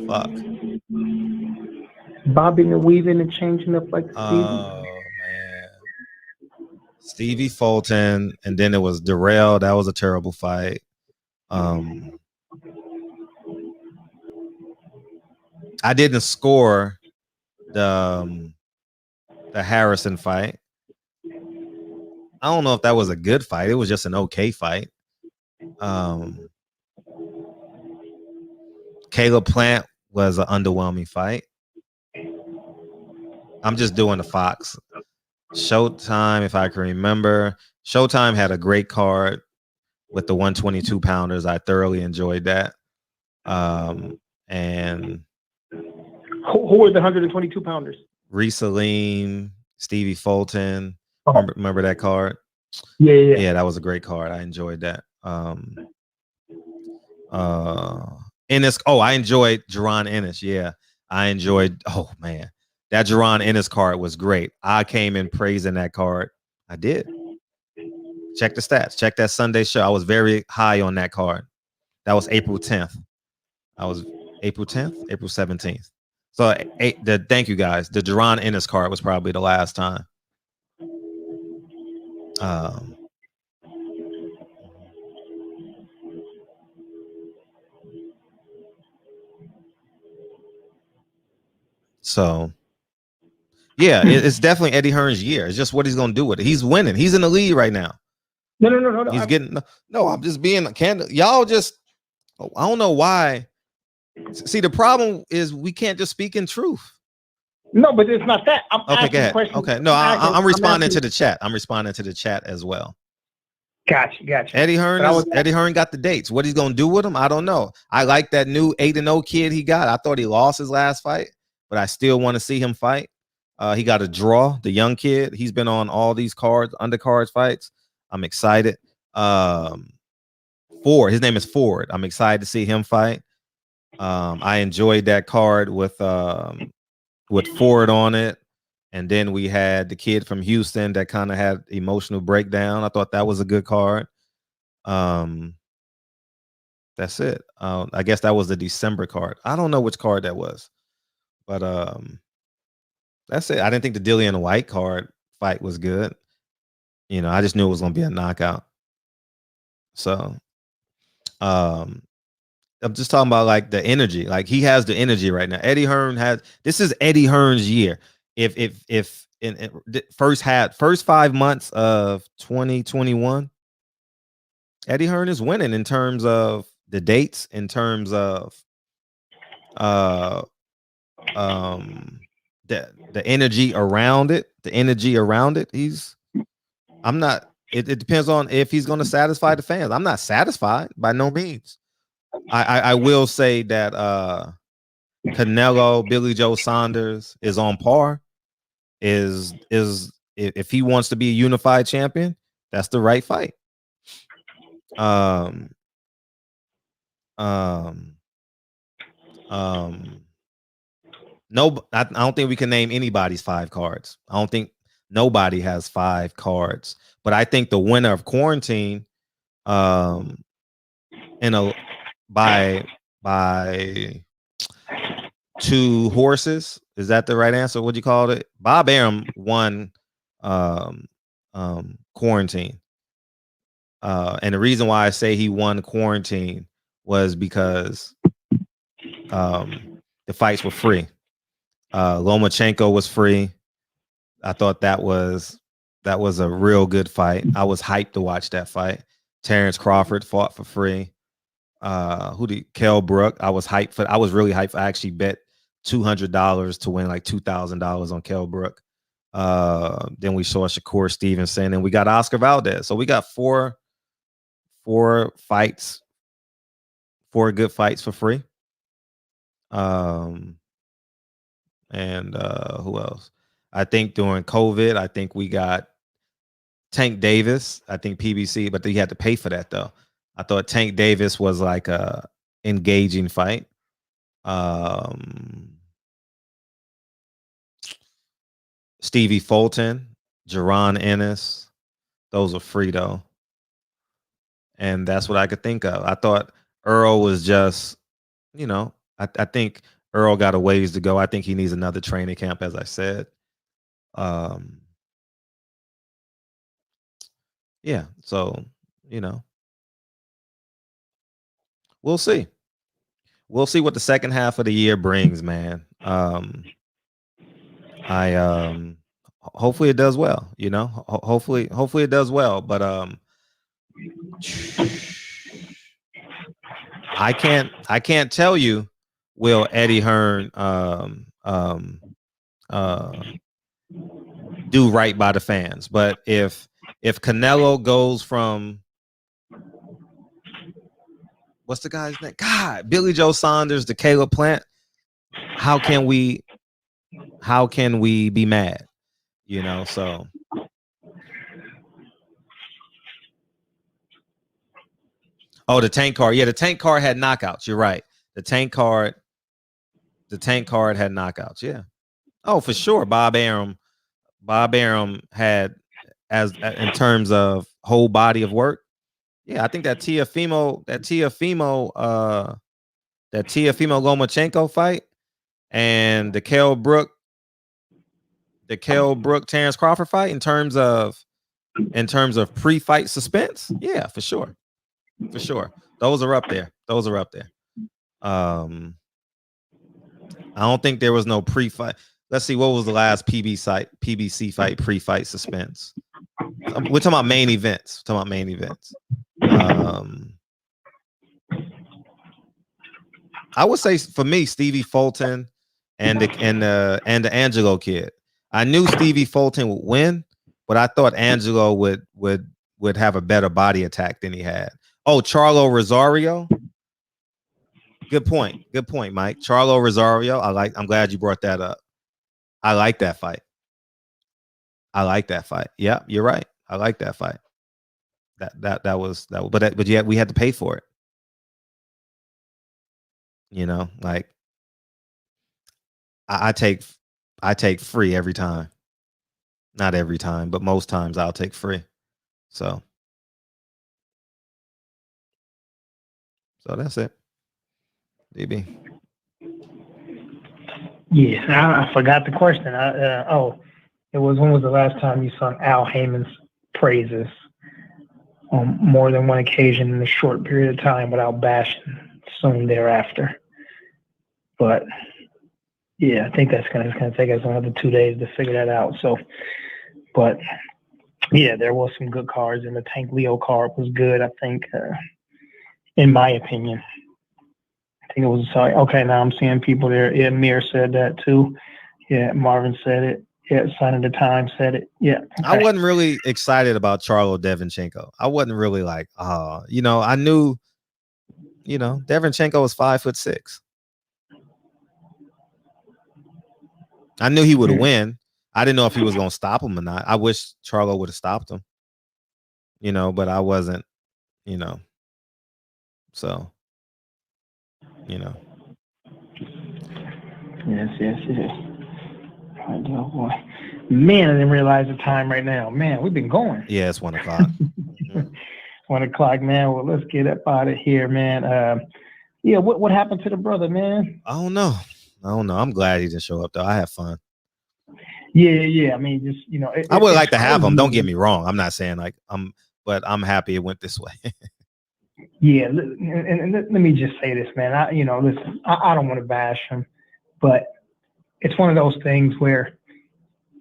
Fuck. Bobbing and weaving and changing up like the Oh man. Stevie Fulton, and then it was Darrell. That was a terrible fight. I didn't score the Harrison fight. I don't know if that was a good fight. It was just an okay fight. Caleb Plant was an underwhelming fight. I'm just doing the Fox. Showtime, if I can remember. Showtime had a great card with the 122 pounders. I thoroughly enjoyed that. And who were the 122 pounders? Reese Aline, Stevie Fulton. Remember that card? Yeah, that was a great card. I enjoyed that. Ennis. Oh, I enjoyed Jerron Ennis. Yeah, I enjoyed. Oh man, that Jerron Ennis card was great. I came in praising that card. I did. Check the stats. Check that Sunday show. I was very high on that card. That was April 10th. I was April 10th, April 17th. So thank you guys. The Jerron Ennis card was probably the last time. So yeah, it's definitely Eddie Hearn's year. It's just what he's gonna do with it. He's winning. He's in the lead right now. No. He's getting no. I'm just being candid. Y'all just, I don't know why. See, the problem is we can't just speak in truth. No, but it's not that. I'm okay, go ahead. questions. Okay, no, I'm responding to the chat. I'm responding to the chat as well. Gotcha. Eddie Hearn got the dates. What he's gonna do with him, I don't know. I like that new 8-0 kid he got. I thought he lost his last fight, but I still want to see him fight. He got a draw, the young kid. He's been on all these undercards fights. I'm excited. Ford, his name is Ford. I'm excited to see him fight. I enjoyed that card with Ford on it. And then we had the kid from Houston that kind of had emotional breakdown. I thought that was a good card. That's it. I guess that was the December card. I don't know which card that was, but that's it. I didn't think the Dillian White card fight was good. You know, I just knew it was going to be a knockout. So, I'm just talking about like the energy. Like he has the energy right now. Eddie Hearn this is Eddie Hearn's year. If in first 5 months of 2021, Eddie Hearn is winning in terms of the dates, in terms of the energy around it. The energy around it. It depends on if he's going to satisfy the fans. I'm not satisfied by no means. I will say that Canelo, Billy Joe Saunders is on par. Is if he wants to be a unified champion, that's the right fight. No, I don't think we can name anybody's 5 cards. I don't think nobody has 5 cards. But I think the winner of quarantine, by 2 horses. Is that the right answer? What do you call it? Bob Arum won quarantine. And the reason why I say he won quarantine was because the fights were free. Lomachenko was free. I thought that was a real good fight. I was hyped to watch that fight. Terrence Crawford fought for free. Kell Brook. I was really hyped. I actually bet $200 to win like $2,000 on Kell Brook. Then we saw Shakur Stevenson and we got Oscar Valdez. So we got four fights 4 good fights for free. And who else? I think during COVID, I think we got Tank Davis. I think PBC, but he had to pay for that though. I thought Tank Davis was like a engaging fight. Stevie Fulton, Jerron Ennis, those are free though. And that's what I could think of. I thought Earl was just, I think Earl got a ways to go. I think he needs another training camp, as I said. Yeah, so, we'll see. We'll see what the second half of the year brings, man. Hopefully it does well, hopefully it does well, but I can't tell you will Eddie Hearn do right by the fans, but if Canelo goes from, what's the guy's name? God, Billy Joe Saunders to Caleb Plant, how can we be mad? So the tank card. Yeah, the tank card had knockouts. You're right. The tank card had knockouts. Yeah. Oh, for sure. Bob Arum had, as in terms of whole body of work. Yeah, I think that Teofimo Lomachenko fight and the Kell Brook Terrence Crawford fight in terms of pre-fight suspense. Yeah, for sure. Those are up there. I don't think there was no pre-fight. Let's see, what was the last PBC fight pre-fight suspense? We're talking about main events. I would say for me, Stevie Fulton and the Angelo kid. I knew Stevie Fulton would win, but I thought Angelo would have a better body attack than he had. Oh, Charlo Rosario. Good point, Mike. Charlo Rosario. I'm glad you brought that up. I like that fight. Yeah, you're right. I like that fight. That was, but yeah, we had to pay for it. Like I take free every time. Not every time, but most times I'll take free. So that's it. DB. Yeah, I forgot the question. It was, when was the last time you sung Al Heyman's praises on more than one occasion in a short period of time without bashing soon thereafter? But yeah, I think it's gonna take us another 2 days to figure that out. So, but yeah, there was some good cards, and the Tank Leo card was good, I think, in my opinion. I think it was okay. Now I'm seeing people there. Yeah, Mir said that too. Yeah, Marvin said it. Yeah, Sign of the Time said it. Yeah. Okay. I wasn't really excited about Charlo Devinchenko. I wasn't really like, I knew, Devinchenko was 5'6". I knew he would win. I didn't know if he was going to stop him or not. I wish Charlo would have stopped him, but I wasn't, so, Yes. Oh boy, man! I didn't realize the time right now. Man, we've been going. Yeah, it's 1 o'clock. 1 o'clock, man. Well, let's get up out of here, man. Yeah, what happened to the brother, man? I don't know. I'm glad he didn't show up though. I had fun. Yeah. I mean, just I would like to have him. Don't get me wrong. I'm not saying but I'm happy it went this way. Yeah, and let me just say this, man. Listen, I don't want to bash him, but it's one of those things where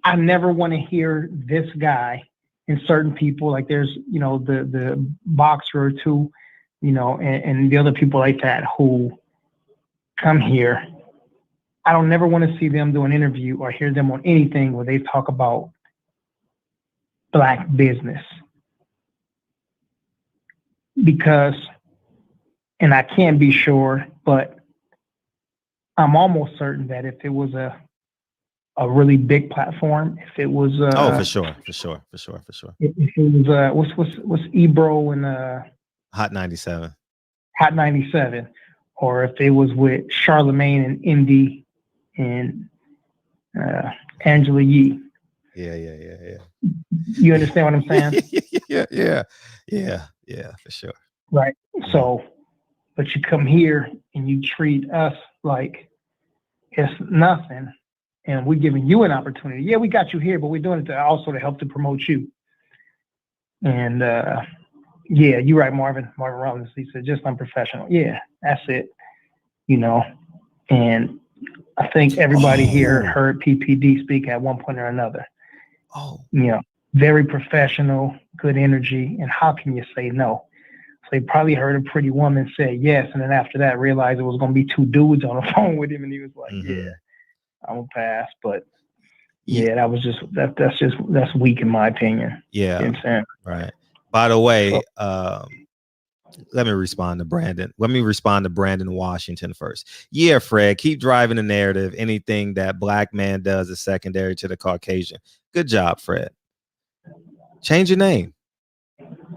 I never want to hear this guy and certain people, like there's, the boxer or two, and the other people like that who come here. I don't never want to see them do an interview or hear them on anything where they talk about Black business. Because and I can't be sure, but I'm almost certain that if it was a really big platform, if it was for sure. if it was what's Ebro and Hot 97. Hot 97, or if it was with Charlemagne and Indy and Angela Yee. Yeah. You understand what I'm saying? Yeah, for sure. Right. So, but you come here and you treat us like it's nothing, and we're giving you an opportunity. Yeah, we got you here, but we're doing it to help to promote you. And yeah, you're right, Marvin Rollins. He said just unprofessional. Yeah, that's it. And I think everybody here heard PPD speak at one point or another. Very professional, good energy, and how can you say no? So he probably heard a pretty woman say yes, and then after that realized it was going to be two dudes on the phone with him, and he was like, "Yeah, I'm gonna pass." But yeah, that's weak in my opinion. Yeah, you know what I'm saying? Right. By the way, let me respond to Brandon. Let me respond to Brandon Washington first. Yeah, Fred, keep driving the narrative. Anything that black man does is secondary to the Caucasian. Good job, Fred. Change your name.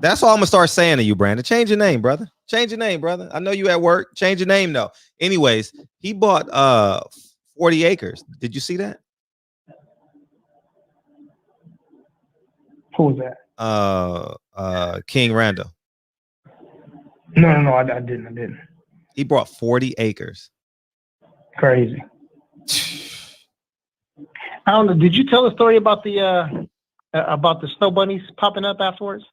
That's all I'm gonna start saying to you, Brandon. Change your name, brother. Change your name, brother. I know you at work. Change your name, though. Anyways, he bought 40 acres. Did you see that? Who was that? King Randall. No, I didn't. He bought 40 acres. Crazy. I don't know. Did you tell the story about the snow bunnies popping up afterwards?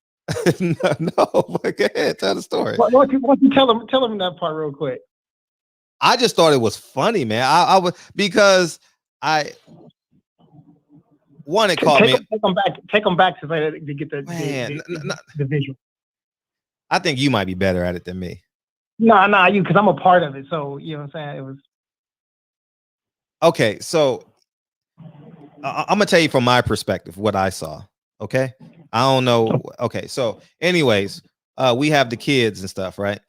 No, but go ahead, tell the story. Why don't you tell them that part real quick? I just thought it was funny, man. I would because it caught me. Take them back to get the visual. I think you might be better at it than me. No, you, because I'm a part of it. So you know what I'm saying. It was okay. So I'm gonna tell you from my perspective what I saw. Okay, I don't know. Okay, so anyways, we have the kids and stuff, right?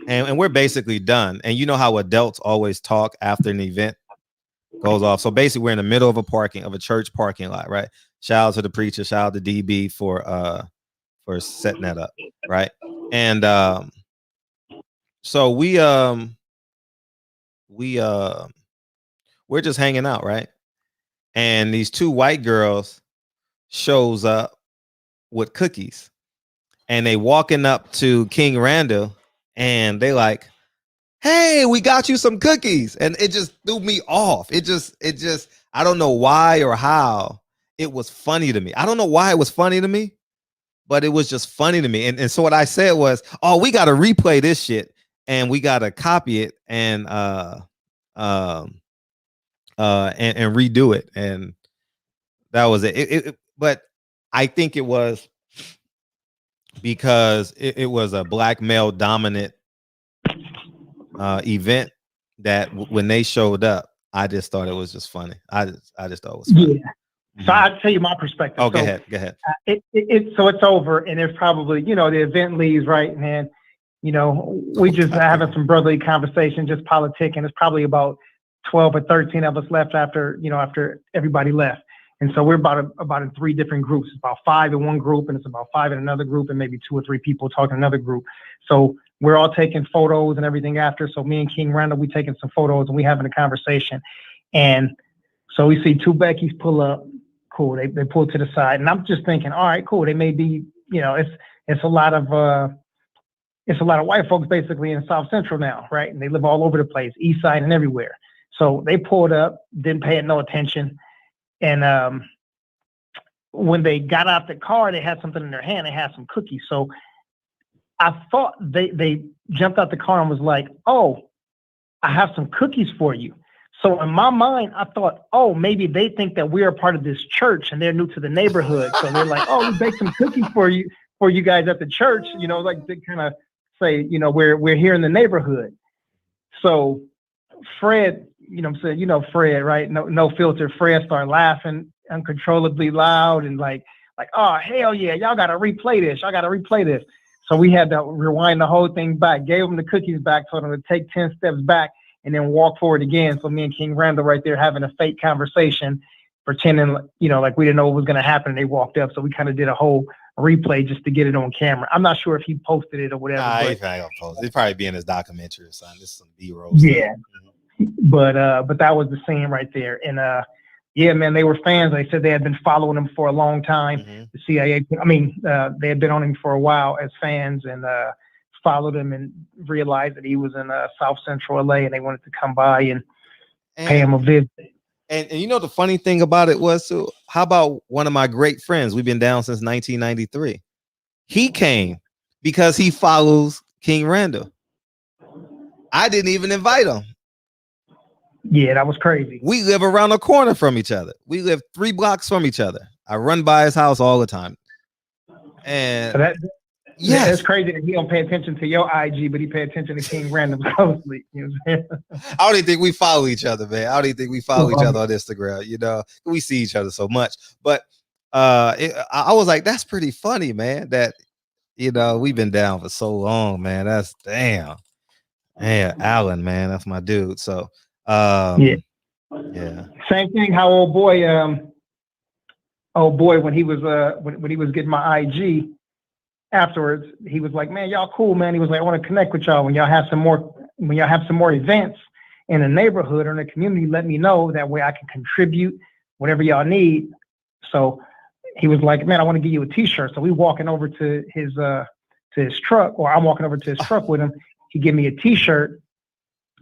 And we're basically done. And you know how adults always talk after an event goes off. So basically, we're in the middle of a church parking lot, right? Shout out to the preacher, shout out to DB for setting that up, right? And so we're just hanging out, right? And these two white girls shows up with cookies, and they walking up to King Randall, and they like, "Hey, we got you some cookies," and it just threw me off. It just I don't know why or how it was funny to me. I don't know why it was funny to me, but it was just funny to me. And so what I said was, "Oh, we got to replay this shit, and we got to copy it and redo it." And that was it. But I think it was because it was a black male dominant event that when they showed up, I just thought it was just funny. I just thought it was funny. Yeah. So I'll tell you my perspective. Oh, go ahead. So it's over, and there's probably, the event leaves, right? And then, we just having some brotherly conversation, just politicking. It's probably about 12 or 13 of us left after everybody left. And so we're about in three different groups. It's about 5 in one group, and it's about 5 in another group, and maybe 2 or 3 people talking in another group. So we're all taking photos and everything after. So me and King Randall, we taking some photos and we having a conversation. And so we see 2 Beckys pull up. Cool. They pull to the side, and I'm just thinking, all right, cool. They may be, it's a lot of white folks basically in South Central now, right? And they live all over the place, East Side and everywhere. So they pulled up, didn't pay it no attention. And when they got out the car, they had something in their hand. They had some cookies. So I thought they jumped out the car and was like, "Oh, I have some cookies for you." So in my mind, I thought, "Oh, maybe they think that we're a part of this church and they're new to the neighborhood." So they're like, "Oh, we baked some cookies for you guys at the church." Like they kind of say, we're here in the neighborhood. So Fred, Fred, right? No filter. Fred started laughing uncontrollably loud and like, "Oh, hell yeah, y'all got to replay this. So we had to rewind the whole thing back, gave him the cookies back, told him to take 10 steps back and then walk forward again. So me and King Randall right there having a fake conversation, pretending, like we didn't know what was going to happen. And they walked up. So we kind of did a whole replay just to get it on camera. I'm not sure if he posted it or whatever. Nah, but, he's probably gonna post. It'd probably be in his documentary or something. This is some B-roll yeah. stuff. But that was the scene right there. And yeah, man, they were fans. They said they had been following him for a long time. The CIA, they had been on him for a while as fans and followed him and realized that he was in South Central LA and they wanted to come by and pay him a visit. And you know the funny thing about it was, so how about one of my great friends? We've been down since 1993. He came because he follows King Randall. I didn't even invite him. Yeah, that was crazy. We live around the corner from each other. We live 3 blocks from each other. I run by his house all the time. And So yes, it's crazy that he don't pay attention to your IG, but he pay attention to King Randall closely. You know what I'm saying? I don't even think we follow each other, man. I don't even think we follow each other on Instagram. You know, we see each other so much. But I was like, that's pretty funny, man. That we've been down for so long, man. That's damn. Yeah, Alan, man, that's my dude. So yeah. Same thing. How old boy, when he was when he was getting my IG. Afterwards, he was like, "Man, y'all cool, man." He was like, "I want to connect with y'all when y'all have some more events in the neighborhood or in the community. Let me know. That way I can contribute whatever y'all need." So he was like, "Man, I want to give you a T-shirt." So we walking over to his truck, or I'm walking over to his truck with him. He gave me a T-shirt,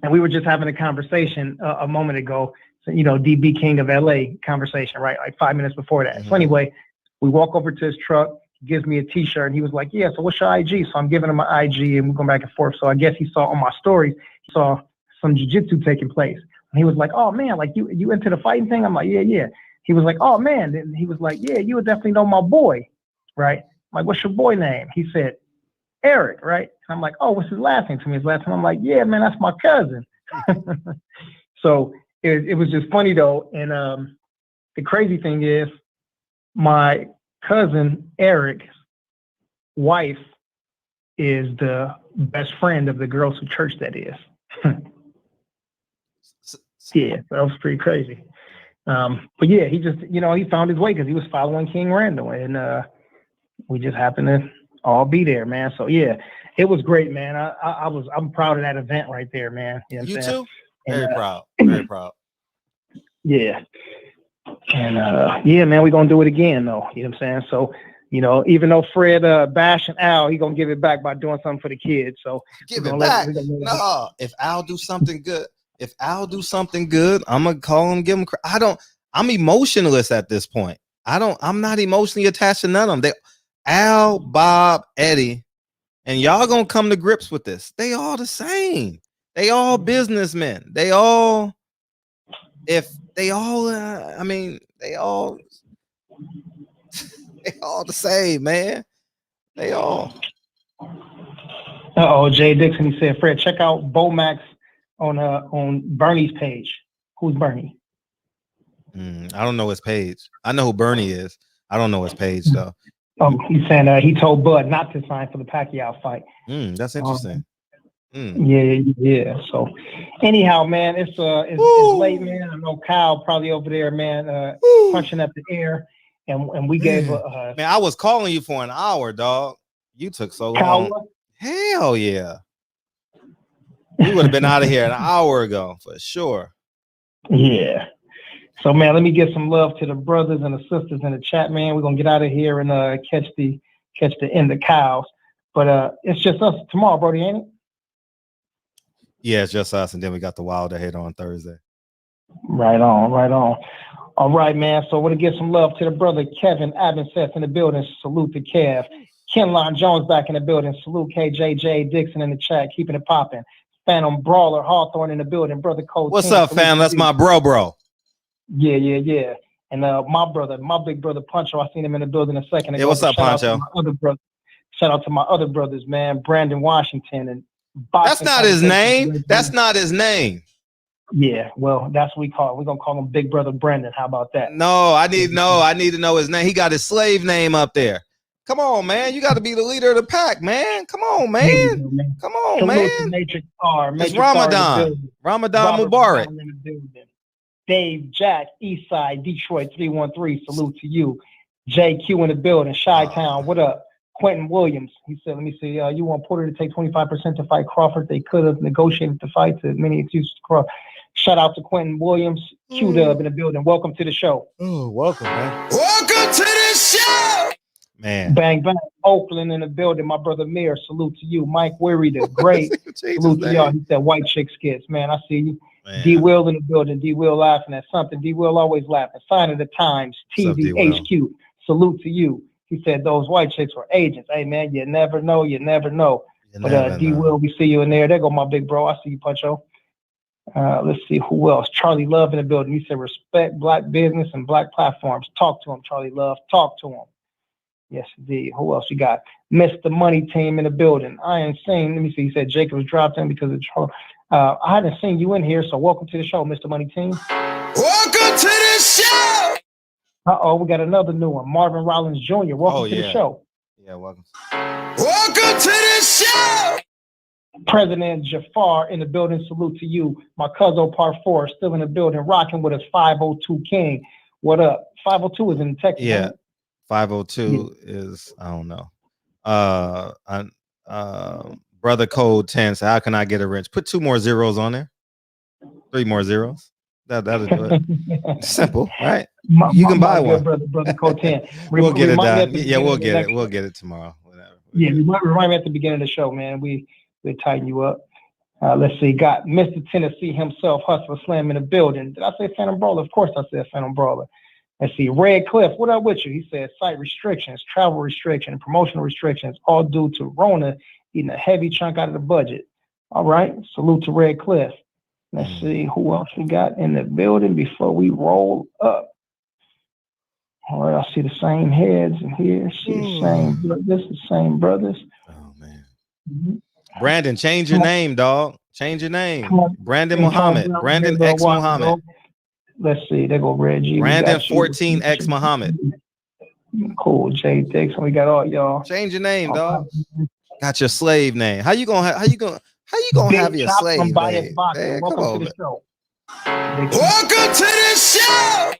and we were just having a conversation a moment ago. So, DB King of LA conversation, right? Like 5 minutes before that. So anyway, we walk over to his truck. He gives me a T-shirt and he was like, "Yeah, so what's your IG?" So I'm giving him my IG and we're going back and forth. So I guess he saw on my stories, he saw some jiu-jitsu taking place. And he was like, "Oh man, like you into the fighting thing?" I'm like, "Yeah." He was like, "Oh man." And he was like, "Yeah, you would definitely know my boy." Right? I'm like, "What's your boy name?" He said, "Eric," right? And I'm like, "Oh, what's his last name?" To me, his last name. I'm like, "Yeah, man, that's my cousin." So it was just funny though. And the crazy thing is my cousin Eric's wife is the best friend of the girls who church that is. Yeah, that was pretty crazy. But yeah, he just, he found his way because he was following King Randall and we just happened to all be there, man. So yeah, it was great, man. I'm proud of that event right there, man. You know what I'm saying? Too? Very proud. Very proud. Yeah. And yeah, man, we're gonna do it again though. You know what I'm saying? So, even though Fred bashing Al, he gonna give it back by doing something for the kids. So give it back. No, if Al do something good, I'm gonna call him, give him I'm emotionless at this point. I'm not emotionally attached to none of them. Al, Bob, Eddie, and y'all gonna come to grips with this. They all the same. They all businessmen. They all the same, man. They all. Jay Dixon, he said, "Fred, check out Bomax on Bernie's page." Who's Bernie? I don't know his page. I know who Bernie is. I don't know his page though. Oh, he's saying he told Bud not to sign for the Pacquiao fight. That's interesting. Yeah. So, anyhow, man, it's late, man. I know Kyle probably over there, man, punching up the air, and we gave man. I was calling you for an hour, dog. You took so long. Kyle? Hell yeah. We would have been out of here an hour ago for sure. Yeah. So, man, let me give some love to the brothers and the sisters in the chat, man. We're gonna get out of here and catch the end of Kyle's. But it's just us tomorrow, Brody, ain't it? Yeah, it's just us, and then we got the Wilder hit on Thursday. Right on. All right, man. So we're gonna give some love to the brother Kevin Abinseth in the building. Salute to Kev. Kenlon Jones back in the building. Salute KJJ Dixon in the chat, keeping it popping. Phantom Brawler Hawthorne in the building. Brother Cole. What's up, fam? That's my bro. Yeah. And my big brother Puncho, I seen him in the building a second ago. Yeah, what's up, Poncho? Shout out to my other brothers, man. Brandon Washington and That's not his name. That's not his name. Yeah, well, that's what we call it. We're gonna call him Big Brother Brandon. How about that? No, I need to know his name. He got his slave name up there. Come on, man. You got to be the leader of the pack, man. Come on, man. Come on, Salute to man. Matrix R. It's Matrix R in the Ramadan. building. Ramadan Robert Mubarak. Brown in the building. Dave Jack, Eastside, Detroit 313. Salute to you. JQ in the building. Chi-Town, what up? Quentin Williams. He said, let me see. You want Porter to take 25% to fight Crawford? They could have negotiated the fight to many excuses to Crawford. Shout out to Quentin Williams. Q-Dub in the building. Welcome to the show. Oh, welcome, man. Welcome to the show. Man. Bang, bang. Oakland in the building. My brother Mir, salute to you. Mike Weary, the great. Salute to y'all. He said white chick skits. Man, I see you. Man. D Will in the building. D Will laughing at something. D Will always laughing. Sign of the Times. TVHQ. Salute to you. He said those white chicks were agents. Hey, man, you never know. You never know. But D Will, we see you in there. There go my big bro. I see you, Puncho. Let's see who else. Charlie Love in the building. He said respect black business and black platforms. Talk to him, Charlie Love. Talk to him. Yes, indeed. Who else you got? Mr. Money Team in the building. I ain't seen. Let me see. He said Jacobs dropped in because of trouble. I haven't seen you in here, so welcome to the show, Mr. Money Team. Welcome to the show. We got another new one. Marvin Rollins Jr. Welcome to the show. Yeah, welcome. Welcome to the show. President Jafar in the building. Salute to you. My cousin Part 4 still in the building, rocking with us. 502 King. What up? 502 is in Texas. Yeah. Right? 502 is, I don't know. Brother Code 10 said, how can I get a wrench? Put 2 more zeros on there. 3 more zeros. That'll do it. Simple, right? You can buy one. Brother Code 10. We'll get it done. Yeah, we'll get it. We'll get it tomorrow. Whatever. Yeah, remind me at the beginning of the show, man. We'll tighten you up. Let's see. Got Mr. Tennessee himself, Hustler Slam in the building. Did I say Phantom Brawler? Of course I said Phantom Brawler. Let's see. Red Cliff, what up with you? He said site restrictions, travel restrictions, promotional restrictions, all due to Rona eating a heavy chunk out of the budget. All right. Salute to Red Cliff. Let's see who else we got in the building before we roll up. All right. I see the same heads in here. See the same brothers, the same brothers. Oh, man. Mm-hmm. Brandon, change your name, dog. Change your name. Brandon Muhammad. Brandon X Muhammad. Let's see. There go Reggie. Brandon 14 X Muhammad. Cool. Jay Dixon. We got all y'all. Change your name, dog. Got your slave name. How you gonna have your slave name? Man, Welcome come to the show. Welcome to the show.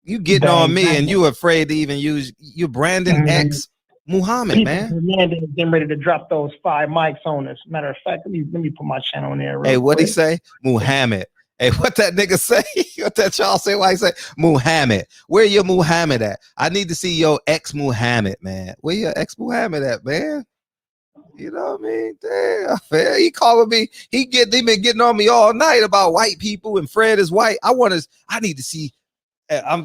You getting on me and you afraid to even use you Brandon X Muhammad, man. Hernandez is getting ready to drop those 5 mics on us. Matter of fact, let me put my channel in there. Hey, what'd he say? Muhammad. Hey, what that nigga say? What that y'all say? Why he say Muhammad? Where your Muhammad at? I need to see your ex Muhammad, man. Where your ex Muhammad at, man? You know what I mean? Damn, man. He calling me. He been getting on me all night about white people and Fred is white. I need to see. I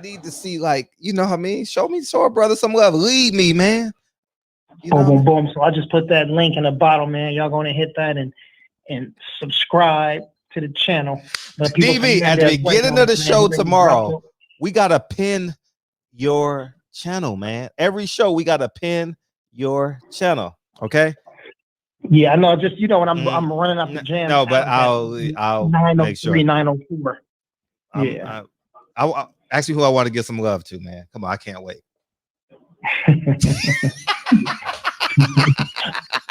need to see, like, you know what I mean? Show a brother some love. Lead me, man. You know? Boom, boom. So I just put that link in the bottom, man. Y'all gonna hit that and subscribe to the channel. DV, at the beginning of the show tomorrow, we gotta pin your channel, man. Every show we gotta pin your channel. Okay. Yeah, I know. Just when I'm running up the jam. No, but I'll make sure. 903-904. Yeah. I'll ask you who I want to give some love to, man. Come on, I can't wait.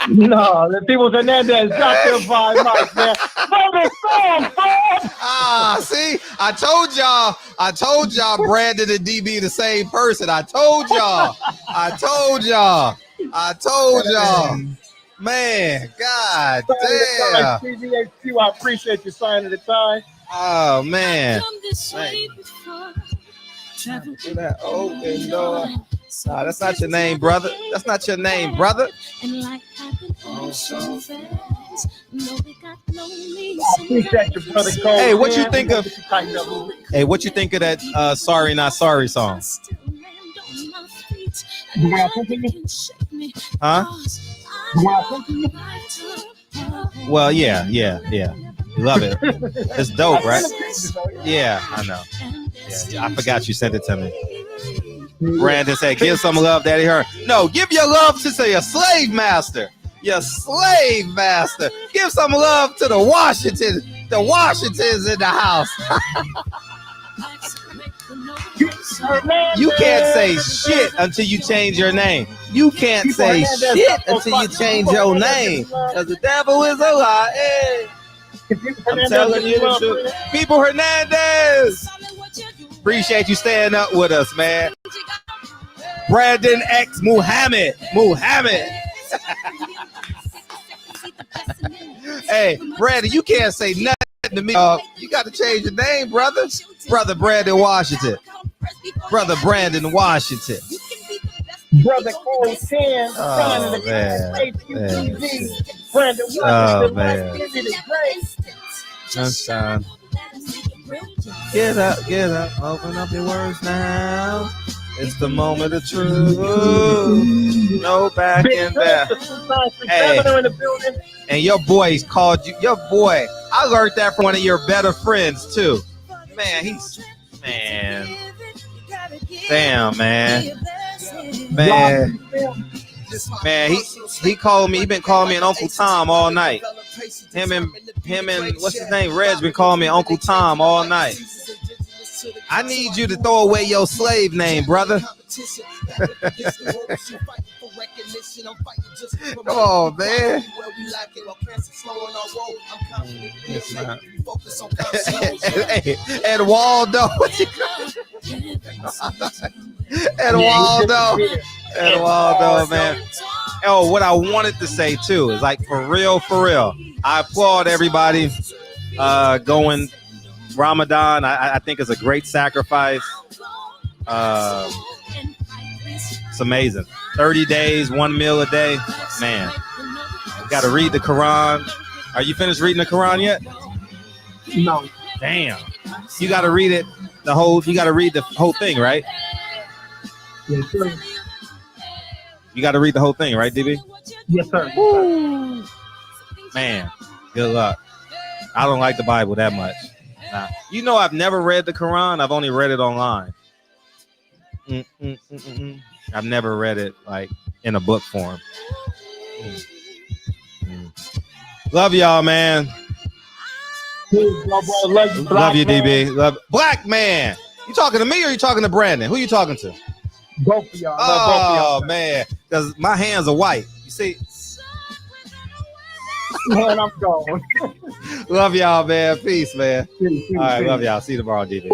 No, the people Hernandez got their 5 mics, man. See, I told y'all Brandon and DB the same person. I told y'all. Man, god damn. CVHQ, I appreciate you signing the time. Oh man. That open door. Nah, that's not your name, brother. That's not your name, brother. I appreciate your brother Cole. Hey, what you think of? Hey, what you think of that "Sorry Not Sorry" song? Huh? Well, yeah. Love it. It's dope, right? Yeah, I know. Yeah, I forgot you sent it to me. Brandon said, give some love, Daddy Her. No, give your love to your slave master. Your slave master. Give some love to the Washingtons. The Washingtons in the house. You can't say shit until you change your name. You can't say shit until you change your name. Cause the devil is a lie. Hey. I'm telling you the truth. People Hernandez. Appreciate you staying up with us, man. Brandon X Muhammad. Hey, Brandon, you can't say nothing to me. You got to change your name, brother. Brother Brandon Washington. Brother Brandon Washington. Brother Cole 10. Oh, man. Brandon Oh, Washington. man. Sunshine. Get up, open up your words now. It's the moment of truth. No backing down. Hey, and your boy's called you. Your boy, I learned that from one of your better friends too. Man, damn, man. He called me. He been calling me an Uncle Tom all night. Him and what's his name? Red's been calling me Uncle Tom all night. I need you to throw away your slave name, brother. Come on, man. And Waldo. And Waldo, man. Oh, what I wanted to say too is like for real. I applaud everybody going Ramadan. I think it's a great sacrifice. It's amazing. 30 days, 1 meal a day. Man, got to read the Quran. Are you finished reading the Quran yet? No. Damn. You got to read it. You got to read the whole thing, right? Yes, sir. You got to read the whole thing, right, DB? Yes, sir. Woo. Man, good luck. I don't like the Bible that much. Nah. You know, I've never read the Quran. I've only read it online. I've never read it like in a book form. Love y'all, man. Love you, DB. Love Black man. You talking to me or you talking to Brandon? Who you talking to? Both of y'all. Oh, man. Because my hands are white. You see? Man, I'm gone. Love y'all, man. Peace, man. Peace, all right, peace. Love y'all. See you tomorrow, DB.